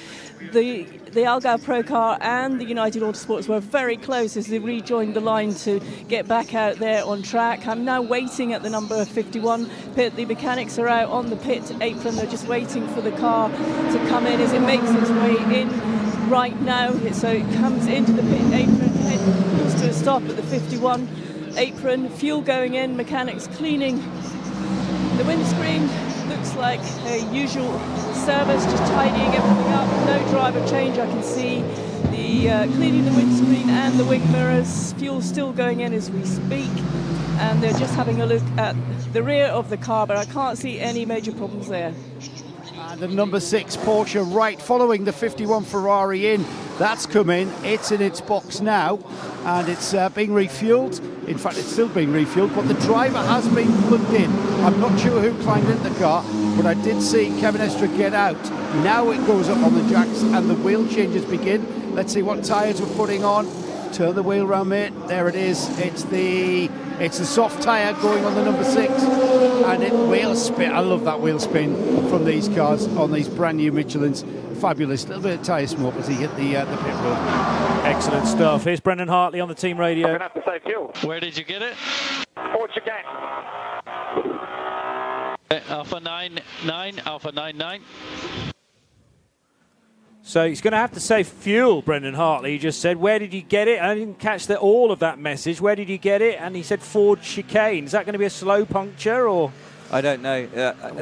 the Algarve Pro car and the United Autosports were very close as they rejoined the line to get back out there on track. I'm now waiting at the number 51 pit. The mechanics are out on the pit apron. They're just waiting for the car to come in as it makes its way in right now. So it comes into the pit apron, comes to a stop at the 51 apron, fuel going in, mechanics cleaning the windscreen. Looks like a usual service, just tidying everything up. No driver change. I can see the cleaning the windscreen and the wing mirrors. Fuel still going in as we speak, and they're just having a look at the rear of the car, but I can't see any major problems there. And the number 6 Porsche right following the 51 Ferrari in. That's come in, it's in its box now, and it's being refueled. In fact, it's still being refueled, but the driver has been plugged in. I'm not sure who climbed into the car, but I did see Kevin Estre get out. Now it goes up on the jacks and the wheel changes begin. Let's see what tyres we're putting on. Turn the wheel round, mate. There it is. It's the soft tyre going on the number 6, and it wheel spin. I love that wheel spin from these cars on these brand new Michelins. Fabulous. A little bit of tyre smoke as he hit the pit road. Excellent stuff. Here's Brendan Hartley on the team radio. I'm going to have to save fuel. Where did you get it? Ford chicane. Alpha 9-9, Alpha 9-9. So he's going to have to save fuel, Brendan Hartley. He just said, where did you get it? I didn't catch all of that message. Where did you get it? And he said Ford chicane. Is that going to be a slow puncture or...? I don't know.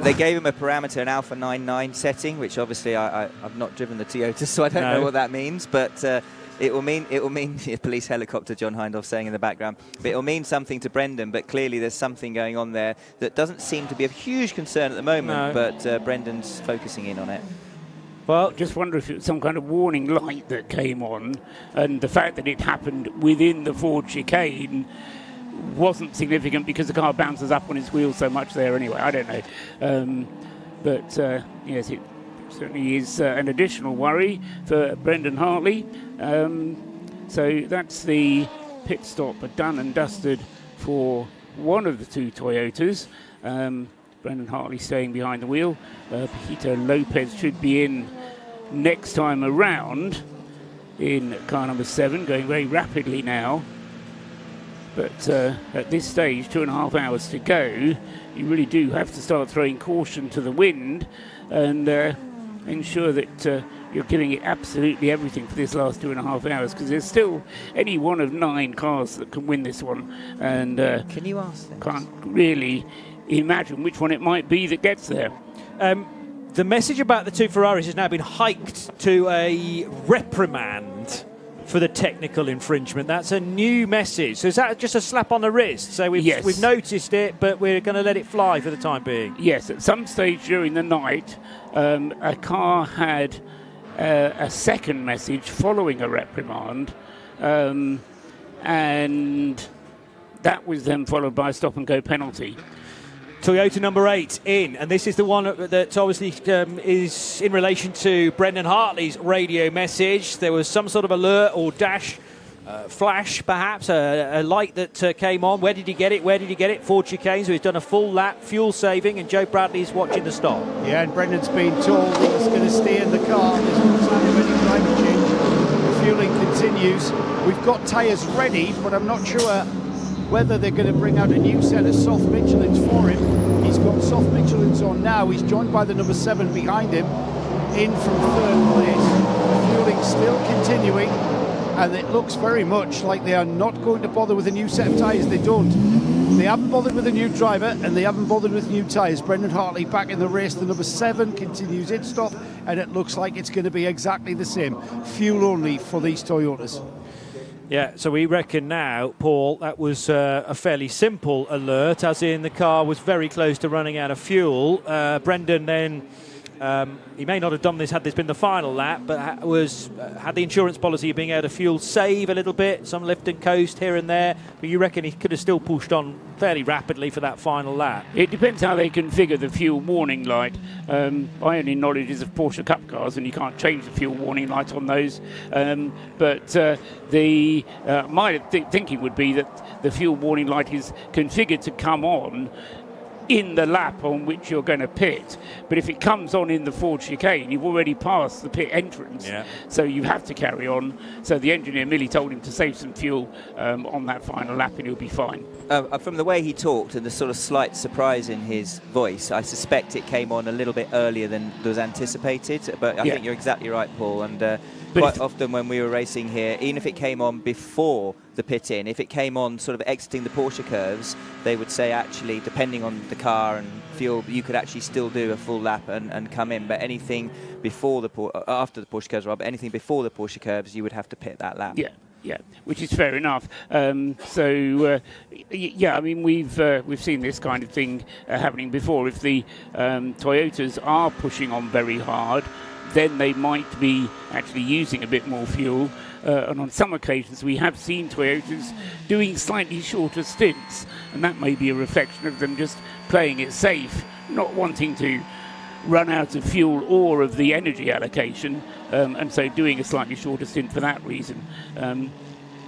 They gave him a parameter, an Alpha 9.9 setting, which obviously I've not driven the Toyota, so I don't know what that means. But it will mean police helicopter. John Hindhaugh saying in the background. But it will mean something to Brendan. But clearly there's something going on there that doesn't seem to be of huge concern at the moment. No. But Brendan's focusing in on it. Well, just wonder if it was some kind of warning light that came on, and the fact that it happened within the Ford chicane wasn't significant because the car bounces up on its wheels so much there anyway. I don't know. But yes, it certainly is an additional worry for Brendan Hartley. So that's the pit stop done and dusted for one of the two Toyotas. Brendan Hartley staying behind the wheel. Paquito Lopez should be in next time around in car number 7, going very rapidly now. But at this stage, 2.5 hours to go, you really do have to start throwing caution to the wind and ensure that you're giving it absolutely everything for this last 2.5 hours, because there's still any one of 9 cars that can win this one. And can you ask them? Can't really imagine which one it might be that gets there. The message about the two Ferraris has now been hiked to a reprimand for the technical infringement. That's a new message. So is that just a slap on the wrist? So we've noticed it, but we're going to let it fly for the time being. Yes, at some stage during the night, a car had a second message following a reprimand, and that was then followed by a stop-and-go penalty. Toyota number 8 in, and this is the one that obviously is in relation to Brendan Hartley's radio message. There was some sort of alert or dash, flash perhaps, a light that came on. Where did he get it? Where did he get it? Ford chicane, so he's done a full lap, fuel saving, and Joe Bradley's watching the stop. Yeah, and Brendan's been told he's going to stay in the car. There's no time of any climate change. The fueling continues. We've got tyres ready, but I'm not sure whether they're going to bring out a new set of soft Michelins for him. He's got soft Michelins on now. He's joined by the number 7 behind him, in from 3rd place. Fueling still continuing, and it looks very much like they are not going to bother with a new set of tyres. They don't. They haven't bothered with a new driver, and they haven't bothered with new tyres. Brendan Hartley back in the race. The number 7 continues its stop, and it looks like it's going to be exactly the same. Fuel only for these Toyotas. Yeah, so we reckon now, Paul, that was a fairly simple alert, as in the car was very close to running out of fuel. Brendan then, he may not have done this had this been the final lap, but had the insurance policy of being able to fuel save a little bit, some lift and coast here and there, but you reckon he could have still pushed on fairly rapidly for that final lap? It depends how they configure the fuel warning light. My only knowledge is of Porsche Cup cars, and you can't change the fuel warning light on those. But my thinking would be that the fuel warning light is configured to come on in the lap on which you're going to pit. But if it comes on in the Ford chicane, you've already passed the pit entrance. Yeah. So you have to carry on. So the engineer merely told him to save some fuel on that final lap and he'll be fine. From the way he talked and the sort of slight surprise in his voice, I suspect it came on a little bit earlier than was anticipated. But I think you're exactly right, Paul. And quite often when we were racing here, even if it came on before the pit in, if it came on sort of exiting the Porsche curves, they would say actually, depending on the car and fuel, you could actually still do a full lap and come in. But anything before after the Porsche curves, but anything before the Porsche curves, you would have to pit that lap. Yeah, which is fair enough. I mean, we've seen this kind of thing happening before. If the Toyotas are pushing on very hard, then they might be actually using a bit more fuel. And on some occasions, we have seen Toyotas doing slightly shorter stints, and that may be a reflection of them just playing it safe, not wanting to run out of fuel or of the energy allocation, and so doing a slightly shorter stint for that reason.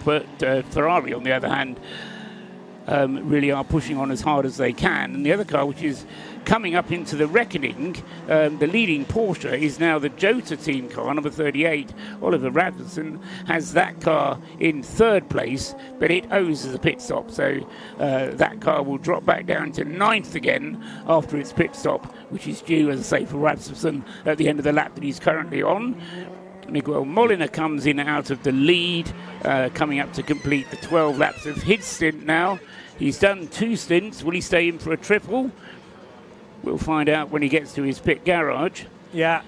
But Ferrari, on the other hand, really are pushing on as hard as they can. And the other car, which is coming up into the reckoning, the leading Porsche is now the Jota team car, number 38. Oliver Rasmussen has that car in third place, but it owes as a pit stop. So that car will drop back down to ninth again after its pit stop, which is due, as I say, for Rasmussen at the end of the lap that he's currently on. Miguel Molina comes in out of the lead, coming up to complete the 12 laps of his stint now. He's done 2 stints. Will he stay in for a triple? We'll find out when he gets to his pit garage. Yeah,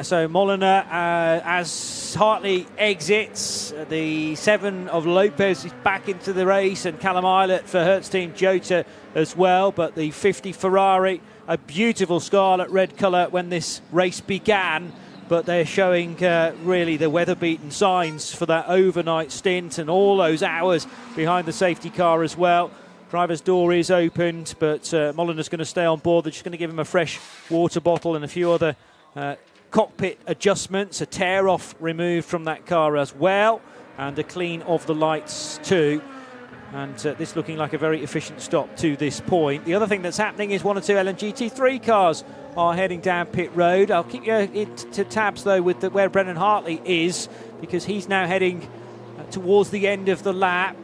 so Molina, as Hartley exits, the 7 of Lopez is back into the race, and Callum Eilert for Hertz Team Jota as well. But the 50 Ferrari, a beautiful scarlet red colour when this race began. But they're showing really the weather-beaten signs for that overnight stint and all those hours behind the safety car as well. Driver's door is opened, but Molina's going to stay on board. They're just going to give him a fresh water bottle and a few other cockpit adjustments, a tear-off removed from that car as well, and a clean of the lights too. And this looking like a very efficient stop to this point. The other thing that's happening is 1 or 2 LMGT3 cars are heading down pit road. I'll keep you to tabs, though, with where Brendan Hartley is, because he's now heading towards the end of the lap,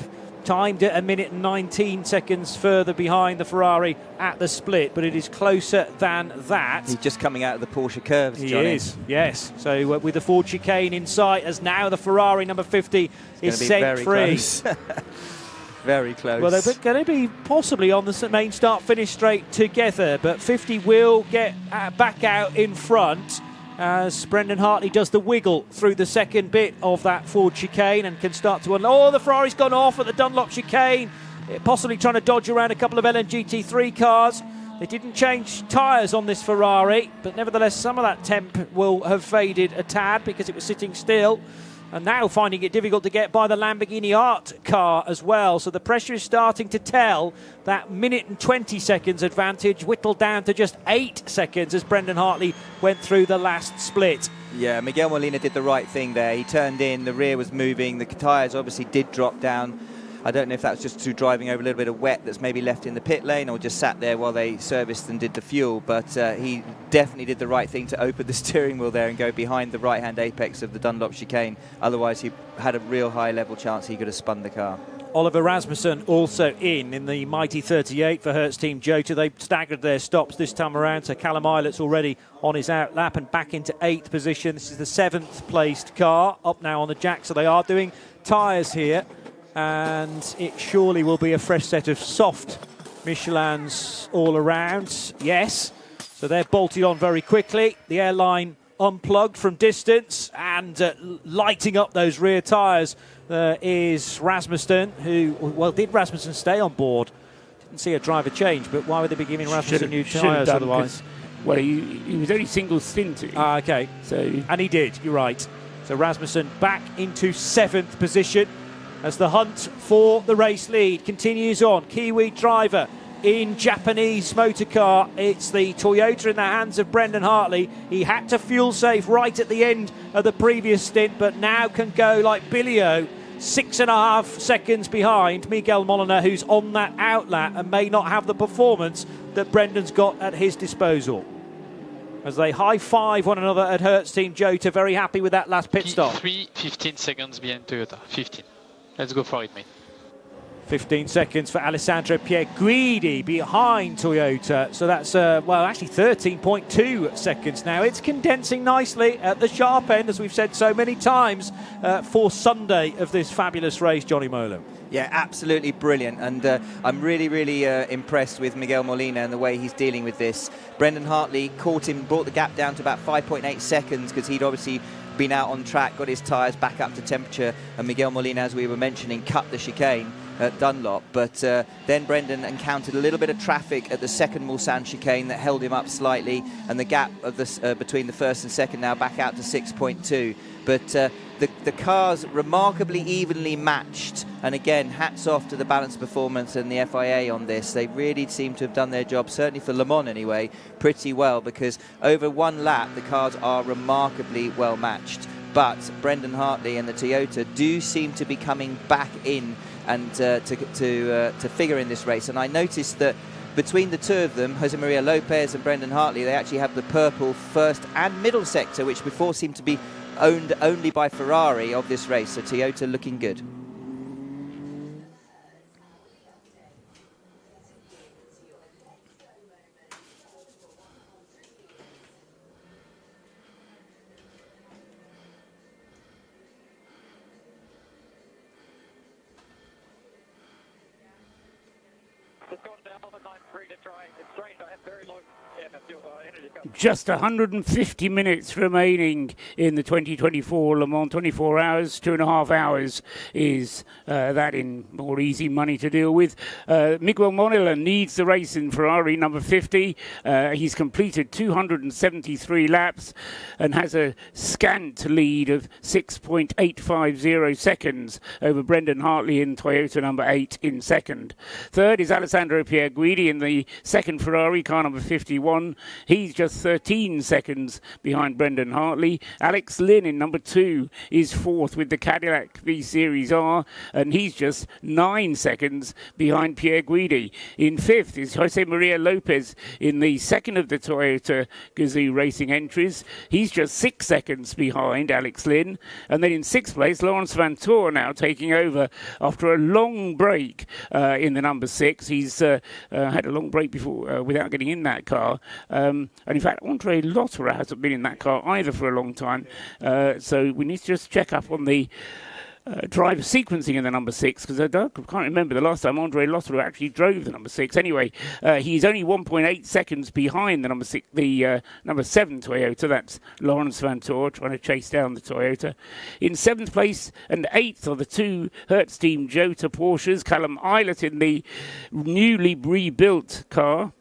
timed at 1 minute and 19 seconds further behind the Ferrari at the split, but it is closer than that. He's just coming out of the Porsche curves, Johnny. He is, yes. So with the Ford chicane in sight, as now the Ferrari number 50 is set free. Very close. Well, they're going to be possibly on the main start-finish straight together, but 50 will get back out in front as Brendan Hartley does the wiggle through the second bit of that Ford chicane and can start to... Oh, the Ferrari's gone off at the Dunlop chicane, possibly trying to dodge around a couple of LMGT3 cars. They didn't change tyres on this Ferrari, but nevertheless some of that temp will have faded a tad because it was sitting still. And now finding it difficult to get by the Lamborghini Art car as well. So the pressure is starting to tell. That 1 minute and 20 seconds advantage whittled down to just 8 seconds as Brendan Hartley went through the last split. Yeah, Miguel Molina did the right thing there. He turned in, the rear was moving, the tyres obviously did drop down. I don't know if that's just through driving over a little bit of wet that's maybe left in the pit lane or just sat there while they serviced and did the fuel, but he definitely did the right thing to open the steering wheel there and go behind the right-hand apex of the Dunlop chicane. Otherwise, he had a real high-level chance he could have spun the car. Oliver Rasmussen also in the mighty 38 for Hertz Team Jota. They staggered their stops this time around, so Callum Eilert's already on his out lap and back into 8th position. This is the 7th placed car, up now on the jack, so they are doing tyres here. And it surely will be a fresh set of soft Michelins all around. Yes, so they're bolted on very quickly. The airline unplugged from distance and lighting up those rear tyres is Rasmussen, who, well, did Rasmussen stay on board? Didn't see a driver change, but why would they be giving Rasmussen new tyres otherwise? Well, he was only single stinting. Okay. And he did, you're right. So Rasmussen back into 7th position as the hunt for the race lead continues on. Kiwi driver in Japanese motor car. It's the Toyota in the hands of Brendan Hartley. He had to fuel safe right at the end of the previous stint, but now can go like Billy-O, 6.5 seconds behind Miguel Molina, who's on that outlap and may not have the performance that Brendan's got at his disposal. As they high-five one another at Hertz Team Jota, very happy with that last pit stop. 15 seconds behind Toyota, 15. Let's go for it, mate. 15 seconds for Alessandro Pierguidi behind Toyota. So that's, well, actually 13.2 seconds now. It's condensing nicely at the sharp end, as we've said so many times, for Sunday of this fabulous race, Johnny Molan. Yeah, absolutely brilliant. And I'm really, really impressed with Miguel Molina and the way he's dealing with this. Brendan Hartley caught him, brought the gap down to about 5.8 seconds because he'd obviously been out on track, got his tyres back up to temperature, and Miguel Molina, as we were mentioning, cut the chicane at Dunlop. But then Brendan encountered a little bit of traffic at the second Mulsanne chicane that held him up slightly, and the gap of between the first and second now back out to 6.2. But the cars remarkably evenly matched. And again, hats off to the balance performance and the FIA on this. They really seem to have done their job, certainly for Le Mans anyway, pretty well, because over one lap, the cars are remarkably well matched. But Brendan Hartley and the Toyota do seem to be coming back in and to figure in this race. And I noticed that between the two of them, Jose Maria Lopez and Brendan Hartley, they actually have the purple first and middle sector, which before seemed to be owned only by Ferrari of this race. So Toyota looking good. Just 150 minutes remaining in the 2024 Le Mans 24 hours. 2.5 hours is that in more easy money to deal with. Miguel Monilla needs the race in Ferrari number 50. He's completed 273 laps and has a scant lead of 6.850 seconds over Brendan Hartley in Toyota number 8 in second. Third is Alessandro Pierguidi in the second Ferrari, car number 51. He's just 13 seconds behind Brendan Hartley. Alex Lynn in number 2 is fourth with the Cadillac V Series R, and he's just 9 seconds behind Pierguidi. In fifth is Jose Maria Lopez in the second of the Toyota Gazoo Racing entries. He's just 6 seconds behind Alex Lynn. And then in sixth place, Lawrence Vantour now taking over after a long break in the number 6. He's had a long break before without getting in that car. And in fact, Andre Lotterer hasn't been in that car either for a long time. So we need to just check up on the driver sequencing in the number 6, because I can't remember the last time Andre Lotterer actually drove the number 6. Anyway, he's only 1.8 seconds behind the number 6, the number 7 Toyota. That's Lawrence Vantour trying to chase down the Toyota. In 7th place and 8th are the two Hertz Team Jota Porsches. Callum Eilert in the newly rebuilt car.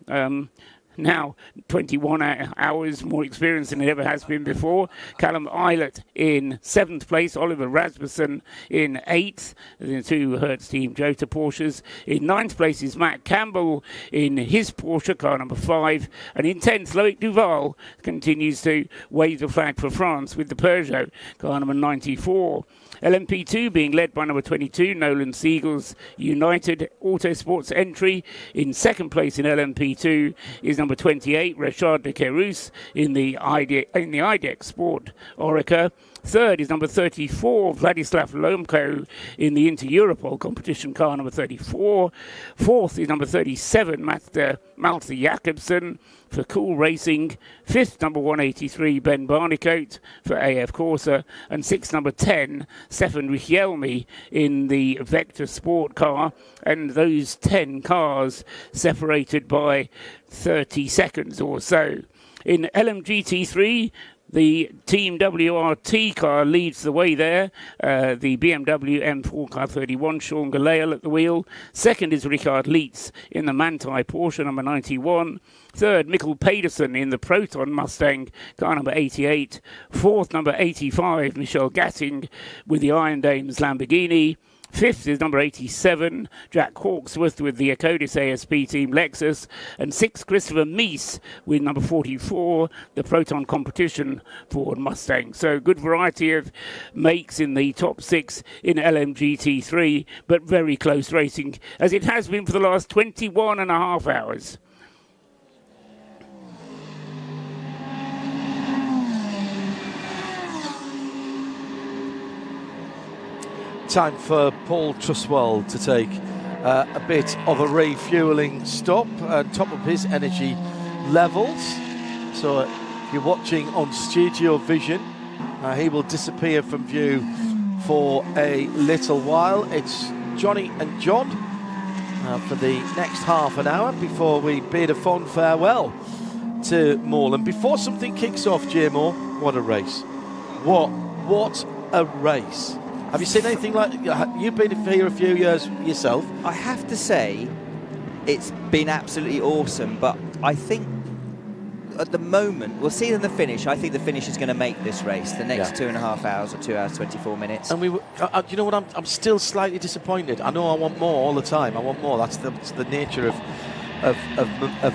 Now 21 hours more experience than it ever has been before. Callum Eilert in 7th place, Oliver Rasmussen in 8th, the two Hertz Team Jota Porsches. In 9th place is Matt Campbell in his Porsche, car number 5. And in 10th, Loic Duval continues to wave the flag for France with the Peugeot, car number 94. LMP2 being led by number 22, Nolan Siegel's United Autosports entry. In 2nd place in LMP2 is number 28, Richard de Kerus in the IDEX Sport Oreca. 3rd is number 34, Vladislav Lomko in the Inter-Europol competition, car number 34. 4th is number 37, Malte Jakobsen for Cool Racing. 5th, number 183, Ben Barnicoat for AF Corsa. And 6th, number 10, Stefan Richelmi in the Vector Sport car. And those 10 cars separated by 30 seconds or so. In LMGT3, the Team WRT car leads the way there. The BMW M4 car 31, Sean Galeal at the wheel. 2nd is Richard Lietz in the Manthey Porsche number 91. 3rd, Mikkel Pedersen in the Proton Mustang, car number 88. 4th, number 85, Michel Gatting with the Iron Dames Lamborghini. 5th is number 87, Jack Hawksworth with the Acodis ASP Team Lexus. And 6th, Christopher Meese with number 44, the Proton Competition Ford Mustang. So good variety of makes in the top 6 in LMGT3, but very close racing, as it has been for the last 21.5 hours. Time for Paul Truswell to take a bit of a refueling stop and top up his energy levels. So if you're watching on Studiovision, he will disappear from view for a little while. It's Johnny and John for the next half an hour before we bid a fond farewell to Moorland. Before something kicks off, Jay Moore, what a race. What a race. Have you seen anything like... You've been here a few years yourself. I have to say, it's been absolutely awesome, but I think at the moment, we'll see in the finish. I think the finish is going to make this race, the next 2.5 hours or 2 hours 24 minutes. And you know what? I'm still slightly disappointed. I know I want more all the time. I want more. That's the nature of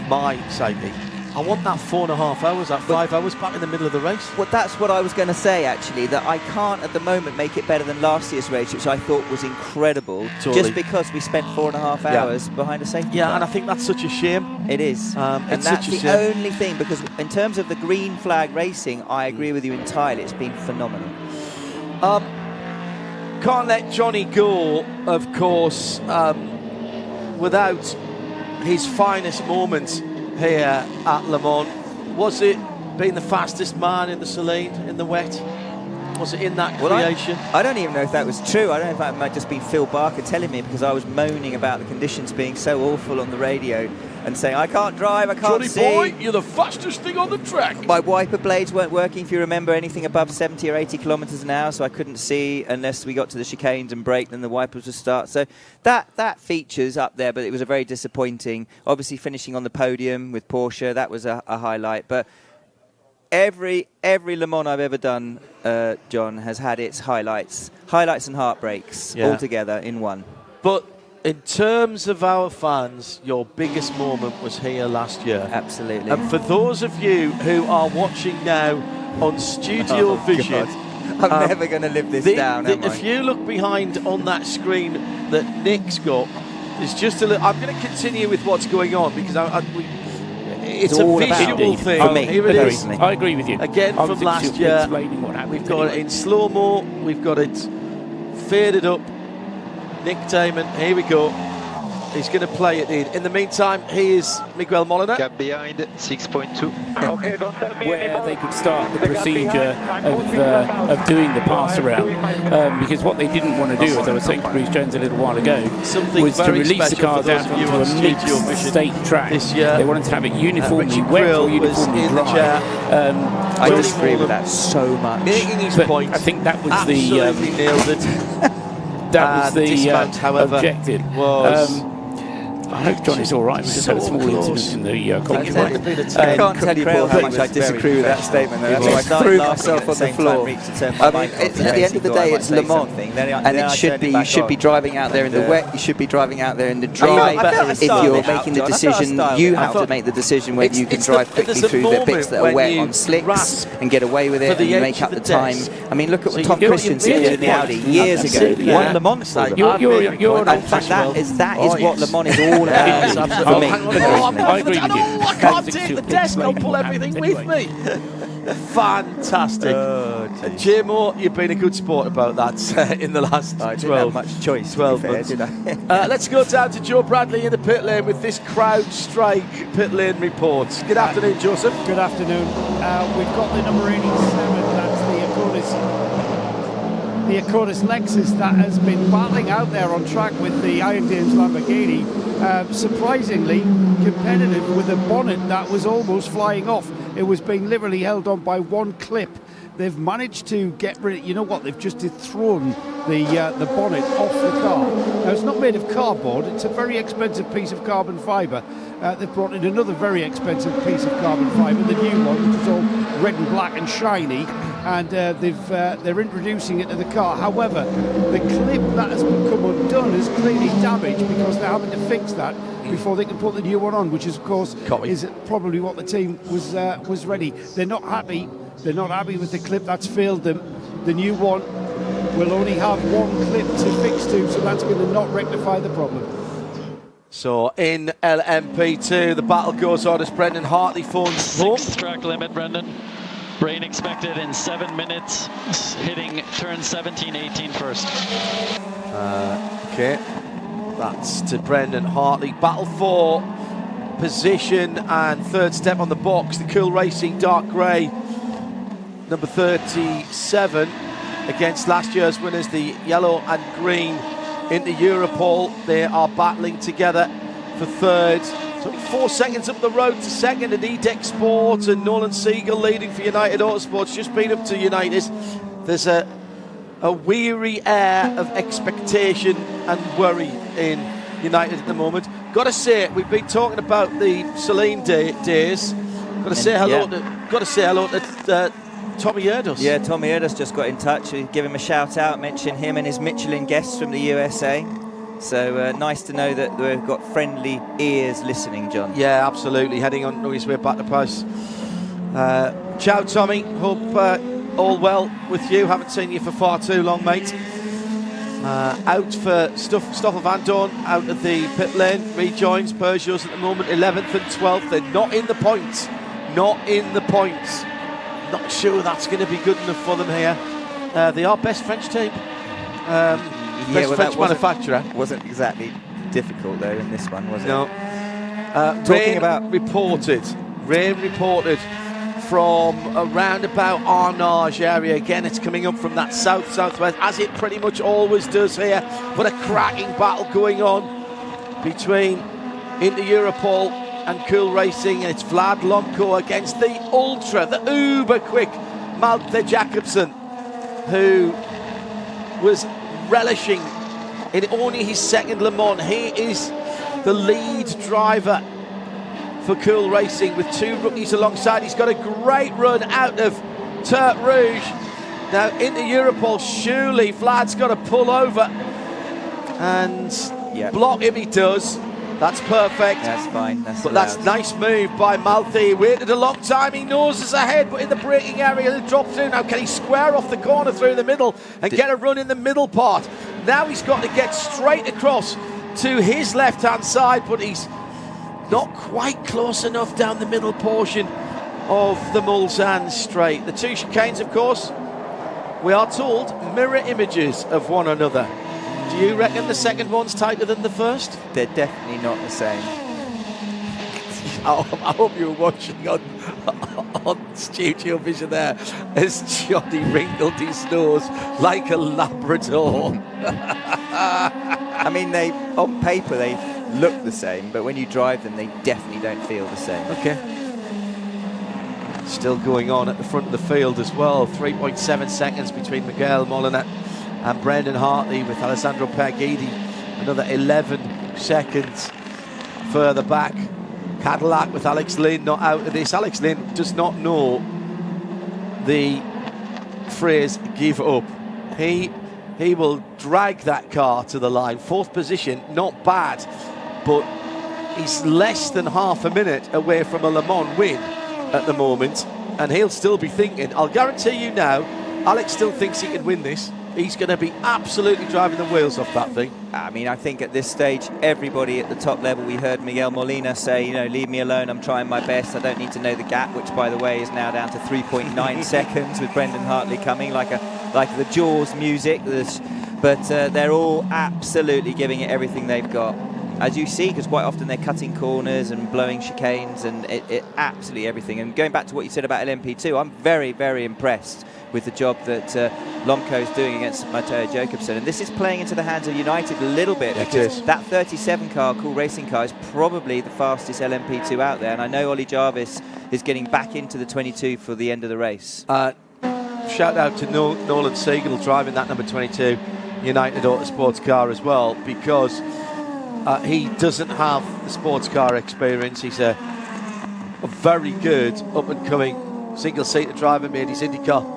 my psyche. I want that 4.5 hours, that 5 hours back in the middle of the race. Well, that's what I was going to say, actually, that I can't at the moment make it better than last year's race, which I thought was incredible, just because we spent 4.5 hours behind a safety car. And I think that's such a shame. It is. And that's the only thing, because in terms of the green flag racing, I agree with you entirely. It's been phenomenal. Can't let Johnny go, of course, without his finest moment here at Le Mans. Was it being the fastest man in the Saleen in the wet? Was it in that creation? I don't even know if that was true. I don't know if that might just be Phil Barker telling me, because I was moaning about the conditions being so awful on the radio and saying, I can't drive, I can't see. Johnny boy, you're the fastest thing on the track. My wiper blades weren't working, if you remember, anything above 70 or 80 kilometres an hour, so I couldn't see unless we got to the chicanes and brake, then the wipers would start. So that feature's up there, but it was a very disappointing. Obviously finishing on the podium with Porsche, that was a highlight. But every Le Mans I've ever done, John, has had its highlights and heartbreaks all together in one. But in terms of our fans, your biggest moment was here last year. Absolutely. And for those of you who are watching now on Studiovision, I'm never going to live this down, am I? If you look behind on that screen that Nick's got, there's just a little. I'm going to continue with what's going on, because it's a visual thing. For me, here it is. I agree with you. Again from last year. We've got it in slow-mo. We've got it faded up. Nick Damon, here we go. He's going to play it in. In the meantime, here's Miguel Molina. Gap behind 6.2. Where they could start the procedure of doing the pass around, because what they didn't want to do, as I was saying to Bruce Jones a little while ago, was to release the car down onto a mixed state track. They wanted to have it uniformly wet or uniformly dry. I disagree with that so much. But I think that was the nailed it. That was the dismount, however, objective. I hope Johnny's all right. We just had a small incident in the cockpit. I can't tell you, Paul, how much I disagree with that statement. I threw myself on the floor. At the end of the day, it's Le Mans, and it should be. You should be driving out there in the wet. You should be driving out there in the dry. If you're making the decision, you have to make the decision whether you can drive quickly through the bits that are wet on slicks and get away with it, and you make up the time. I mean, look at what Tom Christensen did in the Audi years ago. Won Le Mans for them. That is what Le Mans is all about. For me. I agree with you. I can't take the desk, I'll pull everything with me. Fantastic. J-Mo, you've been a good sport about that in the last 12. I didn't have much choice, 12 fair, months. did I? Let's go down to Joe Bradley in the pit lane with this CrowdStrike pit lane report. Good afternoon, Joseph. Good afternoon. We've got the number 87, that's the Acordis Lexus that has been battling out there on track with the Iron Dames Lamborghini. Surprisingly competitive with a bonnet that was almost flying off. It was being literally held on by one clip. They've managed to get rid of, you know what, they've just thrown the bonnet off the car. Now, it's not made of cardboard, it's a very expensive piece of carbon fibre. They've brought in another very expensive piece of carbon fibre, the new one, which is all red and black and shiny, and they're introducing it to the car. However, the clip that has become undone is clearly damaged, because they're having to fix that before they can put the new one on, which is, of course, is probably what the team was ready. They're not happy. They're not happy with the clip that's failed them. The new one will only have one clip to fix to, so that's going to not rectify the problem. So in LMP2, the battle goes on as Brendan Hartley phones home. 6th track limit, Brendan. Rain expected in 7 minutes, hitting turn 17, 18 first. Okay, that's to Brendan Hartley. Battle for position and third step on the box. The Cool Racing Dark Grey, number 37, against last year's winners, the yellow and green into Europol. They are battling together for third. So 4 seconds up the road to second at EDEC Sport, and Nolan Siegel leading for United Autosports, just been up to United. There's a weary air of expectation and worry in United at the moment. Got to say, we've been talking about the Saleen days. Got to say hello to Tommy Erdos. Yeah, Tommy Erdos just got in touch. We give him a shout out, mention him and his Michelin guests from the USA. So nice to know that we've got friendly ears listening, John. Yeah, absolutely. Heading on his way back to Paris. Ciao, Tommy. Hope all well with you. Haven't seen you for far too long, mate. Out for Stoffel Van Dorn out of the pit lane. Rejoins Peugeot's at the moment 11th and 12th. They're not in the points. Not in the points. Not sure that's going to be good enough for them here. They are best French team. Best French manufacturer. Wasn't exactly difficult though in this one, was it? No. Talking about rain reported from around about Arnage area. Again, it's coming up from that southwest, as it pretty much always does here. But a cracking battle going on between Inter Europol and Cool Racing, and it's Vlad Lomko against the uber quick Malte Jakobsen, who was relishing in only his second Le Mans. He is the lead driver for Cool Racing with two rookies alongside. He's got a great run out of Tertre Rouge. Now into Europol, surely Vlad's got to pull over and block him. He does. That's perfect. That's fine. That's nice move by Malte. He waited a long time. He noses ahead, but in the braking area, he'll drop through. Now, can he square off the corner through the middle and get a run in the middle part? Now he's got to get straight across to his left-hand side, but he's not quite close enough down the middle portion of the Mulsanne straight. The two chicanes, of course, we are told, mirror images of one another. Do you reckon the second one's tighter than the first? They're definitely not the same. I hope you were watching on Studiovision there as Johnny wrinkled his nose like a Labrador. I mean, on paper they look the same, but when you drive them, they definitely don't feel the same. Okay. Still going on at the front of the field as well. 3.7 seconds between Miguel Molina and Brendan Hartley, with Alessandro Perguidi another 11 seconds further back. Cadillac with Alex Lynn not out of this. Alex Lynn does not know the phrase give up. He will drag that car to the line. Fourth position, not bad, but he's less than half a minute away from a Le Mans win at the moment, and he'll still be thinking, I'll guarantee you now, Alex still thinks he can win this. He's going to be absolutely driving the wheels off that thing. I mean, I think at this stage, everybody at the top level, we heard Miguel Molina say, you know, leave me alone, I'm trying my best, I don't need to know the gap, which, by the way, is now down to 3.9 seconds with Brendan Hartley coming, like the Jaws music. But they're all absolutely giving it everything they've got. As you see, because quite often they're cutting corners and blowing chicanes and it absolutely everything. And going back to what you said about LMP2, I'm very, very impressed with the job that Lomko's doing against Matteo Jacobsen. And this is playing into the hands of United a little bit, because that 37 car, Cool Racing car, is probably the fastest LMP2 out there. And I know Ollie Jarvis is getting back into the 22 for the end of the race. Shout out to Nolan Siegel driving that number 22 United Autosports car as well, because he doesn't have the sports car experience. He's a very good up-and-coming single-seater driver, made his IndyCar.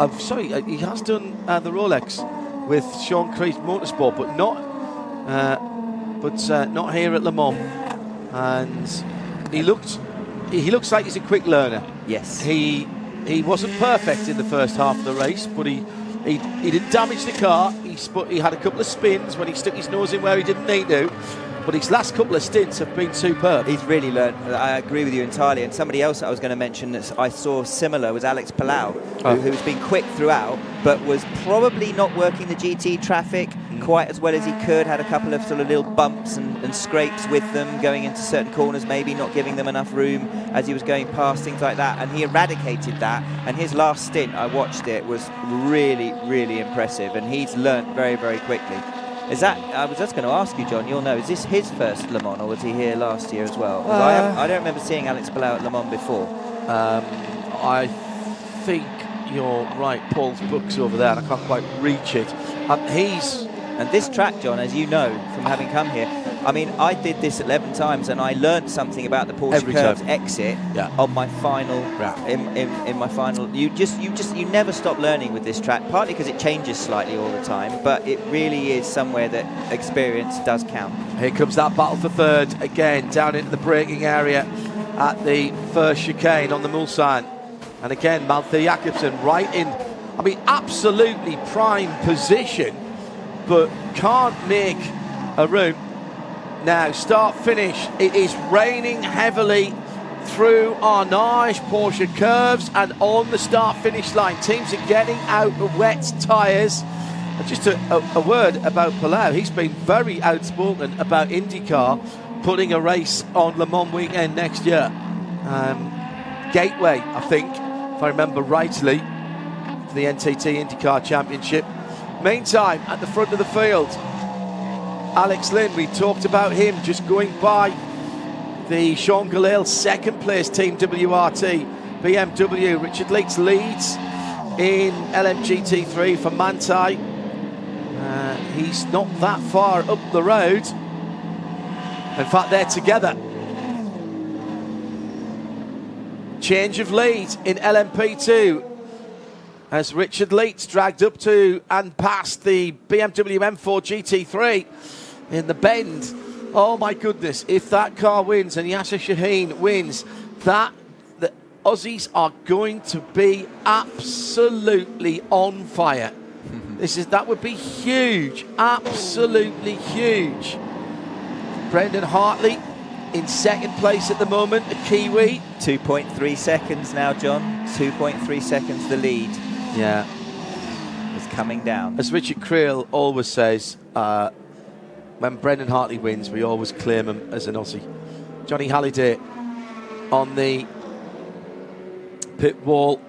I'm sorry, he has done the Rolex with Sean Creed Motorsport, but not here at Le Mans. And he looks like he's a quick learner. Yes. He wasn't perfect in the first half of the race, but he didn't damage the car. He had a couple of spins when he stuck his nose in where he didn't need to. But his last couple of stints have been superb. He's really learned. I agree with you entirely. And somebody else I was going to mention that I saw similar was Alex Palau, who's been quick throughout, but was probably not working the GT traffic quite as well as he could. Had a couple of sort of little bumps and scrapes with them, going into certain corners, maybe not giving them enough room as he was going past, things like that. And he eradicated that. And his last stint, I watched it, was really, really impressive. And he's learnt very, very quickly. I was just going to ask you, John, you'll know, is this his first Le Mans, or was he here last year as well? I don't remember seeing Alex Palau at Le Mans before. I think you're right. Paul's book's over there, and I can't quite reach it. And this track, John, as you know from having come here, I mean, I did this 11 times, and I learned something about the Porsche curves exit on my final. In my final, you never stop learning with this track. Partly because it changes slightly all the time, but it really is somewhere that experience does count. Here comes that battle for third again, down into the braking area at the first chicane on the Mulsanne. And again, Malte Jakobsen right in, I mean, absolutely prime position, but can't make a route. Now, start finish. It is raining heavily through Arnage, Porsche curves, and on the start finish line. Teams are getting out of wet tyres. Just a word about Palau. He's been very outspoken about IndyCar putting a race on Le Mans weekend next year. Gateway, I think, if I remember rightly, for the NTT IndyCar Championship. Meantime, at the front of the field, Alex Lynn, we talked about him just going by the Sean Galil second place team WRT BMW. Richard Leeds leads in LMGT3 for Manthey. He's not that far up the road. In fact, they're together. Change of lead in LMP2 as Richard Leeds dragged up to and past the BMW M4 GT3 in the bend. Oh my goodness, if that car wins and Yasser Shaheen wins, the Aussies are going to be absolutely on fire. That would be huge, absolutely huge. Brendan Hartley in second place at the moment, a Kiwi. 2.3 seconds now, John. 2.3 seconds the lead. Yeah. It's coming down. As Richard Creel always says, when Brendan Hartley wins, we always claim him as an Aussie. Johnny Halliday on the pit wall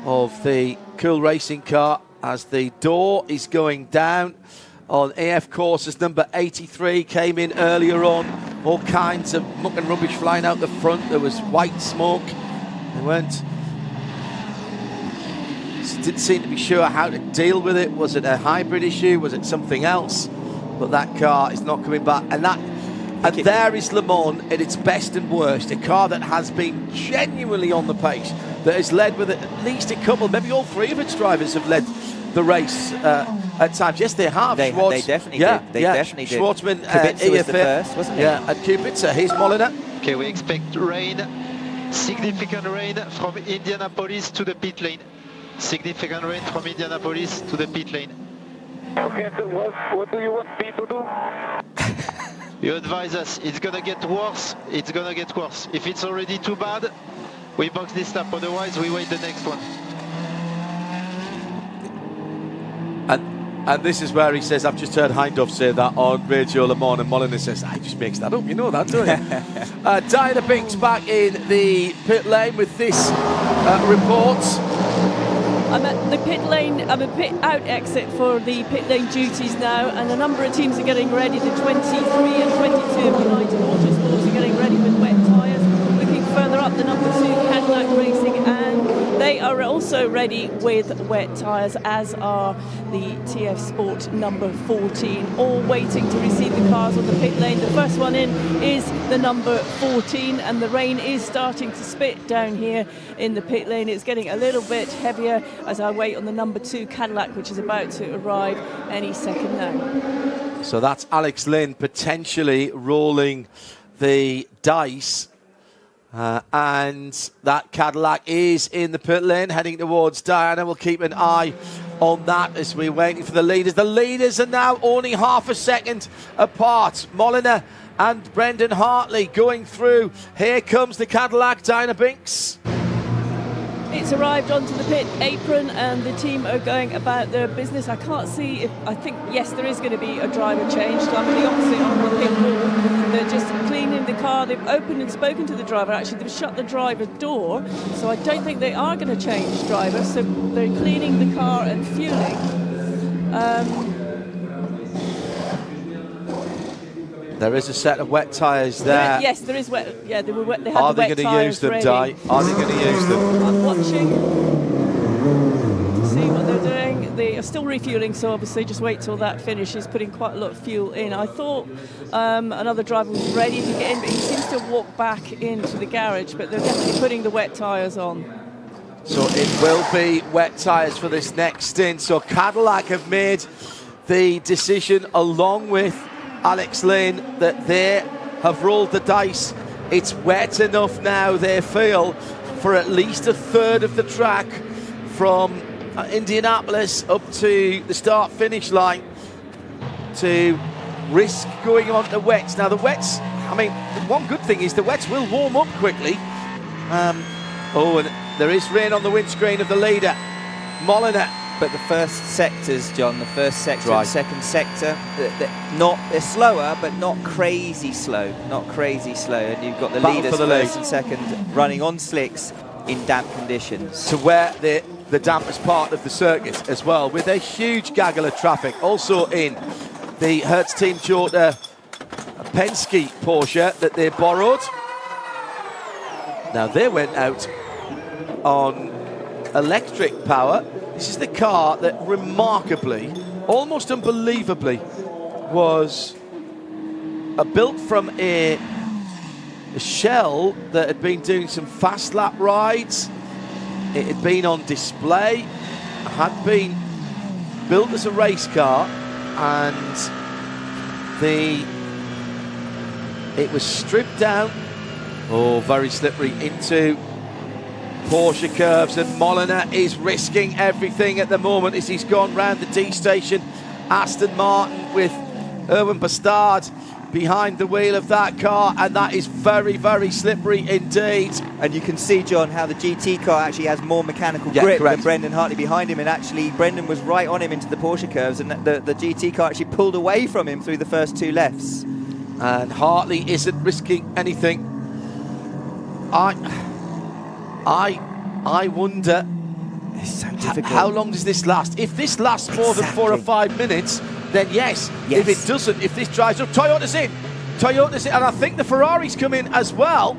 of the Cool Racing car as the door is going down on AF courses. Number 83 came in earlier on. All kinds of muck and rubbish flying out the front. There was white smoke. They didn't seem to be sure how to deal with it. Was it a hybrid issue? Was it something else? But that car is not coming back. And there is Le Mans at its best and worst. A car that has been genuinely on the pace, that has led with at least a couple, maybe all three of its drivers have led the race at times. Yes, they have. They definitely did. They definitely did. Schwartzman, Kubica was the first, wasn't he? Yeah, and Kubica. Here's Molina. Okay, we expect rain, significant rain from Indianapolis to the pit lane. Significant rain from Indianapolis to the pit lane. Okay, so what do you want me to do? You advise us. It's gonna get worse. It's gonna get worse. If it's already too bad, we box this lap. Otherwise, we wait the next one. And this is where he says, I've just heard Hindhoff say that on Radio Le Mans, and Molina says, he just makes that up, you know that, don't you? Diana Binks back in the pit lane with this report. I'm at the pit lane, I'm a pit out exit for the pit lane duties now, and a number of teams are getting ready. The 23 and 22 of United Autosports are getting ready with wet tyres. Looking further up, the number 2 Cadillac Racing, and they are also ready with wet tyres, as are the TF Sport number 14, all waiting to receive the cars on the pit lane. The first one in is the number 14, and the rain is starting to spit down here in the pit lane. It's getting a little bit heavier as I wait on the number 2 Cadillac, which is about to arrive any second now. So that's Alex Lynn potentially rolling the dice. And that Cadillac is in the pit lane heading towards Diana. We'll keep an eye on that as we're waiting for the leaders. The leaders are now only half a second apart. Molina and Brendan Hartley going through. Here comes the Cadillac, Diana Binks. It's arrived onto the pit apron and the team are going about their business. I can't see if, I think, yes, there is going to be a driver change. So I'm on the opposite on the pit wall. They're just cleaning the car. They've opened and spoken to the driver. Actually, they've shut the driver door. So I don't think they are going to change driver. So they're cleaning the car and fueling. There is a set of wet tyres there. Yes, there is wet. Yeah, they were wet. They had Are the they wet going to use them, Di? Are they going to use them? I'm watching to see what they're doing. they are still refueling, so obviously just wait till that finishes, putting quite a lot of fuel in. I thought another driver was ready to get in, but he seems to walk back into the garage, but they're definitely putting the wet tyres on. So it will be wet tyres for this next stint. So Cadillac have made the decision, along with Alex Lane, that they have rolled the dice. It's wet enough now, they feel, for at least a third of the track from Indianapolis up to the start-finish line to risk going on the wets. Now the wets, I mean, one good thing is the wets will warm up quickly. And there is rain on the windscreen of the leader, Molina. But the first sectors, John, the first sector and second sector, they're slower, but not crazy slow. Not crazy slow. And you've got the leaders first and second running on slicks in damp conditions. To where the dampest part of the circuit as well, with a huge gaggle of traffic. Also in the Hertz Team Toyota Penske Porsche that they borrowed. Now they went out on electric power. This is the car that remarkably, almost unbelievably, was built from a shell that had been doing some fast lap rides. It had been on display, had been built as a race car, and it was stripped down, very slippery, into Porsche curves, and Molina is risking everything at the moment as he's gone round the D station. Aston Martin with Erwin Bastard behind the wheel of that car, and that is very, very slippery indeed. And you can see, John, how the GT car actually has more mechanical grip than Brendan Hartley behind him, and actually Brendan was right on him into the Porsche curves, and the GT car actually pulled away from him through the first two lefts. And Hartley isn't risking anything. I wonder how long does this last? If this lasts more than 4 or 5 minutes, then yes. If it doesn't, if this dries up, Toyota's in, and I think the Ferrari's come in as well,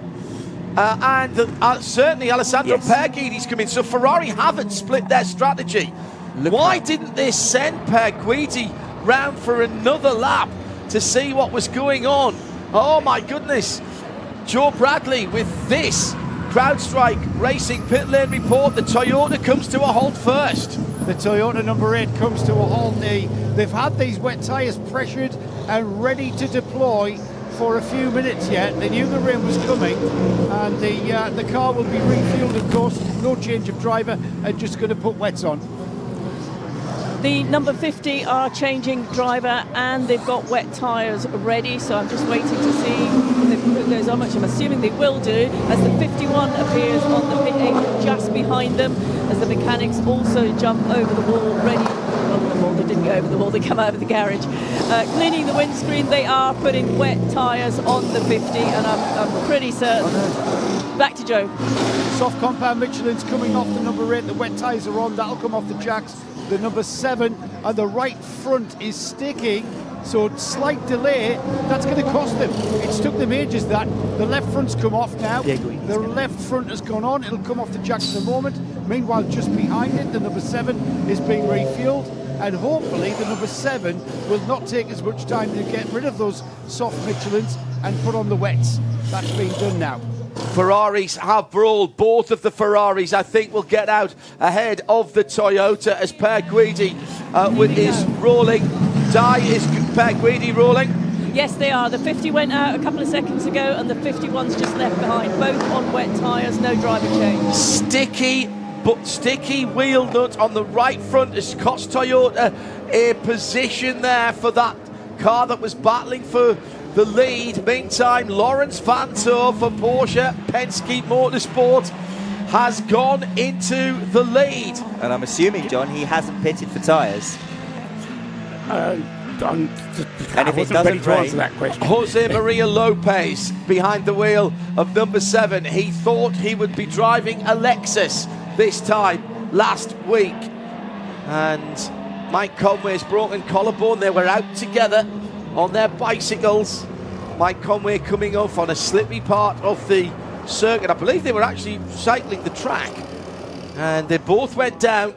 and certainly Alessandro Perguidi's come in. So Ferrari haven't split their strategy. Why didn't they send Perguidi round for another lap to see what was going on? Oh my goodness. Joe Bradley with this CrowdStrike Racing pit lane report. The Toyota comes to a halt first. The Toyota number 8 comes to a halt. They've had these wet tyres pressured and ready to deploy for a few minutes yet. They knew the rain was coming, and the car will be refueled, of course. No change of driver, and just going to put wets on. The number 50 are changing driver, and they've got wet tyres ready, so I'm just waiting to see if they put those on, which I'm assuming they will do, as the 51 appears on the pit apron just behind them, as the mechanics also jump over the wall, ready. Well, they didn't go over the wall, they come out of the garage. Cleaning the windscreen, they are putting wet tyres on the 50, and I'm pretty certain. Back to Joe. Soft compound Michelin's coming off the number 8, the wet tyres are on, that'll come off the jacks. The number 7 and the right front is sticking, so slight delay, that's going to cost them. It's took them ages that. The left front's come off now. The left front has gone on, it'll come off the jacks in a moment. Meanwhile, just behind it, the number 7 is being refueled, and hopefully the number 7 will not take as much time to get rid of those soft Michelins and put on the wets. That's being done now. Ferraris have brawled. Both of the Ferraris, I think, will get out ahead of the Toyota as Perguidi is rolling. Is Perguidi rolling? Yes, they are. The 50 went out a couple of seconds ago, and the 51's just left behind, both on wet tyres, no driver change. Sticky wheel nut on the right front has cost Toyota a position there for that car that was battling for the lead. Meantime, Lawrence Vanto for Porsche Penske Motorsport has gone into the lead. And I'm assuming, John, he hasn't pitted for tyres. And if it doesn't rain, that question. Jose Maria Lopez behind the wheel of number 7. He thought he would be driving a Lexus this time last week. And Mike Conway's broken collarbone. They were out together on their bicycles. Mike Conway coming off on a slippy part of the circuit. I believe they were actually cycling the track, and they both went down.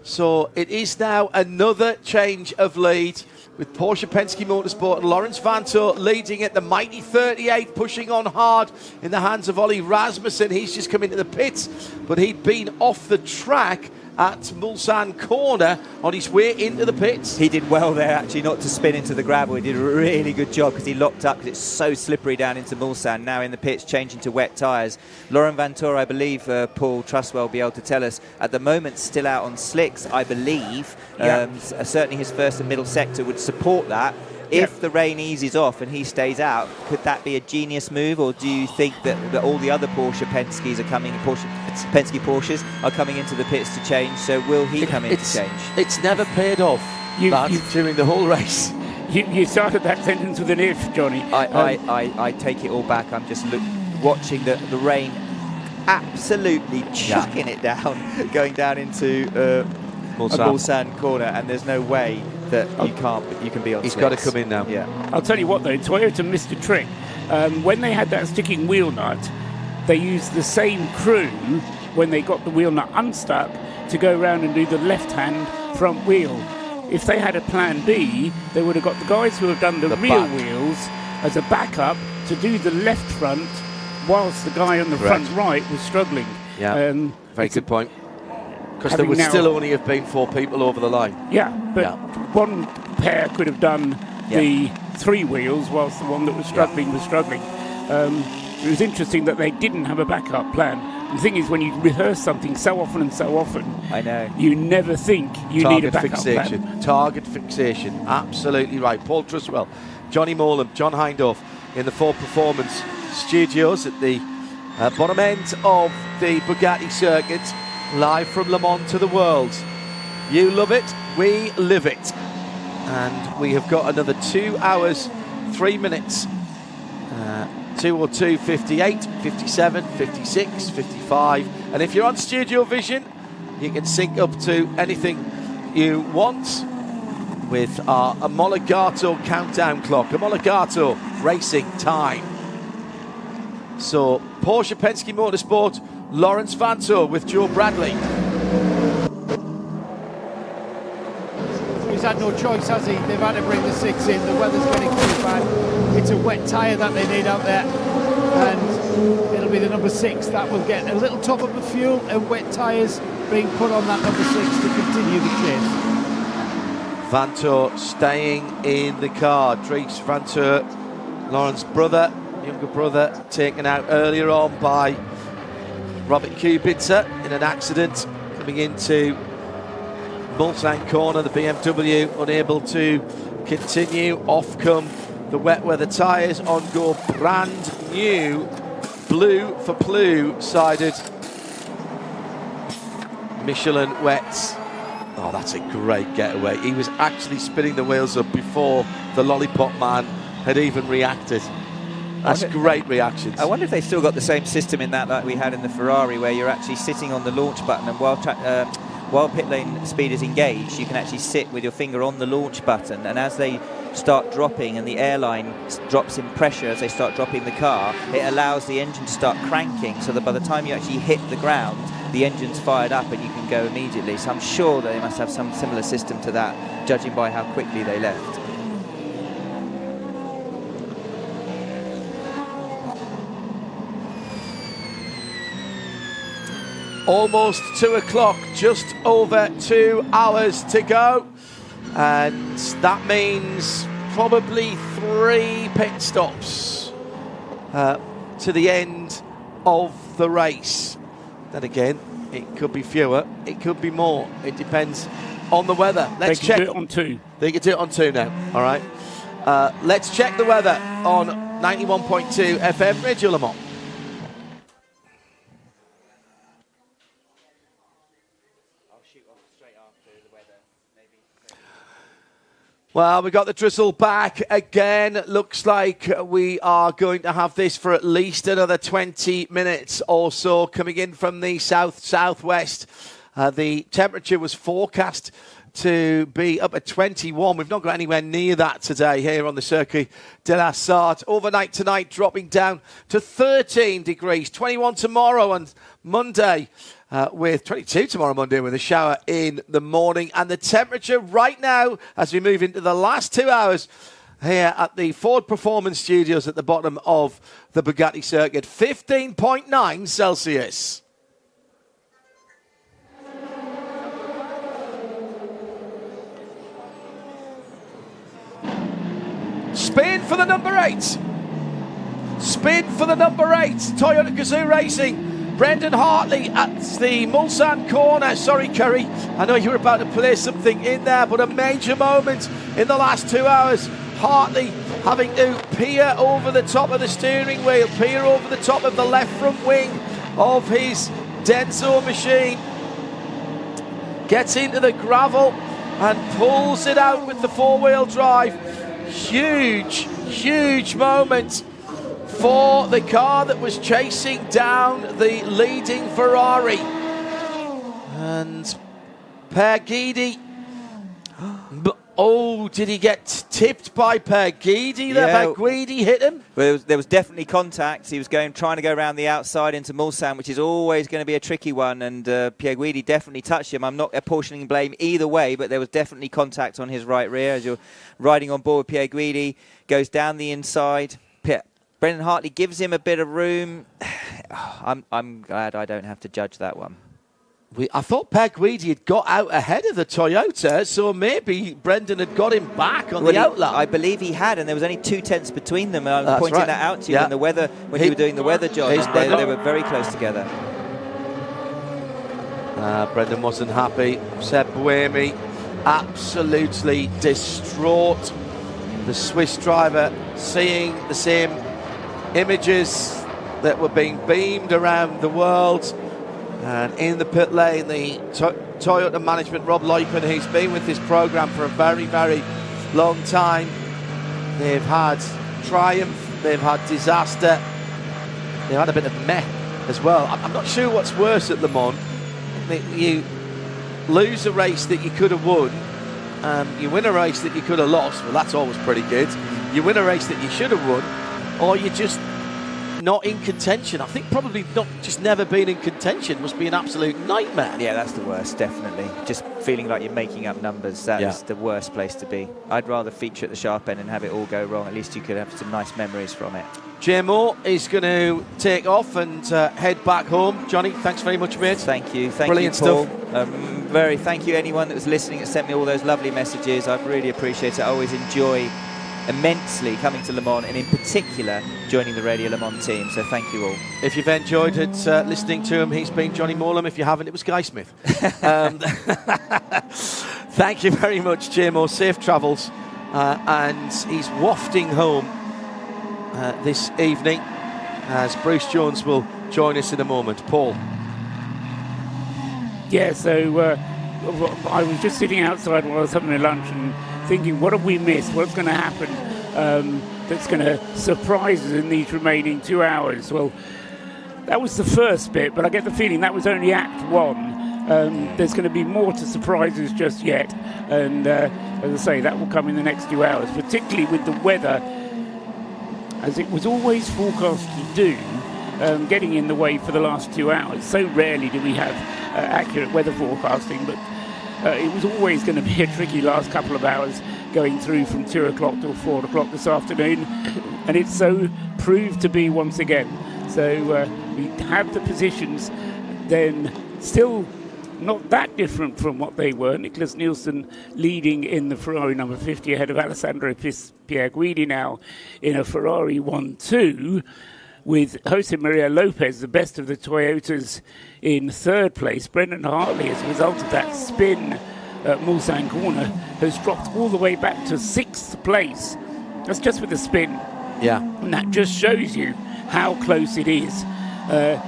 So it is now another change of lead with Porsche Penske Motorsport and Lawrence Vanthoor leading at the mighty 38, pushing on hard in the hands of Ollie Rasmussen. He's just come into the pits, but he'd been off the track at Mulsanne corner on his way into the pits. He did well there, actually, not to spin into the gravel. He did a really good job because he locked up because it's so slippery down into Mulsanne. Now in the pits, changing to wet tyres. Laurent Vanthoor, I believe, Paul Trustwell will be able to tell us, at the moment still out on slicks, I believe. Certainly his first and middle sector would support that. If the rain eases off and he stays out, could that be a genius move, or do you think that all the other Porsche Penskes are coming, Penske Porsches are coming into the pits to change? So will he come in to change? It's never paid off during the whole race. You started that sentence with an if, Johnny. I take it all back. I'm just watching the rain absolutely chucking it down, going down into Mulsanne corner, and there's no way that you can be on He's slicks. got to come in now. Yeah. I'll tell you what though, Toyota missed a trick. When they had that sticking wheel nut, they used the same crew when they got the wheel nut unstuck to go around and do the left-hand front wheel. If they had a plan B, they would have got the guys who have done the rear wheels as a backup to do the left front whilst the guy on the front right was struggling. Yeah, very good point. Because there would still only have been 4 people over the line. Yeah, but one pair could have done the 3 wheels whilst the one that was struggling was struggling. It was interesting that they didn't have a backup plan. The thing is, when you rehearse something so often, I know, you never think you need a backup plan. Target fixation, absolutely right. Paul Trustwell, Johnny Molan, John Hindhaugh in the Ford Performance Studios at the bottom end of the Bugatti circuit. Live from Le Mans to the world. You love it, we live it. And we have got another 2 hours, 3 minutes. 202, 58, 57, 56, 55. And if you're on Studiovision, you can sync up to anything you want with our Omologato countdown clock. Omologato racing time. So Porsche Penske Motorsport, Lawrence Vanthoor with Joe Bradley. He's had no choice, has he? They've had to bring the 6 in. The weather's getting too bad. It's a wet tyre that they need out there. And it'll be the number 6 that will get a little top up of fuel and wet tyres being put on that number 6 to continue the chase. Vanthoor staying in the car. Dries Vanthoor, Laurence's brother, younger brother, taken out earlier on by Robert Kubica in an accident coming into Mulsanne corner. The BMW unable to continue. Off come the wet weather tyres. On go brand new blue for blue sided Michelin wets. Oh, that's a great getaway. He was actually spinning the wheels up before the lollipop man had even reacted. That's great reactions. I wonder if they still got the same system in that like we had in the Ferrari, where you're actually sitting on the launch button, and while pit lane speed is engaged, you can actually sit with your finger on the launch button, and as they start dropping and the airline drops in pressure as they start dropping the car, it allows the engine to start cranking, so that by the time you actually hit the ground, the engine's fired up and you can go immediately. So I'm sure they must have some similar system to that, judging by how quickly they left. Almost 2 o'clock, just over 2 hours to go. And that means probably 3 pit stops to the end of the race. Then again, it could be fewer, it could be more. It depends on the weather. Let's check. They can do it on 2. They can do it on 2 now, all right. Let's check the weather on 91.2 FM Radio Le Mans. Well, we got the drizzle back again. Looks like we are going to have this for at least another 20 minutes or so coming in from the south-southwest. The temperature was forecast to be up at 21. We've not got anywhere near that today here on the Circuit de la Sarthe. Overnight tonight dropping down to 13 degrees. 21 tomorrow and Monday. with 22 tomorrow Monday with a shower in the morning. And the temperature right now, as we move into the last 2 hours here at the Ford Performance Studios at the bottom of the Bugatti circuit, 15.9 Celsius. Spin for the number 8. Spin for the number 8. Toyota Gazoo Racing. Brendan Hartley at the Mulsanne corner. Sorry, Curry. I know you were about to play something in there, but a major moment in the last 2 hours. Hartley having to peer over the top of the steering wheel, peer over the top of the left front wing of his Denso machine. Gets into the gravel and pulls it out with the four-wheel drive. Huge, huge moment for the car that was chasing down the leading Ferrari. And Per Guidi. Oh, did he get tipped by Per Guidi? Yeah. Per Guidi hit him? Well, there was definitely contact. He was trying to go around the outside into Mulsanne, which is always going to be a tricky one. And Pierre Guidi definitely touched him. I'm not apportioning blame either way, but there was definitely contact on his right rear as you're riding on board with Pierre Guidi. Goes down the inside. Brendan Hartley gives him a bit of room. I'm glad I don't have to judge that one. I thought Per Guidi had got out ahead of the Toyota, so maybe Brendan had got him back on the outlap. I believe he had, and there was only 2 tenths between them. And I'm pointing that out to you. Yeah. When you were doing the weather job, they were very close together. Brendan wasn't happy. Seb Buemi absolutely distraught. The Swiss driver seeing the same images that were being beamed around the world. And in the pit lane, the Toyota management, Rob Leupen, who's been with this programme for a very, very long time. They've had triumph, they've had disaster, they've had a bit of meh as well. I'm not sure what's worse at Le Mans. You lose a race that you could have won, you win a race that you could have lost. Well, that's always pretty good. You win a race that you should have won, or you just not in contention. I think probably not, just never been in contention must be an absolute nightmare. Yeah, that's the worst, definitely. Just feeling like you're making up numbers. That's the worst place to be. I'd rather feature at the sharp end and have it all go wrong. At least you could have some nice memories from it. Jay Moore is going to take off and head back home. Johnny, thanks very much, mate. Thank you. Brilliant you, Paul. stuff. Thank you anyone that was listening and sent me all those lovely messages. I really appreciate it. I always enjoy immensely coming to Le Mans, and in particular joining the Radio Le Mans team, so thank you all. If you've enjoyed it, listening to him, he's been Johnny Morlam. If you haven't, it was Guy Smith. Thank you very much, Jay Moore. Safe travels, and he's wafting home this evening as Bruce Jones will join us in a moment. Paul. Yeah, so I was just sitting outside while I was having my lunch and thinking, what have we missed? What's going to happen that's going to surprise us in these remaining 2 hours? Well, that was the first bit, but I get the feeling that was only Act 1. There's going to be more to surprise us just yet. And as I say, that will come in the next 2 hours, particularly with the weather, as it was always forecast to do, getting in the way for the last 2 hours. So rarely do we have accurate weather forecasting, but it was always going to be a tricky last couple of hours going through from 2 o'clock till 4 o'clock this afternoon, and it's so proved to be once again. So we have the positions then still not that different from what they were. Nicholas Nielsen leading in the Ferrari number 50 ahead of Alessandro Pierre Guidi now in a Ferrari 1-2, with Jose Maria Lopez, the best of the Toyotas, in third place. Brendan Hartley, as a result of that spin at Mulsanne corner, has dropped all the way back to 6th place. That's just with the spin. Yeah. And that just shows you how close it is.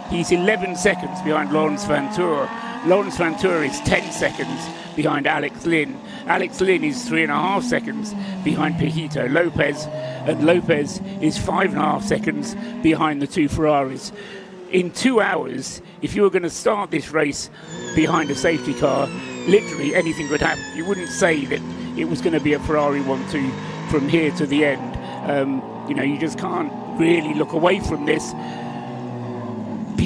He's 11 seconds behind Laurens Vanthoor. Laurens Vanthoor is 10 seconds behind Alex Lynn. Alex Lynn is 3.5 seconds behind Pejito Lopez, and Lopez is 5.5 seconds behind the two Ferraris. In 2 hours, if you were going to start this race behind a safety car, literally anything could happen. You wouldn't say that it was going to be a Ferrari 1-2 from here to the end. You just can't really look away from this.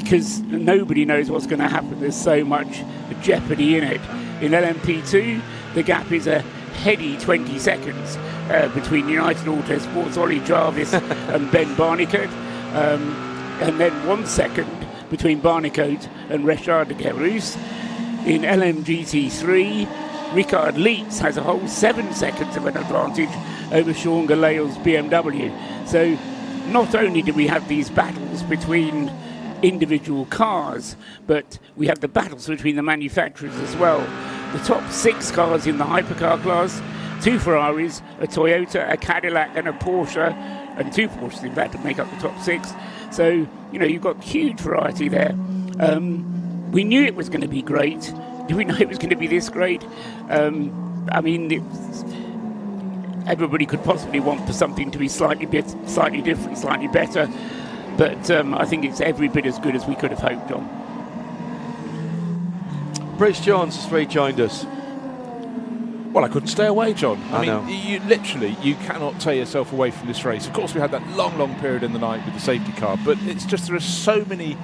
because nobody knows what's going to happen. There's so much jeopardy in it. In LMP2, the gap is a heady 20 seconds between United Autosport's Ollie Jarvis and Ben Barnicoat, and then 1 second between Barnicoat and Richard de Kerus. In LMGT3, Ricard Leitz has a whole 7 seconds of an advantage over Sean Galeo's BMW. So not only do we have these battles between individual cars, but we have the battles between the manufacturers as well. The top 6 cars in the hypercar class, 2 Ferraris, a Toyota, a Cadillac and a Porsche, and 2 Porsches in fact to make up the top 6. So, you've got huge variety there. We knew it was going to be great. Did we know it was going to be this great? Everybody could possibly want for something to be slightly different, slightly better. But I think it's every bit as good as we could have hoped on. Bruce Jones has rejoined us. Well, I couldn't stay away, John. I know. You cannot tear yourself away from this race. Of course, we had that long period in the night with the safety car, but it's just there are so many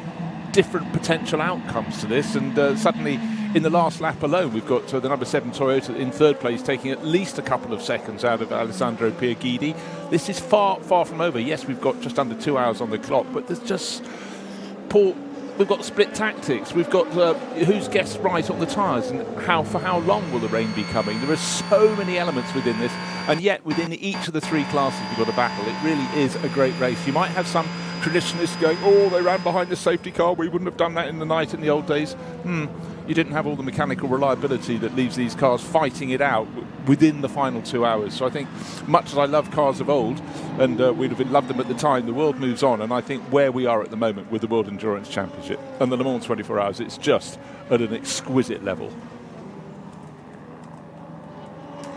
different potential outcomes to this, and suddenly in the last lap alone we've got the number 7 Toyota in 3rd place taking at least a couple of seconds out of Alessandro Pierguidi. This is far from over. Yes, we've got just under 2 hours on the clock, but there's just we've got split tactics, we've got who's guessed right on the tyres, and for how long will the rain be coming. There are so many elements within this, and yet within each of the 3 classes we've got a battle. It really is a great race. You might have some traditionalists going, they ran behind the safety car, we wouldn't have done that in the night in the old days. You didn't have all the mechanical reliability that leaves these cars fighting it out within the final 2 hours. So I think, much as I love cars of old, and we'd have loved them at the time, the world moves on, and I think where we are at the moment with the World Endurance Championship and the Le Mans 24 Hours, it's just at an exquisite level.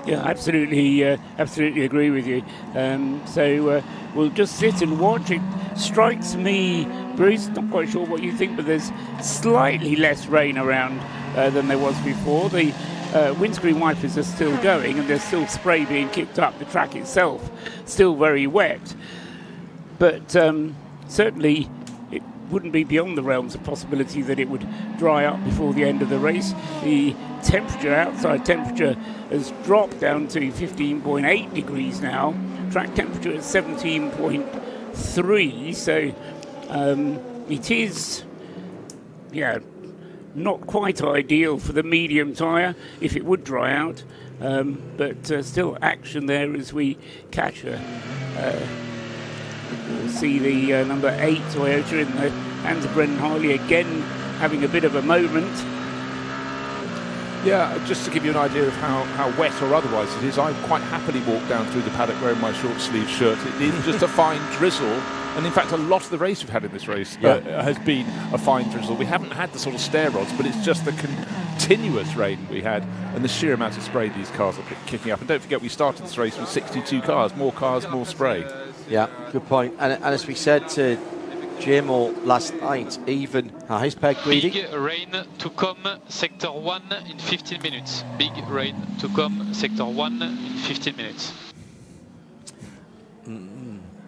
Yeah, absolutely agree with you. So we'll just sit and watch. It strikes me, Bruce, not quite sure what you think, but there's slightly less rain around than there was before. The windscreen wipers are still going, and there's still spray being kicked up. The track itself still very wet, but certainly it wouldn't be beyond the realms of possibility that it would dry up before the end of the race. The outside temperature has dropped down to 15.8 degrees now. Track temperature is 17.3, so it is not quite ideal for the medium tyre if it would dry out, but still action there as we catch her. We'll see the number 8 Toyota in the hands of Brendan Harley again having a bit of a moment. Yeah, just to give you an idea of how wet or otherwise it is, I quite happily walk down through the paddock wearing my short sleeve shirt. It is just a fine drizzle, and in fact a lot of the race we've had in this race has been a fine drizzle. We haven't had the sort of stair rods, but it's just the continuous rain we had and the sheer amount of spray these cars are kicking up. And don't forget, we started this race with 62 cars, more spray. Yeah, good point. And as we said to JMO last night, even Hypercar greedy. Big rain to come, sector 1 in 15 minutes. Big rain to come, sector 1 in 15 minutes.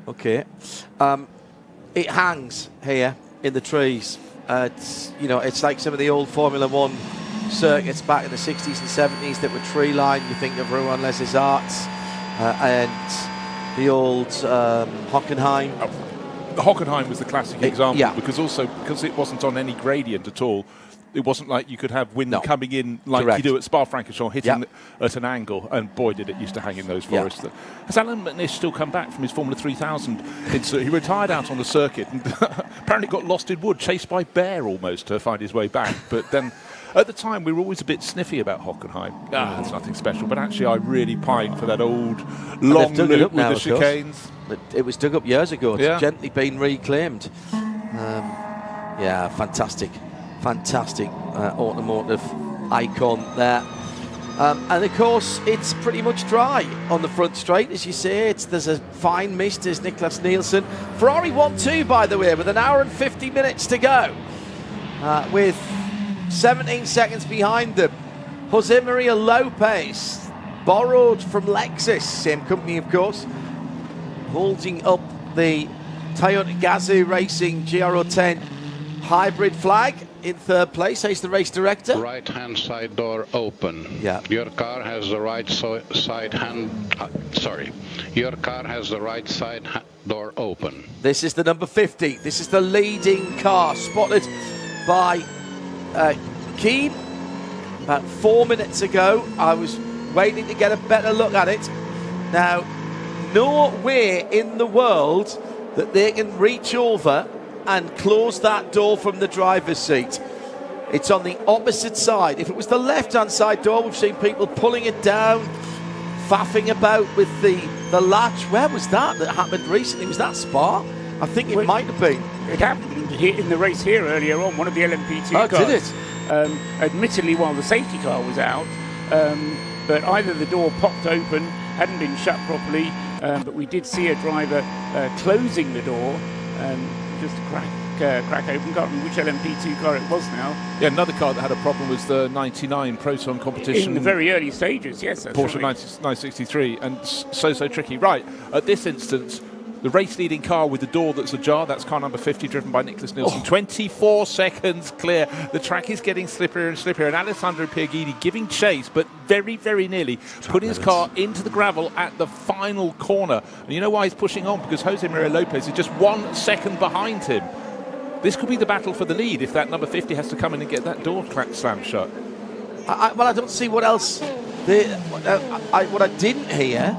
Okay. It hangs here in the trees. It's like some of the old Formula 1 circuits back in the 60s and 70s that were tree lined. You think of Rouen Les Arts and the old Hockenheim. Hockenheim was the classic example because it wasn't on any gradient at all. It wasn't like you could have wind coming in like you do at Spa-Francorchamps, hitting at an angle, and boy did it used to hang in those forests. Has Alan McNish still come back from his Formula 3000? He retired out on the circuit and apparently got lost in wood, chased by bear almost to find his way back. But then at the time we were always a bit sniffy about Hockenheim. It's nothing special, but actually I really pine for that old long loop with the chicanes. But it was dug up years ago. It's gently been reclaimed. Fantastic automotive icon there. And of course, it's pretty much dry on the front straight, as you say. There's a fine mist, as Niklas Nielsen. Ferrari 1-2, by the way, with an hour and 50 minutes to go. With 17 seconds behind them. Jose Maria Lopez, borrowed from Lexus, same company, of course, holding up the Toyota Gazoo Racing GR10 hybrid flag in third place. He's the race director. Right-hand side door open. Yeah. Your car has the right side Your car has the right side door open. This is the number 50. This is the leading car, spotted by Keane about 4 minutes ago. I was waiting to get a better look at it. Now, nowhere in the world that they can reach over and close that door from the driver's seat. It's on the opposite side. If it was the left-hand side door, we've seen people pulling it down, faffing about with the latch. Where was that happened recently? Was that Spa? I think it might have been. It happened in the race here earlier on, one of the LMP2 cars. Did it? Admittedly, while the safety car was out, but either the door popped open, hadn't been shut properly, but we did see a driver closing the door just to crack open. Can't remember which LMP2 car it was now. Yeah, another car that had a problem was the 99 Proton competition. In the very early stages, yes. That's Porsche right. 963, and so tricky. Right, at this instance, the race-leading car with the door that's ajar, that's car number 50, driven by Nicholas Nielsen. 24 seconds clear. The track is getting slipperier and slipperier, and Alessandro Pierguidi giving chase, but very, very nearly putting his car into the gravel at the final corner. And you know why he's pushing on? Because Jose Maria Lopez is just 1 second behind him. This could be the battle for the lead if that number 50 has to come in and get that door slammed shut. Well, I don't see what else. What I didn't hear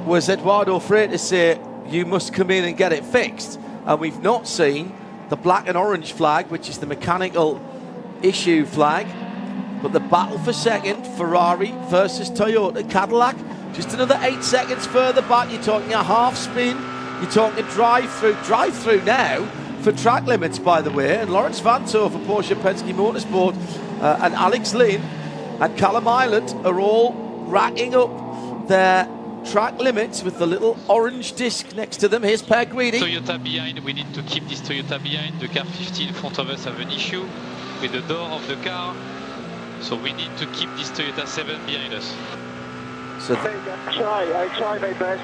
was Eduardo Freitas say, you must come in and get it fixed. And we've not seen the black and orange flag, which is the mechanical issue flag. But the battle for second, Ferrari versus Toyota Cadillac, just another 8 seconds further back. You're talking a half spin, you're talking a drive-through now for track limits, by the way. And Lawrence Vanto for Porsche Penske Motorsport and Alex Lynn and Callum Island are all racking up their track limits with the little orange disc next to them. Here's Per Guidi. Toyota behind. We need to keep this Toyota behind. The car 50 in front of us have an issue with the door of the car. So we need to keep this Toyota 7 behind us. So I try my best.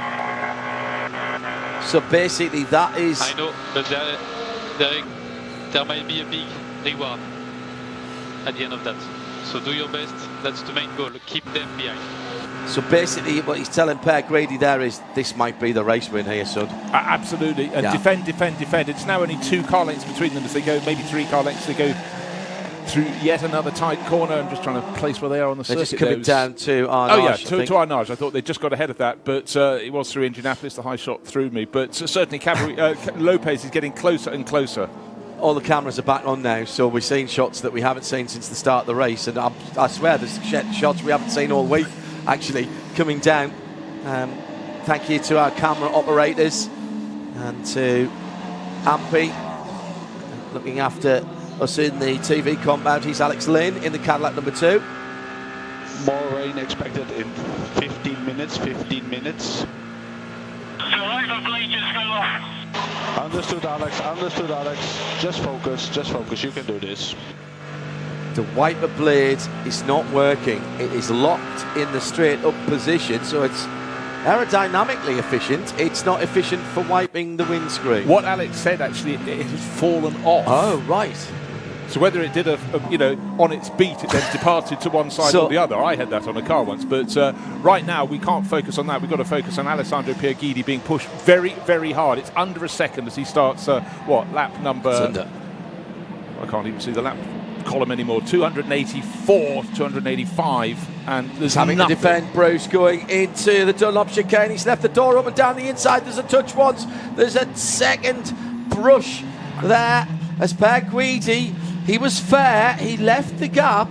So basically that is... I know, but there might be a big reward at the end of that. So do your best. That's the main goal. Keep them behind. So basically what he's telling Per Grady there is this might be the race win here, son. Absolutely. And defend. It's now only 2 car lengths between them as they go, maybe 3 car lengths to go through yet another tight corner. I'm just trying to place where they are on the circuit. They're just coming down to Arnage. Oh, yeah, to Arnage. I thought they just got ahead of that, but it was through Indianapolis. The high shot threw me. But certainly Lopez is getting closer and closer. All the cameras are back on now, so we're seeing shots that we haven't seen since the start of the race. And I swear there's shots we haven't seen all week, actually, coming down. Thank you to our camera operators and to Ampy, looking after us in the TV compound. He's Alex Lynn in the Cadillac number 2. More rain expected in 15 minutes. Understood, Alex. Just focus. You can do this. The wiper blade is not working. It is locked in the straight up position, so it's aerodynamically efficient. It's not efficient for wiping the windscreen. What Alex said, actually, it has fallen off. Oh, right. So whether it did on its beat, it then departed to one side or the other. I had that on a car once, but right now we can't focus on that. We've got to focus on Alessandro Pierguidi being pushed very, very hard. It's under a second as he starts, lap number... I can't even see the lap column anymore. 284, 285, and there's having to defend. Bruce going into the Dunlop chicane. He's left the door open down the inside. There's a touch once. There's a second brush there as Per Guidi. He was fair. He left the gap,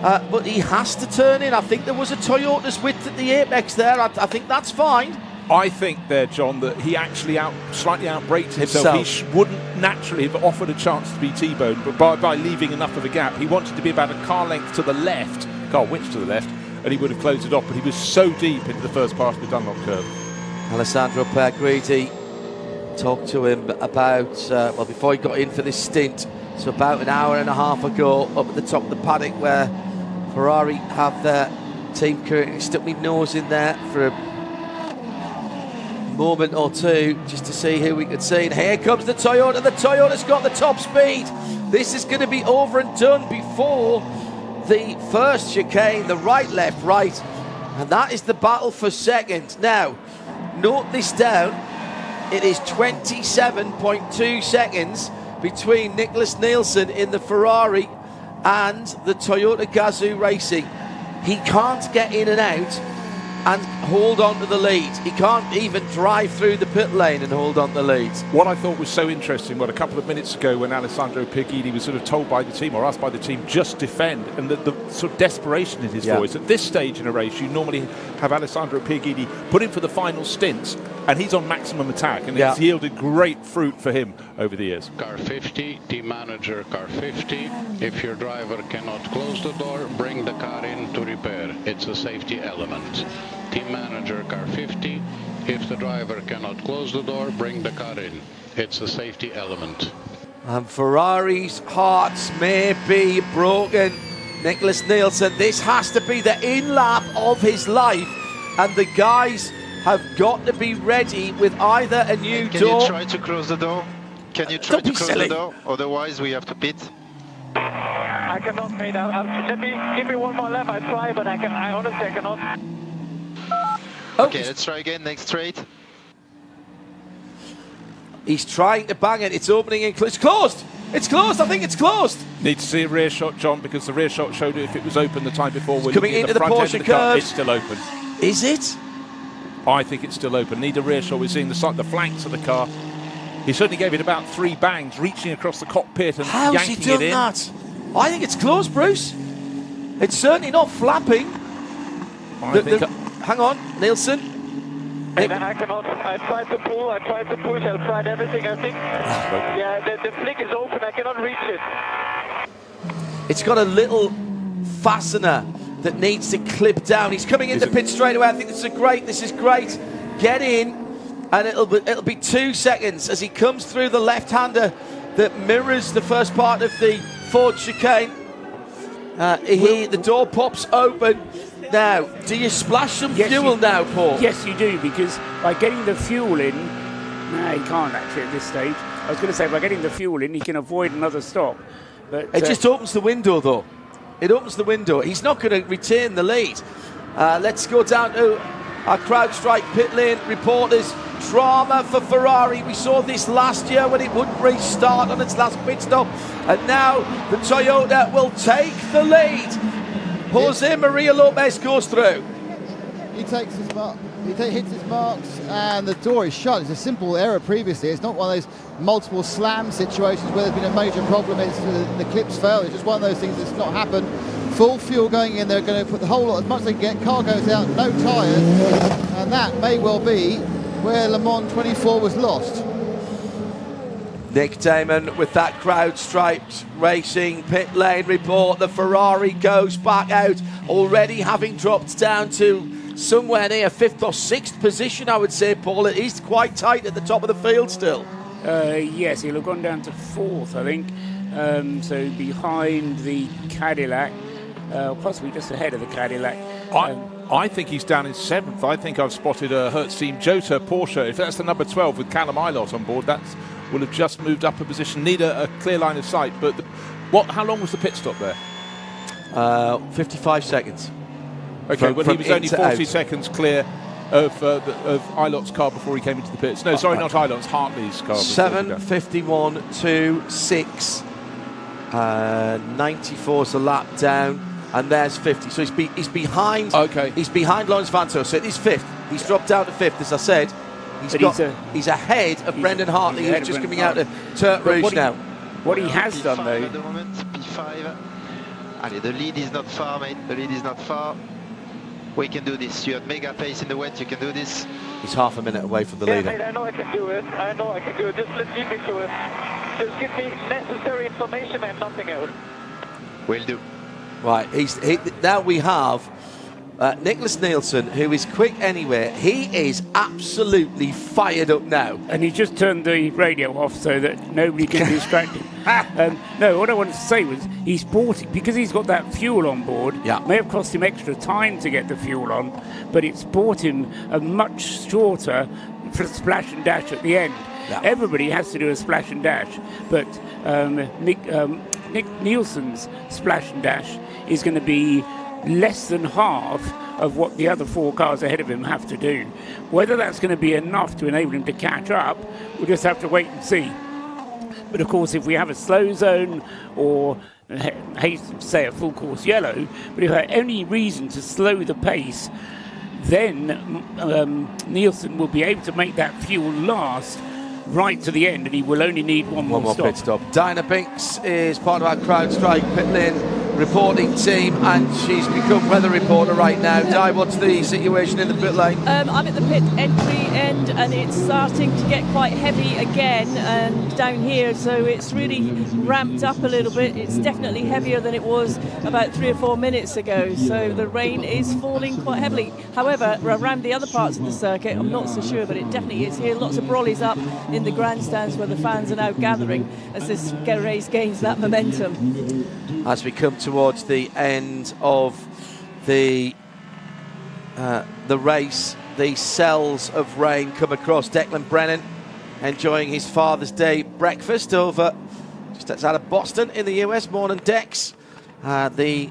but he has to turn in. I think there was a Toyota's width at the apex there. I think that's fine. I think there, John, that he actually slightly outbraked himself. He wouldn't naturally have offered a chance to be T-boned, but by leaving enough of a gap, he wanted to be about a car length to the left, car width to the left, and he would have closed it off, but he was so deep into the first part of the Dunlop curve. Alessandro Per Guidi, talked to him about, before he got in for this stint, so about an hour and a half ago, up at the top of the paddock where Ferrari have their team currently. Stuck my nose in there for a moment or two just to see who we could see. And here comes the Toyota. The Toyota's got the top speed. This is going to be over and done before the first chicane, the right, left, right. And that is the battle for second. Now, note this down. It is 27.2 seconds between Nicholas Nielsen in the Ferrari and the Toyota Gazoo Racing. He can't get in and out and hold on to the lead. He can't even drive through the pit lane and hold on to the lead. What I thought was so interesting, a couple of minutes ago when Alessandro Pierguidi was sort of told by the team, or asked by the team, just defend, and the sort of desperation in his voice. At this stage in a race, you normally have Alessandro Pierguidi put in for the final stints, and he's on maximum attack, and it's yielded great fruit for him over the years. Car 50, team manager, car 50. If your driver cannot close the door, bring the car in to repair. It's a safety element. Team manager, car 50. If the driver cannot close the door, bring the car in. It's a safety element. And Ferrari's hearts may be broken. Nicholas Nielsen, this has to be the in-lap of his life, and the guys have got to be ready with either a new door. Can you try to close the door? Can you try to close the door? Otherwise, we have to pit. I cannot, mate. Give me one more lap. I try, but I honestly cannot. Okay, let's try again. Next straight. He's trying to bang it. It's opening and it's closed. It's closed. I think it's closed. Need to see a rear shot, John, because the rear shot showed if it was open the time before. We're coming into the Porsche curve. It's still open. Is it? I think it's still open. Need a rear shot. We're seeing the flanks of the car. He certainly gave it about 3 bangs, reaching across the cockpit and How's yanking he done it in. that? I think it's closed, Bruce. It's certainly not flapping. Hang on, Nielsen. I cannot. I tried to pull. I tried to push. I tried everything. I think. Yeah, the flick is open. I cannot reach it. It's got a little fastener that needs to clip down. He's coming into pit straight away. I think this is great. Get in, and it'll be 2 seconds as he comes through the left-hander that mirrors the first part of the Ford chicane. The door pops open. Now, do you splash some fuel now, Paul? Yes, you do, because by getting the fuel in, no, he can't actually at this stage. I was going to say, by getting the fuel in, he can avoid another stop. But it just opens the window, though. It opens the window. He's not going to retain the lead. Let's go down to our CrowdStrike pit lane reporters. Drama for Ferrari. We saw this last year when it wouldn't restart on its last pit stop. And now the Toyota will take the lead. Jose Maria Lopez goes through. He takes his mark. Hits his marks, and the door is shut. It's a simple error previously. It's not one of those multiple slam situations where there's been a major problem. It's the clips fail. It's just one of those things that's not happened. Full fuel going in. They're going to put the whole lot as much as they can get. Car goes out, no tyres, and that may well be where Le Mans 24 was lost. Nick Damon with that CrowdStrike Racing pit lane report. The Ferrari goes back out, already having dropped down to somewhere near 5th or 6th position, I would say, Paul. It is quite tight at the top of the field still. Yes, he'll have gone down to 4th, I think. So behind the Cadillac, possibly just ahead of the Cadillac. I think he's down in 7th. I think I've spotted a Hertz Team Jota Porsche. If that's the number 12 with Callum Ilott on board, that will have just moved up a position. Need a clear line of sight. But how long was the pit stop there? 55 seconds. Okay, well, he was only 40 seconds clear of Ilott's car before he came into the pits. No, sorry, not Ilott's, Hartley's car. 7:51.26. 94's the lap down, and there's 50. So he's behind. Okay. He's behind Lawrence Vanto. So it is 5th. He's dropped down to 5th, as I said. He's ahead of Brendan Hartley, who's just coming out of Turk Rouge now. What he has done, though. At the moment, P5. Allez, the lead is not far, mate. The lead is not far. We can do this. You have mega pace in the wet. You can do this. He's half a minute away from the leader. Mate, I know I can do it. Just let me do it. Just give me necessary information and nothing else. Will do. Right. Now we have Nicholas Nielsen, who is quick anywhere. He is absolutely fired up now. And he just turned the radio off so that nobody can distract him. No, what I wanted to say was he's bought it because he's got that fuel on board. Yeah. May have cost him extra time to get the fuel on, but it's bought him a much shorter for a splash and dash at the end. Yeah. Everybody has to do a splash and dash, but Nick Nielsen's splash and dash is going to be less than half of what the other 4 cars ahead of him have to do. Whether that's going to be enough to enable him to catch up, we'll just have to wait and see. But of course, if we have a slow zone or say a full course yellow, but if I have any reason to slow the pace, then Nielsen will be able to make that fuel last right to the end, and he will only need one more stop. Pit stop. Dinah Binks is part of our CrowdStrike pit lane reporting team, and she's become weather reporter right now. Di, what's the situation in the pit lane? I'm at the pit entry end, and it's starting to get quite heavy again and down here, so it's really ramped up a little bit. It's definitely heavier than it was about 3 or 4 minutes ago, so the rain is falling quite heavily. However, around the other parts of the circuit, I'm not so sure, but it definitely is here. Lots of brollies up in the grandstands where the fans are now gathering as this race gains that momentum. As we come towards the end of the race, the cells of rain come across. Declan Brennan enjoying his Father's Day breakfast over just outside of Boston in the US. Morning, Dex. The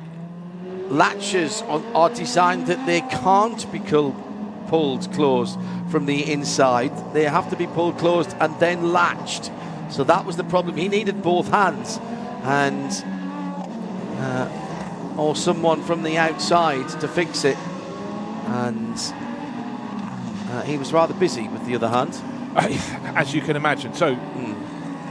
latches are designed that they can't be pulled closed from the inside. They have to be pulled closed and then latched. So that was the problem. He needed both hands, and or someone from the outside to fix it, and he was rather busy with the other hand, as you can imagine. So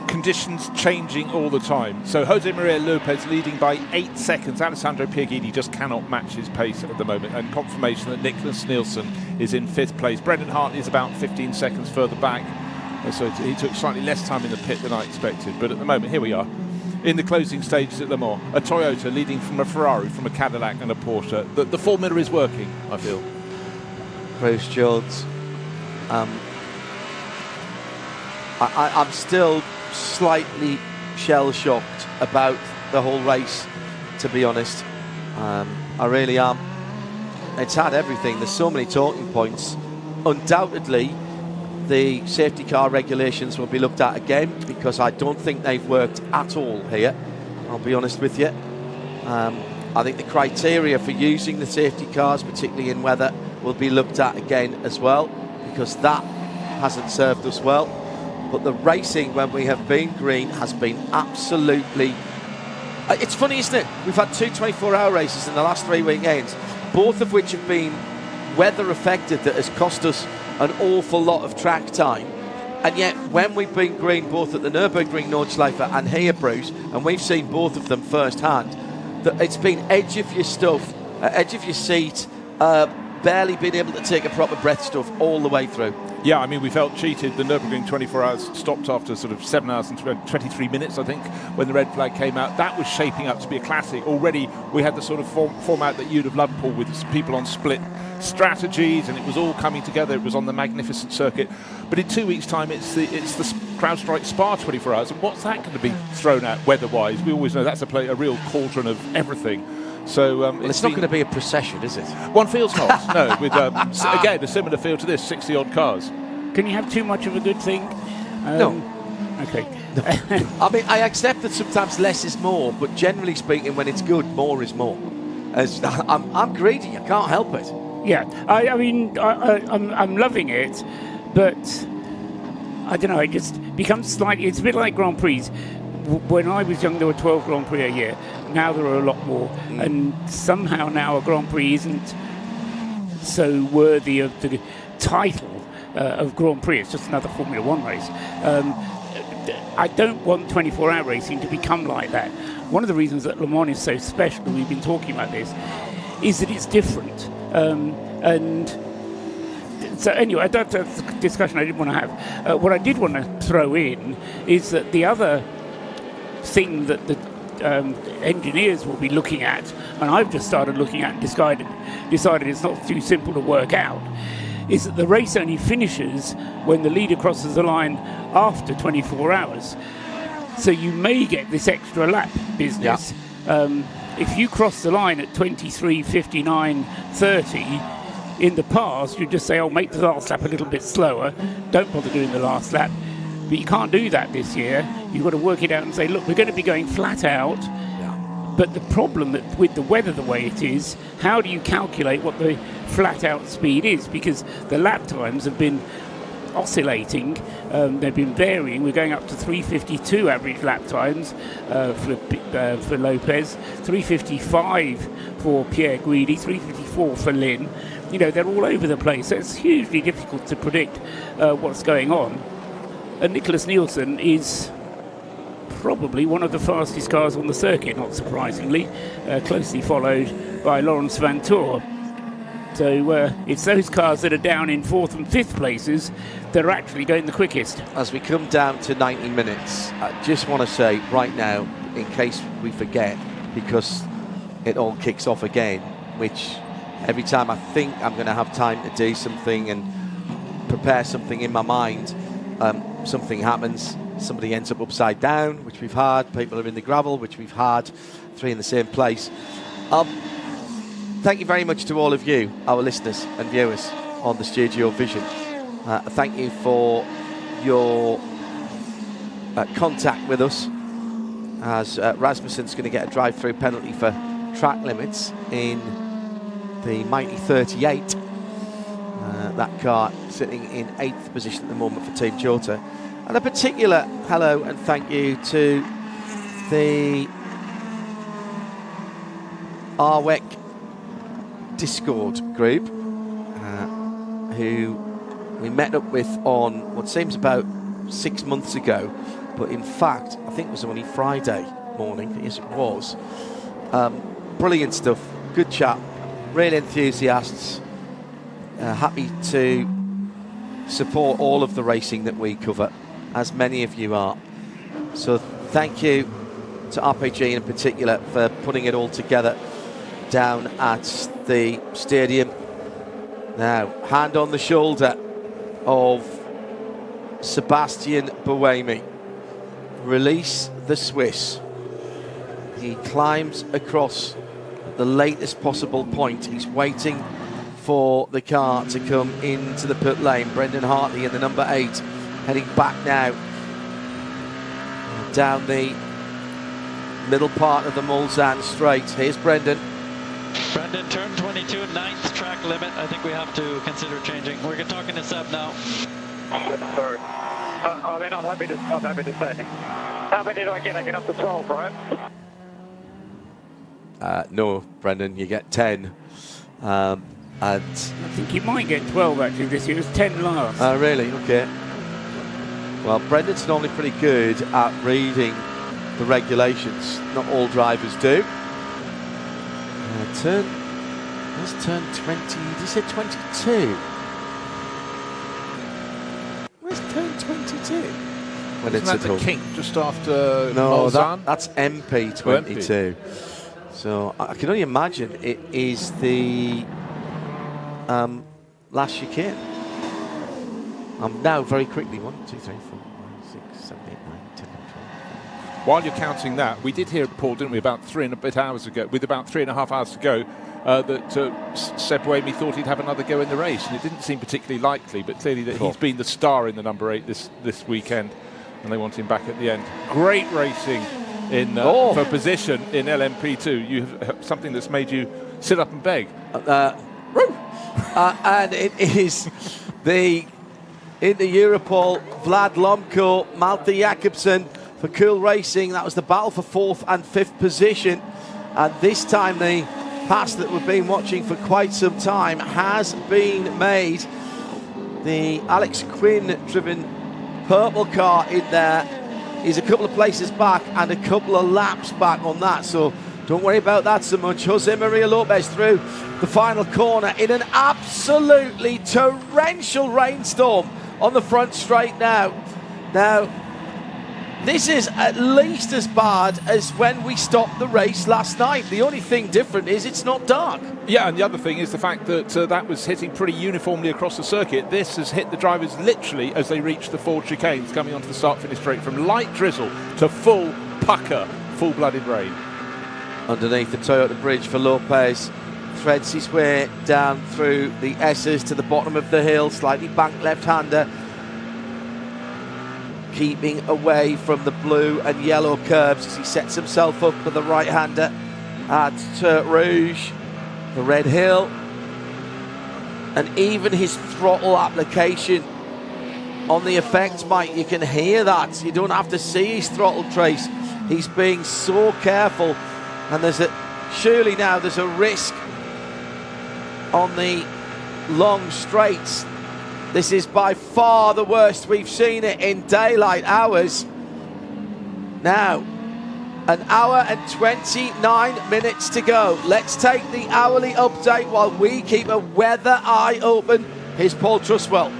conditions changing all the time. So Jose Maria Lopez leading by 8 seconds. Alessandro Pierguidi just cannot match his pace at the moment, and confirmation that Nicholas Nielsen is in 5th place. Brendan Hartley is about 15 seconds further back, so he took slightly less time in the pit than I expected. But at the moment, here we are in the closing stages at Le Mans. A Toyota leading from a Ferrari, from a Cadillac and a Porsche. The formula is working, I feel. Bruce Jones. I'm still slightly shell-shocked about the whole race, to be honest. I really am. It's had everything. There's so many talking points. Undoubtedly, the safety car regulations will be looked at again, because I don't think they've worked at all here, I'll be honest with you. I think the criteria for using the safety cars, particularly in weather, will be looked at again as well, because that hasn't served us well. But the racing, when we have been green, has been absolutely... It's funny, isn't it? We've had 2 24-hour races in the last 3 weekends, both of which have been weather affected, that has cost us an awful lot of track time. And yet, when we've been green, both at the Nürburgring Nordschleife and here, Bruce, and we've seen both of them firsthand, that it's been edge of your stuff, edge of your seat, barely been able to take a proper breath stuff all the way through. Yeah, I mean, we felt cheated. The Nürburgring 24 hours stopped after sort of 7 hours and 23 minutes, I think, when the red flag came out. That was shaping up to be a classic. Already, we had the sort of format that you'd have loved, Paul, with people on split strategies, and it was all coming together. It was on the magnificent circuit. But in 2 weeks' time, it's the CrowdStrike Spa 24 hours. And what's that going to be thrown at weather-wise? We always know that's a real cauldron of everything. So well, it's not going to be a procession, is it? One feels not. No, with again a similar feel to this, 60-odd cars. Can you have too much of a good thing? No. Okay. No. I mean, I accept that sometimes less is more, but generally speaking, when it's good, more is more. I'm greedy. I can't help it. Yeah, I mean, I'm loving it, but I don't know. It just becomes slightly. It's a bit like Grand Prix. When I was young, there were 12 Grand Prix a year. Now there are a lot more, and somehow now a Grand Prix isn't so worthy of the title of Grand Prix. It's just another Formula One race. I don't want 24-hour racing to become like that. One of the reasons that Le Mans is so special, and we've been talking about this, is that it's different. And so anyway, that's a discussion I didn't want to have. What I did want to throw in is that the other thing that the engineers will be looking at, and I've just started looking at and decided it's not too simple to work out, is that the race only finishes when the leader crosses the line after 24 hours. So you may get this extra lap business. Yeah. If you cross the line at 23:59:30, in the past, you just say, oh, make the last lap a little bit slower, don't bother doing the last lap. But you can't do that this year. You've got to work it out and say, look, we're going to be going flat out. But the problem with the weather the way it is, how do you calculate what the flat out speed is? Because the lap times have been oscillating, they've been varying. We're going up to 3:52 average lap times for Lopez, 3:55 for Pierre Guidi, 3:54 for Lynn. You know, they're all over the place, so it's hugely difficult to predict what's going on. And Nicholas Nielsen is probably one of the fastest cars on the circuit, not surprisingly, closely followed by Lawrence Vantour. So it's those cars that are down in 4th and 5th places that are actually going the quickest. As we come down to 90 minutes, I just want to say right now, in case we forget, because it all kicks off again, which every time I think I'm going to have time to do something and prepare something in my mind, something happens. Somebody ends up upside down, which we've had. People are in the gravel, which we've had. 3 in the same place. Thank you very much to all of you, our listeners and viewers on the Studiovision. Thank you for your contact with us, as Rasmussen's going to get a drive-through penalty for track limits in the mighty 38. That car sitting in 8th position at the moment for Team Jota. And a particular hello and thank you to the RWEC Discord group, who we met up with on what seems about 6 months ago, but in fact I think it was only Friday morning. Yes, it was. Brilliant stuff, good chat, real enthusiasts, happy to support all of the racing that we cover, as many of you are. So thank you to RPG in particular for putting it all together down at the stadium. Now, hand on the shoulder of Sebastian Buemi. Release the Swiss. He climbs across the latest possible point. He's waiting for the car to come into the pit lane. Brendan Hartley in the number 8, heading back now down the middle part of the Mulsanne straight. Here's Brendan. Brendan, turn 22, 9th track limit. I think we have to consider changing. We're talking to Seb now. Sorry. They're not happy to say. How many do I get? I get up to 12, right? No, Brendan, you get 10. And I think you might get 12 actually this year. It was 10 last. Really? Okay. Well, Brendan's normally pretty good at reading the regulations. Not all drivers do. Let's turn 20. Did you say 22? Where's turn 22? When it's that the kink just after Mulsanne? That's MP22. So I can only imagine it is the last chicane. I'm now very quickly 1, 2, 3, 4, 5, 6, 7, 8, 9, 10, 12. While you're counting that, we did hear, Paul, didn't we, about 3.5 hours ago, with about 3.5 hours to go, that Seb Buemi thought he'd have another go in the race, and it didn't seem particularly likely, but clearly that he's been the star in the number 8 this weekend, and they want him back at the end. Great racing in for position in LMP2. You have something that's made you sit up and beg. And it is in the Europol, Vlad Lomko, Malte Jakobsen for Cool Racing. That was the battle for 4th and 5th position. And this time the pass that we've been watching for quite some time has been made. The Alex Quinn driven purple car in there is a couple of places back and a couple of laps back on that. So don't worry about that so much. Jose Maria Lopez through the final corner in an absolutely torrential rainstorm on the front straight now. Now, this is at least as bad as when we stopped the race last night. The only thing different is it's not dark. Yeah, and the other thing is the fact that that was hitting pretty uniformly across the circuit. This has hit the drivers literally as they reach the 4 chicanes, coming onto the start-finish straight from light drizzle to full pucker, full-blooded rain. Underneath the Toyota bridge for Lopez. threads his way down through the S's to the bottom of the hill, slightly banked left-hander, keeping away from the blue and yellow curbs as he sets himself up with the right-hander at Tertre Rouge, the red hill. And even his throttle application on the effects, Mike, you can hear that. You don't have to see his throttle trace. He's being so careful, and surely now there's a risk on the long straights. This is by far the worst we've seen it in daylight hours. Now, an hour and 29 minutes to go. Let's take the hourly update while we keep a weather eye open. Here's Paul Truswell.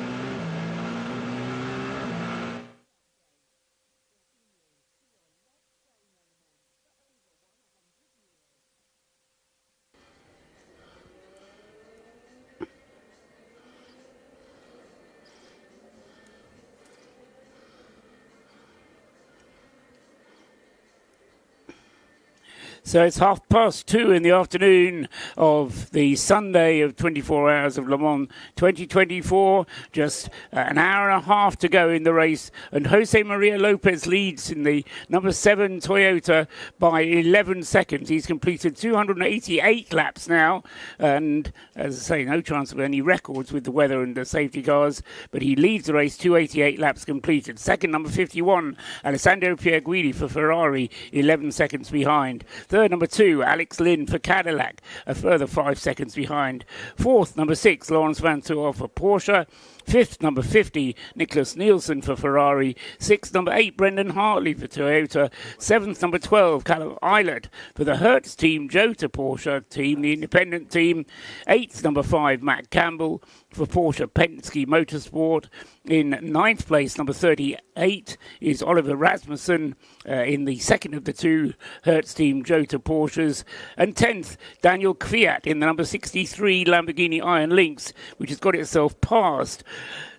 So it's 2:30 in the afternoon of the Sunday of 24 Hours of Le Mans 2024. Just an hour and a half to go in the race. And Jose Maria Lopez leads in the number 7 Toyota by 11 seconds. He's completed 288 laps now. And as I say, no chance of any records with the weather and the safety cars. But he leads the race, 288 laps completed. Second, number 51, Alessandro Pierguidi for Ferrari, 11 seconds behind. Third, number 2, Alex Lynn for Cadillac, a further 5 seconds behind. Fourth, number 6, Lawrence Van Toor for Porsche. Fifth, number 50, Nicholas Nielsen for Ferrari. Sixth, number 8, Brendan Hartley for Toyota. Seventh, number 12, Callum Eilert for the Hertz team, Jota Porsche team, the independent team. Eighth, number 5, Matt Campbell for Porsche Penske Motorsport. In ninth place, number 38, is Oliver Rasmussen in the second of the two Hertz team Jota Porsches. And 10th, Daniel Kvyat in the number 63 Lamborghini Iron Lynx, which has got itself past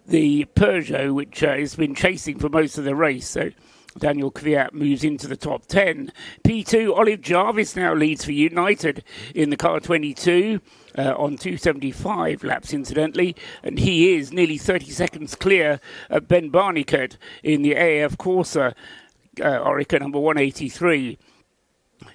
the Peugeot, which has been chasing for most of the race. So Daniel Kvyat moves into the top 10. P2, Olive Jarvis now leads for United in the car 22 on 275 laps, incidentally. And he is nearly 30 seconds clear of Ben Barnicot in the AF Corsa Orica number 183.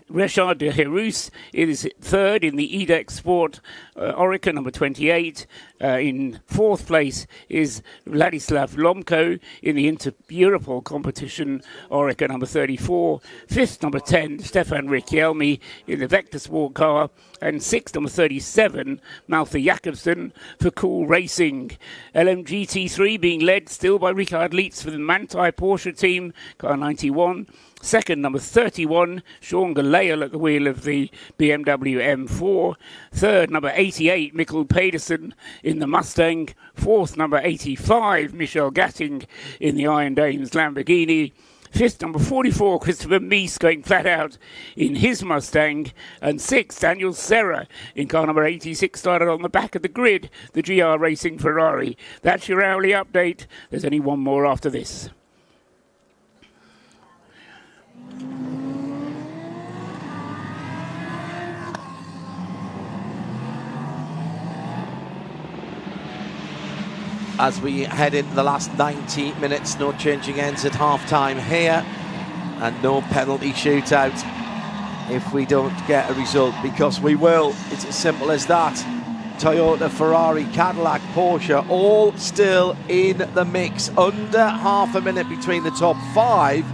Richard de Herus is third in the EDEX Sport Orica number 28. In fourth place is Vladislav Lomko in the Inter-Europol competition Orica number 34. Fifth, number 10, Stefan Riquelme in the Vector Sport car. And sixth, number 37, Maltha Jakobsen for Cool Racing. LMGT3 being led still by Richard Lietz for the Manthey Porsche team, car 91. Second, number 31, Sean Gallagher at the wheel of the BMW M4. Third, number 88, Mikkel Pedersen in the Mustang. Fourth, number 85, Michel Gatting in the Iron Dames Lamborghini. Fifth, number 44, Christopher Mies going flat out in his Mustang. And sixth, Daniel Serra in car number 86, started on the back of the grid, the GR Racing Ferrari. That's your hourly update. There's only one more after this. As we head into the last 90 minutes, no changing ends at half-time here, and no penalty shootout if we don't get a result, because we will. It's as simple as that. Toyota, Ferrari, Cadillac, Porsche, all still in the mix. Under half a minute between the top 5,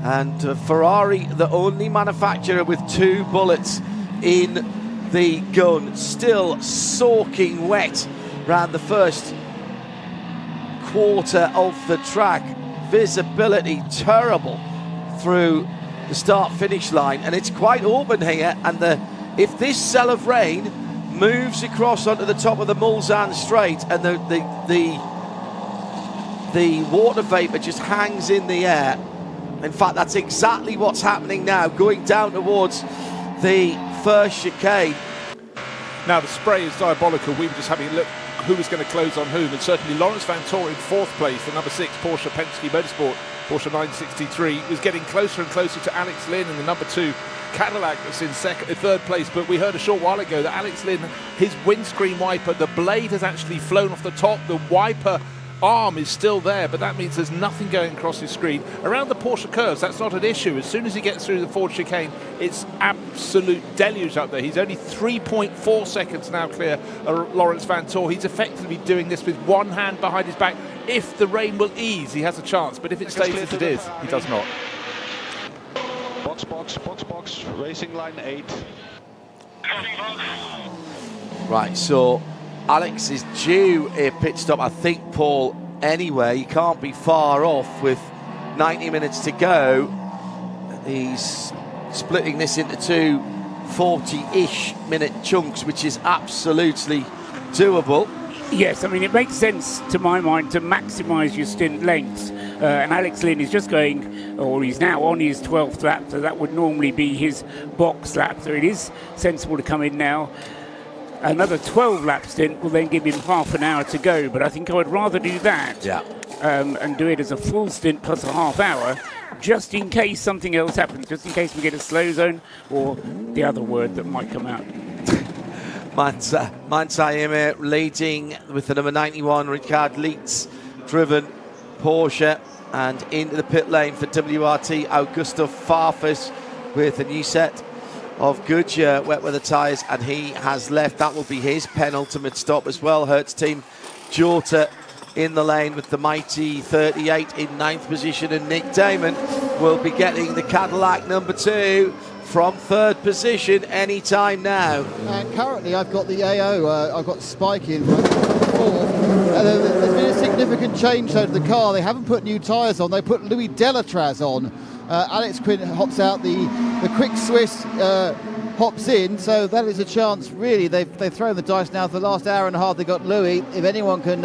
and Ferrari, the only manufacturer with 2 bullets in the gun, still soaking wet around the first quarter of the track. Visibility terrible through the start-finish line, and it's quite open here. And if this cell of rain moves across onto the top of the Mulsanne Straight, and the water vapor just hangs in the air. In fact, that's exactly what's happening now, going down towards the first chicane. Now the spray is diabolical. We were just having a look who was going to close on whom, and certainly Lawrence Van Toor in fourth place, the number 6 Porsche Penske Motorsport, Porsche 963, was getting closer and closer to Alex Lynn in the number 2 Cadillac that's in third place, but we heard a short while ago that Alex Lynn, his windscreen wiper, the blade has actually flown off the top. The wiper arm is still there, but that means there's nothing going across his screen. Around the Porsche curves, that's not an issue. As soon as he gets through the Ford chicane, it's absolute deluge up there. He's only 3.4 seconds now clear of Lawrence Van Tor. He's effectively doing this with one hand behind his back. If the rain will ease, he has a chance, but if it stays as it is, he does not. Box, racing line 8. Right, so Alex is due a pit stop, I think, Paul, anyway. He can't be far off with 90 minutes to go. He's splitting this into two 40-ish minute chunks, which is absolutely doable. Yes, I mean, it makes sense to my mind to maximise your stint lengths. And Alex Lynn is just going, or he's now on his 12th lap, so that would normally be his box lap. So it is sensible to come in now. Another 12-lap stint will then give him half an hour to go, but I think I would rather do that and do it as a full stint plus a half hour, just in case something else happens, just in case we get a slow zone or the other word that might come out. Mansaime leading with the number 91, Ricard Leitz, driven Porsche, and into the pit lane for WRT, Augusto Farfus with a new set of Goodyear wet weather tyres, and he has left. That will be his penultimate stop as well. Hertz team Jota in the lane with the mighty 38 in 9th position, and Nick Damon will be getting the Cadillac number 2 from 3rd position any time now. And currently I've got the AO, I've got Spike in front of 4th. There's been a significant change though to the car. They haven't put new tyres on, they put Louis Delatraz on. Alex Quinn hops out, the quick Swiss hops in, so that is a chance really. They've thrown the dice now for the last hour and a half. They got Louis. If anyone can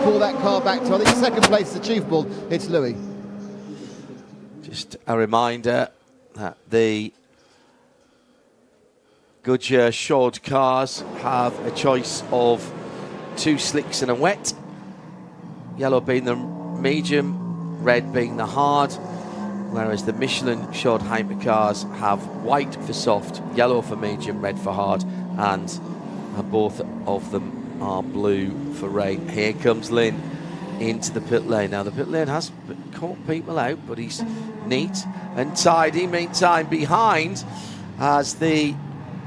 pull that car back to, I think, 2nd place is achievable, it's Louis. Just a reminder that the Goodyear shod cars have a choice of 2 slicks and a wet, yellow being the medium, red being the hard, whereas the Michelin shod hypercars have white for soft, yellow for medium, red for hard, and both of them are blue for rain. Here comes Lynn into the pit lane. Now the pit lane has caught people out, but he's neat and tidy. Meantime, behind, as the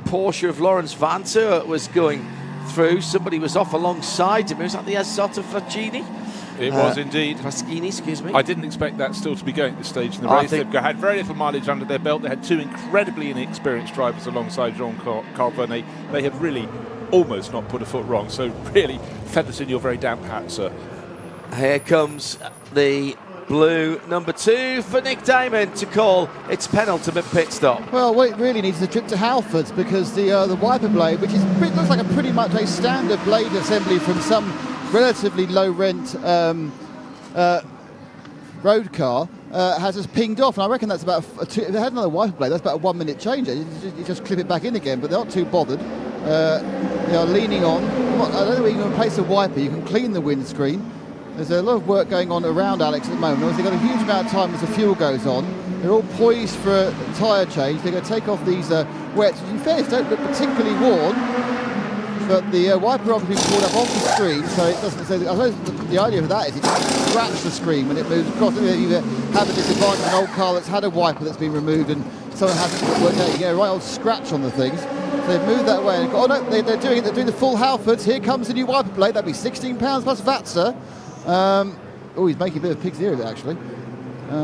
Porsche of Lawrence Van Tor was going through, somebody was off alongside him. Was that the Azotta Fraschini? It was indeed. Fraschini, excuse me. I didn't expect that still to be going at this stage in the race. They've had very little mileage under their belt. They had 2 incredibly inexperienced drivers alongside Jean-Carl Vernet. They have really almost not put a foot wrong. So really, feathers in your very damp hat, sir. Here comes the blue number 2 for Nick Damon to call its penultimate pit stop. Well, what it really needs is a trip to Halfords, because the wiper blade, which looks like a pretty much a standard blade assembly from some relatively low-rent road car, has just pinged off, and I reckon that's about if they had another wiper blade, that's about a 1 minute change. You just clip it back in again, but they're not too bothered. They are leaning on. I don't know where you can replace a wiper. You can clean the windscreen. There's a lot of work going on around Alex at the moment. They've got a huge amount of time as the fuel goes on. They're all poised for a tyre change. They're going to take off these wets, which in fairness don't look particularly worn, but the wiper obviously pulled up off the screen, so it doesn't. So I suppose the idea of that is it scratches the screen when it moves across. You have a disadvantage of an old car that's had a wiper that's been removed and someone hasn't worked out. You get a right old scratch on the things. So they've moved that way. And oh no, they're doing it. They're doing the full Halfords. Here comes the new wiper blade. That'd be £16 plus VAT, sir. Oh, he's making a bit of a pig's ear of it, actually.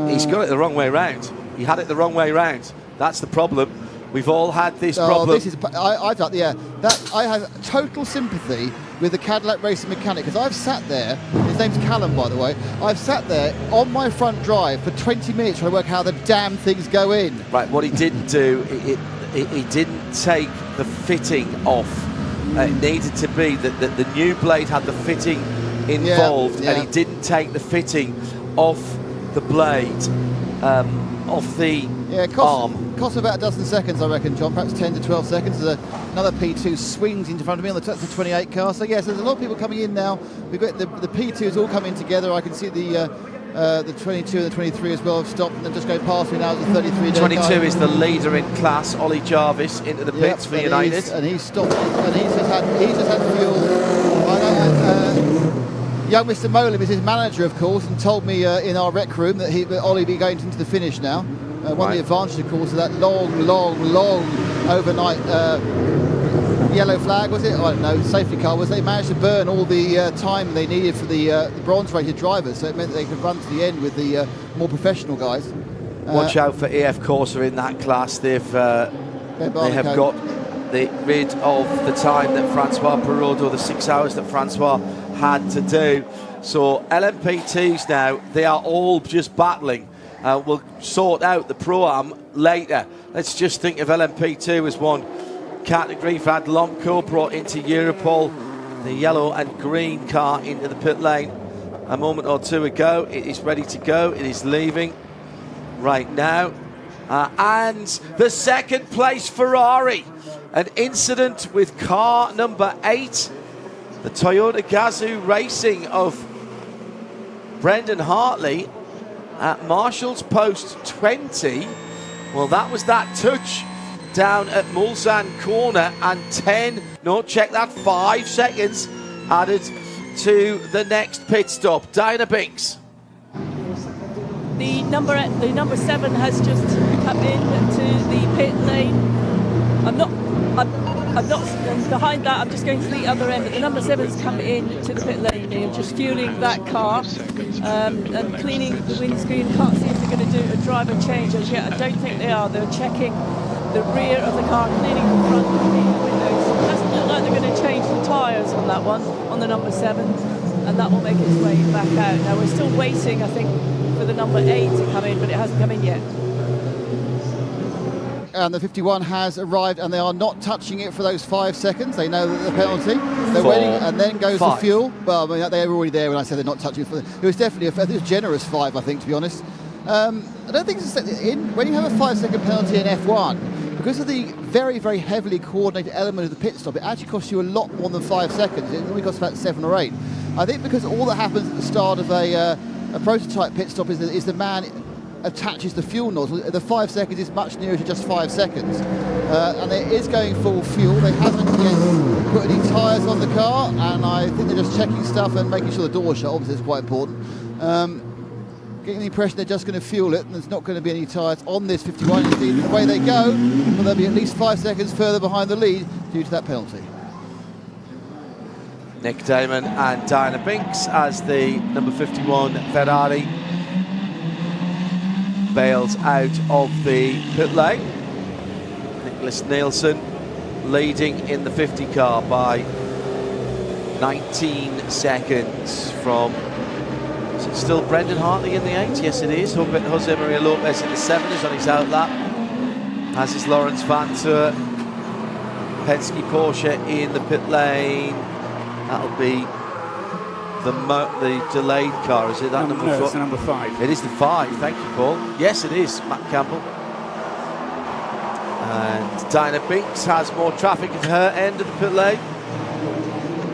He's got it the wrong way round. He had it the wrong way round. That's the problem. We've all had this problem. This is, I have total sympathy with the Cadillac racing mechanic, because I've sat there, his name's Callum, by the way, I've sat there on my front drive for 20 minutes trying to work how the damn things go in. Right, what he didn't do, he didn't take the fitting off. It needed to be that the new blade had the fitting involved, and he didn't take the fitting off the blade, off the arm. Cost about a dozen seconds, I reckon, John, perhaps 10 to 12 seconds. There's another P2 swings in front of me on the 28 car. So yes, there's a lot of people coming in now. We've got the P2s all coming together. I can see the The 22 and the 23 as well have stopped and then just go past me now as the 33. 22 is the leader in class, Ollie Jarvis, into the pits for United. And he's stopped, and he's just had fuel. Young Mr. Molim is his manager, of course, and told me in our rec room that Ollie be going into the finish now. One of the advantages, of course, of that long overnight yellow flag, was it? I don't know, safety car, was they managed to burn all the time they needed for the bronze-rated drivers, so it meant they could run to the end with the more professional guys. Watch out for AF Corsa in that class. They have got rid of the time that Francois Perrault, or the 6 hours that Francois had to do. So LMP2s now, they are all just battling. We'll sort out the Pro-Am later. Let's just think of LMP2 as one category. We've had Lomco brought into Europol, the yellow and green car into the pit lane a moment or two ago. It is ready to go. It is leaving right now. And the second place Ferrari. An incident with car number 8. The Toyota Gazoo Racing of Brendan Hartley at Marshall's Post 20. Well, that was that touch down at Mulsanne Corner, and 5 seconds added to the next pit stop. Diana Binks. The number 7 has just come into the pit lane. I'm not behind that. I'm just going to the other end. But the number 7's come in to the pit lane here, just fueling that car and cleaning the windscreen. Can't see if they're going to do a driver change as yet. I don't think they are. They're checking the rear of the car, cleaning the front of the windows. It doesn't look like they're going to change the tyres on that one, on the number 7, and that will make its way back out. Now we're still waiting, I think, for the number 8 to come in, but it hasn't come in yet. And the 51 has arrived, and they are not touching it for those 5 seconds. They know that the penalty. They're waiting, and then goes the fuel. Well, I mean, they were already there when I said they're not touching it. It was definitely a generous 5, I think, to be honest. I don't think it's when you have a 5-second penalty in F1, because of the very, very heavily coordinated element of the pit stop, it actually costs you a lot more than 5 seconds. It only costs about 7 or 8. I think because all that happens at the start of a prototype pit stop is the man attaches the fuel nozzle. The 5 seconds is much nearer to just 5 seconds. And it is going full fuel. They haven't yet put any tyres on the car, and I think they're just checking stuff and making sure the door's shut. Obviously, it's quite important. Getting the impression they're just going to fuel it, and there's not going to be any tyres on this 51. Indeed, the way they go, well, they'll be at least 5 seconds further behind the lead due to that penalty. Nick Damon and Diana Binks as the number 51 Ferrari bails out of the pit lane. Nicholas Nielsen leading in the 50 car by 19 seconds from... Is it still Brendan Hartley in the 8? Yes, it is. Jose Maria Lopez in the 7 is on his outlap. As is Lawrence Vantour. Penske Porsche in the pit lane. That'll be the delayed car, is it? That number 4? It's the number 5. It is the 5, thank you, Paul. Yes, it is, Matt Campbell. And Diana Binks has more traffic at her end of the pit lane.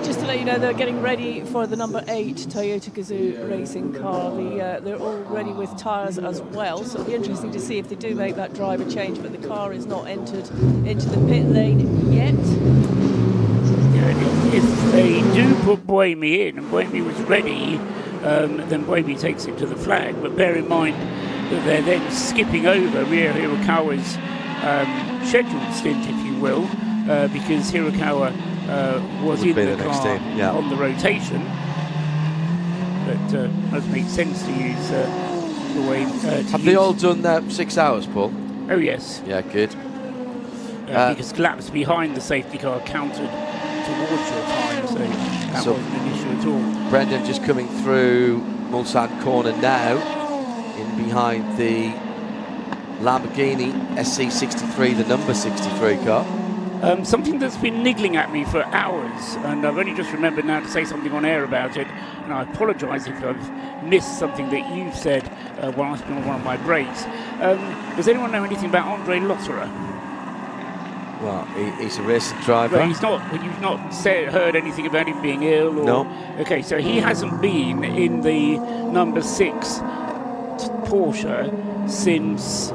Just to let you know, they're getting ready for the number 8 Toyota Gazoo racing car. They're all ready with tyres as well, so it'll be interesting to see if they do make that driver change, but the car is not entered into the pit lane yet. If they do put Buemi in, and Buemi was ready, then Buemi takes it to the flag. But bear in mind that they're then skipping over Rio Hirakawa's scheduled stint, if you will, because Hirakawa was in the car on the rotation. But does make sense to use the way. Have they all done 6 hours, Paul? Oh, yes. Yeah, good. Because laps behind the safety car counted towards your time, so that wasn't an issue at all. Brendan just coming through Mulsanne Corner now, in behind the Lamborghini SC63, the number 63 car. Something that's been niggling at me for hours, and I've only just remembered now to say something on air about it, and I apologise if I've missed something that you've said while I've been on one of my breaks. Does anyone know anything about Andre Lotterer? Well, he's a racing driver. Well, he's not. You've not heard anything about him being ill, or no? Okay, so he hasn't been in the number 6 Porsche since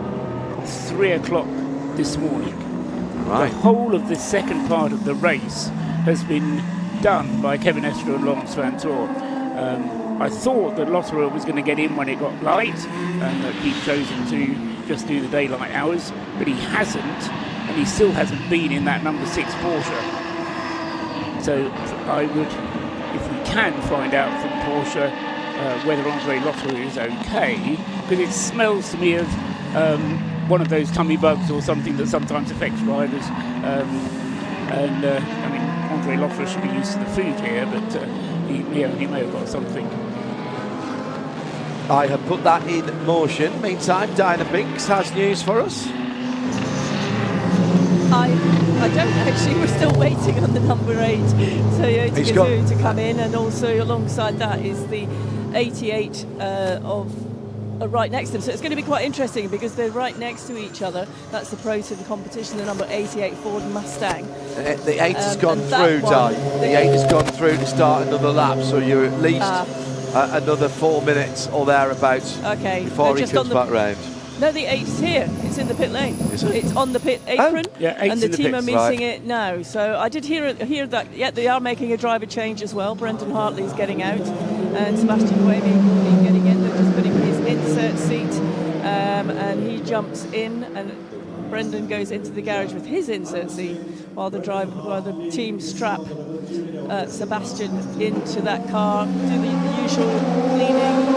3 o'clock this morning. Right. The whole of the second part of the race has been done by Kevin Estre and Laurence Vantour. I thought that Lotterer was going to get in when it got light, and that he'd chosen to just do the daylight hours, but he hasn't, and he still hasn't been in that number 6 Porsche. So I would, if we can find out from Porsche whether Andre Lotterer is okay, because it smells to me of one of those tummy bugs or something that sometimes affects riders. I mean, Andre Lotterer should be used to the food here, but he may have got something. I have put that in motion. Meantime, Diana Binks has news for us. I don't actually. We're still waiting on the number 8 Toyota Gazoo to come in, and also alongside that is the 88 right next to them. So it's going to be quite interesting because they're right next to each other. That's the pro to the competition, the number 88 Ford Mustang. The 8 has gone through, Di. The 8 has gone through to start another lap, so you're at least another 4 minutes or thereabouts before he comes back round. No, the 8's here. It's in the pit lane. Is it? It's on the pit apron, and the team are meeting right. it now. So I did hear that. Yeah, they are making a driver change as well. Brendan Hartley's getting out, and Sebastian Buemi getting in. They're just putting his insert seat, and he jumps in, and Brendan goes into the garage with his insert seat, while the team strap Sebastian into that car, do the usual cleaning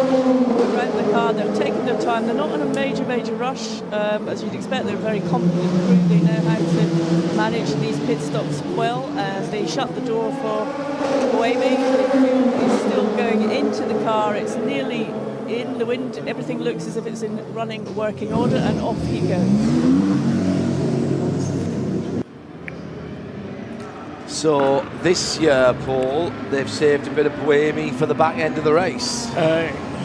around the car. They're taking their time. They're not in a major rush, as you'd expect. They're a very competent crew. They know how to manage these pit stops well. They shut the door for Buemi. The crew is still going into the car. It's nearly in the wind. Everything looks as if it's in running working order, and off he goes. So this year, Paul, they've saved a bit of Buemi for the back end of the race.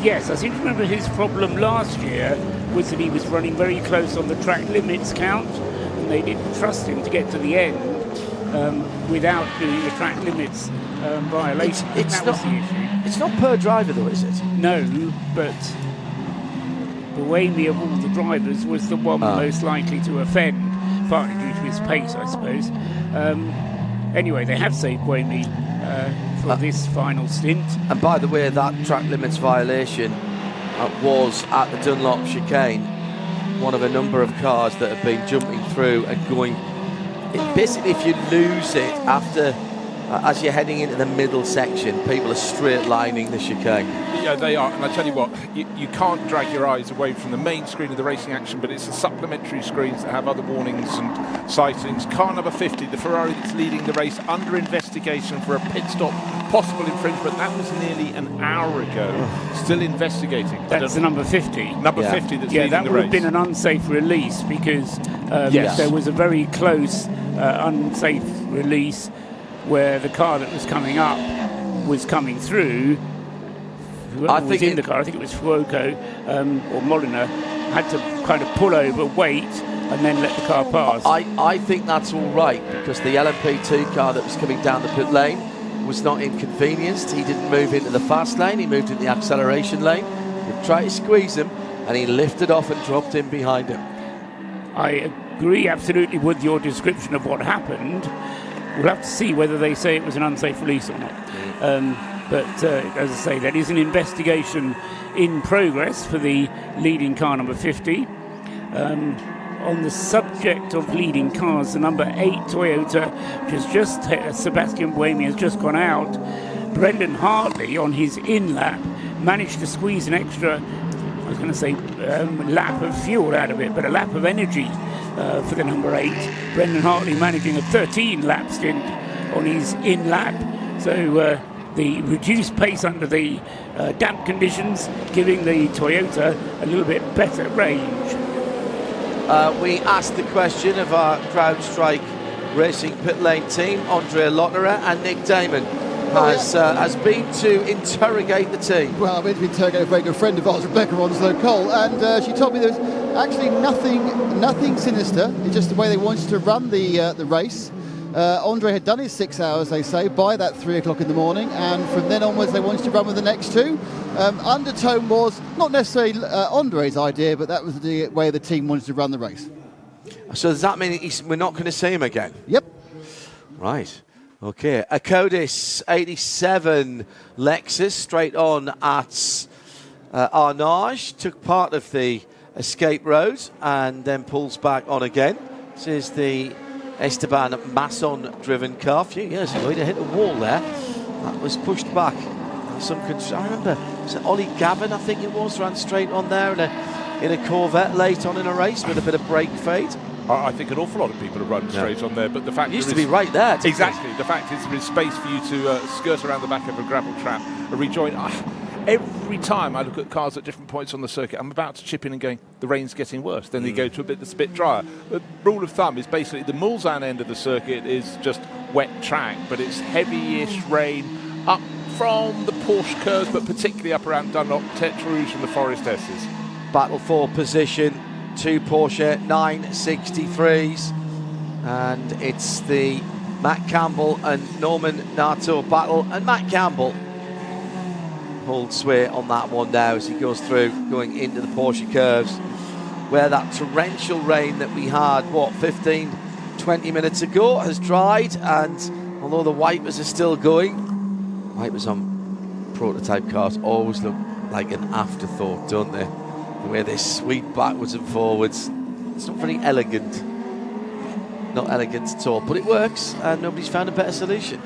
Yes, I seem to remember his problem last year was that he was running very close on the track limits count, and they didn't trust him to get to the end without doing the track limits violation. That was the issue. It's not per driver though, is it? No, but Buemi of all the drivers was the one most likely to offend, partly due to his pace, I suppose. Anyway, they have saved Buemi for this final stint. And by the way, that track limits violation was at the Dunlop chicane, one of a number of cars that have been jumping through and going. Basically, if you lose it after, as you're heading into the middle section, people are straight lining the chicane. Yeah, they are. And I tell you what, you can't drag your eyes away from the main screen of the racing action, but it's the supplementary screens that have other warnings and sightings. Car number 50, the Ferrari that's leading the race, under investigation for a pit stop, possible infringement. That was nearly an hour ago. Still investigating. That's the number 50. Number 50 that's leading the race. Yeah, that would have been an unsafe release because there was a very close unsafe release where the car that was coming up was coming through. Whoever was in the car, I think it was Fuoco or Molina, had to kind of pull over, wait, and then let the car pass. I think that's all right because the LMP2 car that was coming down the pit lane was not inconvenienced. He didn't move into the fast lane, he moved into the acceleration lane. He tried to squeeze him and he lifted off and dropped in behind him. I agree absolutely with your description of what happened. We'll have to see whether they say it was an unsafe release or not. But as I say, there is an investigation in progress for the leading car number 50. On the subject of leading cars, the number 8 Toyota, which has just Sebastian Buemi has just gone out. Brendan Hartley on his in-lap managed to squeeze an extra, I was going to say lap of fuel out of it, but a lap of energy for the number 8. Brendan Hartley managing a 13-lap stint on his in-lap. So the reduced pace under the damp conditions, giving the Toyota a little bit better range. We asked the question of our CrowdStrike Racing pit lane team, Andre Lotterer and Nick Damon. has been to interrogate the team. Well, I've been to interrogate a very good friend of ours, Rebecca Onslow Cole, and she told me there was actually nothing sinister. It's just the way they wanted to run the race. Andre had done his 6 hours, they say, by that 3 o'clock in the morning, and from then onwards they wanted to run with the next two. Undertone was not necessarily Andre's idea, but that was the way the team wanted to run the race. So does that mean we're not going to see him again? Yep. Right. Okay. A Codis 87 Lexus straight on at Arnage. Took part of the escape road and then pulls back on again. This is the Esteban Masson driven car. A few years ago, he'd hit a wall there. That was pushed back. I remember, was it Ollie Gavin, I think it was, ran straight on there in a Corvette late on in a race with a bit of brake fade. I think an awful lot of people have run straight on there, but the fact it used to be right there. Exactly. The fact is there is space for you to skirt around the back of a gravel trap and rejoin. Every time I look at cars at different points on the circuit, I'm about to chip in and going, the rain's getting worse. Then they go to a bit that's a bit drier. The rule of thumb is basically the Mulsanne end of the circuit is just wet track, but it's heavy-ish rain up from the Porsche curves, but particularly up around Dunlop, Tete Rouge and the Forest S's. Battle for position, 2 Porsche 963s, and it's the Matt Campbell and Norman Nato battle, and Matt Campbell holds sway on that one now as he goes through, going into the Porsche curves, where that torrential rain that we had, 15-20 minutes ago has dried, and although the wipers are still going, wipers on prototype cars always look like an afterthought, don't they? The way they sweep backwards and forwards. It's not very elegant. Not elegant at all, but it works, and nobody's found a better solution.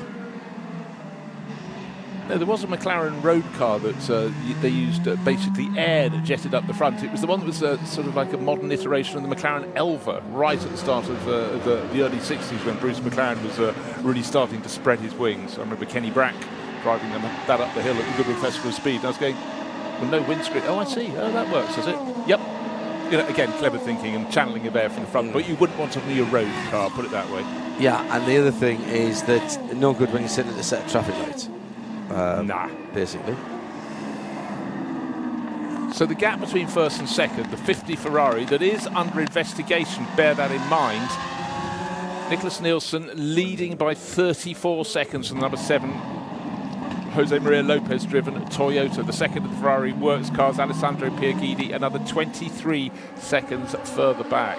No, there was a McLaren road car that they used basically air that jetted up the front. It was the one that was sort of like a modern iteration of the McLaren Elva, right at the start of the early 60s when Bruce McLaren was really starting to spread his wings. I remember Kenny Brack driving that up the hill at the Goodwood Festival of Speed. And I was going, well, no windscreen. Oh, I see. Oh, that works, does it? Yep. You know, again, clever thinking and channeling of air from the front, but you wouldn't want to be a road car, put it that way. Yeah, and the other thing is that no good when you're sitting at a set of traffic lights. Basically. So the gap between first and second, the 50 Ferrari, that is under investigation, bear that in mind. Nicholas Nielsen leading by 34 seconds from number 7, Jose Maria Lopez driven Toyota. The second of the Ferrari works cars, Alessandro Pierguidi, another 23 seconds further back.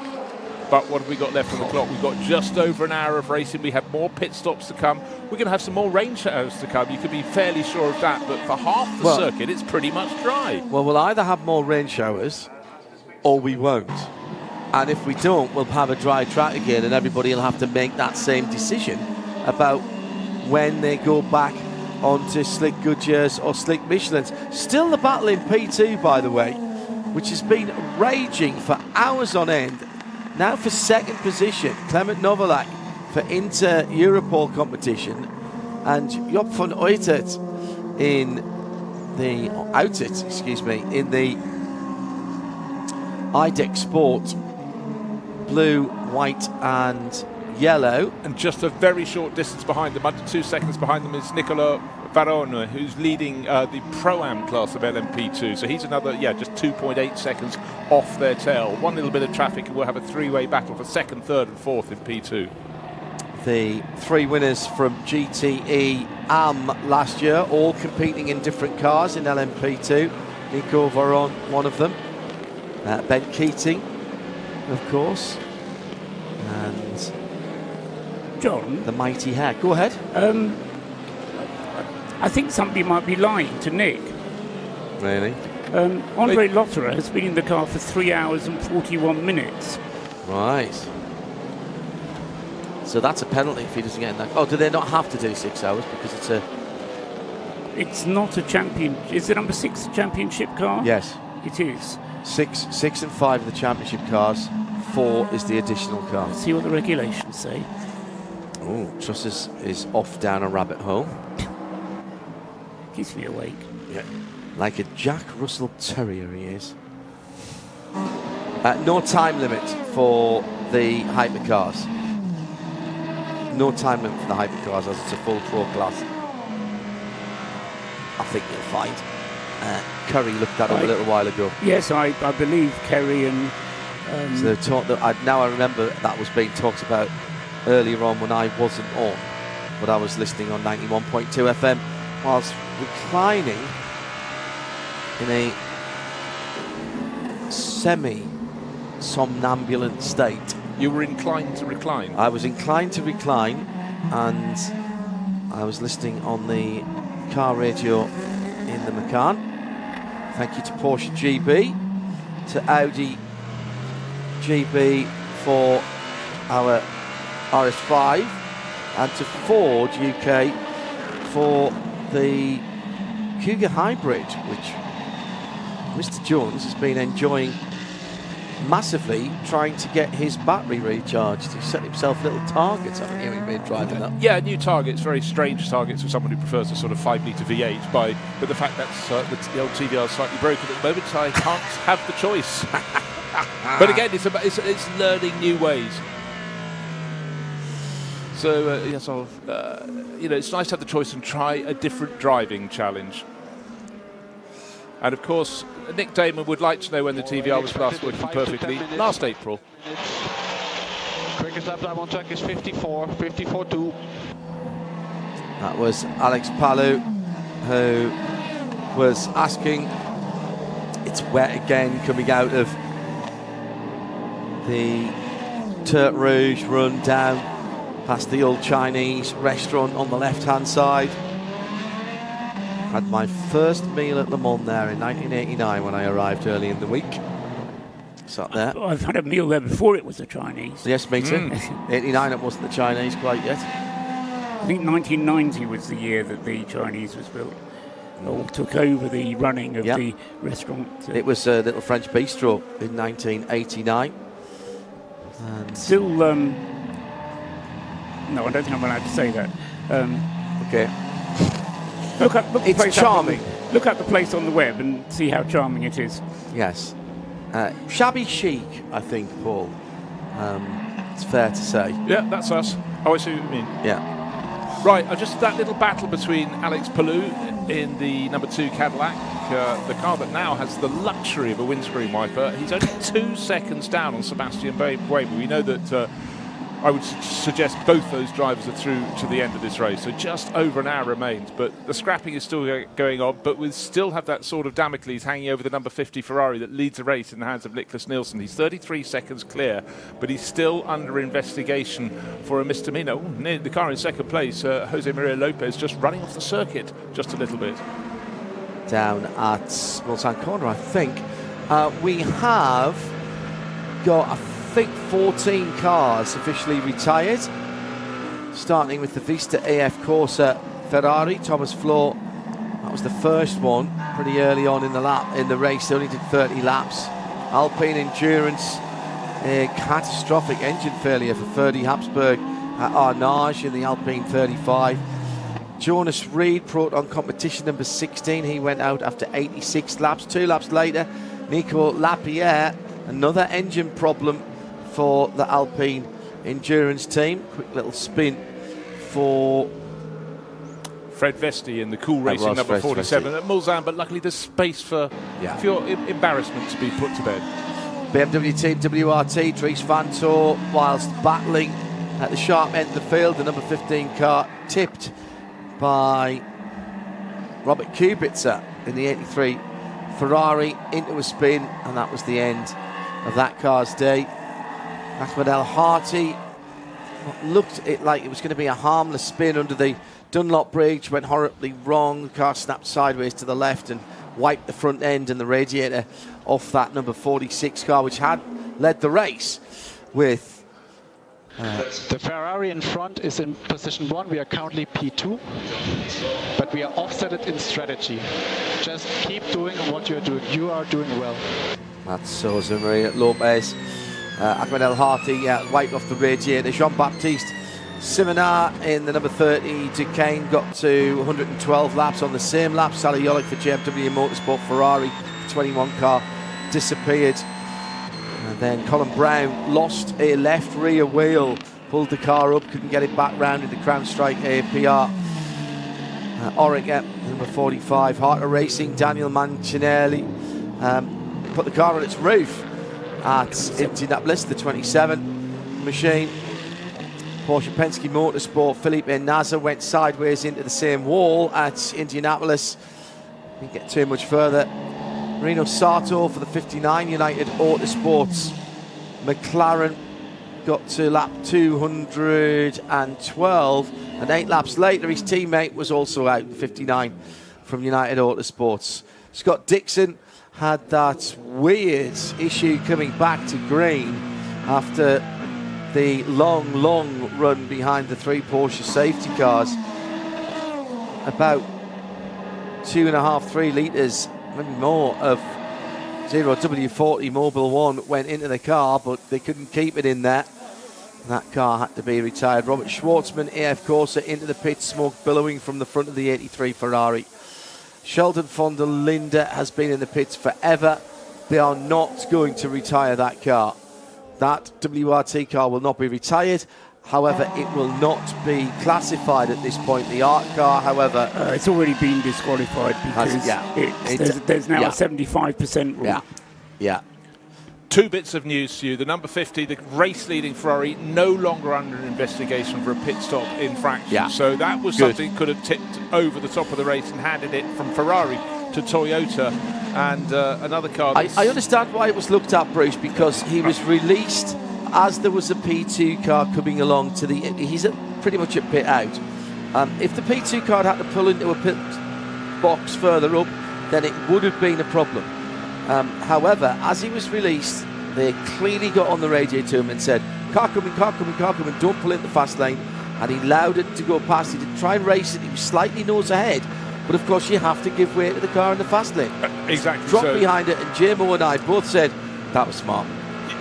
But what have we got left on the clock? We've got just over an hour of racing. We have more pit stops to come. We're going to have some more rain showers to come. You can be fairly sure of that. But for half the circuit, it's pretty much dry. Well, we'll either have more rain showers or we won't. And if we don't, we'll have a dry track again, and everybody will have to make that same decision about when they go back onto slick Goodyears or slick Michelins. Still the battle in P2, by the way, which has been raging for hours on end. Now for second position, Clement Novalak for inter-Europol competition, and Job van Uitert in the IDEC Sport blue, white and yellow. And just a very short distance behind them, under 2 seconds behind them, is Nicola Varone, who's leading the Pro-Am class of LMP2. So he's another, just 2.8 seconds off their tail. One little bit of traffic and we'll have a three-way battle for second, third and fourth in P2. The 3 winners from GTE AM last year, all competing in different cars in LMP2. Nico Varone, one of them. Ben Keating, of course. And John, the mighty hair. Go ahead. I think somebody might be lying to Nick. Really? Andre Lotterer has been in the car for 3 hours and 41 minutes. Right. So that's a penalty if he doesn't get in that. Oh, do they not have to do 6 hours because it's a... It's not a champion... Is the number 6 championship car? Yes. It is. 6 and 5 are the championship cars. 4 is the additional car. Let's see what the regulations say. Oh, Truss is off down a rabbit hole. Keeps me awake. Yeah. Like a Jack Russell Terrier he is. No time limit for the hypercars. No time limit for the hypercars as it's a full pro class. think you'll find. Curry looked at it a little while ago. Yes, I believe Kerry and... So now I remember that was being talked about earlier on when I wasn't on, but I was listening on 91.2 FM whilst reclining in a semi-somnambulant state. You were inclined to recline? I was inclined to recline, and I was listening on the car radio in the Macan. Thank you to Porsche GB, to Audi GB for our RS5, and to Ford UK for the Cougar Hybrid, which Mr. Jones has been enjoying massively, trying to get his battery recharged. He's set himself little targets, haven't you, he's been driving that? Yeah, new targets, very strange targets for someone who prefers a sort of 5-litre V8. But the fact that the old TVR is slightly broken at the moment, I can't have the choice. But again, it's learning new ways. So yes, it's nice to have the choice and try a different driving challenge. And of course, Nick Damon would like to know when the TVR was last working perfectly. Last April. Quickest lap time on track is 54.2. That was Alex Palou, who was asking. It's wet again coming out of the Turk Rouge run down past the old Chinese restaurant on the left-hand side. Had my first meal at Le Mans there in 1989 when I arrived early in the week. Sat there. I've had a meal there before it was the Chinese. Yes, me too. 89 it wasn't the Chinese quite yet. I think 1990 was the year that the Chinese was built, or took over the running of the restaurant. It was a little French bistro in 1989. And still, no, I don't think I'm allowed to say that. Okay. It's charming. Look at the place on the web and see how charming it is. Yes. Shabby chic, I think, Paul. It's fair to say. Yeah, that's us. Oh, I see what you mean. Yeah. Right, just that little battle between Alex Palou in the number 2 Cadillac, the car that now has the luxury of a windscreen wiper. He's only 2 seconds down on Sebastian Weber. We know that I would suggest both those drivers are through to the end of this race, so just over an hour remains. But the scrapping is still going on, but we still have that sort of Damocles hanging over the number 50 Ferrari that leads the race in the hands of Nicholas Nielsen. He's 33 seconds clear, but he's still under investigation for a misdemeanor. The car in second place, Jose Maria Lopez, just running off the circuit just a little bit. Down at Mulsanne Corner, I think. We have got, I think, 14 cars officially retired, starting with the Vista AF Corsa Ferrari. Thomas Floor, that was the first one pretty early on in the race. They only did 30 laps. Alpine Endurance, a catastrophic engine failure for Ferdi Habsburg at Arnage in the Alpine 35. Jonas Reed, Proton competition number 16. He went out after 86 laps. 2 laps later, Nico Lapierre, another engine problem for the Alpine Endurance team. Quick little spin for Fred Vesti in the Cool Racing number 47 at Mulsanne, but luckily there's space for embarrassment to be put to bed. BMW team WRT, Dries Vanthoor, whilst battling at the sharp end of the field, the number 15 car tipped by Robert Kubica in the 83 Ferrari into a spin, and that was the end of that car's day. Ahmed El Harty looked like it was going to be a harmless spin under the Dunlop Bridge, went horribly wrong. The car snapped sideways to the left and wiped the front end and the radiator off that number 46 car, which had led the race with... The Ferrari in front is in position 1. We are currently P2, but we are offsetted in strategy. Just keep doing what you're doing. You are doing well. That's Jose Maria Lopez. Ahmed El Harty wiped off the radiator. Jean-Baptiste Simonar in the number 30 Duquesne got to 112 laps on the same lap. Sally Yolick for JMW Motorsport Ferrari, 21 car, disappeared. And then Colin Brown lost a left rear wheel, pulled the car up, couldn't get it back round in the Crown Strike APR. Orica, number 45, Hypercar Racing, Daniel Mancinelli, put the car on its roof at Indianapolis, the 27 machine. Porsche Penske Motorsport, Felipe Nasr went sideways into the same wall at Indianapolis. Didn't get too much further. Rino Sato for the 59 United Autosports. McLaren got to lap 212, and 8 laps later his teammate was also out, 59 from United Autosports. Scott Dixon had that weird issue coming back to green after the long run behind the 3 Porsche safety cars. About 2.5-3 litres, maybe more, of 0W40 Mobil 1 went into the car, but they couldn't keep it in there. That car had to be retired. Robert Schwartzman, AF Corsa, into the pit, smoke billowing from the front of the 83 Ferrari. Sheldon von der Linde has been in the pits forever. They are not going to retire that car. That WRT car will not be retired. However, it will not be classified at this point. The art car, however... it's already been disqualified because there's now a 75% rule. Yeah. 2 bits of news to you. The number 50, the race-leading Ferrari, no longer under investigation for a pit stop infraction. Yeah. So that was something that could have tipped over the top of the race and handed it from Ferrari to Toyota and another car. I understand why it was looked at, Bruce, because he was released as there was a P2 car coming along to the... He's pretty much at pit out. If the P2 car had to pull into a pit box further up, then it would have been a problem. However, as he was released, they clearly got on the radio to him and said, car coming, don't pull in the fast lane. And he allowed it to go past. He did try and race it. He was slightly nose ahead. But of course, you have to give way to the car in the fast lane. Exactly. Drop behind it, and JMO and I both said that was smart.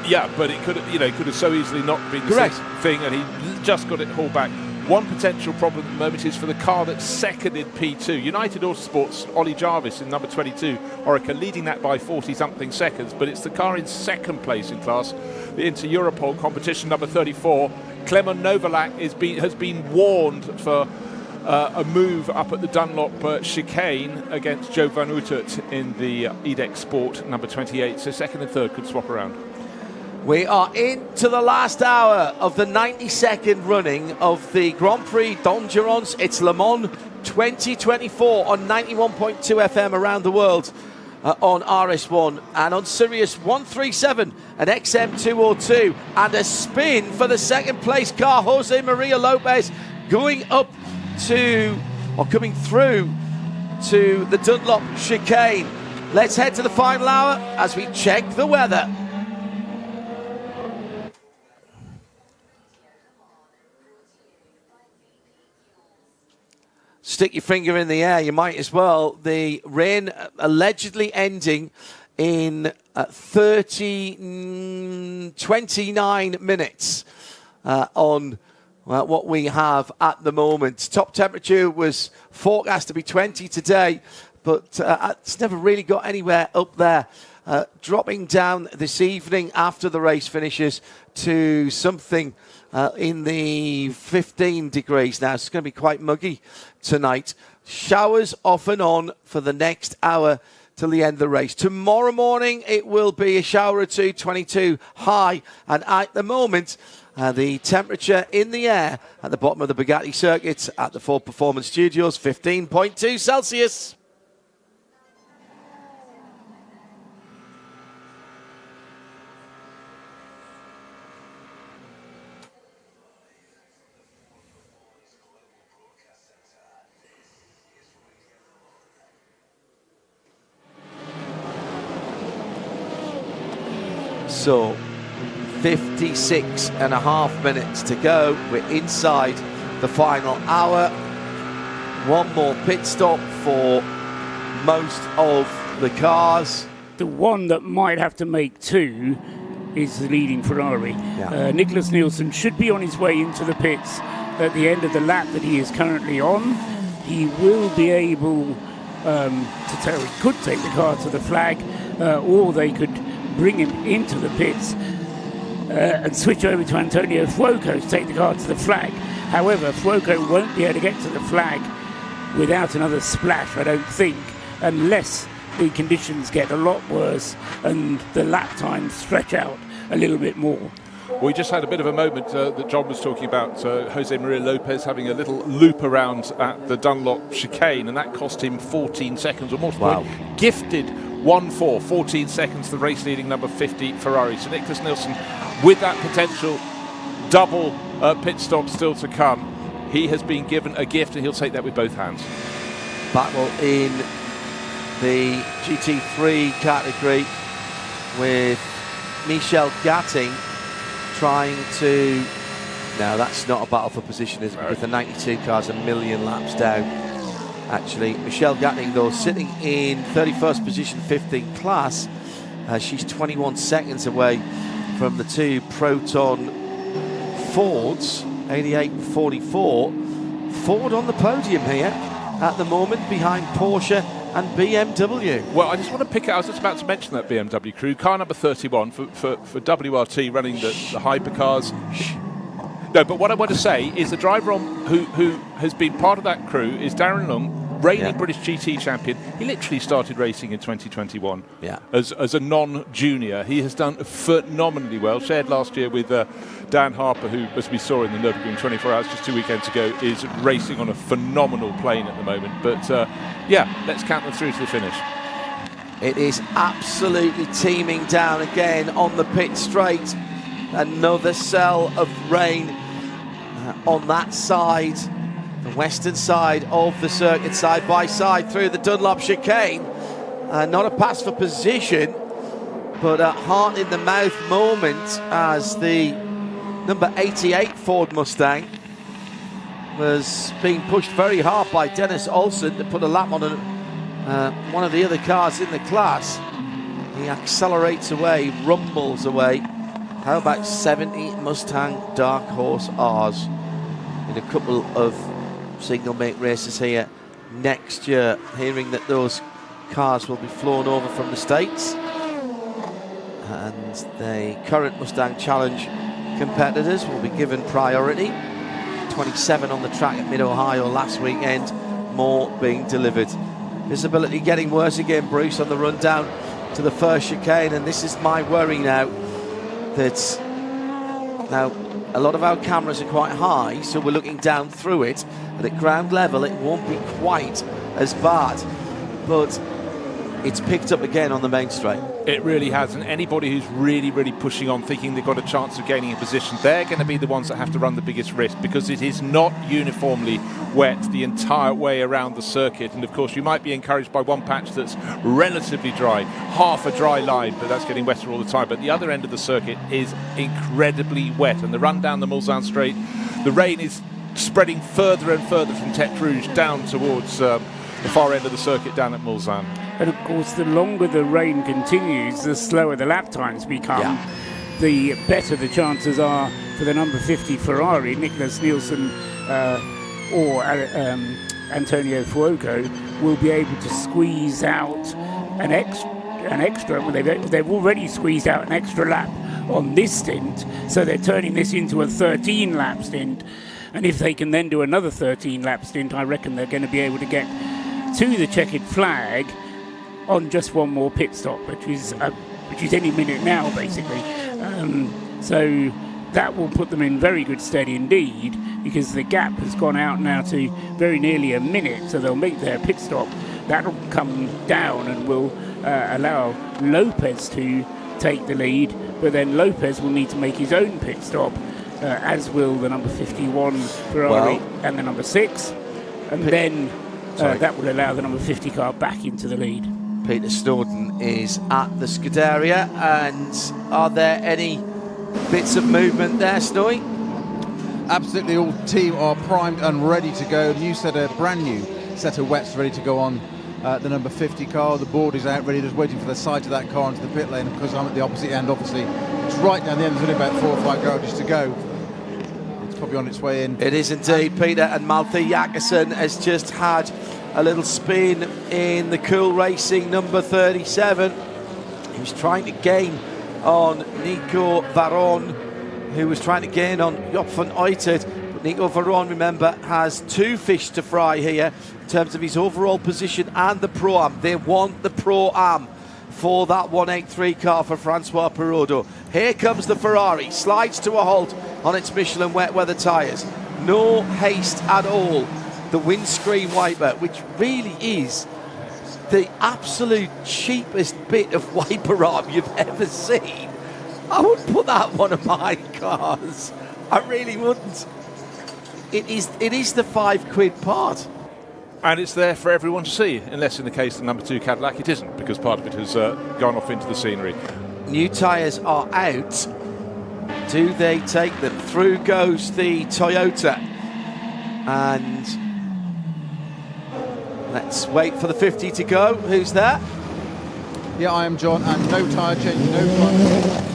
Yeah, but it could have so easily not been the same thing, and he just got it hauled back. One potential problem at the moment is for the car that's second in P2. United Autosports, Ollie Jarvis in number 22, Orica leading that by 40-something seconds, but it's the car in second place in class, the Inter-Europol competition, number 34. Clement Novalak has been warned for a move up at the Dunlop chicane against Joe Van Uitert in the Edex Sport, number 28. So second and third could swap around. We are into the last hour of the 92nd running of the Grand Prix d'Endurance. It's Le Mans 2024 on 91.2 FM around the world, on RS1 and on Sirius 137 and XM202. And a spin for the second place car, Jose Maria Lopez, going up to, or coming through to the Dunlop chicane. Let's head to the final hour as we check the weather. Stick your finger in the air, you might as well. The rain allegedly ending in 29 minutes on what we have at the moment. Top temperature was forecast to be 20 today, but it's never really got anywhere up there. Dropping down this evening after the race finishes to something in the 15 degrees now. It's going to be quite muggy tonight. Showers off and on for the next hour till the end of the race. Tomorrow morning it will be a shower or two, 22 high, and at the moment the temperature in the air at the bottom of the Bugatti circuit at the Ford Performance Studios, 15.2 Celsius. So 56.5 minutes to go. We're inside the final hour. One more pit stop for most of the cars. The one that might have to make two is the leading Ferrari. Nicholas Nielsen should be on his way into the pits at the end of the lap that he is currently on. He will be able he could take the car to the flag, or they could bring him into the pits and switch over to Antonio Fuoco to take the car to the flag. However, Fuoco won't be able to get to the flag without another splash, I don't think, unless the conditions get a lot worse and the lap times stretch out a little bit more. We just had a bit of a moment that John was talking about, Jose Maria Lopez having a little loop around at the Dunlop chicane, and that cost him 14 seconds or more. Wow. Gifted 14 seconds, the race leading number 50 Ferrari. So Nicholas Nielsen, with that potential double pit stop still to come, he has been given a gift and he'll take that with both hands. Battle in the GT3 category with Michel Gatting trying to... No, that's not a battle for position, is it? With the 92 cars a million laps down. Actually, Michelle Gatting, though, sitting in 31st position, 15th class. She's 21 seconds away from the two Proton Fords, 88 and 44. Ford on the podium here at the moment, behind Porsche and BMW. Well, I just want to pick out, I was just about to mention that BMW crew, car number 31 for WRT running the hypercars. No, but what I want to say is the driver who has been part of that crew is Darren Lung, reigning British GT champion. He literally started racing in 2021 as a non-junior. He has done phenomenally well. Shared last year with Dan Harper, who, as we saw in the Nürburgring 24 hours just 2 weekends ago, is racing on a phenomenal plane at the moment. But let's count them through to the finish. It is absolutely teeming down again on the pit straight. Another cell of rain on that side, the western side of the circuit, side by side through the Dunlop chicane. Not a pass for position, but a heart in the mouth moment as the number 88 Ford Mustang was being pushed very hard by Dennis Olsen to put a lap on one of the other cars in the class. He accelerates away, rumbles away. How about 70 Mustang Dark Horse R's in a couple of single make races here next year? Hearing that those cars will be flown over from the States, and the current Mustang Challenge competitors will be given priority. 27 on the track at Mid-Ohio last weekend, more being delivered. Visibility getting worse again, Bruce, on the run down to the first chicane, and this is my worry now. That now a lot of our cameras are quite high, so we're looking down through it, and at ground level it won't be quite as bad, but it's picked up again on the main straight. It really has, and anybody who's really pushing on, thinking they've got a chance of gaining a position, they're going to be the ones that have to run the biggest risk, because it is not uniformly wet the entire way around the circuit. And of course you might be encouraged by one patch that's relatively dry, half a dry line, but that's getting wetter all the time. But the other end of the circuit is incredibly wet, and the run down the Mulsanne straight, the rain is spreading further and further from Tête Rouge down towards the far end of the circuit down at Mulsanne. And of course, the longer the rain continues, the slower the lap times become, the better the chances are for the number 50 Ferrari, Nicholas Nielsen or Antonio Fuoco, will be able to squeeze out an extra. Well, they've already squeezed out an extra lap on this stint, so they're turning this into a 13-lap stint. And if they can then do another 13-lap stint, I reckon they're going to be able to get to the checkered flag on just one more pit stop, which is any minute now, basically. So that will put them in very good stead indeed, because the gap has gone out now to very nearly a minute, so they'll make their pit stop. That'll come down and will allow Lopez to take the lead, but then Lopez will need to make his own pit stop, as will the number 51 Ferrari and the number 6, and then that will allow the number 50 car back into the lead. Peter Snowden is at the Scuderia, and are there any bits of movement there, Snowy? Absolutely, all team are primed and ready to go. Brand new set of wets ready to go on the number 50 car. The board is out ready, just waiting for the side of that car into the pit lane. Of course, I'm at the opposite end, obviously. It's right down the end, there's only about 4 or 5 garages to go. It's probably on its way in. It is indeed, Peter, and Malte Jakobsen has just had a little spin in the Cool Racing number 37. He was trying to gain on Nico Varon, who was trying to gain on Job van Uitert, but Nico Veron, remember, has 2 fish to fry here in terms of his overall position and the Pro-Am. They want the Pro-Am for that 183 car for Francois Perraudot. Here comes the Ferrari, slides to a halt on its Michelin wet weather tyres. No haste at all. The windscreen wiper, which really is the absolute cheapest bit of wiper arm you've ever seen. I wouldn't put that one on my cars. I really wouldn't. It is the £5 part. And it's there for everyone to see, unless in the case of the number 2 Cadillac it isn't, because part of it has gone off into the scenery. New tyres are out. Do they take them? Through goes the Toyota. And let's wait for the 50 to go. Who's there? Yeah, I am John, and no tyre change, no driver.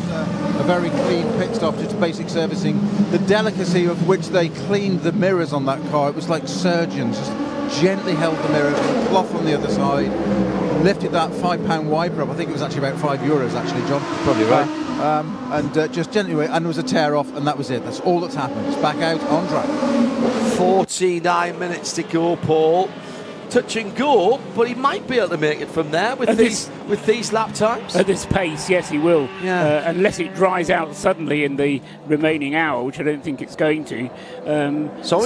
A very clean pit stop, just basic servicing. The delicacy of which they cleaned the mirrors on that car, it was like surgeons, just gently held the mirror with a cloth on the other side, lifted that £5 wiper up. I think it was actually about €5 actually, John. Probably right. And just gently, and there was a tear off, and that was it. That's all that's happened. It's back out on track. 49 minutes to go, Paul. Touch and go, but he might be able to make it from there with these lap times. At this pace, yes, he will. Yeah. Unless it dries out suddenly in the remaining hour, which I don't think it's going to. So are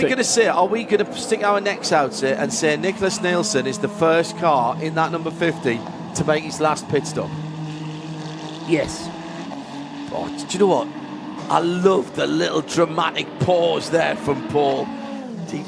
we going to stick our necks out here and say Nicholas Nielsen is the first car in that number 50 to make his last pit stop? Yes. Oh, do you know what? I love the little dramatic pause there from Paul.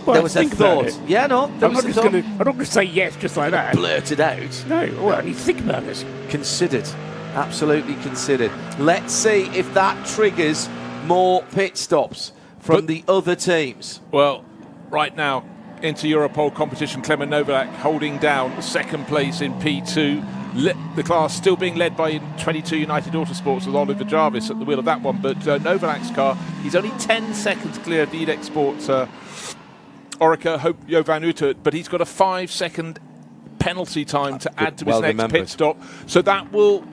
Well, there was a thought. Yeah, no. I'm not going to say yes just like that. Blurt it out. No, well, I need to think about it. Considered. Absolutely considered. Let's see if that triggers more pit stops from the other teams. Well, right now, into Europole competition, Clement Novalak holding down second place in P2. The class still being led by 22 United Autosports with Oliver Jarvis at the wheel of that one. But Novalak's car, he's only 10 seconds clear of the EDEX Sports Orica Jovan Uter, but he's got a 5-second penalty time to add to his next pit stop. So that will,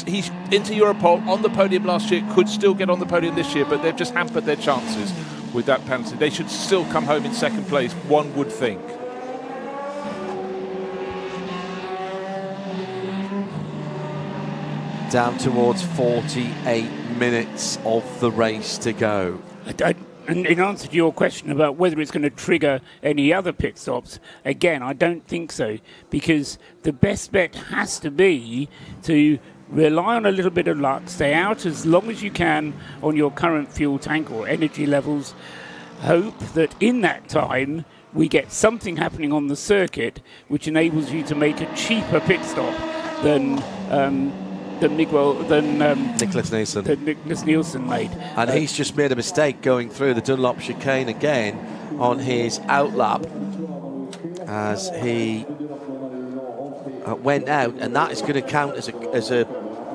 he's into Europole on the podium last year, could still get on the podium this year, but they've just hampered their chances with that penalty. They should still come home in second place, one would think. Down towards 48 minutes of the race to go. And in answer to your question about whether it's going to trigger any other pit stops, again, I don't think so, because the best bet has to be to rely on a little bit of luck, stay out as long as you can on your current fuel tank or energy levels, hope that in that time we get something happening on the circuit which enables you to make a cheaper pit stop than Nicholas Nielsen. That Nicholas Nielsen made. And he's just made a mistake going through the Dunlop chicane again on his outlap as he went out, and that is going to count as a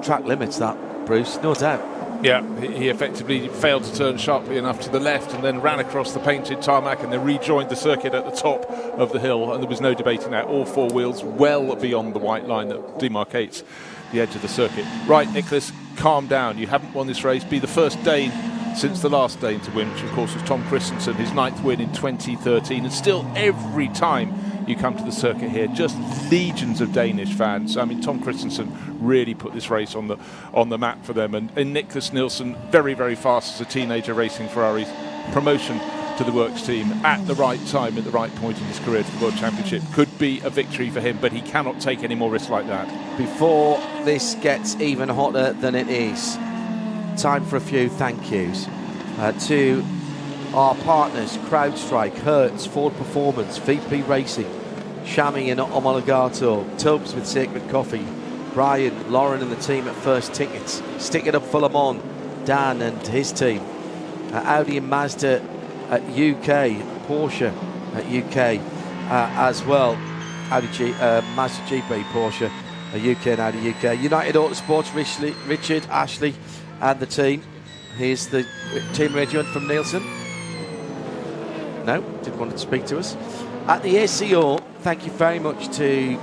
track limits, that, Bruce, no doubt. Yeah, he effectively failed to turn sharply enough to the left and then ran across the painted tarmac and then rejoined the circuit at the top of the hill, and there was no debating that. All four wheels well beyond the white line that demarcates the edge of the circuit. Right, Nicholas, calm down. You haven't won this race. Be the first Dane since the last Dane to win, which of course was Tom Christensen, his 9th win in 2013. And still, every time you come to the circuit here, just legions of Danish fans. I mean, Tom Christensen really put this race on the map for them. And Nicholas Nielsen, very, very fast as a teenager racing Ferraris. Promotion to the works team at the right time, at the right point in his career to the World Championship. Could be a victory for him, but he cannot take any more risks like that. Before this gets even hotter than it is, time for a few thank yous to our partners, CrowdStrike, Hertz, Ford Performance, VP Racing, Shami and Omologato, Tubbs with Sacred Coffee, Brian, Lauren and the team at First Tickets, Stick It Up for Le Mans, Dan and his team, Audi and Mazda at UK, Porsche at UK as well, Mazda GP, Porsche UK and Audi UK, United Autosports, Richard, Ashley and the team. Here's the team radio from Nielsen. No, didn't want to speak to us. At the ACO, thank you very much to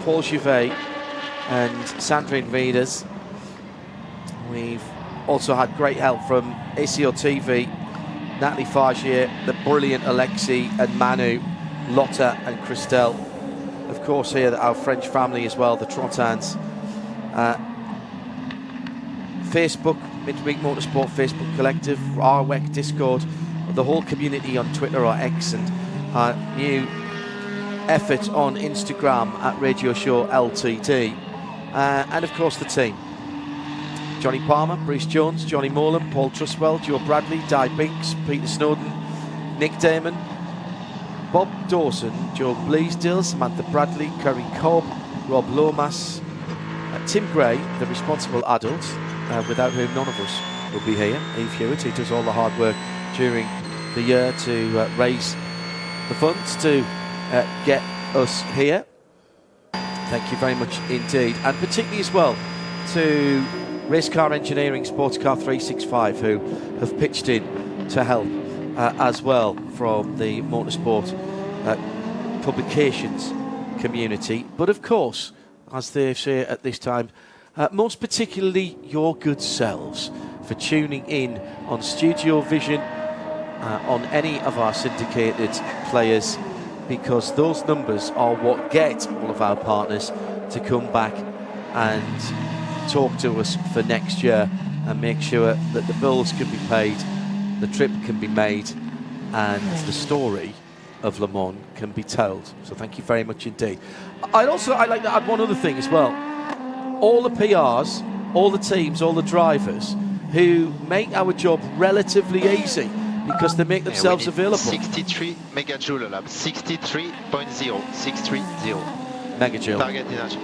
Paul Jouvet and Sandrine Vidas. We've also had great help from ACO TV Natalie Fagier, the brilliant Alexi and Manu, Lotta and Christelle. Of course, here our French family as well, the Trottins. Facebook, Midweek Motorsport Facebook Collective, RWEC, Discord, the whole community on Twitter or X, and our new effort on Instagram at Radio Show LTD. And of course the team. Johnny Palmer, Bruce Jones, Johnny Molan, Paul Truswell, Joe Bradley, Di Binks, Peter Snowden, Nick Damon, Bob Dawson, Joe Bleasdale, Samantha Bradley, Curry Cobb, Rob Lomas, Tim Gray, the responsible adult, without whom none of us would be here. Eve Hewitt, who does all the hard work during the year to raise the funds to get us here. Thank you very much indeed. And particularly as well to Race Car Engineering, Sports Car 365, who have pitched in to help as well from the motorsport publications community. But of course, as they say at this time, most particularly your good selves for tuning in on Studiovision, on any of our syndicated players, because those numbers are what get all of our partners to come back and talk to us for next year and make sure that the bills can be paid, the trip can be made, and the story of Le Mans can be told. So thank you very much indeed. I'd like to add one other thing as well. All the PRs, all the teams, all the drivers who make our job relatively easy because they make themselves available. 63 megajoule lap, 63.0, 630. Megajoule. Target energy.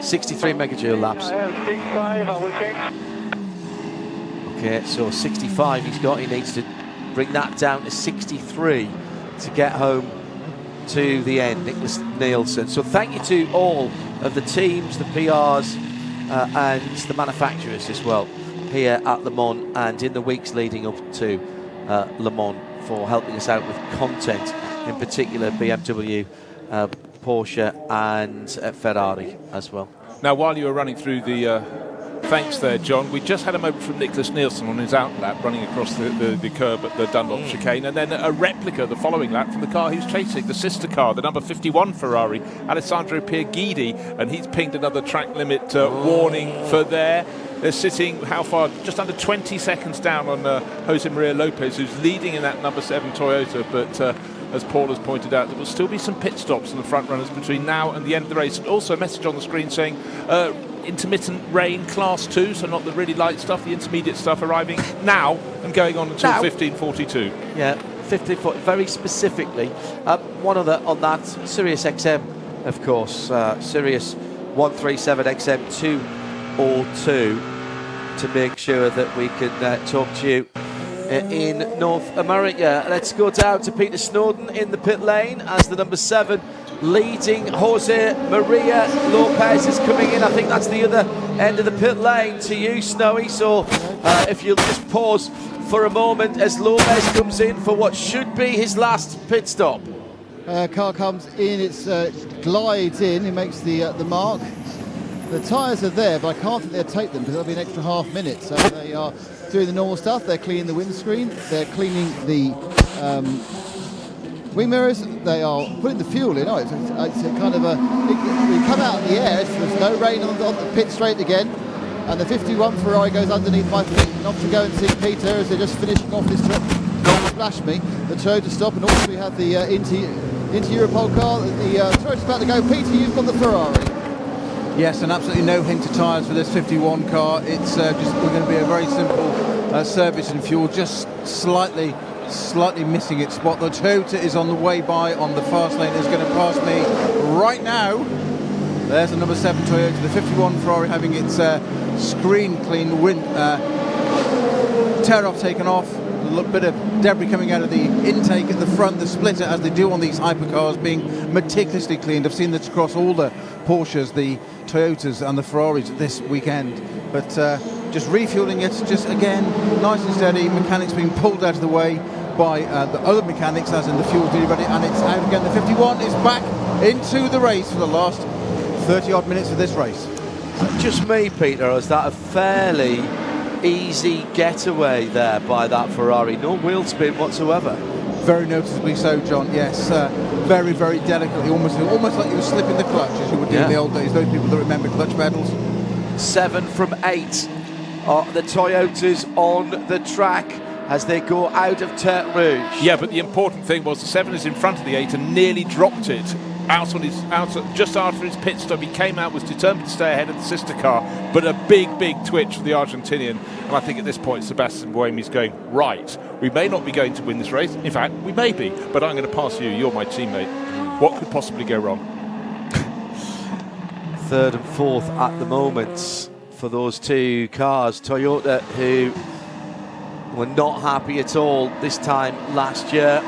63 megajoule laps. 65, I will check. Okay, so 65 he's got. He needs to bring that down to 63 to get home to the end. Nicholas Nielsen. So thank you to all of the teams, the PRs, and the manufacturers as well here at Le Mans and in the weeks leading up to Le Mans for helping us out with content, in particular BMW, Porsche and Ferrari as well. Now, while you were running through the thanks there, John, we just had a moment from Nicholas Nielsen on his out lap running across the curb at the Dunlop chicane, and then a replica the following lap from the car he's chasing, the sister car, the number 51 Ferrari, Alessandro Pierguidi, and he's pinged another track limit warning for there. They're sitting, how far? Just under 20 seconds down on Jose Maria Lopez, who's leading in that number 7 Toyota, but as Paul has pointed out, there will still be some pit stops in the front runners between now and the end of the race. And also a message on the screen saying intermittent rain class 2, so not the really light stuff, the intermediate stuff arriving now and going on until 15:42. Yeah, 15:40, very specifically. One other on that, Sirius XM, of course, Sirius 137 XM 202, to make sure that we can talk to you in North America. Let's go down to Peter Snowden in the pit lane as the number 7 leading Jose Maria Lopez is coming in. I think that's the other end of the pit lane to you, Snowy. So if you'll just pause for a moment as Lopez comes in for what should be his last pit stop. Car comes in, it glides in, it makes the mark. The tyres are there, but I can't think they'll take them because there'll be an extra half minute. So they are doing the normal stuff. They're cleaning the windscreen. They're cleaning the wing mirrors. They are putting the fuel in. It's a kind of a... We come out in the air. There's no rain on the pit straight again. And the 51 Ferrari goes underneath my feet. And off to go and see Peter as they're just finishing off this trip. Don't splash me. The Toyota stop. And also we have the Inter-Europol car. The Toyota's about to go. Peter, you've got the Ferrari. Yes, and absolutely no hint of tyres for this 51 car. It's just going to be a very simple service and fuel, just slightly missing its spot. The Toyota is on the way by on the fast lane. Is going to pass me right now. There's the number 7 Toyota, the 51 Ferrari having its screen clean, tear off taken off. A little bit of debris coming out of the intake at the front, the splitter, as they do on these hypercars, being meticulously cleaned. I've seen this across all the Porsches, the Toyotas and the Ferraris this weekend. But just refueling it, just again, nice and steady. Mechanics being pulled out of the way by the other mechanics, as in the fuel's nearly ready, and it's out again. The 51 is back into the race for the last 30-odd minutes of this race. Just me, Peter, or is that a fairly easy getaway there by that Ferrari. No wheel spin whatsoever. Very noticeably so, John. Yes, very, very delicately, almost like he was slipping the clutch, as you would do in the old days. Those people that remember clutch pedals. 7 from 8 are the Toyotas on the track as they go out of Tertre Rouge. Yeah, but the important thing was the 7 is in front of the 8 and nearly dropped it just after his pit stop. He came out, was determined to stay ahead of the sister car, but a big twitch for the Argentinian. And I think at this point, Sebastian Buemi's going, right, we may not be going to win this race. In fact, we may be, but I'm going to pass you. You're my teammate. What could possibly go wrong? 3rd and 4th at the moment for those 2 cars. Toyota, who were not happy at all this time last year.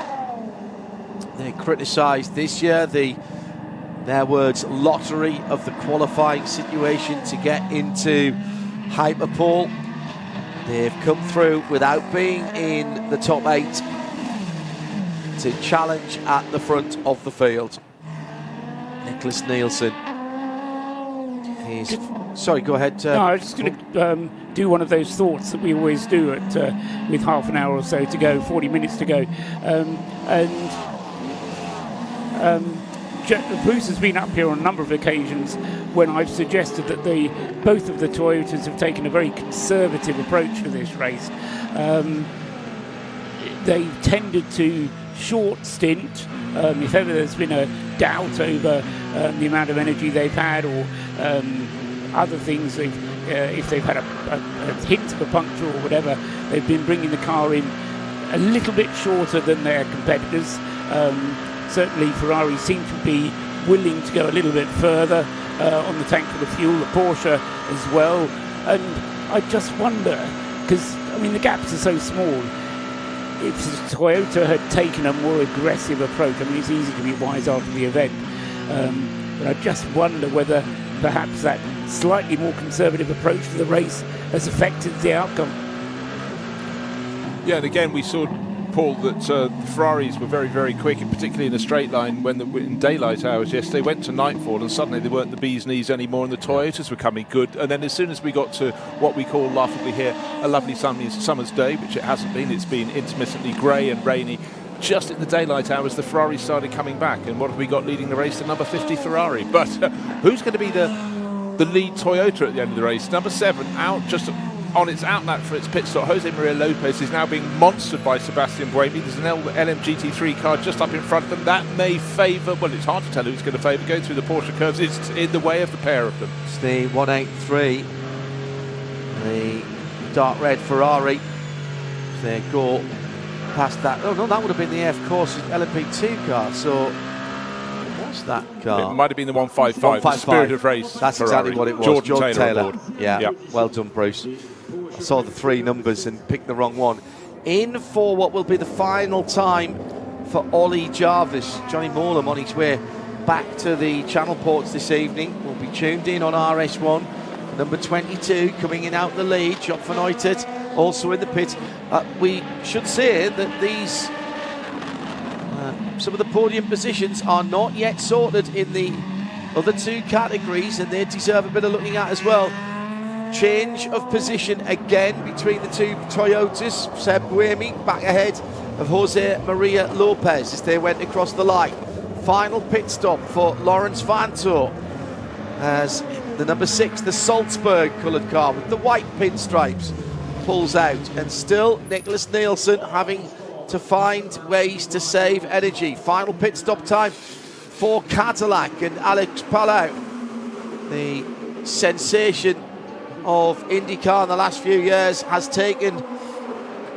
They criticised this year their words, lottery of the qualifying situation to get into Hypercar. They've come through without being in the top 8 to challenge at the front of the field. Nicholas Nielsen. Sorry, go ahead. No, I was just going to do one of those thoughts that we always do with half an hour or so to go, 40 minutes to go. Bruce has been up here on a number of occasions when I've suggested that both of the Toyotas have taken a very conservative approach to this race. They've tended to short stint. If ever there's been a doubt over the amount of energy they've had or other things, if they've had a hint of a puncture or whatever, they've been bringing the car in a little bit shorter than their competitors. Certainly Ferrari seem to be willing to go a little bit further on the tank for the fuel, the Porsche as well. And I just wonder, because I mean the gaps are so small, if Toyota had taken a more aggressive approach, I mean it's easy to be wise after the event, but I just wonder whether perhaps that slightly more conservative approach to the race has affected the outcome. Yeah, and again we saw, Paul, that the Ferraris were very quick, and particularly in a straight line when in daylight hours yesterday went to nightfall, and suddenly they weren't the bee's knees anymore, and the Toyotas were coming good. And then as soon as we got to what we call laughably here a lovely summer's day, which it hasn't been, it's been intermittently grey and rainy, just in the daylight hours the Ferrari started coming back. And what have we got leading the race? The number 50 Ferrari. But who's going to be the lead Toyota at the end of the race? Number 7 out just on its outlap for its pit stop. Jose Maria Lopez is now being monstered by Sebastian Buemi. There's an LMGT3 car just up in front of them. That may favour, well, it's hard to tell who it's going to favour. Going through the Porsche curves, it's in the way of the pair of them. It's the 183, the dark red Ferrari. They go past that. Oh no, that would have been the F-Course LMP2 car. So what's that car? It might have been the 155, the Spirit of Race. That's Ferrari. exactly what it was. Jordan Taylor. Yeah, well done, Bruce. I saw the 3 numbers and picked the wrong one. In for what will be the final time for Ollie Jarvis. Johnny Morlam on his way back to the channel ports this evening. Will be tuned in on RS1. Number 22 coming in out the lead. Job van Uitert also in the pit. We should say that these some of the podium positions are not yet sorted in the other 2 categories, and they deserve a bit of looking at as well. Change of position again between the 2 Toyotas. Seb Buemi back ahead of Jose Maria Lopez as they went across the line. Final pit stop for Lawrence Vanto as the number 6, the Salzburg coloured car with the white pinstripes, pulls out. And still Nicholas Nielsen having to find ways to save energy. Final pit stop time for Cadillac and Alex Palou, the sensation of IndyCar in the last few years, has taken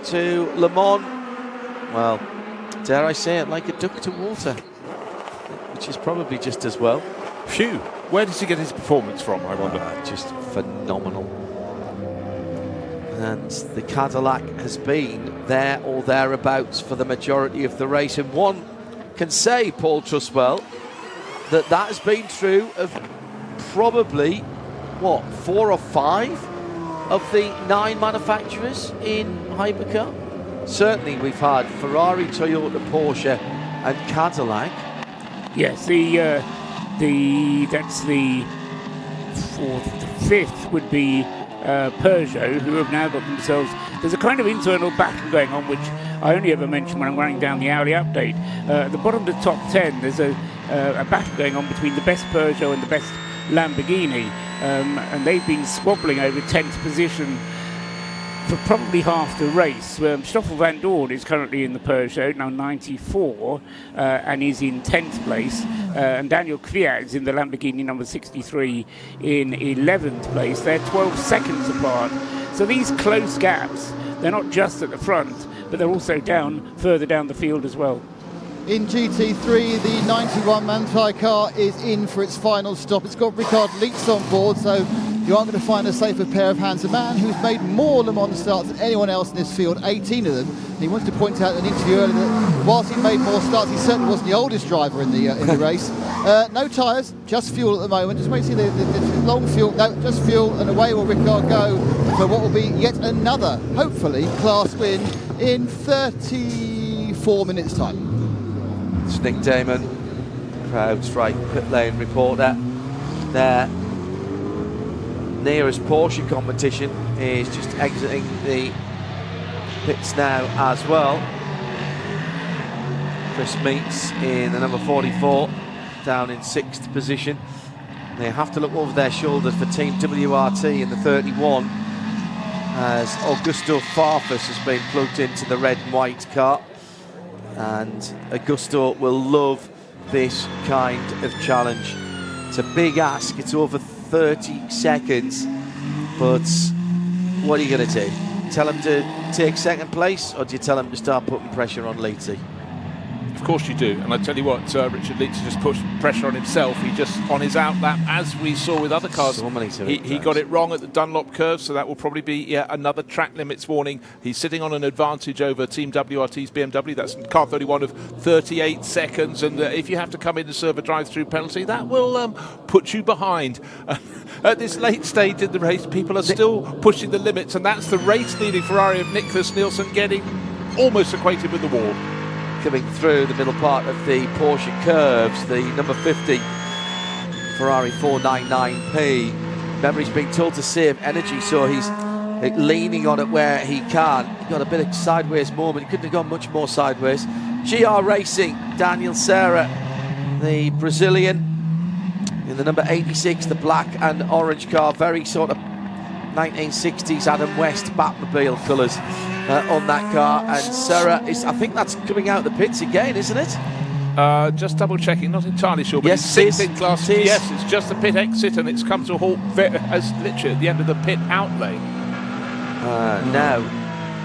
to Le Mans, well, dare I say it, like a duck to water, which is probably just as well. Phew, where does he get his performance from, I wonder? Just phenomenal. And the Cadillac has been there or thereabouts for the majority of the race, and one can say, Paul Truswell, that has been true of probably 4 or 5 of the 9 manufacturers in Hypercar. Certainly we've had Ferrari, Toyota, Porsche and Cadillac. Yes, that's the 4th. The 5th would be Peugeot, who have now got themselves... There's a kind of internal battle going on, which I only ever mention when I'm running down the hourly update. At the bottom of the top 10, there's a battle going on between the best Peugeot and the best Lamborghini, and they've been squabbling over 10th position for probably half the race. Stoffel van Dorn is currently in the Peugeot, now 94, and is in 10th place. And Daniel Kvyat is in the Lamborghini number 63 in 11th place. They're 12 seconds apart. So these close gaps, they're not just at the front, but they're also further down the field as well. In GT3, the 91 car is in for its final stop. It's got Ricard Leitz on board, so you aren't going to find a safer pair of hands. A man who's made more Le Mans starts than anyone else in this field, 18 of them. And he wanted to point out in an interview earlier that whilst he made more starts, he certainly wasn't the oldest driver in the race. No tyres, just fuel at the moment. Just wait to see the long fuel. No, just fuel, and away will Ricard go for what will be yet another, hopefully, class win in 34 minutes' time. It's Nick Damon, CrowdStrike pit lane reporter. Their nearest Porsche competition is just exiting the pits now as well. Chris Meeks in the number 44, down in 6th position. They have to look over their shoulders for Team WRT in the 31, as Augusto Farfus has been plugged into the red and white car. And Augusto will love this kind of challenge. It's a big ask, it's over 30 seconds, but what are you going to do? Tell him to take second place, or do you tell him to start putting pressure on Leite? Of course you do, and I tell you what, Richard Leite just pushed pressure on himself. He just, on his outlap, as we saw with other cars, he got it wrong at the Dunlop curve, so that will probably be another track limits warning. He's sitting on an advantage over Team WRT's BMW. That's car 31 of 38 seconds, and if you have to come in and serve a drive-through penalty, that will put you behind. At this late stage in the race, people are still pushing the limits, and that's the race-leading Ferrari of Nicholas Nielsen getting almost acquainted with the wall. Coming through the middle part of the Porsche curves, the number 50 Ferrari 499P. Remember, he's been told to save energy, so he's leaning on it where he can. He got a bit of sideways moment. He couldn't have gone much more sideways. GR Racing, Daniel Serra, the Brazilian, in the number 86, the black and orange car, very sort of 1960s Adam West Batmobile colours on that car. And Serra is, I think that's coming out of the pits again, isn't it? Just double checking, not entirely sure, but yes, it's in class. Yes, it's just the pit exit, and it's come to a halt as literally at the end of the pit out lane. Now,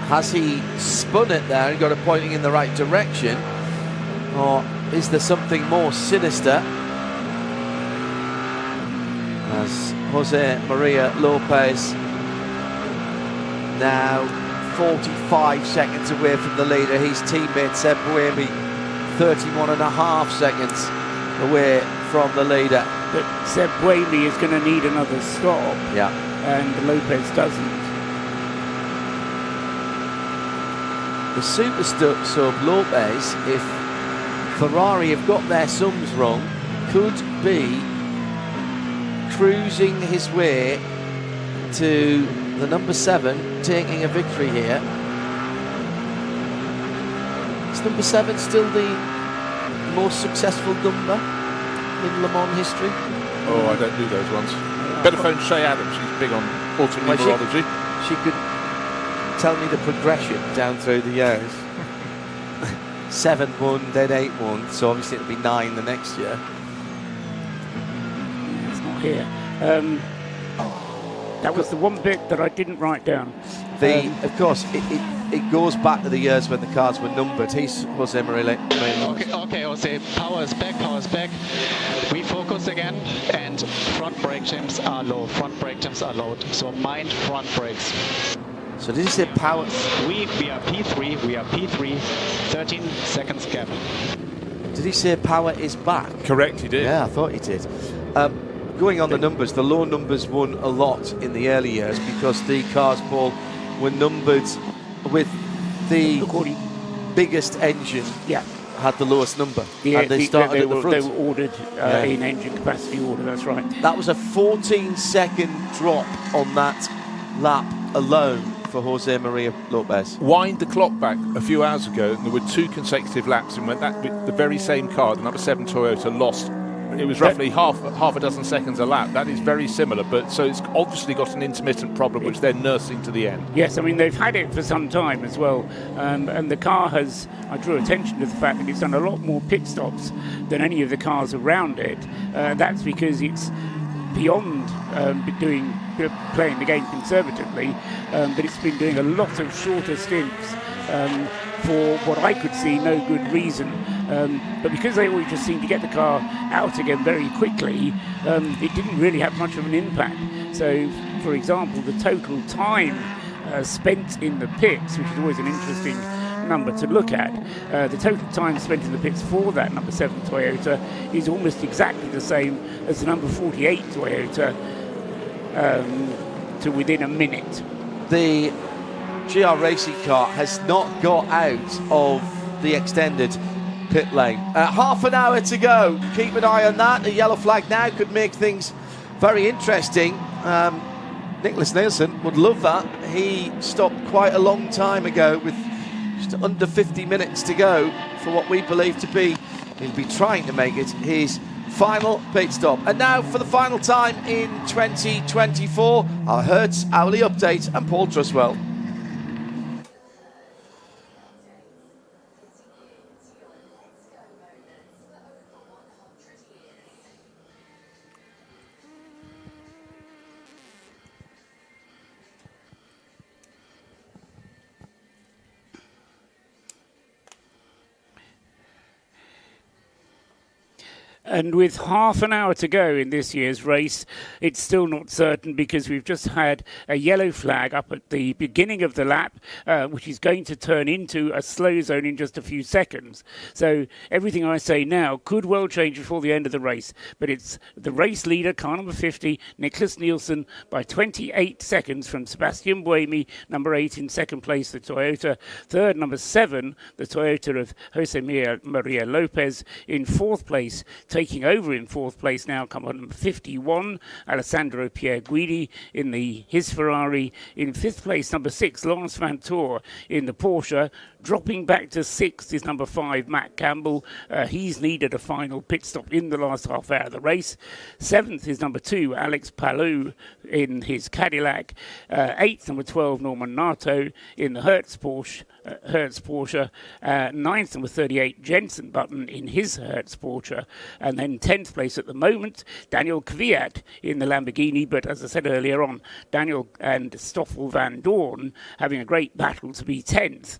has he spun it there and got it pointing in the right direction, or is there something more sinister? As Jose Maria Lopez now 45 seconds away from the leader. His teammate Seb Buemi 31.5 seconds away from the leader. But Seb Buemi is going to need another stop. Yeah. And Lopez doesn't. The super sub Lopez, if Ferrari have got their sums wrong, could be cruising his way to the number 7, taking a victory here. Is number 7 still the most successful number in Le Mans history? Oh, I don't do those ones. Better phone Shay Adams, she's big on auto-numerology. She could tell me the progression down through the years. 7 won, then 8 won, so obviously it'll be 9 the next year. It's not here. That was the one bit that I didn't write down. Of course, it goes back to the years when the cars were numbered. He's Jose Maria. Okay, Jose, power is back. We focus again, and front brake jams are low. So mind front brakes. So did he say power? We are P3, 13 seconds gap. Did he say power is back? Correct, he did. Yeah, I thought he did. Going on the numbers, the low numbers won a lot in the early years because the cars, Paul, were numbered with the biggest engine. Yeah. Had the lowest number. And they started at the front. They were ordered in engine capacity order, that's right. That was a 14-second drop on that lap alone for Jose Maria Lopez. Wind the clock back a few hours ago, and there were 2 consecutive laps in when the very same car, the number 7 Toyota, lost. It was roughly half a dozen seconds a lap. That is very similar, but so it's obviously got an intermittent problem which they're nursing to the end. Yes, I mean, they've had it for some time as well, and the car has, I drew attention to the fact that it's done a lot more pit stops than any of the cars around it. That's because it's beyond playing the game conservatively, but it's been doing a lot of shorter stints for what I could see no good reason. But because they always just seemed to get the car out again very quickly, it didn't really have much of an impact. So, for example, the total time spent in the pits, which is always an interesting number to look at, the total time spent in the pits for that number 7 Toyota is almost exactly the same as the number 48 Toyota, to within a minute. The GR racing car has not got out of the extended pit lane. Half an hour to go. Keep an eye on that. A yellow flag now could make things very interesting. Nicholas Nielsen would love that. He stopped quite a long time ago with just under 50 minutes to go for what we believe to be, he'll be trying to make it his final pit stop. And now for the final time in 2024, our Hertz hourly update and Paul Truswell. And with half an hour to go in this year's race, it's still not certain because we've just had a yellow flag up at the beginning of the lap, which is going to turn into a slow zone in just a few seconds. So everything I say now could well change before the end of the race. But it's the race leader, car number 50, Nicholas Nielsen, by 28 seconds from Sebastian Buemi, number 8 in second place, the Toyota. Third, number 7, the Toyota of Jose Maria Lopez. In fourth place, taking over in fourth place now, come on, number 51, Alessandro Pierguidi in his Ferrari. In fifth place, number 6, Lawrence Van Toor in the Porsche. Dropping back to 6th is number 5, Matt Campbell. He's needed a final pit stop in the last half hour of the race. 7th is number 2, Alex Palou in his Cadillac. 8th, number 12, Norman Nato in the Hertz Porsche. 9th, number 38, Jensen Button in his Hertz Porsche. And then 10th place at the moment, Daniel Kvyat in the Lamborghini. But as I said earlier on, Daniel and Stoffel Van Dorn having a great battle to be 10th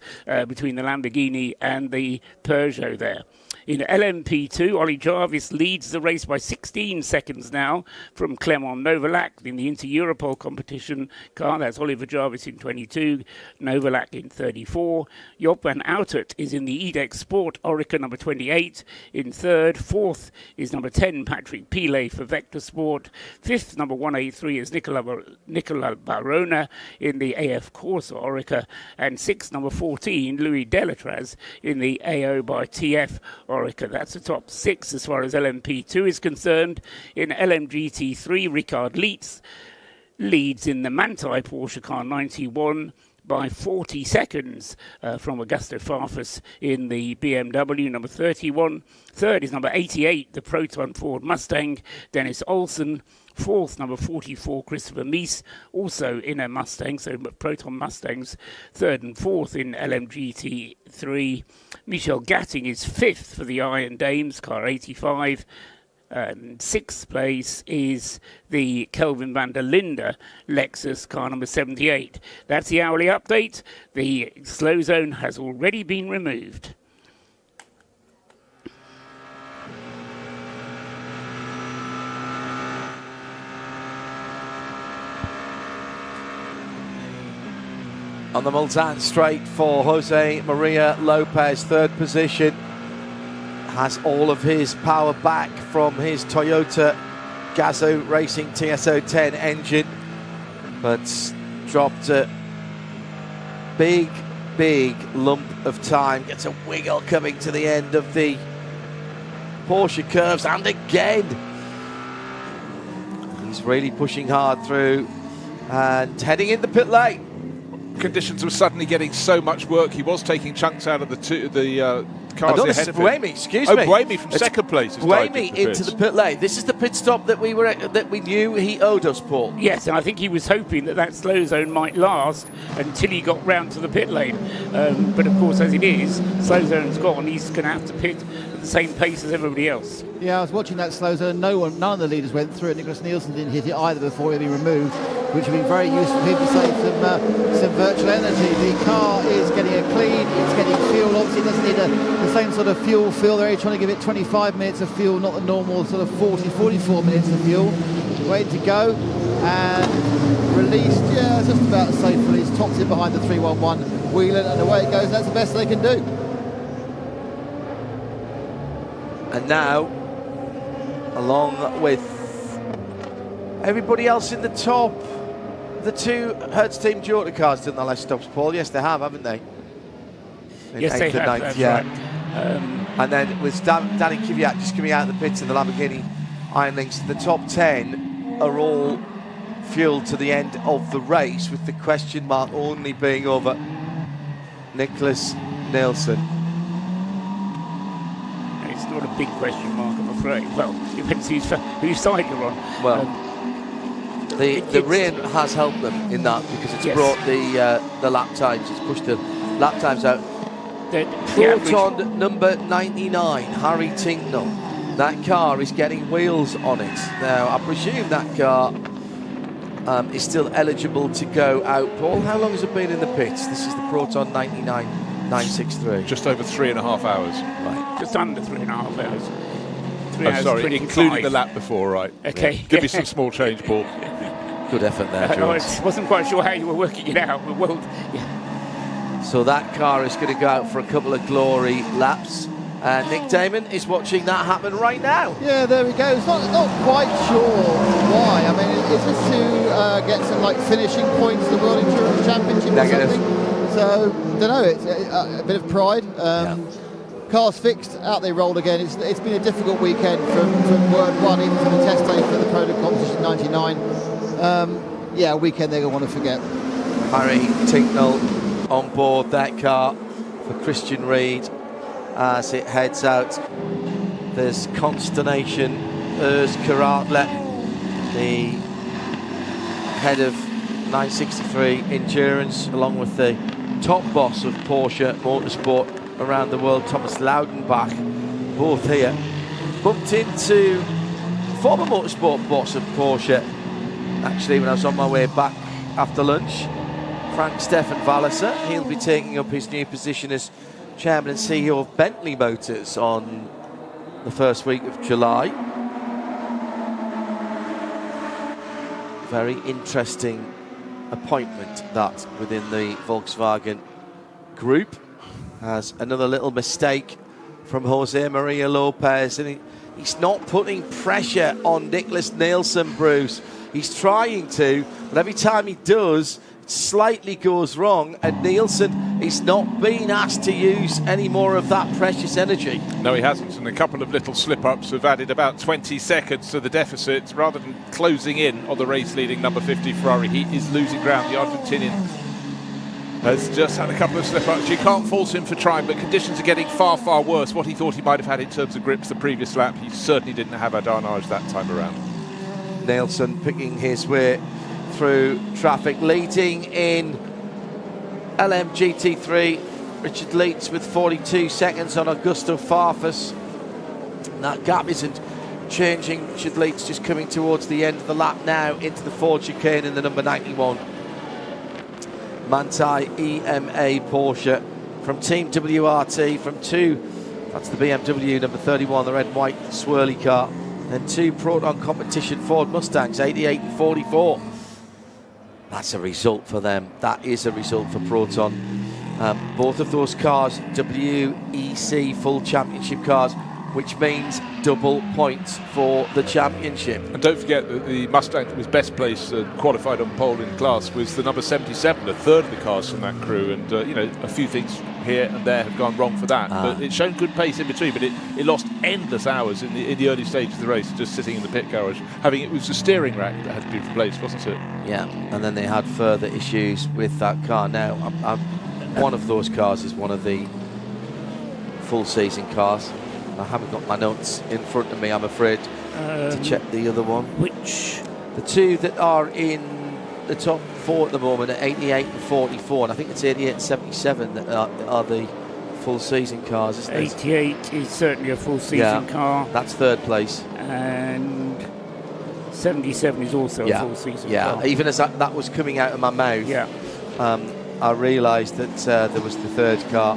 between the Lamborghini and the Peugeot there. In LMP2, Ollie Jarvis leads the race by 16 seconds now from Clement Novalak in the Inter-Europol competition car. That's Oliver Jarvis in 22, Novalak in 34. Job van Outert is in the EDEX Sport Orica number 28 in third. Fourth is number 10, Patrick Pilet for Vector Sport. Fifth, number 183 is Nicola Barona in the AF Corsa Orica. And sixth, number 14, Louis Delatraz in the AO by TF Orica. That's the top 6 as far as LMP2 is concerned. In LMGT3, Ricard Leitz leads in the Manthey Porsche car 91 by 40 seconds from Augusto Farfus in the BMW number 31. Third is number 88, the Proton Ford Mustang, Dennis Olsen. Fourth, number 44, Christopher Mies, also in a Mustang, so Proton Mustangs. Third and fourth in LMGT3. Michel Gatting is fifth for the Iron Dames, car 85. And sixth place is the Kelvin van der Linde Lexus, car number 78. That's the hourly update. The slow zone has already been removed. On the Mulsanne straight for Jose Maria Lopez, third position. Has all of his power back from his Toyota Gazoo Racing TSO10 engine, but dropped a big lump of time. Gets a wiggle coming to the end of the Porsche curves, and again he's really pushing hard through and heading in the pit lane. Conditions were suddenly getting so much work. He was taking chunks out of the cars ahead of him. Buemi, excuse me. Buemi from second place. Buemi into the pit lane. This is the pit stop that we knew he owed us, Paul. Yes, and I think he was hoping that slow zone might last until he got round to the pit lane. But of course, as it is, slow zone's gone. He's going to have to pit at the same pace as everybody else. Yeah, I was watching that slow zone. None of the leaders went through it. Nicholas Nielsen didn't hit it either before he had been removed, which would be very useful for him to save some virtual energy. The car is getting a clean, it's getting fuel. Obviously, it doesn't need the same sort of fuel fill. They're trying to give it 25 minutes of fuel, not the normal sort of 44 minutes of fuel. Ready to go and released, yeah, just about safe release. Tops it behind the 311 Whelan, and away it goes. That's the best they can do. And now, along with everybody else in the top, the two Hertz Team Toyota cars done the less stops, Paul. Yes, they have, haven't they? Yes, they have. That's right. And then with Danny Kvyat just coming out of the pits in the Lamborghini Iron Lynx, the top 10 are all fueled to the end of the race, with the question mark only being over Nicholas Nielsen. It's not a big question mark, I'm afraid. Well, it depends whose side you're on. Well, the rain has helped them in that, because it's brought the lap times, it's pushed the lap times out. Proton number 99, Harry Tinknell. That car is getting wheels on it. Now, I presume that car is still eligible to go out. Paul, how long has it been in the pits? This is the Proton 99 963. Just over 3.5 hours. Right, just under 3.5 hours. 3 hours sorry, 25. including the lap before, right? Okay. Yeah. Give me some small change, Paul. Good effort there, I George. wasn't quite sure how you were working it out, but well, So that car is going to go out for a couple of glory laps. Nick Damon is watching that happen right now. Yeah, there we go. It's not quite sure why. I mean, is this to get some finishing points in the World Endurance Championship or something? So, don't know. It's a bit of pride. Cars fixed, out they roll again. It's been a difficult weekend from Word 1 into the test day for the Proto Competition 99. A weekend they're going to want to forget. Harry Tinknell on board that car for Christian Reed as it heads out. There's consternation. Urs Karatle, the head of 963 Endurance, along with the top boss of Porsche Motorsport around the world, Thomas Laudenbach, both here. Bumped into former motorsport boss of Porsche, actually, when I was on my way back after lunch, Frank Stefan Walliser. He'll be taking up his new position as chairman and CEO of Bentley Motors on the first week of July. Very interesting appointment that within the Volkswagen group, as another little mistake from Jose Maria Lopez, and he's not putting pressure on Nicholas Nielsen, Bruce. He's trying to, but every time he does, it slightly goes wrong, and Nielsen is not being asked to use any more of that precious energy. No, he hasn't, and a couple of little slip-ups have added about 20 seconds to the deficit. Rather than closing in on the race-leading number 50 Ferrari, he is losing ground. The Argentinian has just had a couple of slip-ups. You can't fault him for trying, but conditions are getting far, far worse. What he thought he might have had in terms of grips the previous lap, he certainly didn't have Adarnage that time around. Nielsen picking his way through traffic, leading in LMGT3. Richard Leeds with 42 seconds on Augusto Farfus. That gap isn't changing. Richard Leeds just coming towards the end of the lap now into the Ford chicane in the number 91 Manthey EMA Porsche from Team WRT, from two, that's the BMW number 31, the red and white swirly car, and two Proton Competition Ford Mustangs, 88 and 44. That's a result for them. That is a result for Proton. Both of those cars, WEC full championship cars, which means double points for the championship. And don't forget that the Mustang that was best placed and qualified on pole in class was the number 77, a third of the cars from that crew. And, a few things here and there have gone wrong for that. But it's shown good pace in between, but it lost endless hours in the early stages of the race, just sitting in the pit garage. It was the steering rack that had to be replaced, wasn't it? Yeah, and then they had further issues with that car. Now, one of those cars is one of the full season cars. I haven't got my notes in front of me, I'm afraid, to check the other one. Which? The two that are in the top 4 at the moment are 88 and 44, and I think it's 88 and 77 that are the full season cars, isn't it? 88 is certainly a full season car. That's third place. And 77 is also a full season car. Yeah, even as that was coming out of my mouth, I realised that there was the third car.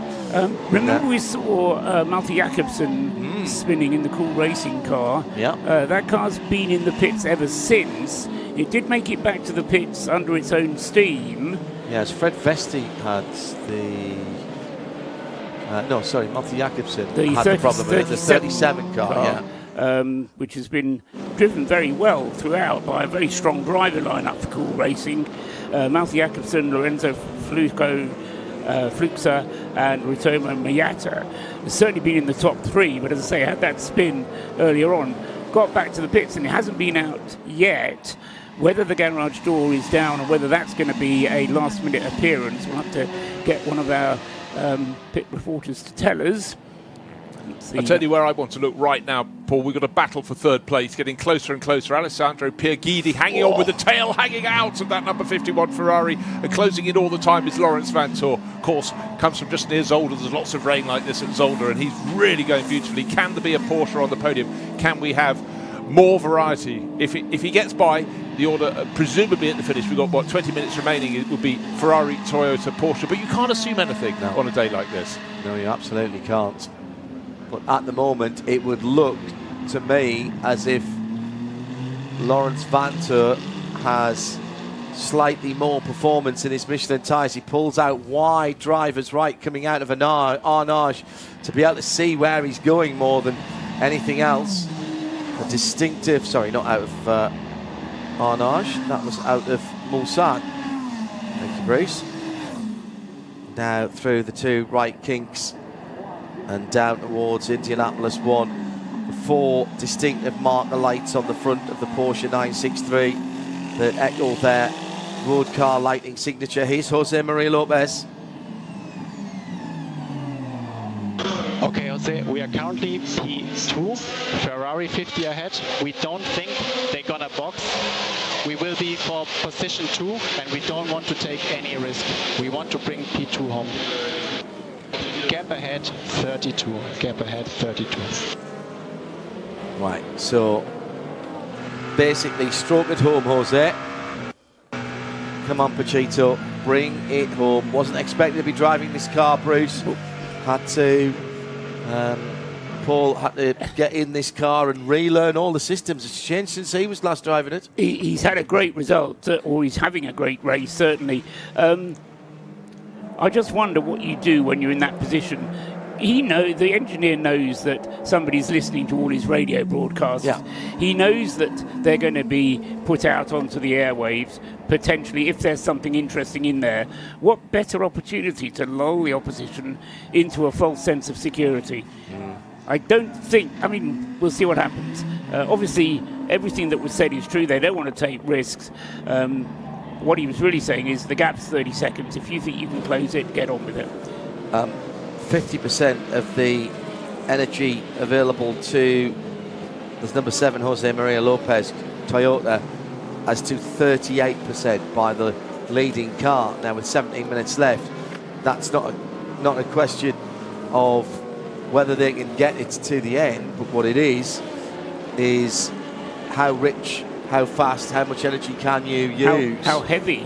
Remember we saw Malte Jakobsen spinning in the Cool Racing car. That car's been in the pits ever since. It did make it back to the pits under its own steam. Yes, Fred Vesti had the... Malte Jakobsen had the problem with the 37 car. Which has been driven very well throughout by a very strong driver lineup for Cool Racing. Malte Jakobsen, Lorenzo Fluxa and Ritomo Mayata has certainly been in the top 3, but as I say, had that spin earlier on, got back to the pits, and it hasn't been out yet. Whether the garage door is down or whether that's going to be a last-minute appearance, we'll have to get one of our pit reporters to tell us. I'll tell you where I want to look right now, Paul. We've got a battle for third place, getting closer and closer. Alessandro Pierguidi hanging on with the tail hanging out of that number 51 Ferrari, and closing in all the time is Lawrence Vantour. Of course, comes from just near Zolder. There's lots of rain like this at Zolder, and he's really going beautifully. Can there be a Porsche on the podium? Can we have more variety? If he gets by, the order, presumably at the finish, we've got, 20 minutes remaining, it would be Ferrari, Toyota, Porsche, but you can't assume anything on a day like this. No, you absolutely can't. But at the moment, it would look to me as if Lawrence Vantour has slightly more performance in his Michelin tyres. He pulls out wide driver's right coming out of Arnage to be able to see where he's going more than anything else. A distinctive, sorry, not out of Arnage, that was out of Mulsanne. Thank you, Bruce. Now through the 2 right kinks and down towards Indianapolis 1. The 4 distinctive marker lights on the front of the Porsche 963 that echo their road car lighting signature. Here's Jose Maria Lopez. Okay, Jose, we are currently P2, Ferrari 50 ahead. We don't think they're gonna box. We will be for position 2, and we don't want to take any risk. We want to bring P2 home. Gap ahead 32. Gap ahead 32. Right, so basically stroke it home, Jose. Come on, Pachito, bring it home. Wasn't expected to be driving this car, Bruce. Had to, Paul had to get in this car and relearn all the systems. It's changed since he was last driving it. He's had a great result, or he's having a great race, certainly. I just wonder what you do when you're in that position. The engineer knows that somebody's listening to all his radio broadcasts. Yeah. He knows that they're going to be put out onto the airwaves, potentially, if there's something interesting in there. What better opportunity to lull the opposition into a false sense of security? I don't think, we'll see what happens. Obviously, everything that was said is true. They don't want to take risks. What he was really saying is the gap's 30 seconds. If you think you can close it, get on with it. 50% of the energy available to there's number 7 Jose Maria Lopez Toyota as to 38% by the leading car. Now with 17 minutes left, that's not a question of whether they can get it to the end, but what it is how rich, how fast, how much energy can you use? How heavy,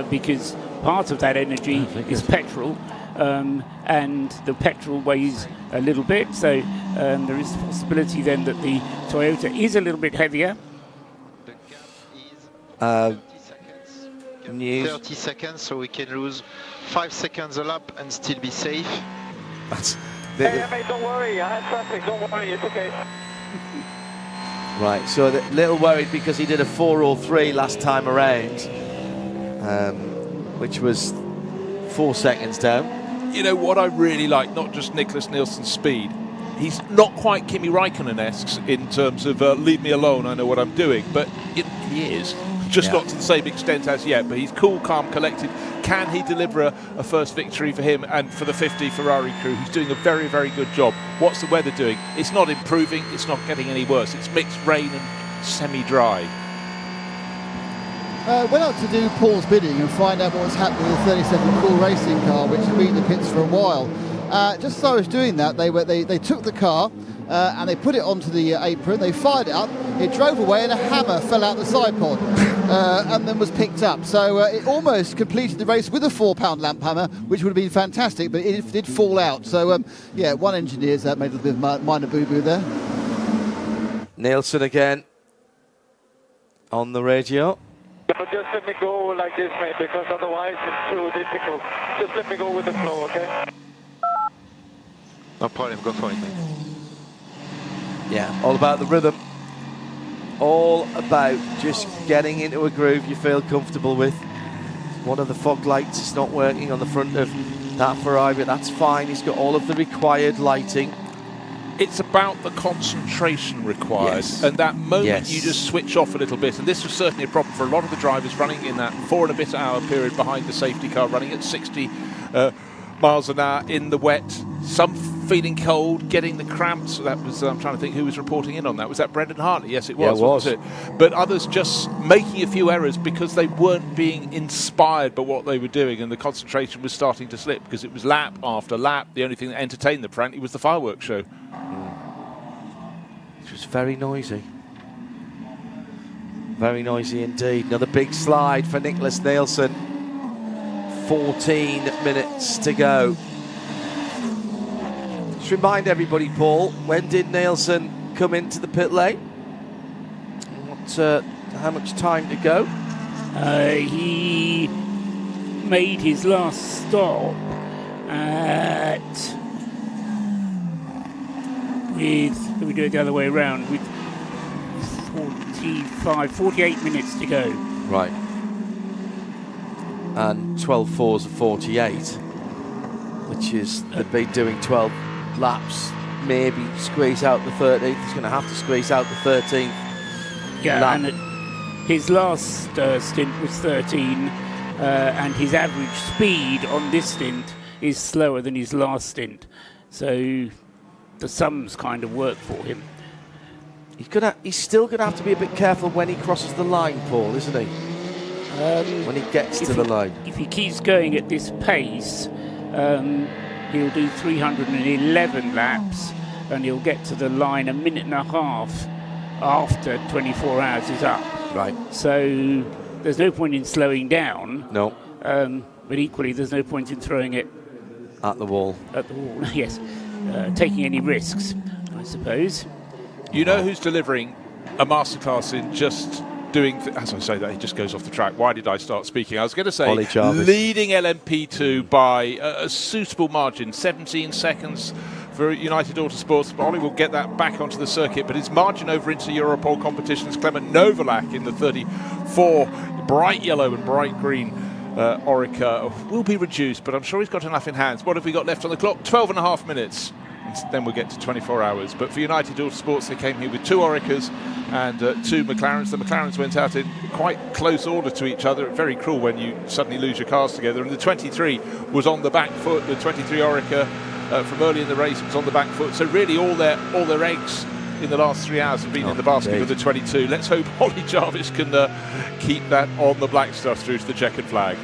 because part of that energy is petrol, and the petrol weighs a little bit, so there is a possibility then that the Toyota is a little bit heavier. The gap is 30 seconds, so we can lose 5 seconds a lap and still be safe. Hey, mate, don't worry, I had traffic, don't worry, it's okay. Right, so a little worried because he did a 4:03 last time around, which was 4 seconds down. you know what I really like, not just Nicholas Nielsen's speed. He's not quite Kimi Raikkonen-esque in terms of leave me alone, I know what I'm doing, but he is. Just not to the same extent as yet, but he's cool, calm, collected. Can he deliver a first victory for him and for the 50 Ferrari crew, who's doing a very, very good job? What's the weather doing? It's not improving, it's not getting any worse. It's mixed rain and semi-dry. Went out to do Paul's bidding and find out what was happening with the 37 Cool Racing car, which had been in the pits for a while. Just as I was doing that, they took the car and they put it onto the apron, they fired it up, it drove away and a hammer fell out the side pod and then was picked up. So it almost completed the race with a 4-pound lamp hammer, which would have been fantastic, but it did fall out. So yeah, one engineer's made a little bit of minor boo-boo there. Nielsen again on the radio. But just let me go like this, mate, because otherwise it's too difficult. Just let me go with the flow, okay? No problem, go for it, mate. Yeah, all about the rhythm. All about just getting into a groove you feel comfortable with. One of the fog lights is not working on the front of that Ferrari, but that's fine. He's got all of the required lighting. It's about the concentration required, and that moment you just switch off a little bit. And this was certainly a problem for a lot of the drivers running in that 4.5 hour period behind the safety car, running at 60 miles an hour in the wet. Some feeling cold, getting the cramps. That was, I'm trying to think who was reporting in on that. Was that Brendan Hartley? Yes, it was. Yeah, it was. Wasn't it? But others just making a few errors because they weren't being inspired by what they were doing, and the concentration was starting to slip because it was lap after lap. The only thing that entertained them, frankly, was the fireworks show. It was very noisy. Very noisy indeed. Another big slide for Nicholas Nielsen. 14 minutes to go. Just remind everybody, Paul, when did Nielsen come into the pit lane? How much time to go? He made his last stop let me do it the other way around, with 48 minutes to go. Right. And 12.4s are 48, which is they'd be doing 12 laps, maybe squeeze out the 13th. He's going to have to squeeze out the 13th. Yeah, lap. And his last stint was 13, and his average speed on this stint is slower than his last stint. So the sums kind of work for him. He's still going to have to be a bit careful when he crosses the line, Paul, isn't he? When he gets to the line. If he keeps going at this pace, he'll do 311 laps, and he'll get to the line a minute and a half after 24 hours is up. Right. So there's no point in slowing down. No. But equally, there's no point in throwing it at the wall. At the wall, yes. Taking any risks, I suppose. You know who's delivering a masterclass in just doing, as I say that, he just goes off the track. Why did I start speaking? I was going to say leading LMP2 by a suitable margin, 17 seconds for United Autosports. Ollie will get that back onto the circuit, but his margin over into Europol competitions, Clement Novalak in the 34 bright yellow and bright green Orica will be reduced, but I'm sure he's got enough in hands. What have we got left on the clock? 12.5 minutes. Then we'll get to 24 hours. But for United Autosports, they came here with 2 Oricas and 2 McLarens. The McLarens went out in quite close order to each other. Very cruel when you suddenly lose your cars together. And the 23 was on the back foot. The 23 Orica from early in the race was on the back foot. So really all their eggs in the last 3 hours have been in the basket of the 22. Let's hope Ollie Jarvis can keep that on the black stuff through to the checkered flag.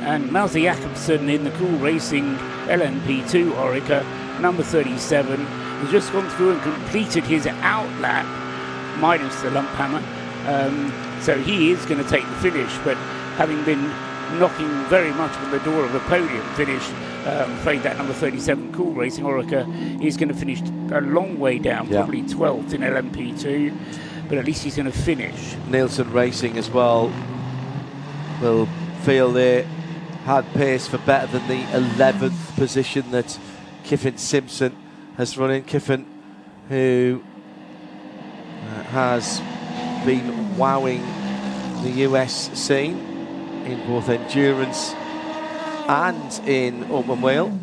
And Malte Jakobsen in the Cool Racing LMP2 Orica, number 37, has just gone through and completed his outlap, minus the lump hammer. So he is going to take the finish, but having been knocking very much on the door of a podium finish, I'm afraid that number 37 Cool Racing Orica is going to finish a long way down, probably 12th in LMP2, but at least he's going to finish. Nielsen Racing as well will feel they had pace for better than the 11th position that Kiffin Simpson has run in. Kiffin, who has been wowing the US scene in both endurance and in open wheel.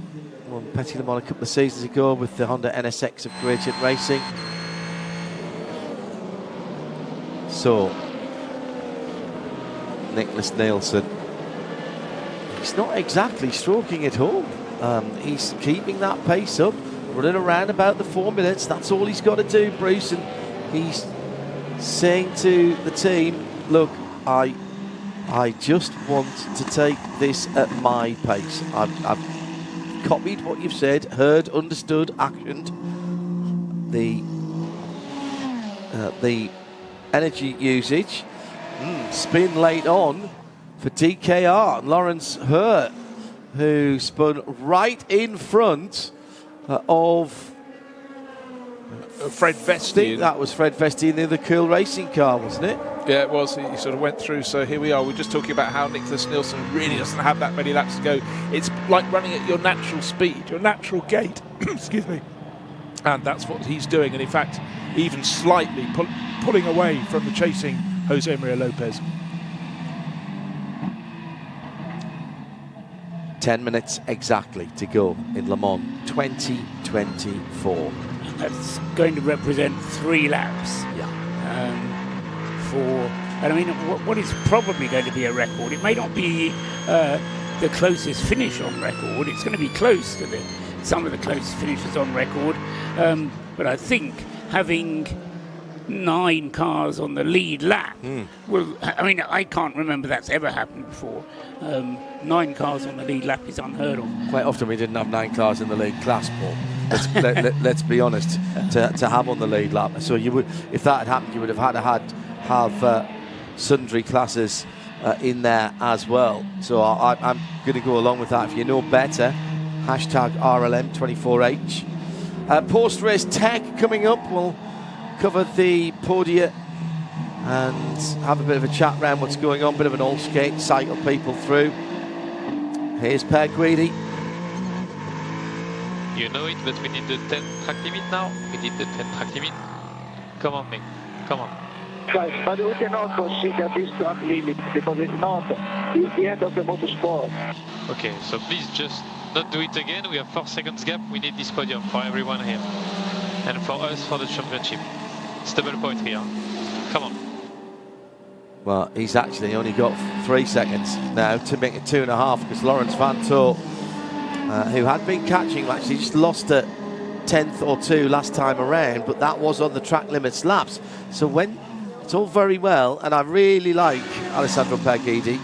won Petit Le Mans a couple of seasons ago with the Honda NSX of Great Racing. So, Nicholas Nielsen, he's not exactly stroking it home. He's keeping that pace up, running around about the 4 minutes. That's all he's got to do, Bruce. And he's saying to the team, look, I just want to take this at my pace. I've copied what you've said, heard, understood, actioned. The energy usage. Spin late on for DKR. Lawrence Hurt, who spun right in front of Fred Vesti. I think that was Fred Vesti in the other cool racing car, wasn't it? Yeah, it was. He sort of went through. So here we are. We're just talking about how Nicholas Nielsen really doesn't have that many laps to go. It's like running at your natural speed, your natural gait. Excuse me. And that's what he's doing. And in fact, even slightly pulling away from the chasing Jose Maria Lopez. 10 minutes exactly to go in Le Mans 2024. That's going to represent 3 laps. Yeah. And I mean, what is probably going to be a record? It may not be the closest finish on record. It's going to be close to some of the closest finishes on record. But I think having 9 cars on the lead lap I mean, I can't remember that's ever happened before. 9 cars on the lead lap is unheard of. Quite often we didn't have 9 cars in the lead class, Paul. Let's be honest, to have on the lead lap. So you would, if that had happened, you would have had to have sundry classes in there as well. So I'm going to go along with that. If you know better, hashtag RLM24H. Post-race tech coming up. We'll cover the Podium and have a bit of a chat around what's going on, bit of an all skate, cycle people through. Here's Per Guidi. You know it, but we need the 10 track limit now. We need the 10 track limit. Come on, Nick. Come on. Guys, but we cannot consider this track limit because it's the end of the motorsport. Okay, so please just not do it again. We have 4 seconds gap. We need this podium for everyone here. And for us, for the championship. It's double point here. Come on. Well, he's actually only got 3 seconds now to make it 2.5 because Lawrence Vanto, who had been catching, actually just lost a 10th or 2 last time around, but that was on the track limits laps. So when it's all very well, and I really like Alessandro Guidi,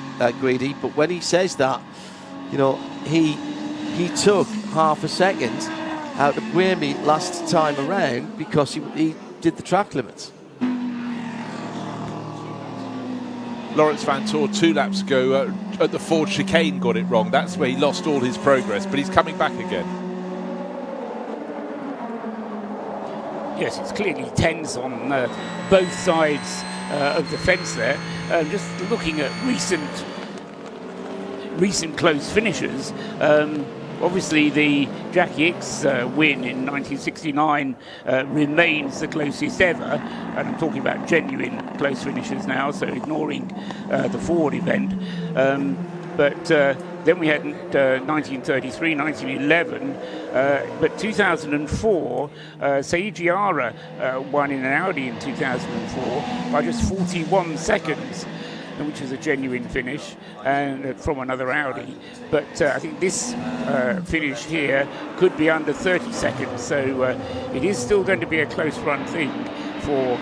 but when he says that, you know, he took half a second out of Guemi last time around because he did the track limits. Lawrence Vantor 2 laps ago at the Ford chicane got it wrong. That's where he lost all his progress, but he's coming back again. Yes, it's clearly tense on both sides of the fence there. Just looking at recent close finishes, obviously the Jackie X win in 1969 remains the closest ever, and I'm talking about genuine close finishes now, so ignoring the Ford event. But then we had 1933, 1911, but 2004, Seiji Ara won in an Audi in 2004 by just 41 seconds, which was a genuine finish, and from another Audi. But I think this finish here could be under 30 seconds, so it is still going to be a close run thing for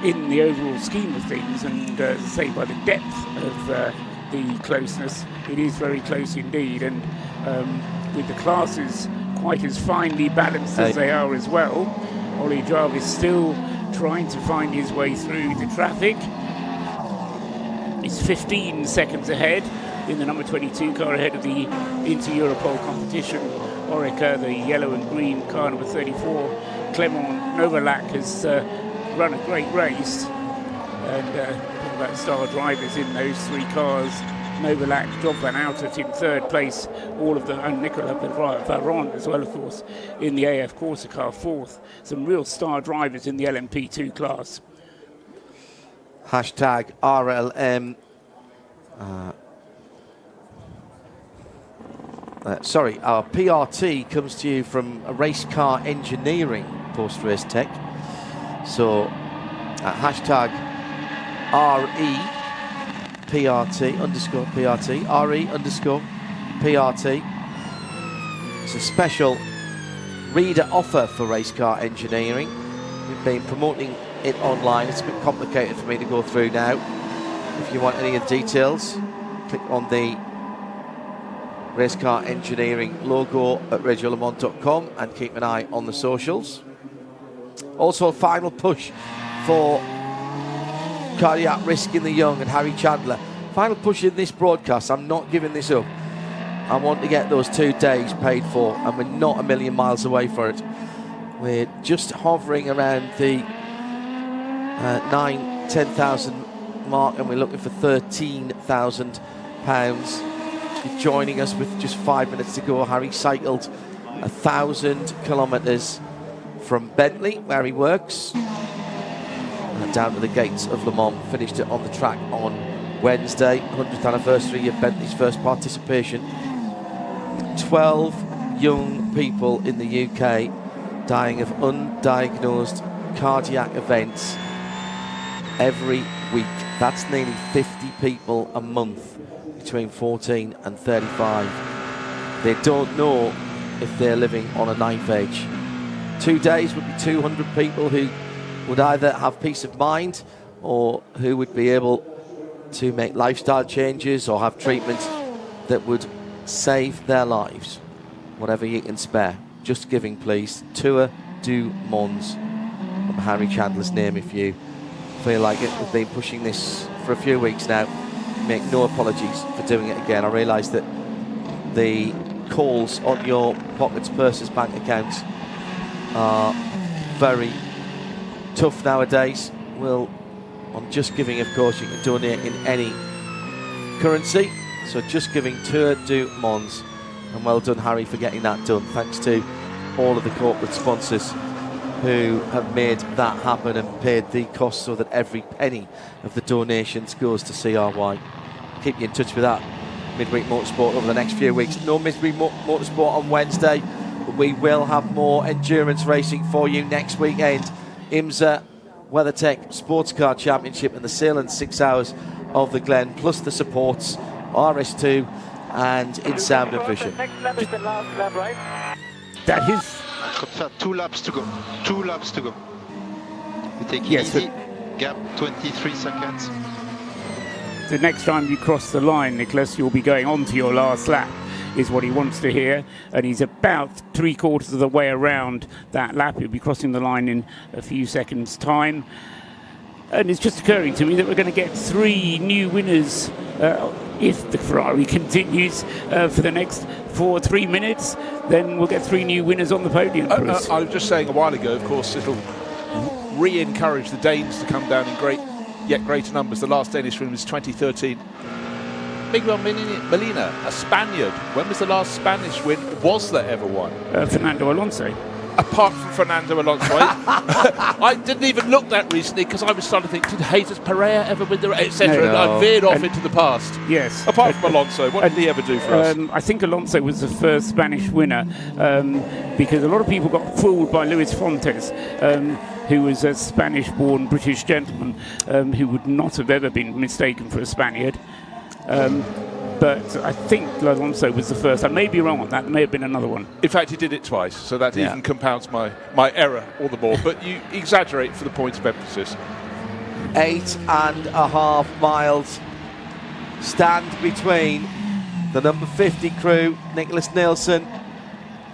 in the overall scheme of things, and say by the depth of the closeness, it is very close indeed, and with the classes quite as finely balanced as they are as well, Ollie Jarvis still trying to find his way through the traffic. He's 15 seconds ahead in the number 22 car, ahead of the Inter-Europol competition. Orica, the yellow and green car number 34. Clement Novalak has run a great race, and talking about star drivers in those 3 cars. Novalak, Job van Outert in 3rd place, all of them, and Nicolas Varron as well, of course, in the AF Corsa car 4th. Some real star drivers in the LMP2 class. Hashtag RLM Our PRT comes to you from a Race Car Engineering post-race tech. So hashtag RE_PRT. It's a special reader offer for Race Car Engineering. We've been promoting it online. It's a bit complicated for me to go through now. If you want any of the details, click on the Race Car Engineering logo at radiolemans.com and keep an eye on the socials. Also, a final push for cardiac risk in the young and Harry Chandler. Final push in this broadcast. I'm not giving this up. I want to get those 2 days paid for, and we're not a million miles away for it. We're just hovering around the 10,000 mark, and we're looking for £13,000. Joining us with just 5 minutes to go. Harry cycled 1,000 kilometres from Bentley, where he works, and down to the gates of Le Mans. Finished it on the track on Wednesday, 100th anniversary of Bentley's first participation. 12 young people in the UK dying of undiagnosed cardiac events every week. That's nearly 50 people a month between 14 and 35. They don't know if they're living on a knife edge. 2 days would be 200 people who would either have peace of mind or who would be able to make lifestyle changes or have treatment that would save their lives. Whatever you can spare. Just giving, please. Tour du Mons. Harry Chandler's name, if you feel like it. We've been pushing this for a few weeks now. Make no apologies for doing it again. I realise that the calls on your pockets, purses, bank accounts are very tough nowadays. Well, on Just Giving, of course, you can donate in any currency. So Just Giving, Tour du Mons. And well done, Harry, for getting that done. Thanks to all of the corporate sponsors who have made that happen and paid the cost so that every penny of the donations goes to CRY. Keep you in touch with that midweek motorsport over the next few weeks. No midweek motorsport on Wednesday, but we will have more endurance racing for you next weekend. IMSA, WeatherTech Sports Car Championship and the Salem 6 Hours of the Glen, plus the supports, RS2 and In Sound and Vision. Next lap is the last lap, right? That is... Confirm 2 laps to go. 2 laps to go. We take it yes, easy. Gap 23 seconds. The next time you cross the line, Nicholas, you'll be going on to your last lap, is what he wants to hear. And he's about 3/4 of the way around that lap. He'll be crossing the line in a few seconds' time. And it's just occurring to me that we're going to get 3 new winners if the Ferrari continues for the next 3 minutes. Then we'll get 3 new winners on the podium. I was just saying a while ago, of course, it'll re-encourage the Danes to come down in yet greater numbers. The last Danish win was 2013. Miguel Molina, a Spaniard. When was the last Spanish win? Was there ever one? Fernando Alonso. Apart from Fernando Alonso, I didn't even look that recently because I was starting to think, did Jesus Pereira ever win the race, etc. No. I veered off into the past. Yes. Apart from Alonso, what did he ever do for us? I think Alonso was the first Spanish winner because a lot of people got fooled by Luis Fontes, who was a Spanish-born British gentleman who would not have ever been mistaken for a Spaniard. But I think Alonso was the first. I may be wrong on that. There may have been another one. In fact, he did it twice, so that even compounds my error all the more. But you exaggerate for the point of emphasis. 8.5 miles stand between the number 50 crew, Nicholas Nielsen,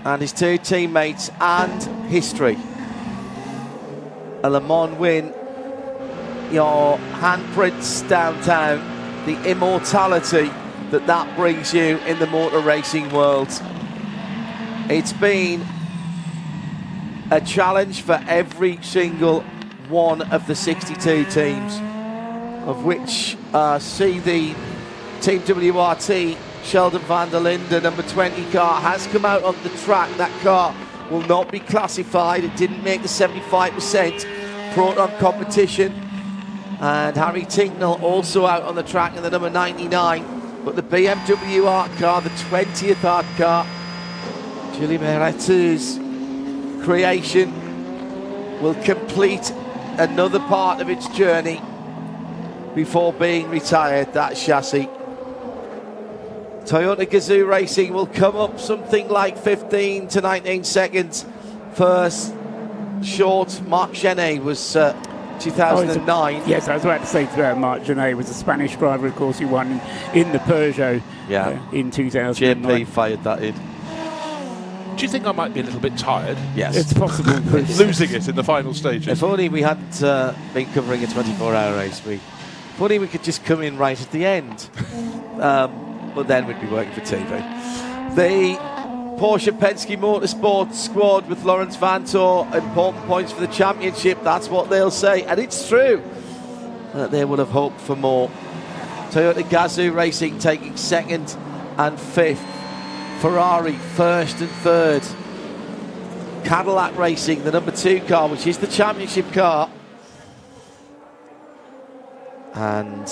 and his 2 teammates, and history. A Le Mans win, your handprints downtown, the immortality that brings you in the motor racing world. It's been a challenge for every single one of the 62 teams, of which see the Team WRT Sheldon van der Linde number 20 car has come out on the track. That car will not be classified. It didn't make the 75% Proton competition. And Harry Tinknell also out on the track in the number 99. But the BMW art car, the 20th art car, Giulio Meretti's creation, will complete another part of its journey before being retired, that chassis. Toyota Gazoo Racing will come up something like 15 to 19 seconds. First short, Marc Genet was 2009. Yes, I was about to say Marc Genet was a Spanish driver, of course, who won in the Peugeot in 2009. JP fired that in. Do you think I might be a little bit tired? Yes. It's possible. Losing it in the final stages. If only we hadn't been covering a 24-hour race. If only we could just come in right at the end. But then we'd be working for TV. The Porsche Penske Motorsport squad with Lawrence Vantor, important points for the championship. That's what they'll say. And it's true that they would have hoped for more. Toyota Gazoo Racing taking second and fifth. Ferrari first and third. Cadillac Racing, the number 2 car, which is the championship car. And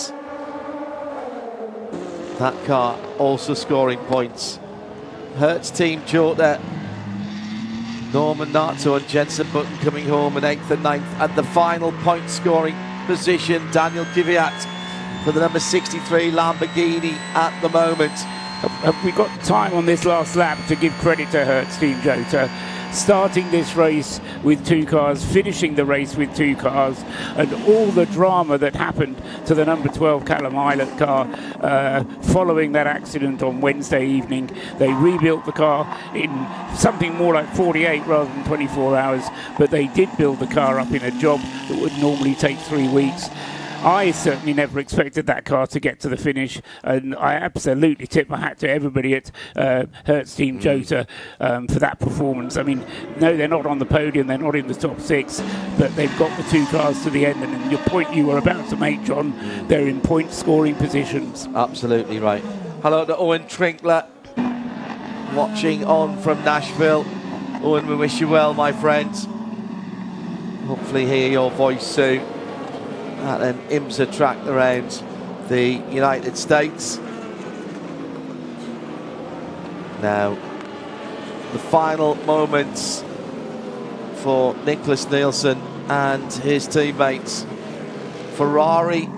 that car also scoring points. Hertz Team Jota, Norman Nato and Jensen Button coming home in 8th and 9th. And the final point scoring position, Daniel Kvyat for the number 63 Lamborghini at the moment. Have we got time on this last lap to give credit to Hertz Team Jota? Starting this race with 2 cars, finishing the race with 2 cars, and all the drama that happened to the number 12 Callum Ilott car following that accident on Wednesday evening. They rebuilt the car in something more like 48 rather than 24 hours, but they did build the car up in a job that would normally take 3 weeks. I certainly never expected that car to get to the finish, and I absolutely tip my hat to everybody at Hertz Team Jota for that performance. I mean, no, they're not on the podium, they're not in the top 6, but they've got the 2 cars to the end, and your point you were about to make, John, they're in point-scoring positions. Absolutely right. Hello to Owen Trinkler, watching on from Nashville. Owen, we wish you well, my friends. Hopefully hear your voice soon. At an IMSA track around the United States. Now, the final moments for Nicholas Nielsen and his teammates. Ferrari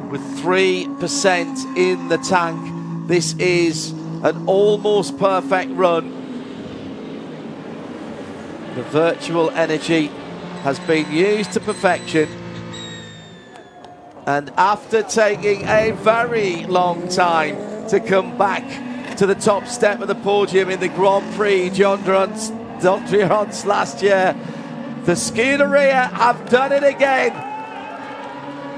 with 3% in the tank. This is an almost perfect run. The virtual energy has been used to perfection. And after taking a very long time to come back to the top step of the podium in the Grand Prix d'Honduras last year, the Scuderia have done it again.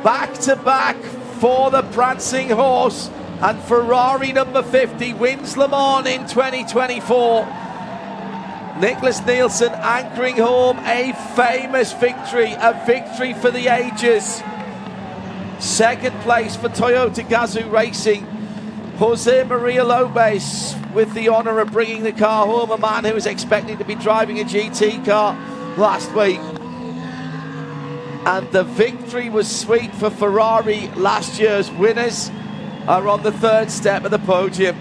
Back to back for the prancing horse, and Ferrari number 50 wins Le Mans in 2024. Nicholas Nielsen anchoring home a famous victory, a victory for the ages. Second place for Toyota Gazoo Racing. Jose Maria Lopez with the honour of bringing the car home, a man who was expecting to be driving a GT car last week. And the victory was sweet for Ferrari. Last year's winners are on the 3rd step of the podium.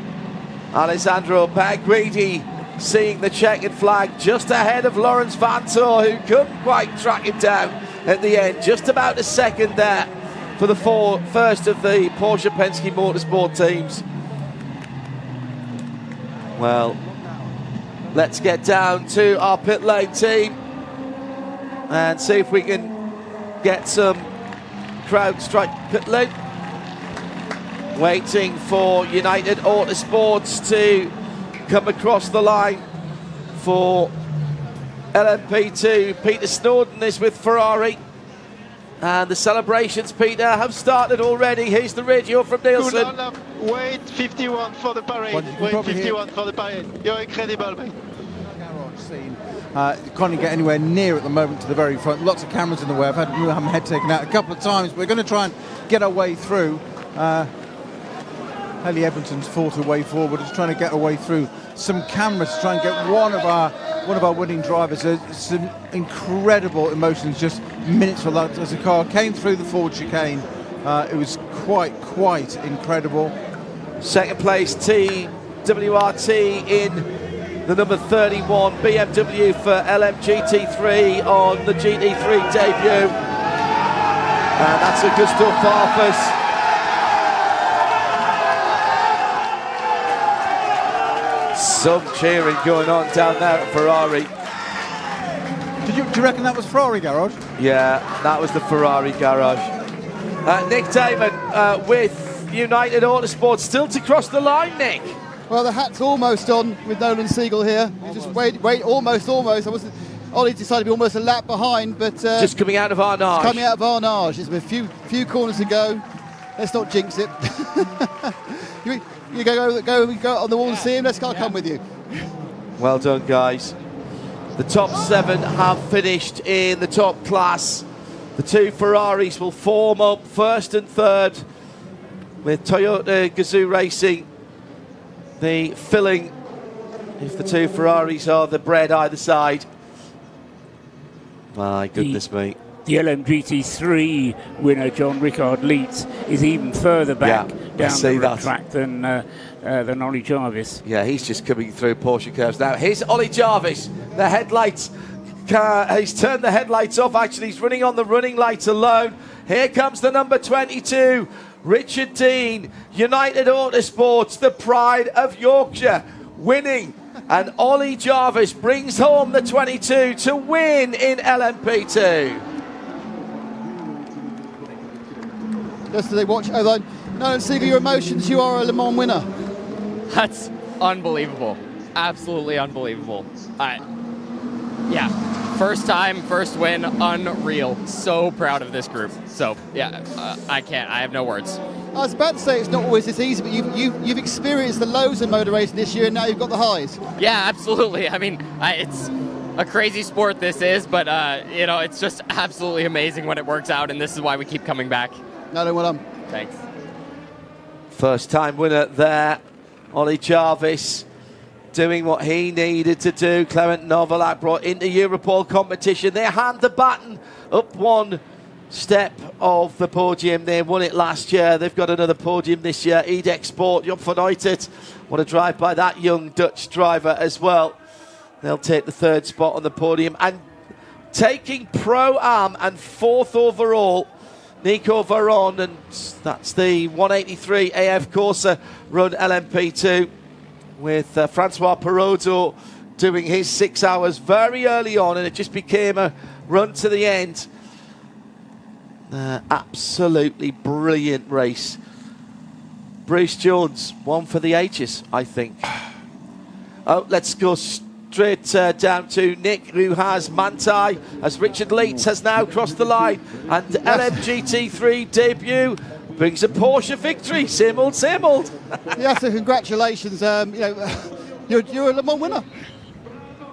Alessandro Paguidi seeing the checkered flag just ahead of Lawrence Vantor, who couldn't quite track him down at the end. Just about a second there for the first of the Porsche Penske Motorsport teams. Well, let's get down to our pit lane team and see if we can get some crowd strike pit lane. Waiting for United Autosports to come across the line for LMP2. Peter Snowden is with Ferrari. And the celebrations, Peter, have started already. Here's the radio from Nielsen. Wait 51 for the parade. Wait 51 for the parade. You're incredible, mate. Can't get anywhere near at the moment to the very front. Lots of cameras in the way. I've had my head taken out a couple of times. We're going to try and get our way through. Ellie Evanson's fought her way forward. Is trying to get her way through some cameras to try and get one of our winning drivers. Some incredible emotions just minutes for that as the car came through the forward chicane. It was quite incredible. Second place, TWRT in the number 31 BMW for LMGT3 on the GT3 debut. And that's Augusto Farfus. Some cheering going on down there at Ferrari. Do you reckon that was Ferrari garage? Yeah, that was the Ferrari garage. Nick Damon with United Autosport, still to cross the line, Nick. Well, the hat's almost on with Nolan Siegel here. You just wait, almost. Ollie decided to be almost a lap behind, but just coming out of Arnage. Coming out of Arnage. There's a few corners to go. Let's not jinx it. you go on the wall and see him. I'll come with you. Well done, guys. The top 7 have finished in the top class. The 2 Ferraris will form up first and third, with Toyota Gazoo Racing the filling, if the 2 Ferraris are the bread either side. My goodness me. The LMGT3 winner, John Rickard Leitz, is even further back down the track than Ollie Jarvis. Yeah, he's just coming through Porsche curves now. Here's Ollie Jarvis. The headlights, he's turned the headlights off. Actually, he's running on the running lights alone. Here comes the number 22. Richard Dean, United Autosports, the pride of Yorkshire, winning. And Ollie Jarvis brings home the 22 to win in LMP2. Just as they watch, no, Siegel, your emotions, you are a Le Mans winner. That's unbelievable. Absolutely unbelievable. Yeah, first time, first win, unreal. So proud of this group. So, yeah, I have no words. I was about to say it's not always this easy, but you've experienced the lows in motor racing this year, and now you've got the highs. Yeah, absolutely. I mean, it's a crazy sport this is, but, it's just absolutely amazing when it works out, and this is why we keep coming back. No, well done. Thanks. First time winner there, Ollie Jarvis, doing what he needed to do. Clement Novalak brought into Europol competition. They hand the baton up one step of the podium. They won it last year. They've got another podium this year. Edex Sport, Job van Uytet. What a drive by that young Dutch driver as well. They'll take the 3rd spot on the podium. And taking Pro-Am and 4th overall, Nico Veron, and that's the 183 AF Corsa run LMP2, with Francois Perrodo doing his 6 hours very early on, and it just became a run to the end. Absolutely brilliant race. Bruce Jones, one for the ages, I think. Oh, let's go straight down to Nick, who has Manthey, as Richard Leitz has now crossed the line, and LMGT3 debut brings a Porsche victory. Same old, same old. Yes, so congratulations. You're a Le Mans winner.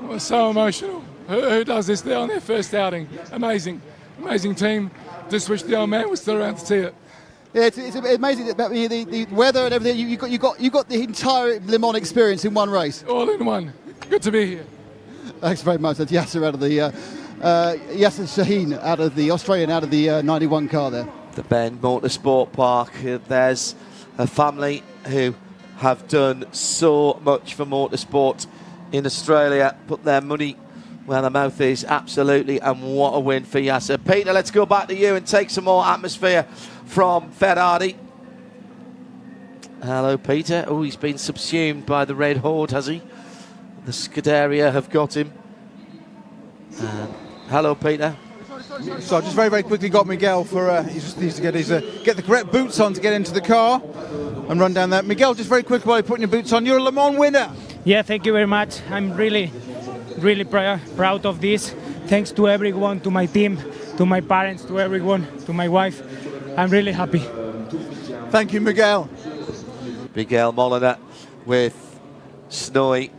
Well, so emotional. Who does this? They're on their first outing. Amazing team. Just wish the old man was still around to see it. Yeah, it's amazing about the weather and everything. You got the entire Le Mans experience in one race. All in one. Good to be here. Thanks very much. That's Yasser out of the Yasser Shaheen out of the Australian, out of the 91 car there. The Ben Motorsport Park. There's a family who have done so much for motorsport in Australia. Put their money where their mouth is, absolutely, and what a win for Yasser. Peter, let's go back to you and take some more atmosphere from Ferrari. Hello, Peter. Oh, he's been subsumed by the Red Horde, has he? The Scuderia have got him. Hello, Peter. So I just very, very quickly got Miguel for he just needs to get the correct boots on to get into the car and run down there. Miguel, just very quickly while you're putting your boots on, you're a Le Mans winner. Yeah, thank you very much. I'm really proud of this. Thanks to everyone, to my team, to my parents, to everyone, to my wife. I'm really happy. Thank you, Miguel. Miguel Molina with Snowy.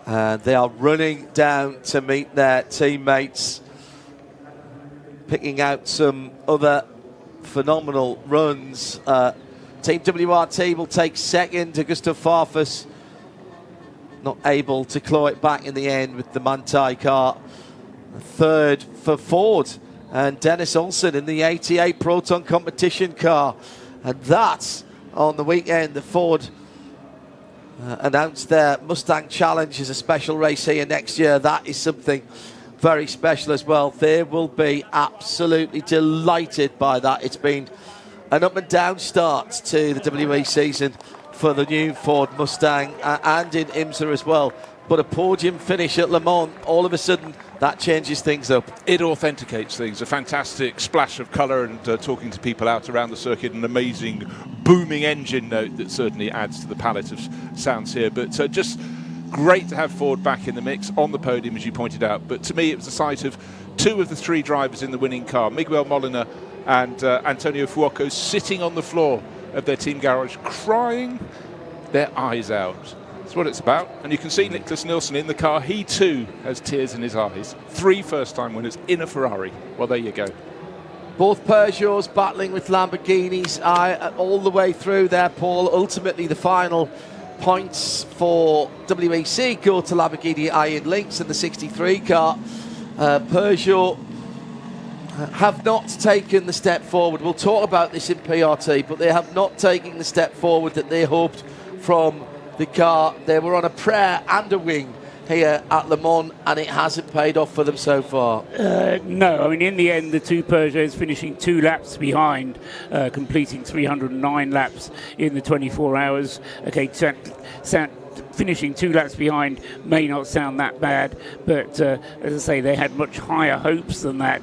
They are running down to meet their teammates, picking out some other phenomenal runs. Team WRT will take second. Augusto Farfus not able to claw it back in the end with the Manthey car. Third for Ford, and Dennis Olsen in the 88 Proton competition car. And that, on the weekend, the Ford announced their Mustang Challenge as a special race here next year. That is something very special as well. They will be absolutely delighted by that. It's been an up and down start to the WE season for the new Ford Mustang and in IMSA as well. But a podium finish at Le Mans, all of a sudden, that changes things up. It authenticates things. A fantastic splash of colour and talking to people out around the circuit. An amazing booming engine note that certainly adds to the palette of sounds here. But just great to have Ford back in the mix on the podium, as you pointed out. But to me, it was the sight of two of the three drivers in the winning car, Miguel Molina and Antonio Fuoco, sitting on the floor of their team garage, crying their eyes out. That's what it's about. And you can see Nicholas Nielsen in the car. He too has tears in his eyes. 3 first-time winners in a Ferrari. Well, there you go. Both Peugeots battling with Lamborghinis all the way through there, Paul. Ultimately, the final points for WEC go to Lamborghini Iron Lynx and the 63 car. Peugeot have not taken the step forward. We'll talk about this in PRT, but they have not taken the step forward that they hoped from the car. They were on a prayer and a wing here at Le Mans, and it hasn't paid off for them so far. No, I mean, in the end, the two Peugeots finishing 2 laps behind, completing 309 laps in the 24 hours. Okay, finishing 2 laps behind may not sound that bad, but as I say, they had much higher hopes than that.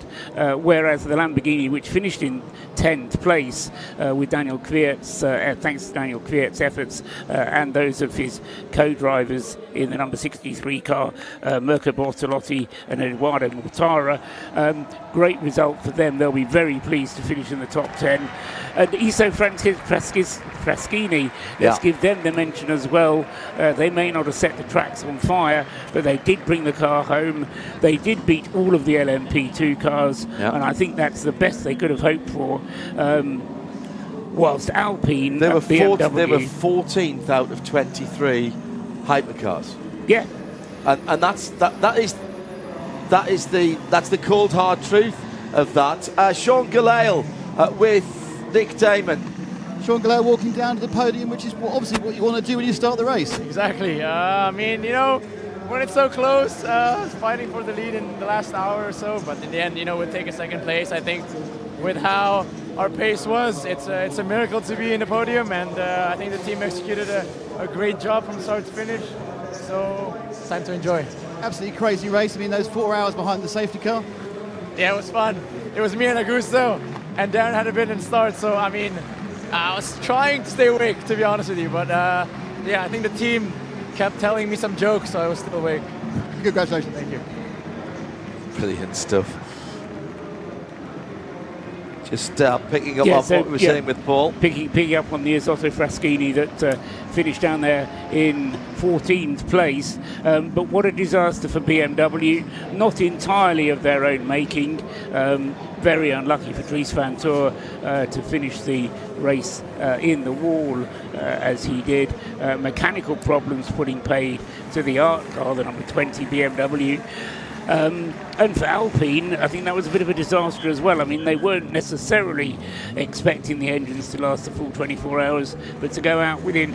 Whereas the Lamborghini, which finished in 10th place with Daniel Kvyat's, thanks to Daniel Kvyat's efforts and those of his co-drivers in the number 63 car, Mirko Bortolotti and Eduardo Mortara. Great result for them. They'll be very pleased to finish in the top 10. And Iso Fraschini, let's give them the mention as well. They may not have set the tracks on fire, but they did bring the car home. They did beat all of the LMP2 cars, and I think that's the best they could have hoped for. Whilst Alpine, they were BMW, they were 14th out of 23 hypercars. Yeah, and that's the cold hard truth of that. Sean Gallale with Nick Damon. Sean Gallale walking down to the podium, which is obviously what you want to do when you start the race. Exactly. I mean, you know, when it's so close, fighting for the lead in the last hour or so, but in the end, you know, we'll take a second place. I think with how our pace was, it's a miracle to be in the podium, and I think the team executed a great job from start to finish. So it's time to enjoy. Absolutely crazy race. I mean, those 4 hours behind the safety car. Yeah, it was fun. It was me and Augusto, and Darren had a bit in start. So I mean, I was trying to stay awake, to be honest with you, but yeah, I think the team kept telling me some jokes, so I was still awake. Congratulations. Thank you. Brilliant stuff. Just picking up on what we were saying with Paul. Picking up on the Iso Fraschini that finished down there in 14th place. But what a disaster for BMW. Not entirely of their own making. Very unlucky for Dries van Toor to finish the race in the wall as he did. Mechanical problems putting paid to the art car, the number 20 BMW. And for Alpine, I think that was a bit of a disaster as well. I mean, they weren't necessarily expecting the engines to last the full 24 hours, but to go out within,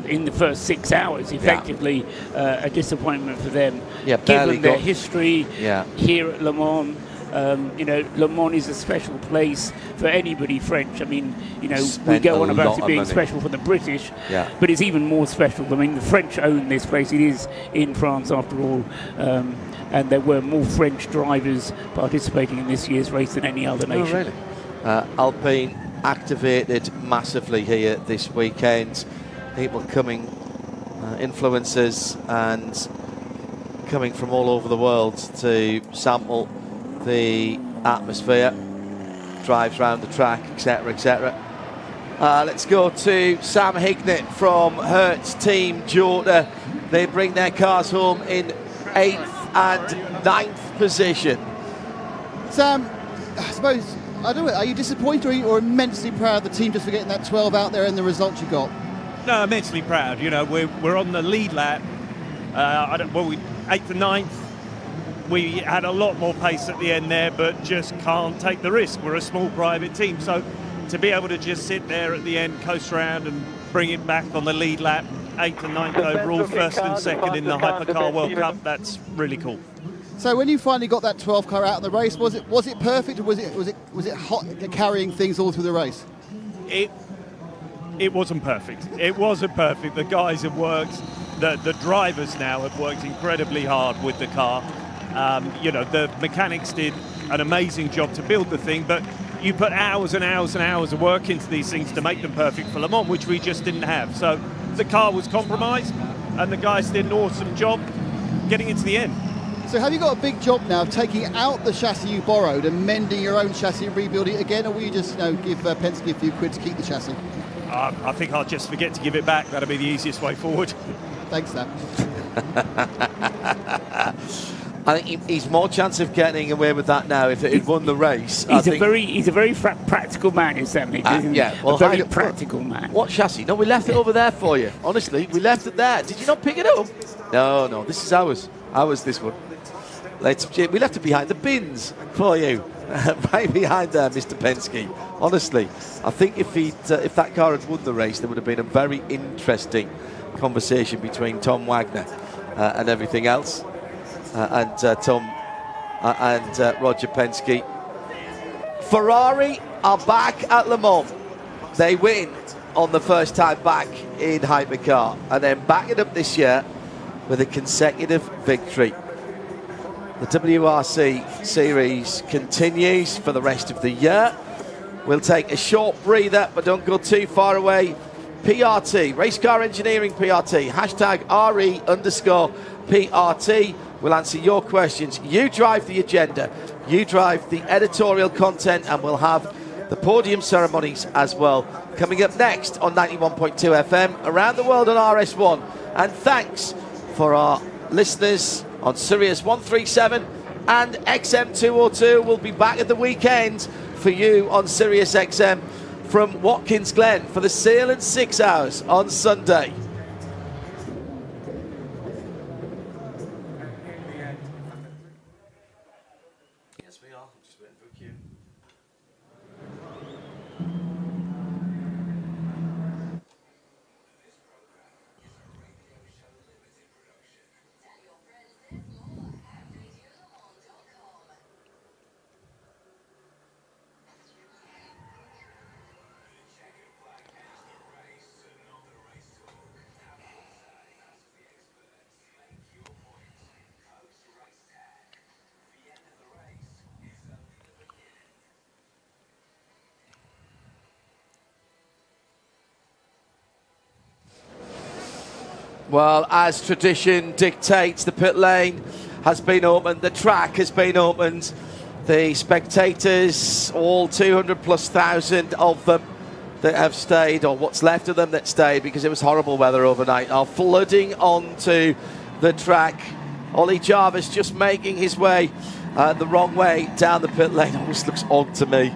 in the first 6 hours, effectively, a disappointment for them. Yeah, given their history here at Le Mans. You know, Le Mans is a special place for anybody French. I mean, you know, we go on about it being special for the British, but it's even more special. I mean, the French own this place. It is in France, after all. And there were more French drivers participating in this year's race than any other nation. Oh, really? Alpine activated massively here this weekend. People coming, influencers and coming from all over the world to sample the atmosphere, drives around the track, etc., etc. Let's go to Sam Hignett from Hertz Team Jota. They bring their cars home in 8th and 9th position. Sam, I suppose, I don't know, are you disappointed or immensely proud of the team just for getting that 12 out there and the results you got? No, immensely proud. You know, we're on the lead lap. 8th and 9th. We had a lot more pace at the end there, but just can't take the risk. We're a small private team, so to be able to just sit there at the end, coast around and bring it back on the lead lap, 8th and 9th overall, 1st and 2nd in the Hypercar World Cup, that's really cool. So when you finally got that 12 car out in the race, was it perfect, or was it hot carrying things all through the race? It wasn't perfect. It wasn't perfect. The guys have worked, the drivers now have worked incredibly hard with the car. You know, the mechanics did an amazing job to build the thing, but you put hours and hours and hours of work into these things to make them perfect for Le Mans, which we just didn't have. So the car was compromised, and the guys did an awesome job getting it to the end. So have you got a big job now of taking out the chassis you borrowed and mending your own chassis and rebuilding it again, or will you just give Penske a few quid to keep the chassis? I think I'll just forget to give it back. That'll be the easiest way forward. Thanks, Sam. I think he's more chance of getting away with that now if he'd won the race. He's a very practical man, is that? Yeah, well, a very practical man. What chassis? No, we left it over there for you. Honestly, we left it there. Did you not pick it up? No, this is ours. Ours, this one. We left it behind the bins for you. Right behind there, Mr. Penske. Honestly, I think if that car had won the race, there would have been a very interesting conversation between Tom Wagner and everything else, and Roger Penske. Ferrari are back at Le Mans. They win on the first time back in Hypercar, and then back it up this year with a consecutive victory. The WRC series continues for the rest of the year. We'll take a short breather, but don't go too far away. PRT, Race Car Engineering PRT, hashtag RE_PRT. We'll answer your questions. You drive the agenda, you drive the editorial content, and we'll have the podium ceremonies as well. Coming up next on 91.2 FM, around the world on RS1. And thanks for our listeners on Sirius 137 and XM202. We'll be back at the weekend for you on Sirius XM from Watkins Glen for the Salem 6 hours on Sunday. Yes, we are. I'm just waiting for a cue. Well, as tradition dictates, the pit lane has been opened, the track has been opened. The spectators, all 200,000+ of them that have stayed, or what's left of them that stayed because it was horrible weather overnight, are flooding onto the track. Ollie Jarvis just making his way the wrong way down the pit lane. Always looks odd to me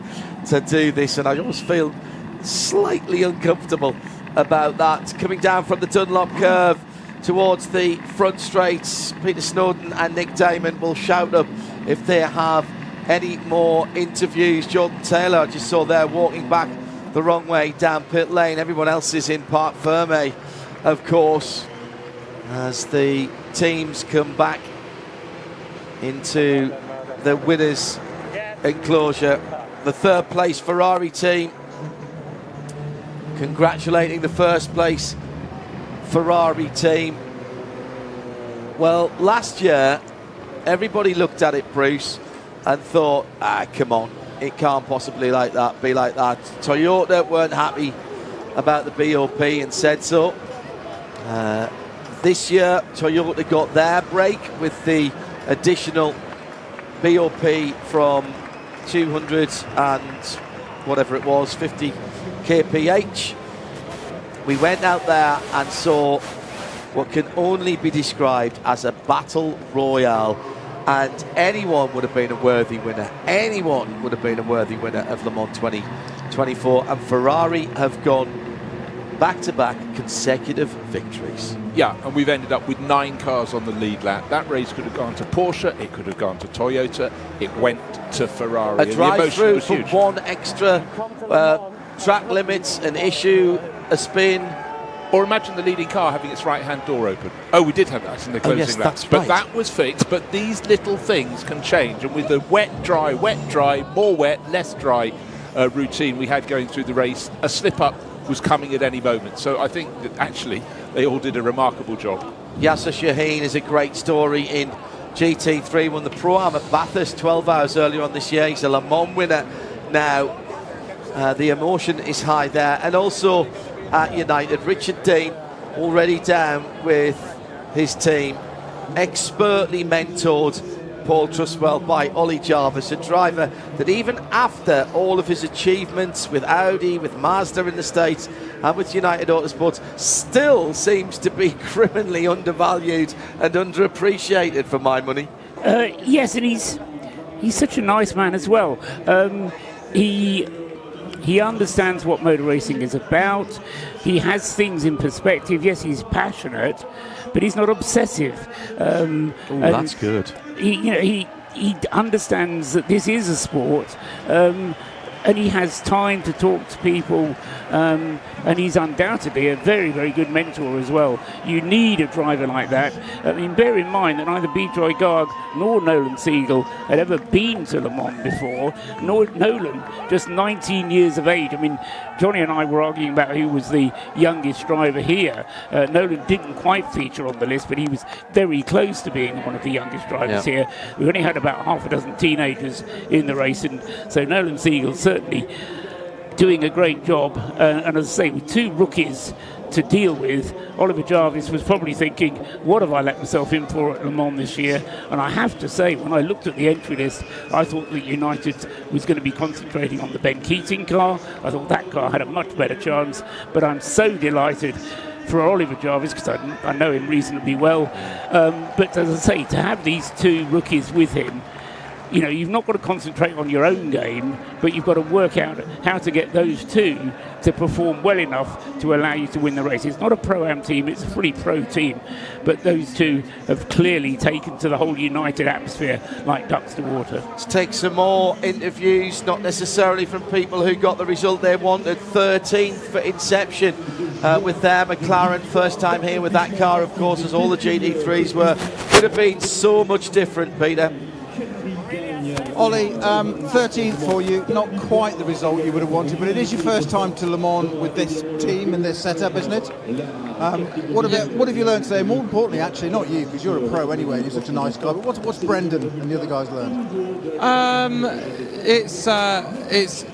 to do this, and I always feel slightly uncomfortable about that. Coming down from the Dunlop curve towards the front straights, Peter Snowden and Nick Damon will shout up if they have any more interviews. Jordan Taylor, I just saw there walking back the wrong way down pit lane. Everyone else is in Parc Fermé, of course, as the teams come back into the winners' enclosure. The third place Ferrari team congratulating the first place Ferrari team. Well, last year everybody looked at it, Bruce, and thought, come on, it can't possibly be like that. Toyota weren't happy about the BOP and said so. This year Toyota got their break with the additional BOP from 200 and whatever it was, 50 kph. We went out there and saw what can only be described as a battle royale, and anyone would have been a worthy winner. Anyone would have been a worthy winner of Le Mans 2024, and Ferrari have gone back-to-back consecutive victories. Yeah, and we've ended up with 9 cars on the lead lap. That race could have gone to Porsche, it could have gone to Toyota, it went to Ferrari. A drive-through for one extra track limits, an issue, a spin. Or imagine the leading car having its right-hand door open. Oh, we did have that in the closing yes, laps. that's But right. that was fixed. But these little things can change. And with the wet, dry, more wet, less dry routine we had going through the race, a slip-up was coming at any moment. So I think that actually they all did a remarkable job. Yasser Shaheen is a great story in GT3. Won the Pro-Am at Bathurst 12 hours earlier on this year. He's a Le Mans winner now. The emotion is high there. And also at United, Richard Dean already down with his team, expertly mentored Paul Truswell by Ollie Jarvis, a driver that even after all of his achievements with Audi, with Mazda in the States and with United Autosports, still seems to be criminally undervalued and underappreciated for my money. Yes, and he's such a nice man as well. He understands what motor racing is about. He has things in perspective. Yes, he's passionate, but he's not obsessive. That's good. He understands that this is a sport, and he has time to talk to people, and he's undoubtedly a very, very good mentor as well. You need a driver like that. I mean, bear in mind that neither Bijoy Garg nor Nolan Siegel had ever been to Le Mans before, nor Nolan, just 19 years of age. I mean, Johnny and I were arguing about who was the youngest driver here. Nolan didn't quite feature on the list, but he was very close to being one of the youngest drivers here. We only had about half a dozen teenagers in the race, and so Nolan Siegel certainly doing a great job. And as I say, with two rookies to deal with, Oliver Jarvis was probably thinking, what have I let myself in for at Le Mans this year? And I have to say, when I looked at the entry list, I thought that United was going to be concentrating on the Ben Keating car. I thought that car had a much better chance, but I'm so delighted for Oliver Jarvis, because I know him reasonably well. But as I say, to have these two rookies with him, you know, you've not got to concentrate on your own game, but you've got to work out how to get those two to perform well enough to allow you to win the race. It's not a Pro-Am team, it's a fully pro team, but those two have clearly taken to the whole United atmosphere like ducks to water. Let's take some more interviews, not necessarily from people who got the result they wanted. 13th for Inception with their McLaren. First time here with that car, of course, as all the GT3s were. Could have been so much different, Peter. Ollie, 13th for you, not quite the result you would have wanted, but it is your first time to Le Mans with this team and this setup, isn't it? What have you learned today? More importantly, actually, not you, because you're a pro anyway, and you're such a nice guy, but what's Brendan and the other guys learned?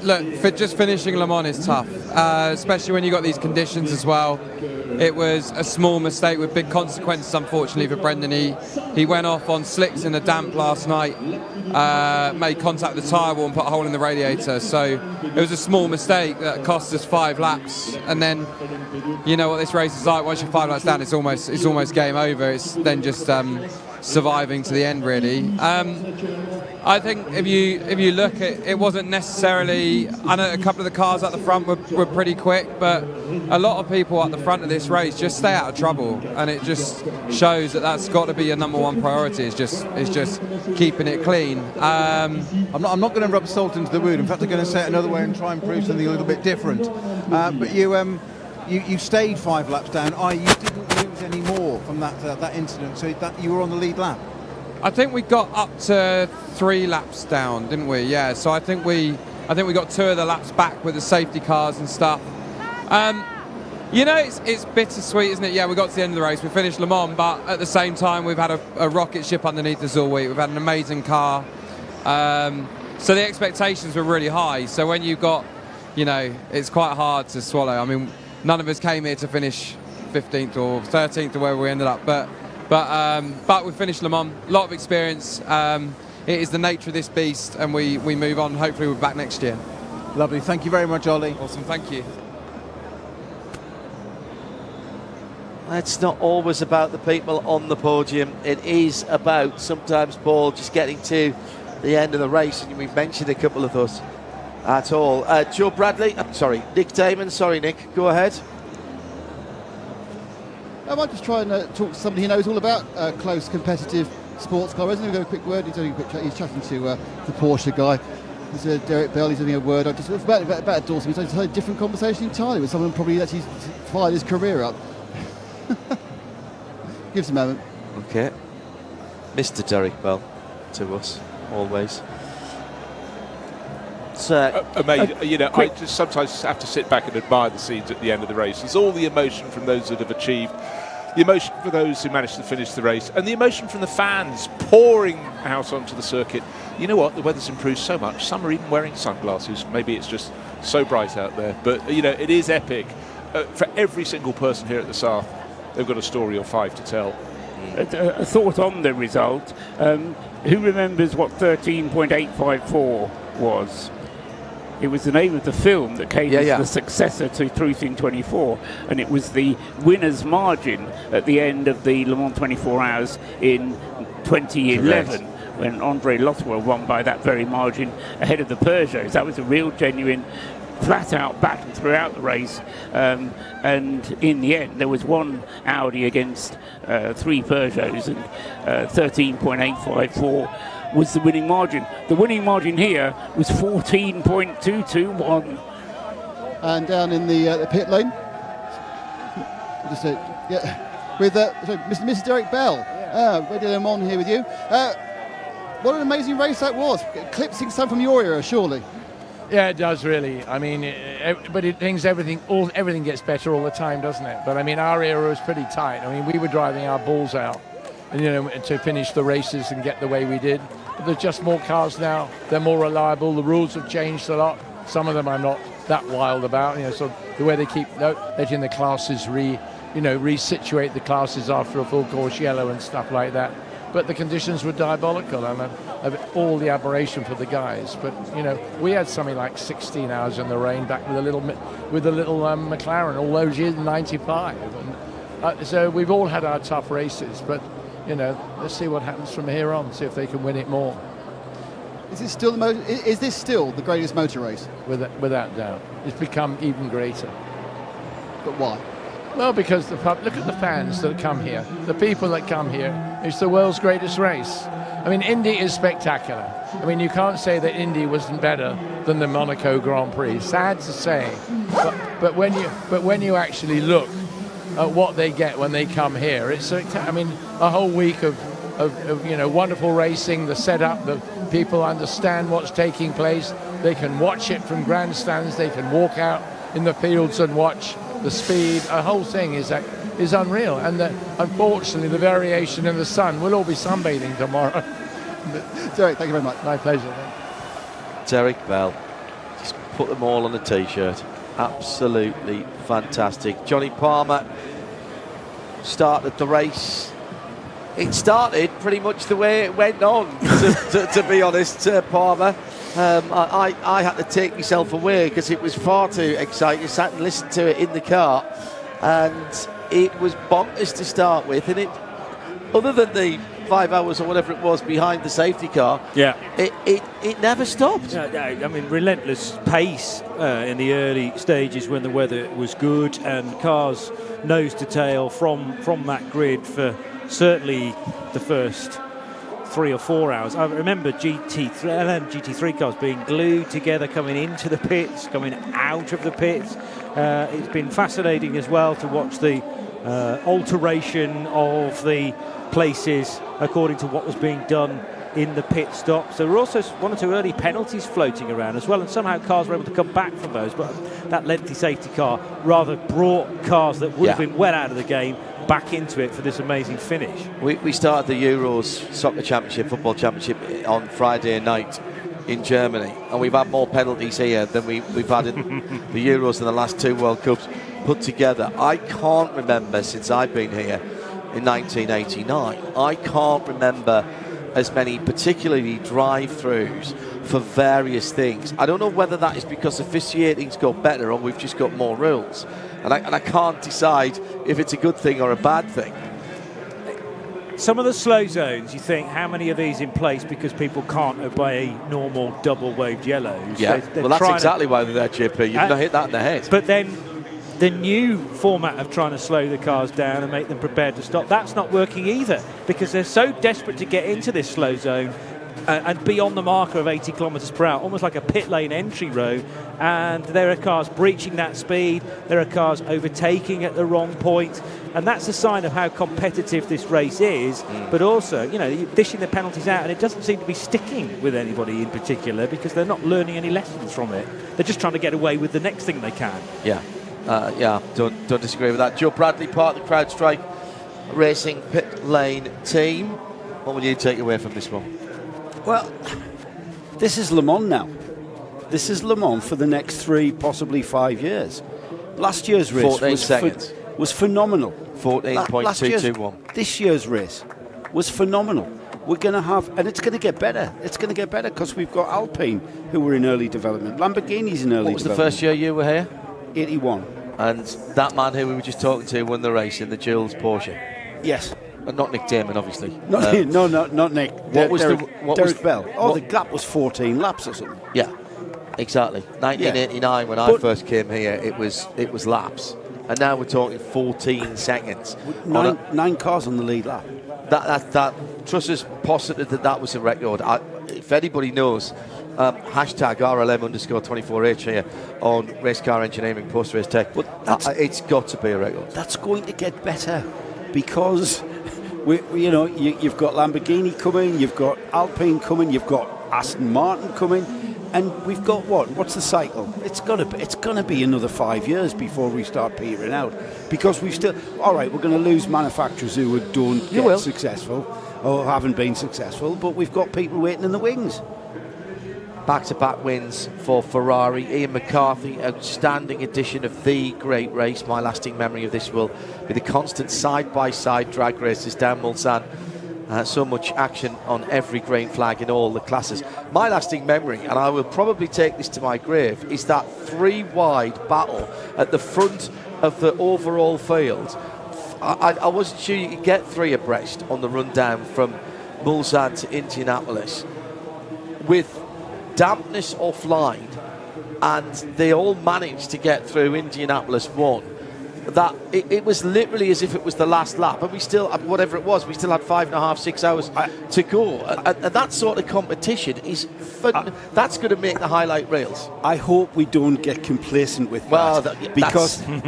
Look, for just finishing Le Mans is tough, especially when you've got these conditions as well. It was a small mistake with big consequences, unfortunately, for Brendan. He went off on slicks in the damp last night, made contact with the tyre wall and put a hole in the radiator. So it was a small mistake that cost us 5 laps. And then, you know what this race is like. Once you're 5 laps down, it's almost game over. It's then just surviving to the end, really. I think if you look at it, wasn't necessarily. I know a couple of the cars at the front were pretty quick, but a lot of people at the front of this race just stay out of trouble, and it just shows that that's got to be your number one priority. Is just keeping it clean. I'm not going to rub salt into the wound. In fact, I'm going to say it another way and try and prove something a little bit different. But you stayed 5 laps down. You didn't lose any more from that incident, so that you were on the lead lap. I think we got up to 3 laps down, didn't we? Yeah. So I think we got 2 of the laps back with the safety cars and stuff. You know, it's bittersweet, isn't it? Yeah, we got to the end of the race. We finished Le Mans, but at the same time, we've had a rocket ship underneath us all week. We've had an amazing car. So the expectations were really high. So when you've got, you know, it's quite hard to swallow. I mean, none of us came here to finish 15th or 13th or wherever we ended up. But we finished Le Mans. A lot of experience. It is the nature of this beast, and we move on. Hopefully, we're back next year. Lovely. Thank you very much, Ollie. Awesome. Thank you. It's not always about the people on the podium. It is about sometimes, Paul, just getting to the end of the race, and we've mentioned a couple of those at all. Joe Bradley, Nick Damon. Sorry, Nick, go ahead. I might just try and talk to somebody who knows all about close competitive sports car. Isn't he? Go a quick word. He's chatting to the Porsche guy. Mr. Derek Bell, he's having a word. Just about Dawson. He's had a different conversation entirely with someone probably actually fired his career up. Give us a moment. Okay. Mr. Derek Bell to us, always. Amazing. I just sometimes have to sit back and admire the scenes at the end of the race. There's all the emotion from those that have achieved, the emotion for those who managed to finish the race, and the emotion from the fans pouring out onto the circuit. You know what? The weather's improved so much. Some are even wearing sunglasses. Maybe it's just so bright out there. But, it is epic. For every single person here at the South, they've got a story or 5 to tell. A thought on the result. Who remembers what 13.854 was? It was the name of the film that came as the successor to Truth in 24, and it was the winner's margin at the end of the Le Mans 24 Hours in 2011, when Andre Lotterer won by that very margin ahead of the Peugeots. That was a real, genuine, flat-out battle throughout the race, and in the end there was one Audi against 3 Peugeots, and 13.854 was the winning margin. The winning margin here was 14.221. And down in the pit lane, with Mr. Derek Bell, Radio Le Mans here with you. What an amazing race that was, eclipsing some from your era, surely. Yeah, it does really. I mean, everything gets better all the time, doesn't it? But I mean, our era was pretty tight. I mean, we were driving our balls out, and to finish the races and get the way we did. But there's just more cars now. They're more reliable. The rules have changed a lot. Some of them I'm not that wild about. So the way they keep letting the classes resituate the classes after a full course yellow and stuff like that. But the conditions were diabolical, and all the admiration for the guys. But we had something like 16 hours in the rain back with a little McLaren all those years in '95. So we've all had our tough races, but let's see what happens from here on. See if they can win it more. Is this still the greatest motor race? Without doubt, it's become even greater. But why? Well, because look at the fans that come here, the people that come here. It's the world's greatest race. I mean, Indy is spectacular. I mean, you can't say that Indy wasn't better than the Monaco Grand Prix. Sad to say, but when you actually look at what they get when they come here, it's a whole week of wonderful racing, the setup, the people understand what's taking place. They can watch it from grandstands. They can walk out in the fields and watch the speed. The whole thing is unreal, and unfortunately the variation in the sun. We'll all be sunbathing tomorrow. Derek, thank you very much. My pleasure. Derek Bell, just put them all on a t-shirt. Absolutely fantastic. Johnny Palmer started the race. It started pretty much the way it went on, to be honest, Palmer. I had to take myself away because it was far too exciting. I sat and listened to it in the car, and it was bonkers to start with. And other than the 5 hours or whatever it was behind the safety car, it never stopped. I mean, relentless pace in the early stages when the weather was good, and cars nose to tail from that grid for certainly the first 3 or 4 hours. I remember GT3 cars being glued together, coming into the pits, coming out of the pits. It's been fascinating as well to watch the alteration of the places according to what was being done in the pit stops. There were also 1 or 2 early penalties floating around as well, and somehow cars were able to come back from those, but that lengthy safety car rather brought cars that would have been well out of the game back into it for this amazing finish. We started the Euros Soccer Championship, Football Championship on Friday night in Germany, and we've had more penalties here than we've had in the Euros in the last 2 World Cups put together. I can't remember, since I've been here in 1989, I can't remember as many particularly drive-throughs for various things. I don't know whether that is because officiating's got better or we've just got more rules, and I can't decide if it's a good thing or a bad thing. Some of the slow zones, you think, how many of these in place because people can't obey normal double-waved yellows? Yeah, well, that's exactly why they're there, JP. You've not hit that in the head. But then the new format of trying to slow the cars down and make them prepared to stop, that's not working either, because they're so desperate to get into this slow zone. and be on the marker of 80 kilometres per hour, almost like a pit lane entry road. And there are cars breaching that speed. There are cars overtaking at the wrong point. And that's a sign of how competitive this race is. But also, you know, you're dishing the penalties out, and it doesn't seem to be sticking with anybody in particular because they're not learning any lessons from it. They're just trying to get away with the next thing they can. Yeah. Don't disagree with that. Joe Bradley, part of the CrowdStrike Racing pit lane team. What would you take away from this one? Well, this is Le Mans now. This is Le Mans for the next 3, possibly 5 years. Last year's race 14 seconds. Was phenomenal. 14.221. This year's race was phenomenal. We're going to have, and it's going to get better. It's going to get better because we've got Alpine, who were in early development. Lamborghini's in early development. What was the first year you were here? 81. And that man who we were just talking to won the race in the Jules Porsche? Yes. Not Nick Damon, obviously. Not Nick. Derek Bell. The gap was 14 laps or something. Yeah, exactly. 1989, when I first came here, it was laps. And now we're talking 14 seconds. 9 cars on the lead lap. That Truss's posited that was a record. If anybody knows, hashtag RLM_24H here on Race Car Engineering Post Race Tech. But it's got to be a record. That's going to get better because you've got Lamborghini coming, you've got Alpine coming, you've got Aston Martin coming, and we've got what's the cycle? It's gonna be another 5 years before we start petering out, because we've still, all right, we're going to lose manufacturers who don't get successful or haven't been successful, but we've got people waiting in the wings. Back-to-back wins for Ferrari. Ian McCarthy, outstanding edition of the great race. My lasting memory of this will be the constant side-by-side drag races down Mulsanne. So much action on every green flag in all the classes. My lasting memory, and I will probably take this to my grave, is that 3-wide battle at the front of the overall field. I wasn't sure you could get 3 abreast on the run down from Mulsanne to Indianapolis with dampness offline, and they all managed to get through Indianapolis 1. That it was literally as if it was the last lap, and we still, whatever it was, we still had 5.5, 6 hours to go. And that sort of competition is fun. That's going to make the highlight rails. I hope we don't get complacent with that,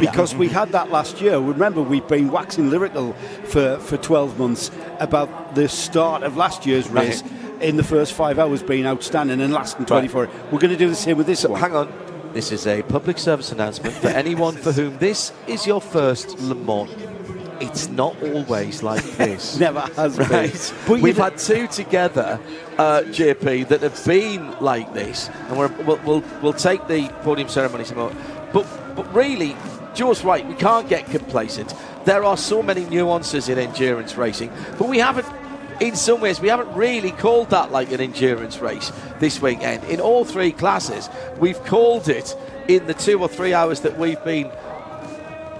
because we had that last year. Remember, we've been waxing lyrical for 12 months about the start of last year's race. In the first 5 hours being outstanding and lasting 24. We're going to do the same with this one. Hang on. This is a public service announcement for anyone for whom this is your first Le Mans. It's not always like this. Never has been. But we've had 2 together, JP, that have been like this, and we'll take the podium ceremony tomorrow. But really, Joe's right. We can't get complacent. There are so many nuances in endurance racing, but we haven't. In some ways, we haven't really called that like an endurance race this weekend. In all 3 classes, we've called it, in the 2 or 3 hours that we've been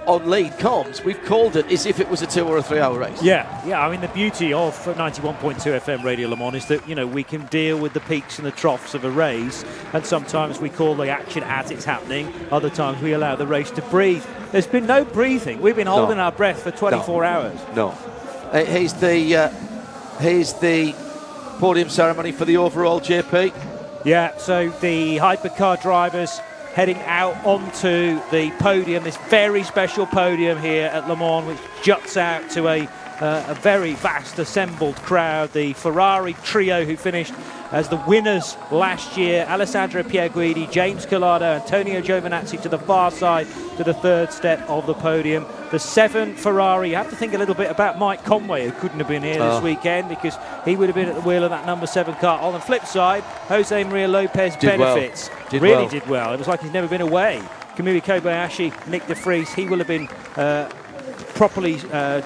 on lead comms, we've called it as if it was a 2 or a 3 hour race. Yeah. I mean, the beauty of 91.2 FM Radio Le Mans is that, we can deal with the peaks and the troughs of a race, and sometimes we call the action as it's happening, other times we allow the race to breathe. There's been no breathing. We've been holding our breath for 24 hours. No. Here's the podium ceremony for the overall, JP. Yeah, so the Hypercar drivers heading out onto the podium, this very special podium here at Le Mans, which juts out to a very vast assembled crowd. The Ferrari trio who finished as the winners last year, Alessandro Pierguidi, James Collado, Antonio Giovinazzi to the far side to the 3rd step of the podium. The 7 Ferrari, you have to think a little bit about Mike Conway, who couldn't have been here this weekend because he would have been at the wheel of that number 7 car. On the flip side, Jose Maria Lopez benefits. Did well. It was like he's never been away. Kamui Kobayashi, Nick de Vries, he will have been properly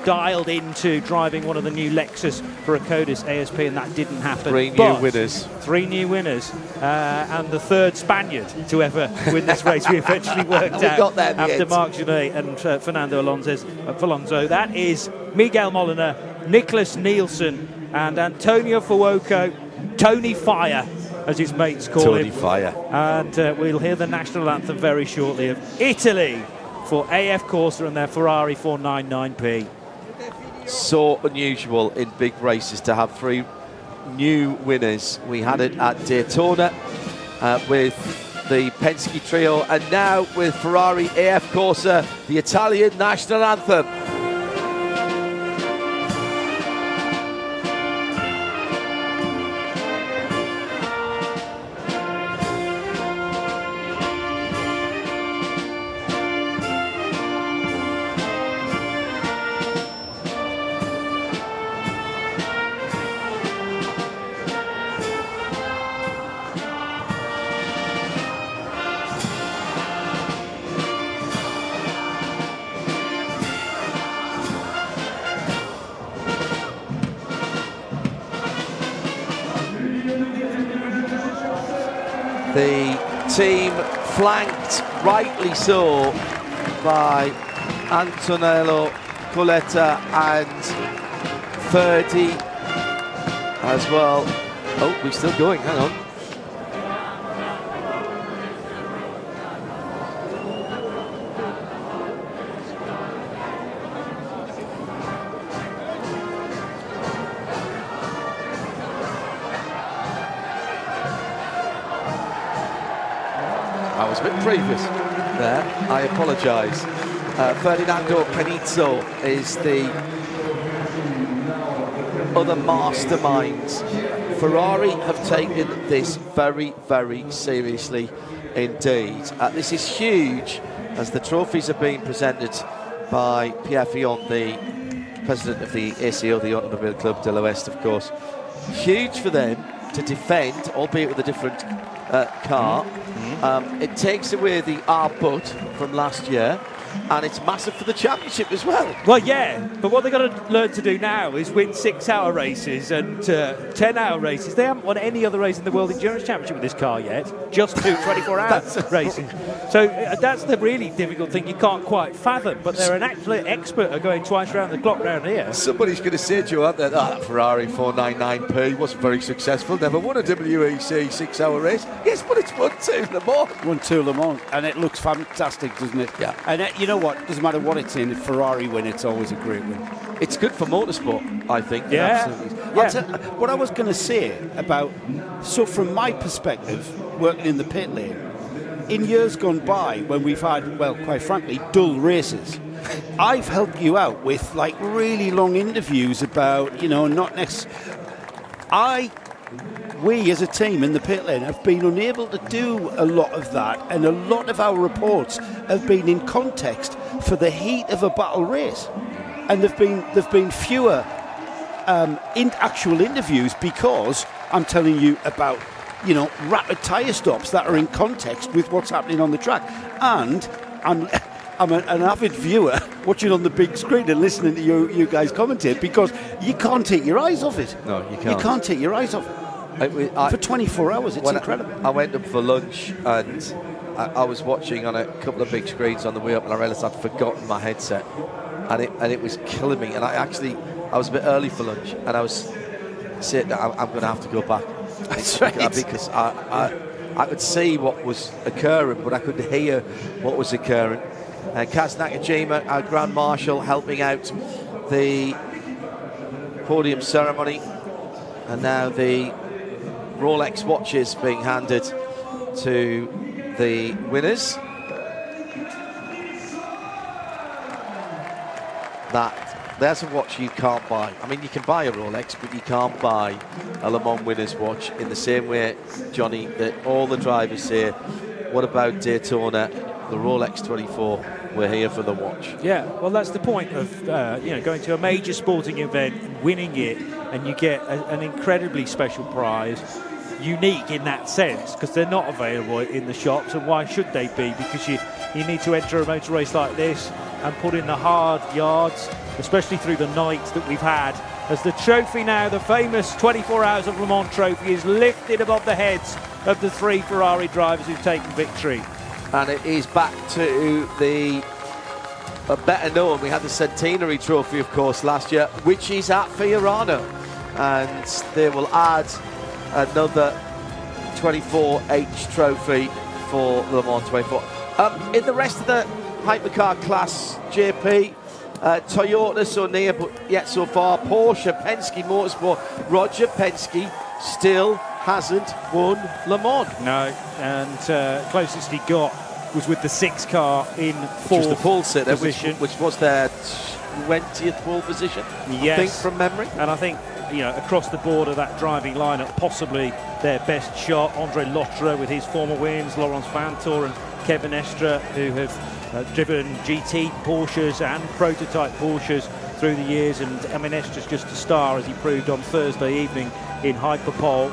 dialed into driving one of the new Lexus for a Codis ASP, and that didn't happen. 3 new winners. 3 new winners, and the 3rd Spaniard to ever win this race. We eventually worked out after Marc Genet and Fernando Alonso. That is Miguel Molina, Nicholas Nielsen, and Antonio Fuoco, Tony Fire, as his mates call him. Tony Fire. And we'll hear the national anthem very shortly of Italy for AF Corsa and their Ferrari 499P. So unusual in big races to have 3 new winners. We had it at Daytona with the Penske trio, and now with Ferrari AF Corsa, the Italian national anthem. The team flanked, rightly so, by Antonello Coletta and Ferdi as well. Oh, we're still going, hang on. I was a bit previous there, I apologise. Ferdinando Canizzo is the other mastermind. Ferrari have taken this very, very seriously indeed. This is huge as the trophies are being presented by Pierre Fillon, the president of the ACO, the Automobile Club de l'Ouest, of course. Huge for them to defend, albeit with a different car. It takes away the R-But from last year, and it's massive for the championship as well. Well, yeah, but what they've got to learn to do now is win 6-hour races and 10-hour races. They haven't won any other race in the World Endurance Championship with this car yet, just 2 24-hour races. So that's the really difficult thing you can't quite fathom, but they're an absolute expert at going twice around the clock around here. Somebody's going to say to you out there, that Ferrari 499P wasn't very successful, never won a WEC 6-hour race. Yes, but it's won 2 Le Mans. Won 2 Le Mans, and it looks fantastic, doesn't it? Yeah. And you know what? Doesn't matter what it's in. If Ferrari win, it's always a great win. It's good for motorsport, I think. Yeah. Absolutely. Yeah. What I was going to say about, so from my perspective, working in the pit lane, in years gone by, when we've had, well, quite frankly, dull races, I've helped you out with like really long interviews about, not next. We as a team in the pit lane have been unable to do a lot of that, and a lot of our reports have been in context for the heat of a battle race, and there've been fewer actual interviews, because I'm telling you about rapid tyre stops that are in context with what's happening on the track, and I'm an avid viewer watching on the big screen and listening to you guys commentate, because you can't take your eyes off it. No, you can't. You can't take your eyes off it. For 24 hours, it's incredible. I went up for lunch and I was watching on a couple of big screens on the way up, and I realised I'd forgotten my headset, and it was killing me. And I was a bit early for lunch, and I was saying I'm going to have to go back. That's right. Because I could see what was occurring, but I couldn't hear what was occurring. Kaz Nakajima, our Grand Marshal, helping out the podium ceremony, and now the Rolex watches being handed to the winners. There's a watch you can't buy. I mean, you can buy a Rolex, but you can't buy a Le Mans winner's watch in the same way, Johnny, that all the drivers say, what about Daytona? The Rolex 24, we're here for the watch. Yeah, well, that's the point of going to a major sporting event and winning it, and you get an incredibly special prize, unique in that sense, because they're not available in the shops, and why should they be? Because you need to enter a motor race like this and put in the hard yards, especially through the nights that we've had, as the trophy now, the famous 24 Hours of Le Mans trophy, is lifted above the heads of the 3 Ferrari drivers who've taken victory. And it is back to the better known. We had the Centenary Trophy, of course, last year, which is at Fiorano, and they will add another 24H trophy for Le Mans 24. In the rest of the Hypercar class, JP, Toyota so near, but yet so far. Porsche, Penske Motorsport. Roger Penske still hasn't won Le Mans. No, and closest he got was with the 6 car in fourth the pole sitter, position, which was their 20th pole position. Yes. I think from memory. And I think, you know, across the board of that driving lineup, possibly their best shot. Andre Lotterer with his former wins, Laurens Vanthoor and Kevin Estre, who have driven GT Porsches and prototype Porsches through the years. And I mean, Estre's just a star, as he proved on Thursday evening in Hypercar.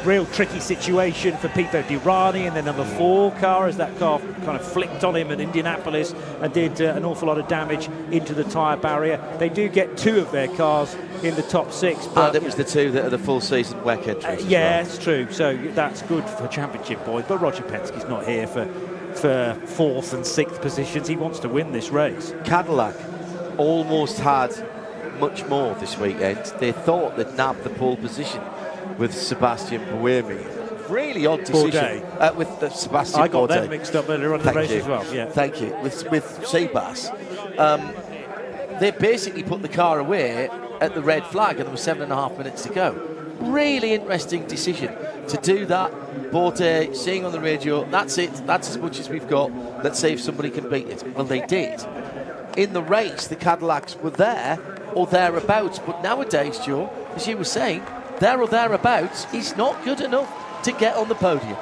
Real tricky situation for Pipo Derani in the number 4 car, as that car kind of flicked on him at Indianapolis and did an awful lot of damage into the tyre barrier. They do get 2 of their cars in the top 6. But and it was the 2 that are the full season WEC entries. Yeah, it's true. So that's good for championship boys. But Roger Penske's not here for 4th and 6th positions. He wants to win this race. Cadillac almost had much more this weekend. They thought they'd nabbed the pole position with Sebastian Buemi. Really odd decision with Sebastian. I got them mixed up earlier on in the race as well. Yeah, thank you. With Sebas, they basically put the car away at the red flag, and there were 7.5 minutes to go. Really interesting decision to do that. Bourdais saying on the radio, "That's it. That's as much as we've got. Let's see if somebody can beat it." Well, they did. In the race, the Cadillacs were there or thereabouts, but nowadays, Joe, as you were saying, there or thereabouts is not good enough to get on the podium.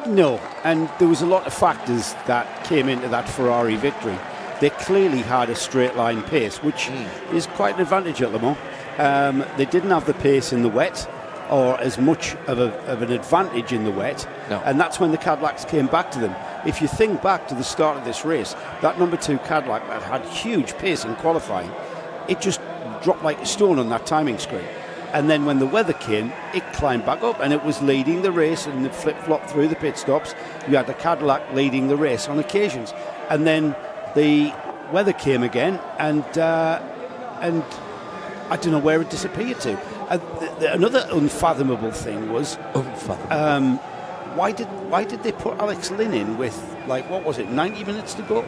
No, and there was a lot of factors that came into that Ferrari victory. They clearly had a straight line pace, which is quite an advantage at Le Mans. They didn't have the pace in the wet, or as much of an advantage in the wet, and that's when the Cadillacs came back to them. If you think back to the start of this race, that number 2 Cadillac that had huge pace in qualifying, it just dropped like a stone on that timing screen. And then when the weather came, it climbed back up, and it was leading the race, and it flip-flopped through the pit stops. You had the Cadillac leading the race on occasions. And then the weather came again, and I don't know where it disappeared to. Another unfathomable thing was why did they put Alex Lynn in with, like, what was it, 90 minutes to go,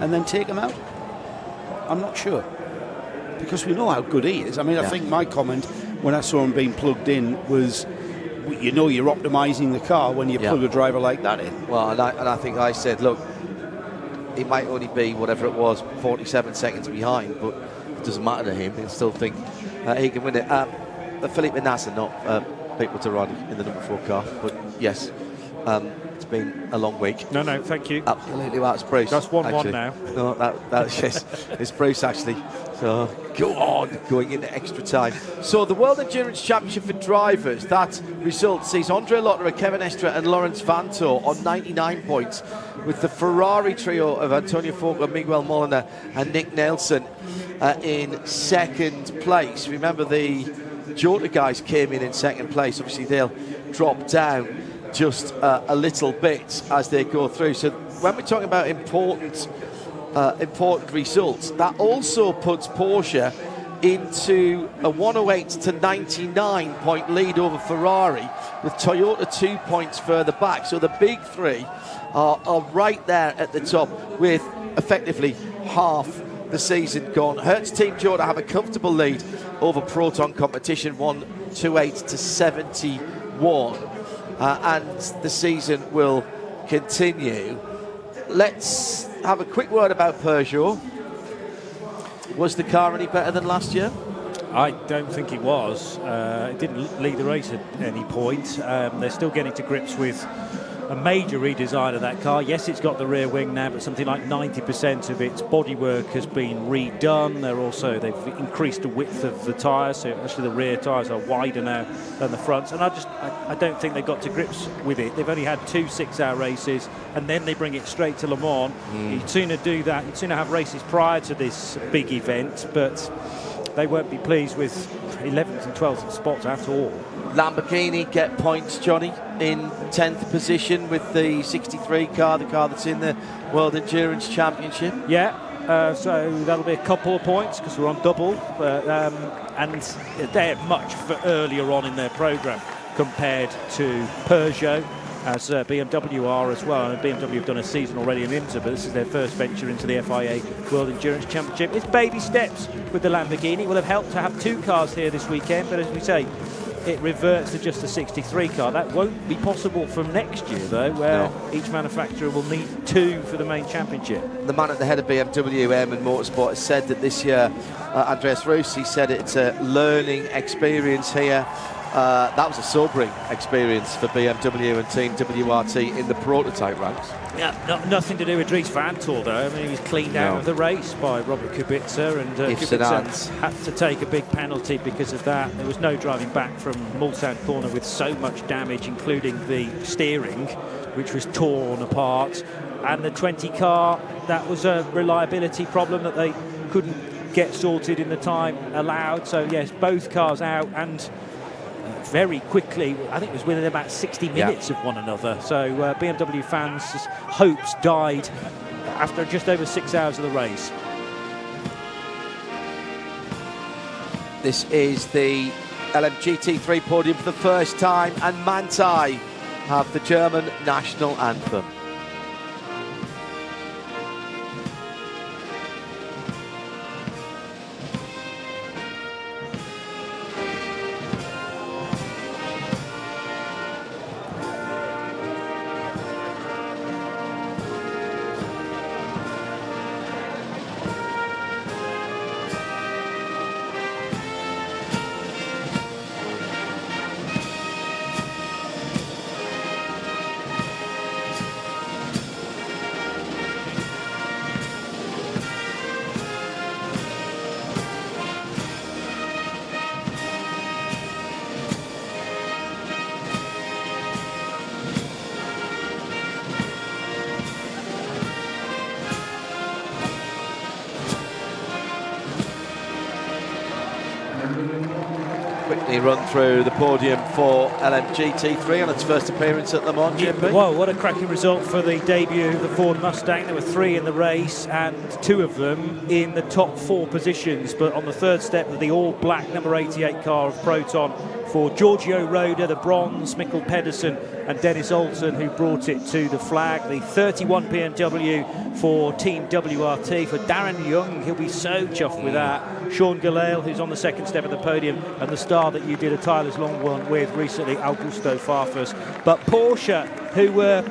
and then take him out? I'm not sure, because we know how good he is. I mean, I think my comment when I saw him being plugged in was, you know, you're optimising the car when you plug a driver like that in. Well, and I think I said, look, he might only be, whatever it was, 47 seconds behind, but it doesn't matter to him. He'll still think he can win it. Felipe Nasser, not Pipo Derani in the number 4 car, but yes, it's been a long week. No, thank you. Absolutely, well, it's Bruce. That's 1-1 now. No, that's yes, it's Bruce actually. So go on, going into extra time. So the World Endurance Championship for drivers, that result sees Andre Lotterer, Kevin Estre and Laurens Vanthoor on 99 points, with the Ferrari trio of Antonio Fuoco, Miguel Molina and Nick Nelson in second place. Remember, the Jota guys came in second place. Obviously they'll drop down just a little bit as they go through. So when we're talking about important results, that also puts Porsche into a 108 to 99 point lead over Ferrari, with Toyota 2 points further back. So the big 3 are right there at the top, with effectively half the season gone. Hertz Team Jota have a comfortable lead over Proton Competition, 128 to 71, and the season will continue. Let's have a quick word about Peugeot. Was the car any better than last year? I don't think it was. It didn't lead the race at any point. They're still getting to grips with a major redesign of that car. Yes, it's got the rear wing now, but something like 90% of its bodywork has been redone. They've increased the width of the tyres, so actually the rear tyres are wider now than the fronts. And I don't think they got to grips with it. They've only had 2 6-hour races, and then they bring it straight to Le Mans. You'd sooner do that. You'd sooner have races prior to this big event, but they won't be pleased with 11th and 12th spots at all. Lamborghini get points, Johnny, in 10th position with the 63 car, the car that's in the World Endurance Championship. Yeah, so that'll be a couple of points because we're on double, and they're much earlier on in their programme compared to Peugeot. as BMW are as well. And BMW have done a season already in IMSA, but this is their first venture into the FIA World Endurance Championship. It's baby steps with the Lamborghini. It will have helped to have 2 cars here this weekend, but as we say, it reverts to just a 63 car. That won't be possible from next year, though, where each manufacturer will need 2 for the main championship. The man at the head of BMW and Motorsport has said that this year, Andreas Rossi said it's a learning experience here. That was a sobering experience for BMW and Team WRT in the prototype ranks. Yeah, nothing to do with Dries Vanthoor, though. I mean, he was cleaned out of the race by Robert Kubica, and Kubica had to take a big penalty because of that. There was no driving back from Mulsanne corner with so much damage, including the steering, which was torn apart. And the 20 car, that was a reliability problem that they couldn't get sorted in the time allowed. So, yes, both cars out, and very quickly, I think it was within about 60 minutes of one another. So BMW fans' hopes died after just over 6 hours of the race. This is the LMGT3 podium for the first time, and Manthey have the German national anthem. Quickly run through the podium for LMGT3 on its first appearance at Le Mans. Well, what a cracking result for the debut of the Ford Mustang. There were 3 in the race, and 2 of them in the top 4 positions. But on the third step of the all-black number 88 car of Proton for Giorgio Roda, the bronze, Mikkel Pedersen and Dennis Olsen, who brought it to the flag. The 31 BMW for Team WRT for Darren Young. He'll be so chuffed with that. Sean Galale, who's on the second step of the podium, and the star that you did a Tyler's Long one with recently, Augusto Farfus. But Porsche, who were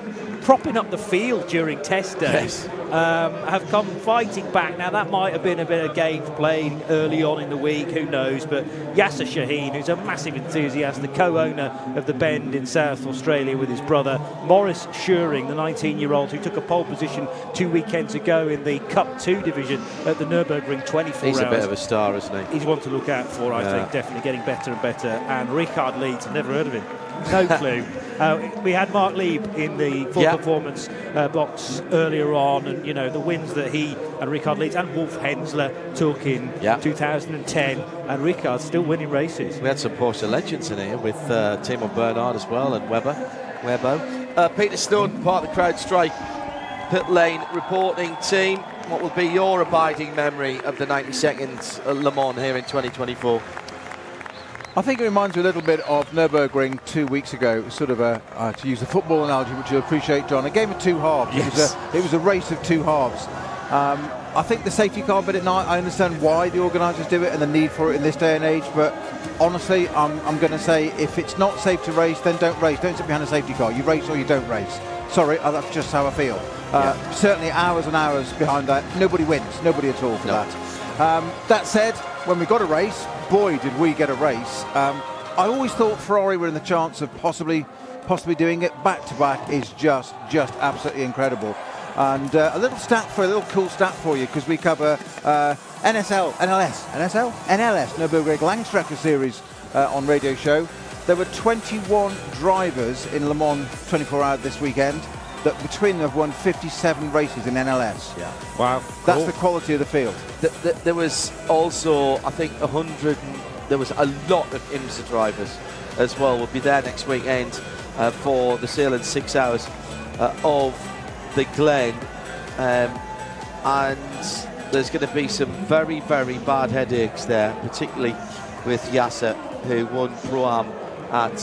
propping up the field during test days, have come fighting back. Now, that might have been a bit of games played early on in the week, who knows, but Yasser Shaheen, who's a massive enthusiast, the co-owner of the Bend in South Australia with his brother, Maurice Schuring, the 19-year-old who took a pole position 2 weekends ago in the Cup 2 division at the Nürburgring 24 He's hours. a bit of a star, isn't he? He's one to look out for, I think, definitely getting better and better. And Richard Leeds, I've never heard of him. No clue. We had Mark Lieb in the full performance box earlier on, and you know the wins that he and Richard Leeds and Wolf Hensler took in 2010, and Richard's still winning races. We had some Porsche legends in here with Timo Bernhard as well, and Webbo. Peter Snowden, part of the CrowdStrike pit lane reporting team. What will be your abiding memory of the 90 seconds at Le Mans here in 2024? I think it reminds me a little bit of Nürburgring 2 weeks ago. It was sort of a, to use the football analogy, which you'll appreciate, John, a game of 2 halves. Yes. It was a race of 2 halves. I think the safety car bit at night, I understand why the organisers do it and the need for it in this day and age, but honestly, I'm going to say if it's not safe to race, then don't race. Don't sit behind a safety car. You race or you don't race. Sorry, that's just how I feel. Certainly hours and hours behind that. Nobody wins. Nobody at all for that. That said, when we got a race, boy, did we get a race. I always thought Ferrari were in the chance of possibly doing it. Back-to-back is just absolutely incredible. And a little cool stat for you, because we cover NLS, Nürburgring Langstrecke Series on Radio Show. There were 21 drivers in Le Mans 24 Hours this weekend that between them have won 57 races in NLS. Yeah. Wow. That's the quality of the field. There was also, I think, there was a lot of IMSA drivers as well. Will be there next weekend for the Sealand 6 hours of the Glen. And there's going to be some very, very bad headaches there, particularly with Yasser, who won Pro-Am at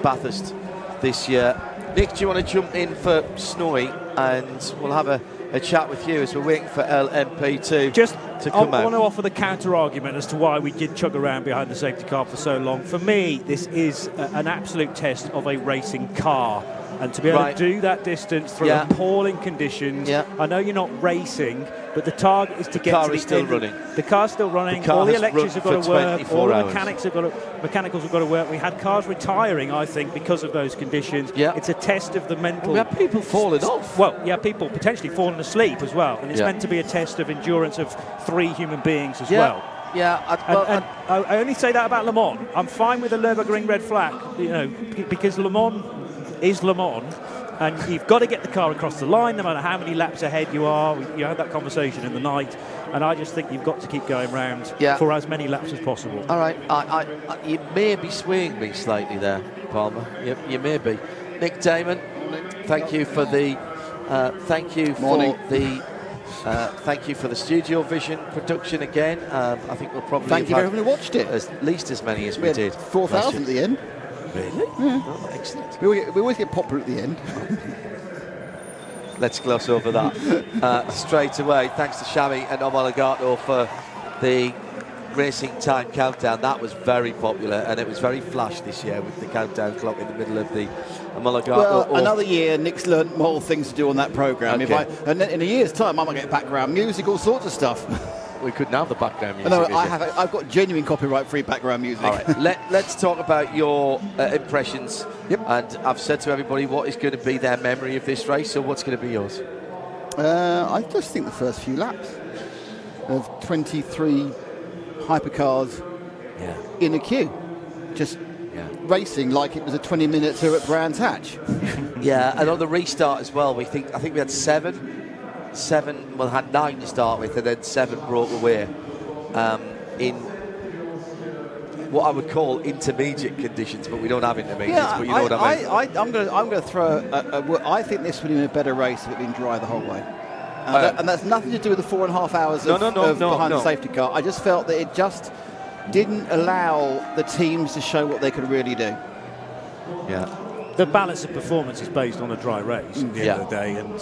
Bathurst this year. Nick, do you want to jump in for Snowy, and we'll have a chat with you as we're waiting for LMP2 to come out. I want to offer the counter-argument as to why we did chug around behind the safety car for so long. For me, this is an absolute test of a racing car. And to be able to do that distance through appalling conditions, I know you're not racing, but the target is to get to the still end. running. The car's still running. The car all the has electrics have got run to for work. 24 All the hours. mechanicals have got to work. We had cars retiring, I think, because of those conditions. It's a test of the mental. We had people falling off. Well, people potentially falling asleep as well, and it's meant to be a test of endurance of 3 human beings as well. I only say that about Le Mans. I'm fine with the Nürburgring red flag, because Le Mans is Le Mans. And you've got to get the car across the line, no matter how many laps ahead you are. You had that conversation in the night, and I just think you've got to keep going round for as many laps as possible. All right, you may be swaying me slightly there, Palmer. You may be. Nick Damon, thank you for the thank you for the Studiovision production again. I think we'll probably thank you for everyone who watched it. At least as many as we did. 4,000 at the end. Really? Yeah. Oh, excellent. We always get popular at the end. Let's gloss over that straight away. Thanks to Xavi and Omologato for the racing time countdown. That was very popular, and it was very flash this year with the countdown clock in the middle of the Omologato. Well, another year, Nick's learned more things to do on that programme. Okay. And in a year's time, I might get background music, all sorts of stuff. We couldn't have the background music. No, I've got genuine copyright-free background music. All right, let's talk about your impressions. And I've said to everybody what is going to be their memory of this race. So what's going to be yours? I just think the first few laps of 23 hypercars in a queue, just racing like it was a 20-minute tour at Brands Hatch. And on the restart as well, I think we had seven, had 9 to start with, and then 7 broke away in what I would call intermediate conditions, but we don't have intermediates. But you know what I mean. I'm going to throw. I think this would have been a better race if it had been dry the whole way, and that's nothing to do with the 4.5 hours of behind the safety car. I just felt that it just didn't allow the teams to show what they could really do. The balance of performance is based on a dry race at the end of the day, and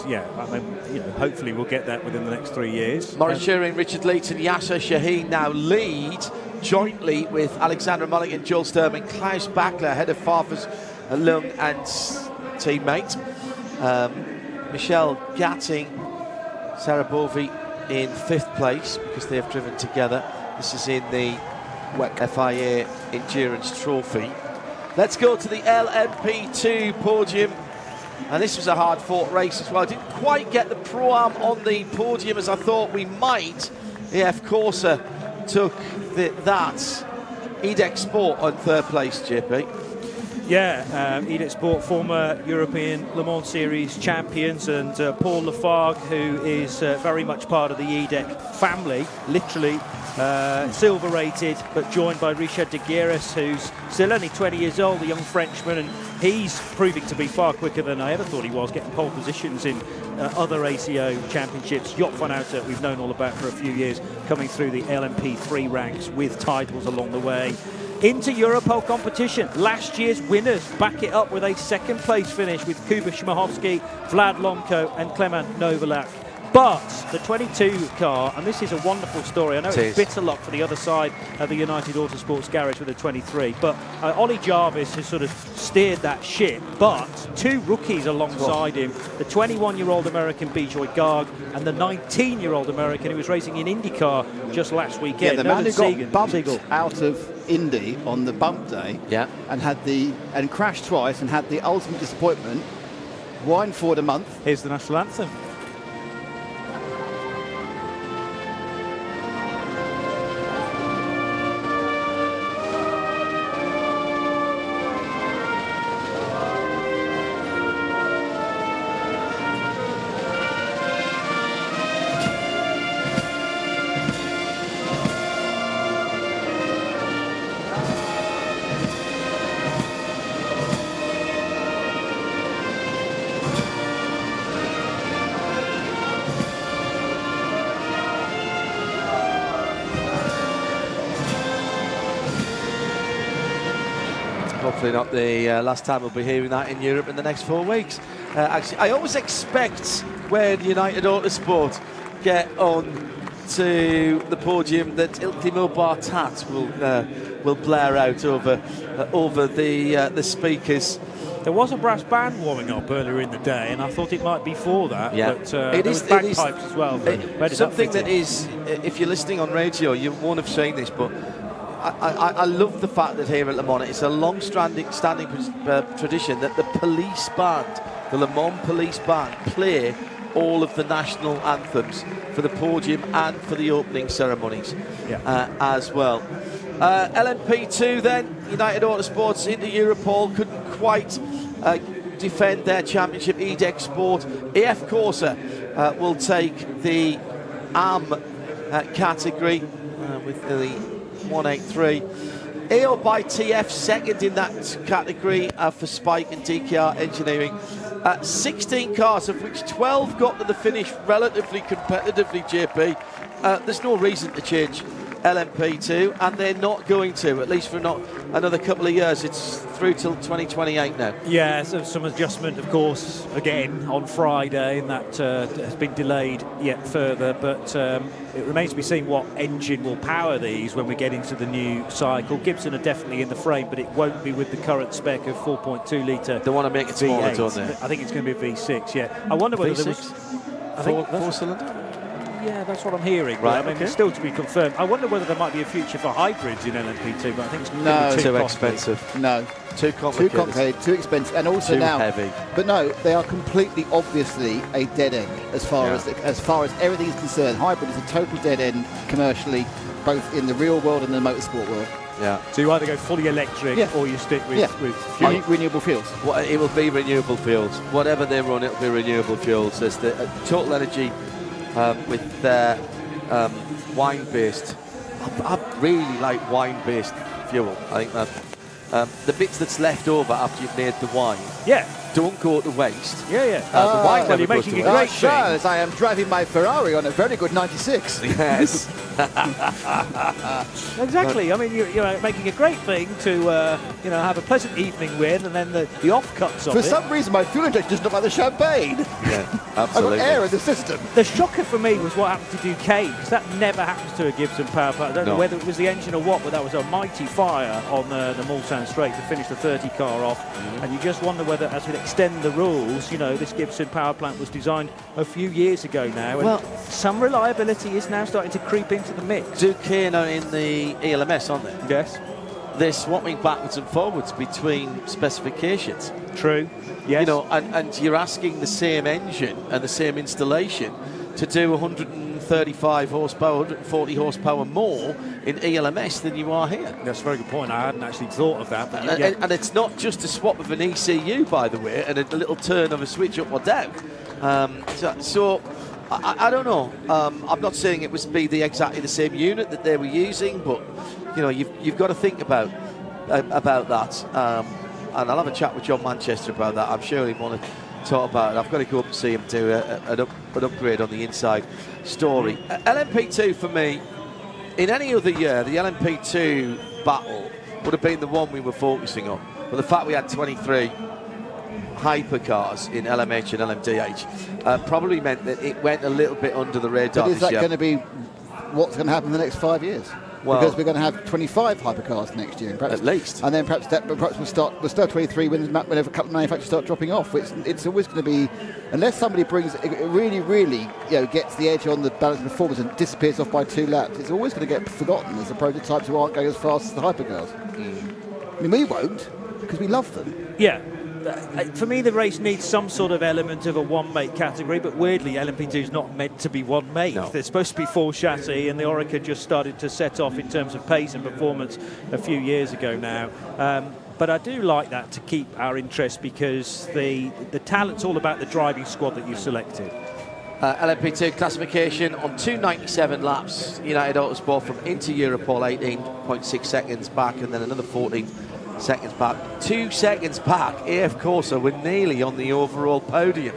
hopefully we'll get that within the next 3 years. Maurice Shearing, Richard Leighton, Yasser Shaheen now lead jointly with Alexander Mulligan, Joel Sturm and Klaus Bachler ahead of Farfus Lung and teammate. Michelle Gatting, Sarah Bovey in 5th place because they have driven together. This is in the FIA Endurance Trophy. Let's go to the LMP2 podium. And this was a hard-fought race as well. I didn't quite get the Pro-Am on the podium as I thought we might. EF Corsa took that. EDEC Sport on 3rd place, JP. EDEC Sport, former European Le Mans Series champions, and Paul Lafargue, who is very much part of the EDEC family, literally silver-rated, but joined by Richard de Gueris, who's still only 20 years old, a young Frenchman, and he's proving to be far quicker than I ever thought he was, getting pole positions in other ACO championships. Joop van Houten, we've known all about for a few years, coming through the LMP3 ranks with titles along the way. Into Europole competition, last year's winners back it up with a 2nd place finish with Kuba Szmachowski, Vlad Lomko and Clement Novalak. But the 22 car, and this is a wonderful story, I know it's bitter luck for the other side of the United Autosports garage with the 23, but Ollie Jarvis has sort of steered that ship, but 2 rookies alongside him, the 21-year-old American Bijoy Garg and the 19-year-old American who was racing in IndyCar just last weekend. The man who got bumped out of Indy on the bump day and crashed twice and had the ultimate disappointment, whined forward a month. Here's the national anthem. Hopefully not the last time we'll be hearing that in Europe in the next 4 weeks. Actually, I always expect when United Autosport get on to the podium that Ultimo Bartat will blare out over the speakers. There was a brass band warming up earlier in the day, and I thought it might be for that. Yeah, but there was bagpipes as well. Something that is, if you're listening on radio, you won't have seen this, but I love the fact that here at Le Mans, it's a long-standing tradition that the police band, the Le Mans police band, play all of the national anthems for the podium and for the opening ceremonies as well. LMP2 then, United Autosports into Europol, couldn't quite defend their championship. EDEC Sport, AF Corsa will take the AM category with the 183. AO by TF second in that category for Spike and DKR Engineering. 16 cars, of which 12 got to the finish relatively competitively, JP. There's no reason to change LMP2, and they're not going to, at least for not another couple of years. It's through till 2028 now. Yeah, so some adjustment, of course, again on Friday, and that has been delayed yet further. But it remains to be seen what engine will power these when we get into the new cycle. Gibson are definitely in the frame, but it won't be with the current spec of 4.2 litre. They want to make it smaller, don't they? I think it's going to be a V6. Yeah, I wonder whether V6? there was. I think four-cylinder. Yeah, that's what I'm hearing. Right, I mean, okay. It's still to be confirmed. I wonder whether there might be a future for hybrids in LMP2, but I think it's No. gonna be Too costly. expensive. No. Too complicated. Too expensive, and also Too now heavy. But no, they are completely obviously a dead end as far as everything is concerned. Hybrid is a total dead end commercially, both in the real world and the motorsport world. Yeah. So you either go fully electric or you stick with fuel. Renewable fuels. Well, it will be renewable fuels. Whatever they run, it'll be renewable fuels. There's the total energy with their wine-based. I really like wine-based fuel. I think that the bits that's left over after you've made the wine, don't go to waste. The wine never you're goes making to a waste. great thing. Charles, I am driving my Ferrari on a very good 96. Yes. Exactly. I mean, you're making a great thing to have a pleasant evening with, and then the offcuts of For it. some reason, my fuel injection doesn't look like the champagne. Yeah, absolutely. I've got air in the system. The shocker for me was what happened to Duquesne, because that never happens to a Gibson power plant. I don't know whether it was the engine or what, but that was a mighty fire on the Mulsanne straight to finish the 30 car off. And you just wonder whether, as we extend the rules, this Gibson power plant was designed a few years ago now, and some reliability is now starting to creep into the mix. Duquesne are in the ELMS, aren't they? Yes. They're swapping backwards and forwards between specifications. True. Yes. And you're asking the same engine and the same installation to do 135 horsepower, 140 horsepower more in ELMS than you are here. That's a very good point. I hadn't actually thought of that. But and it's not just a swap of an ECU, by the way, and a little turn of a switch up or down. So I don't know. I'm not saying it was exactly the same unit that they were using, but you've got to think about that. And I'll have a chat with John Manchester about that. I'm sure he'd want to talk about it. I've got to go up and see him do an upgrade on the inside story. LMP2 for me, in any other year, the LMP2 battle would have been the one we were focusing on. But the fact we had 23 hypercars in LMH and LMDH probably meant that it went a little bit under the radar. But is that going to be what's going to happen in the next 5 years? Well, because we're going to have 25 hypercars next year, perhaps, at least, and then perhaps we'll start 23 whenever a couple of manufacturers start dropping off. It's always going to be, unless somebody brings really gets the edge on the balance of performance and disappears off by 2 laps. It's always going to get forgotten as the prototypes who aren't going as fast as the hypercars. I mean, we won't because we love them. Yeah. For me, the race needs some sort of element of a one-make category, but weirdly, LMP2 is not meant to be one-make. No. They're supposed to be 4 chassis, and the Orica just started to set off in terms of pace and performance a few years ago now. But I do like that to keep our interest, because the talent's all about the driving squad that you've selected. LMP2 classification on 297 laps. United Autosport from into Europol, 18.6 seconds back, and then another 14 seconds back. 2 seconds back, AF Corsa were nearly on the overall podium,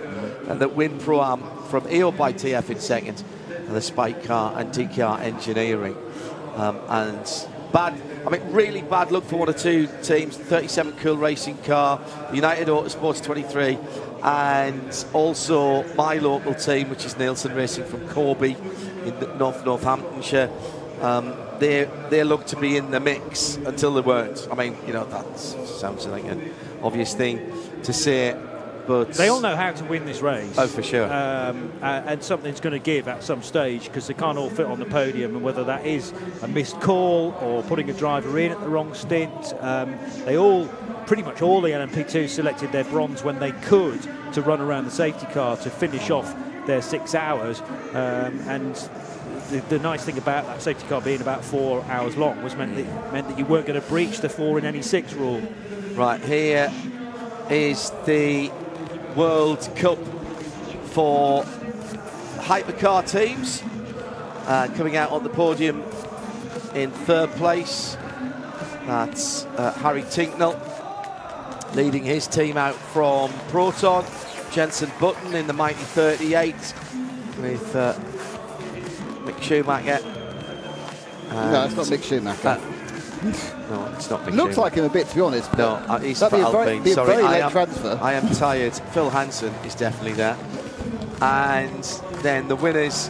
and that win Pro-Am from AO by TF in second, and the Spike car and DKR Engineering. And really bad luck for one or two teams. 37 Cool Racing Car, United Autosports 23, and also my local team, which is Nielsen Racing from Corby in Northamptonshire. They look to be in the mix until they weren't. I mean, that sounds like an obvious thing to say, but they all know how to win this race. Oh, for sure. And something's going to give at some stage, because they can't all fit on the podium, and whether that is a missed call or putting a driver in at the wrong stint, pretty much all the LMP2 selected their bronze when they could to run around the safety car to finish off their 6 hours, and the nice thing about that safety car being about 4 hours long meant that you weren't going to breach the 4 in any 6 rule. Right, here is the World Cup for Hypercar teams. Coming out on the podium in 3rd place, that's Harry Tinknell, leading his team out from Proton. Jensen Button in the mighty 38 with Mick Schumacher. No, it's not Mick Schumacher. No, it's not Mick Looks Schumacher. like him a bit, to be honest. No, he's for Alpine. Be a Sorry, very late transfer. I am tired. Phil Hansen is definitely there. And then the winners,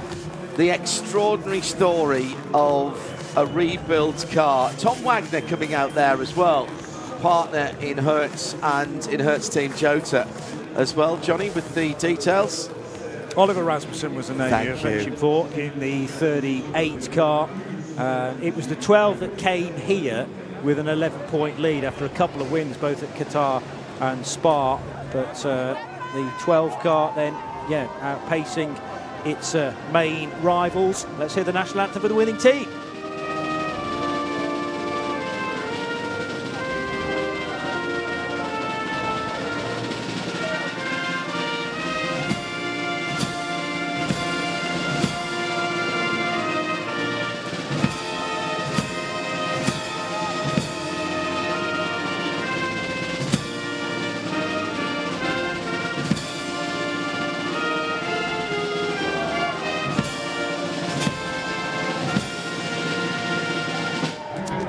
the extraordinary story of a rebuilt car. Tom Wagner coming out there as well, partner in Hertz and in Hertz team Jota as well. Johnny, with the details. Oliver Rasmussen was the name you're mentioning for in the 38 car. It was the 12 that came here with an 11-point lead after a couple of wins, both at Qatar and Spa. But the 12 car then, outpacing its main rivals. Let's hear the national anthem for the winning team.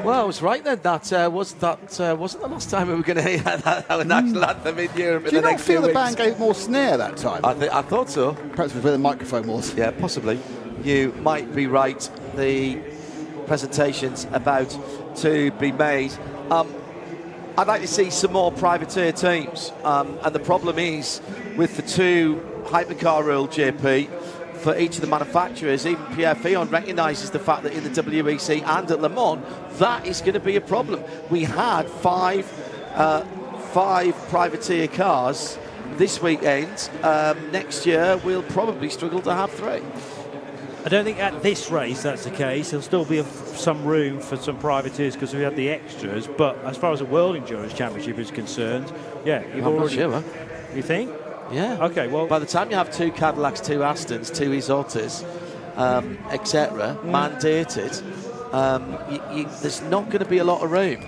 Well, I was right then. That wasn't the last time we were going to hear our national anthem in Europe. Do you not feel the band gave more snare that time? I thought so. Perhaps with where the microphone was. Yeah, possibly. You might be right. The presentation's about to be made. I'd like to see some more privateer teams. And the problem is, with the 2 hypercar rule, JP, for each of the manufacturers, even Pierre Fillon recognises the fact that in the WEC and at Le Mans, that is going to be a problem. We had five privateer cars this weekend. Next year, we'll probably struggle to have 3. I don't think at this race that's the case. There'll still be some room for some privateers because we had the extras. But as far as the World Endurance Championship is concerned, you've already. Not sure. You think? Yeah. Okay. Well, by the time you have 2 Cadillacs, 2 Astons, 2 Isotas, etc., mandated, there's not going to be a lot of room.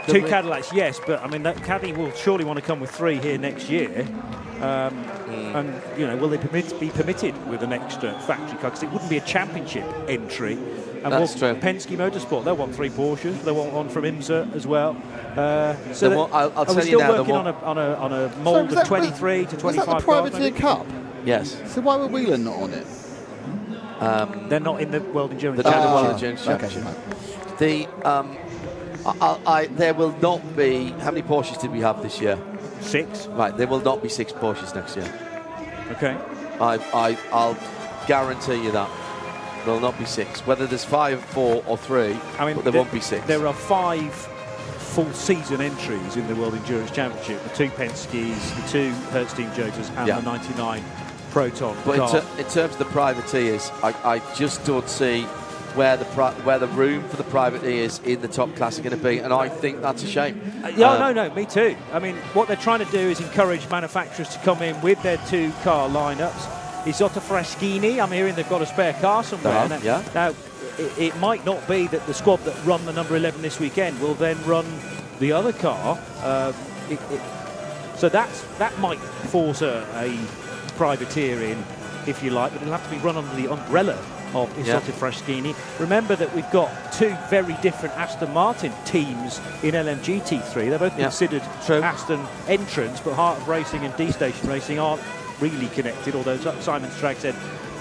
2 Cadillacs, yes, but I mean that Caddy will surely want to come with 3 here next year. And will they be permitted with an extra factory car? Because it wouldn't be a championship entry. And that's true. Penske Motorsport, they'll want 3 Porsches. They want one from IMSA as well. So I'll tell you now. Are we still working on a mould of 23 to 25 cars? Was that the Privateer Cup? Yes. So why were Whelan not on it? They're not in the World Endurance Championship. Okay. There will not be. How many Porsches did we have this year? 6. Right. There will not be 6 Porsches next year. Okay. I'll guarantee you that. There will not be 6. Whether there's 5, 4 or 3, but there won't be 6. There are 5 full season entries in the World Endurance Championship. The 2 Penskes, the 2 Hertz Team Jotas and the 99 Proton But car. in terms of the privateers, I just don't see where the room for the privateers in the top class are going to be, and I think that's a shame. No, me too. I mean, what they're trying to do is encourage manufacturers to come in with their 2 car lineups. Isotta Fraschini, I'm hearing they've got a spare car somewhere. Now, it might not be that the squad that run the number 11 this weekend will then run the other car. So that might force a privateer in, if you like, but it'll have to be run under the umbrella of Isotta Fraschini. Remember that we've got two very different Aston Martin teams in LMGT3. They're both considered Aston entrants, but Heart of Racing and D-Station Racing aren't really connected, although Simon Strag said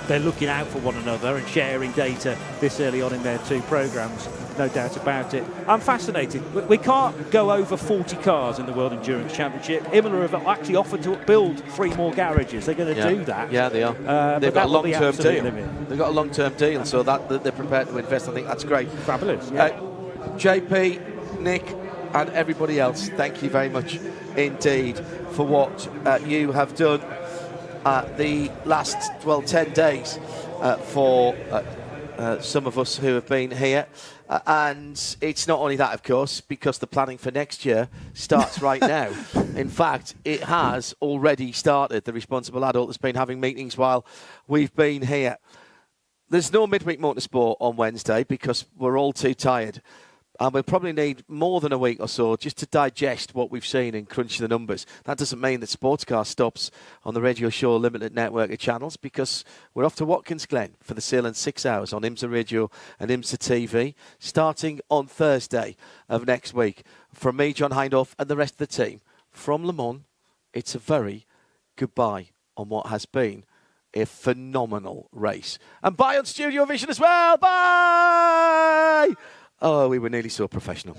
they're looking out for one another and sharing data this early on in their two programmes, no doubt about it. I'm fascinated. We can't go over 40 cars in the World Endurance Championship. Imola have actually offered to build 3 more garages. They're going to do that. Yeah, they are. They've got a long-term deal. They've got a long-term deal, so that they're prepared to invest. I think that's great. Fabulous. JP, Nick, and everybody else, thank you very much indeed for what you have done the last 10 days for some of us who have been here. And it's not only that, of course, because the planning for next year starts right now. In fact, it has already started. The Responsible Adult has been having meetings while we've been here. There's no midweek motorsport on Wednesday because we're all too tired. And we'll probably need more than a week or so just to digest what we've seen and crunch the numbers. That doesn't mean that Sportscar stops on the Radio Show Limited network of channels, because we're off to Watkins Glen for the Sealand 6 hours on IMSA Radio and IMSA TV, starting on Thursday of next week. From me, John Hindhaugh, and the rest of the team, from Le Mans, it's a very goodbye on what has been a phenomenal race. And bye on Studiovision as well. Bye! Oh, we were nearly so professional.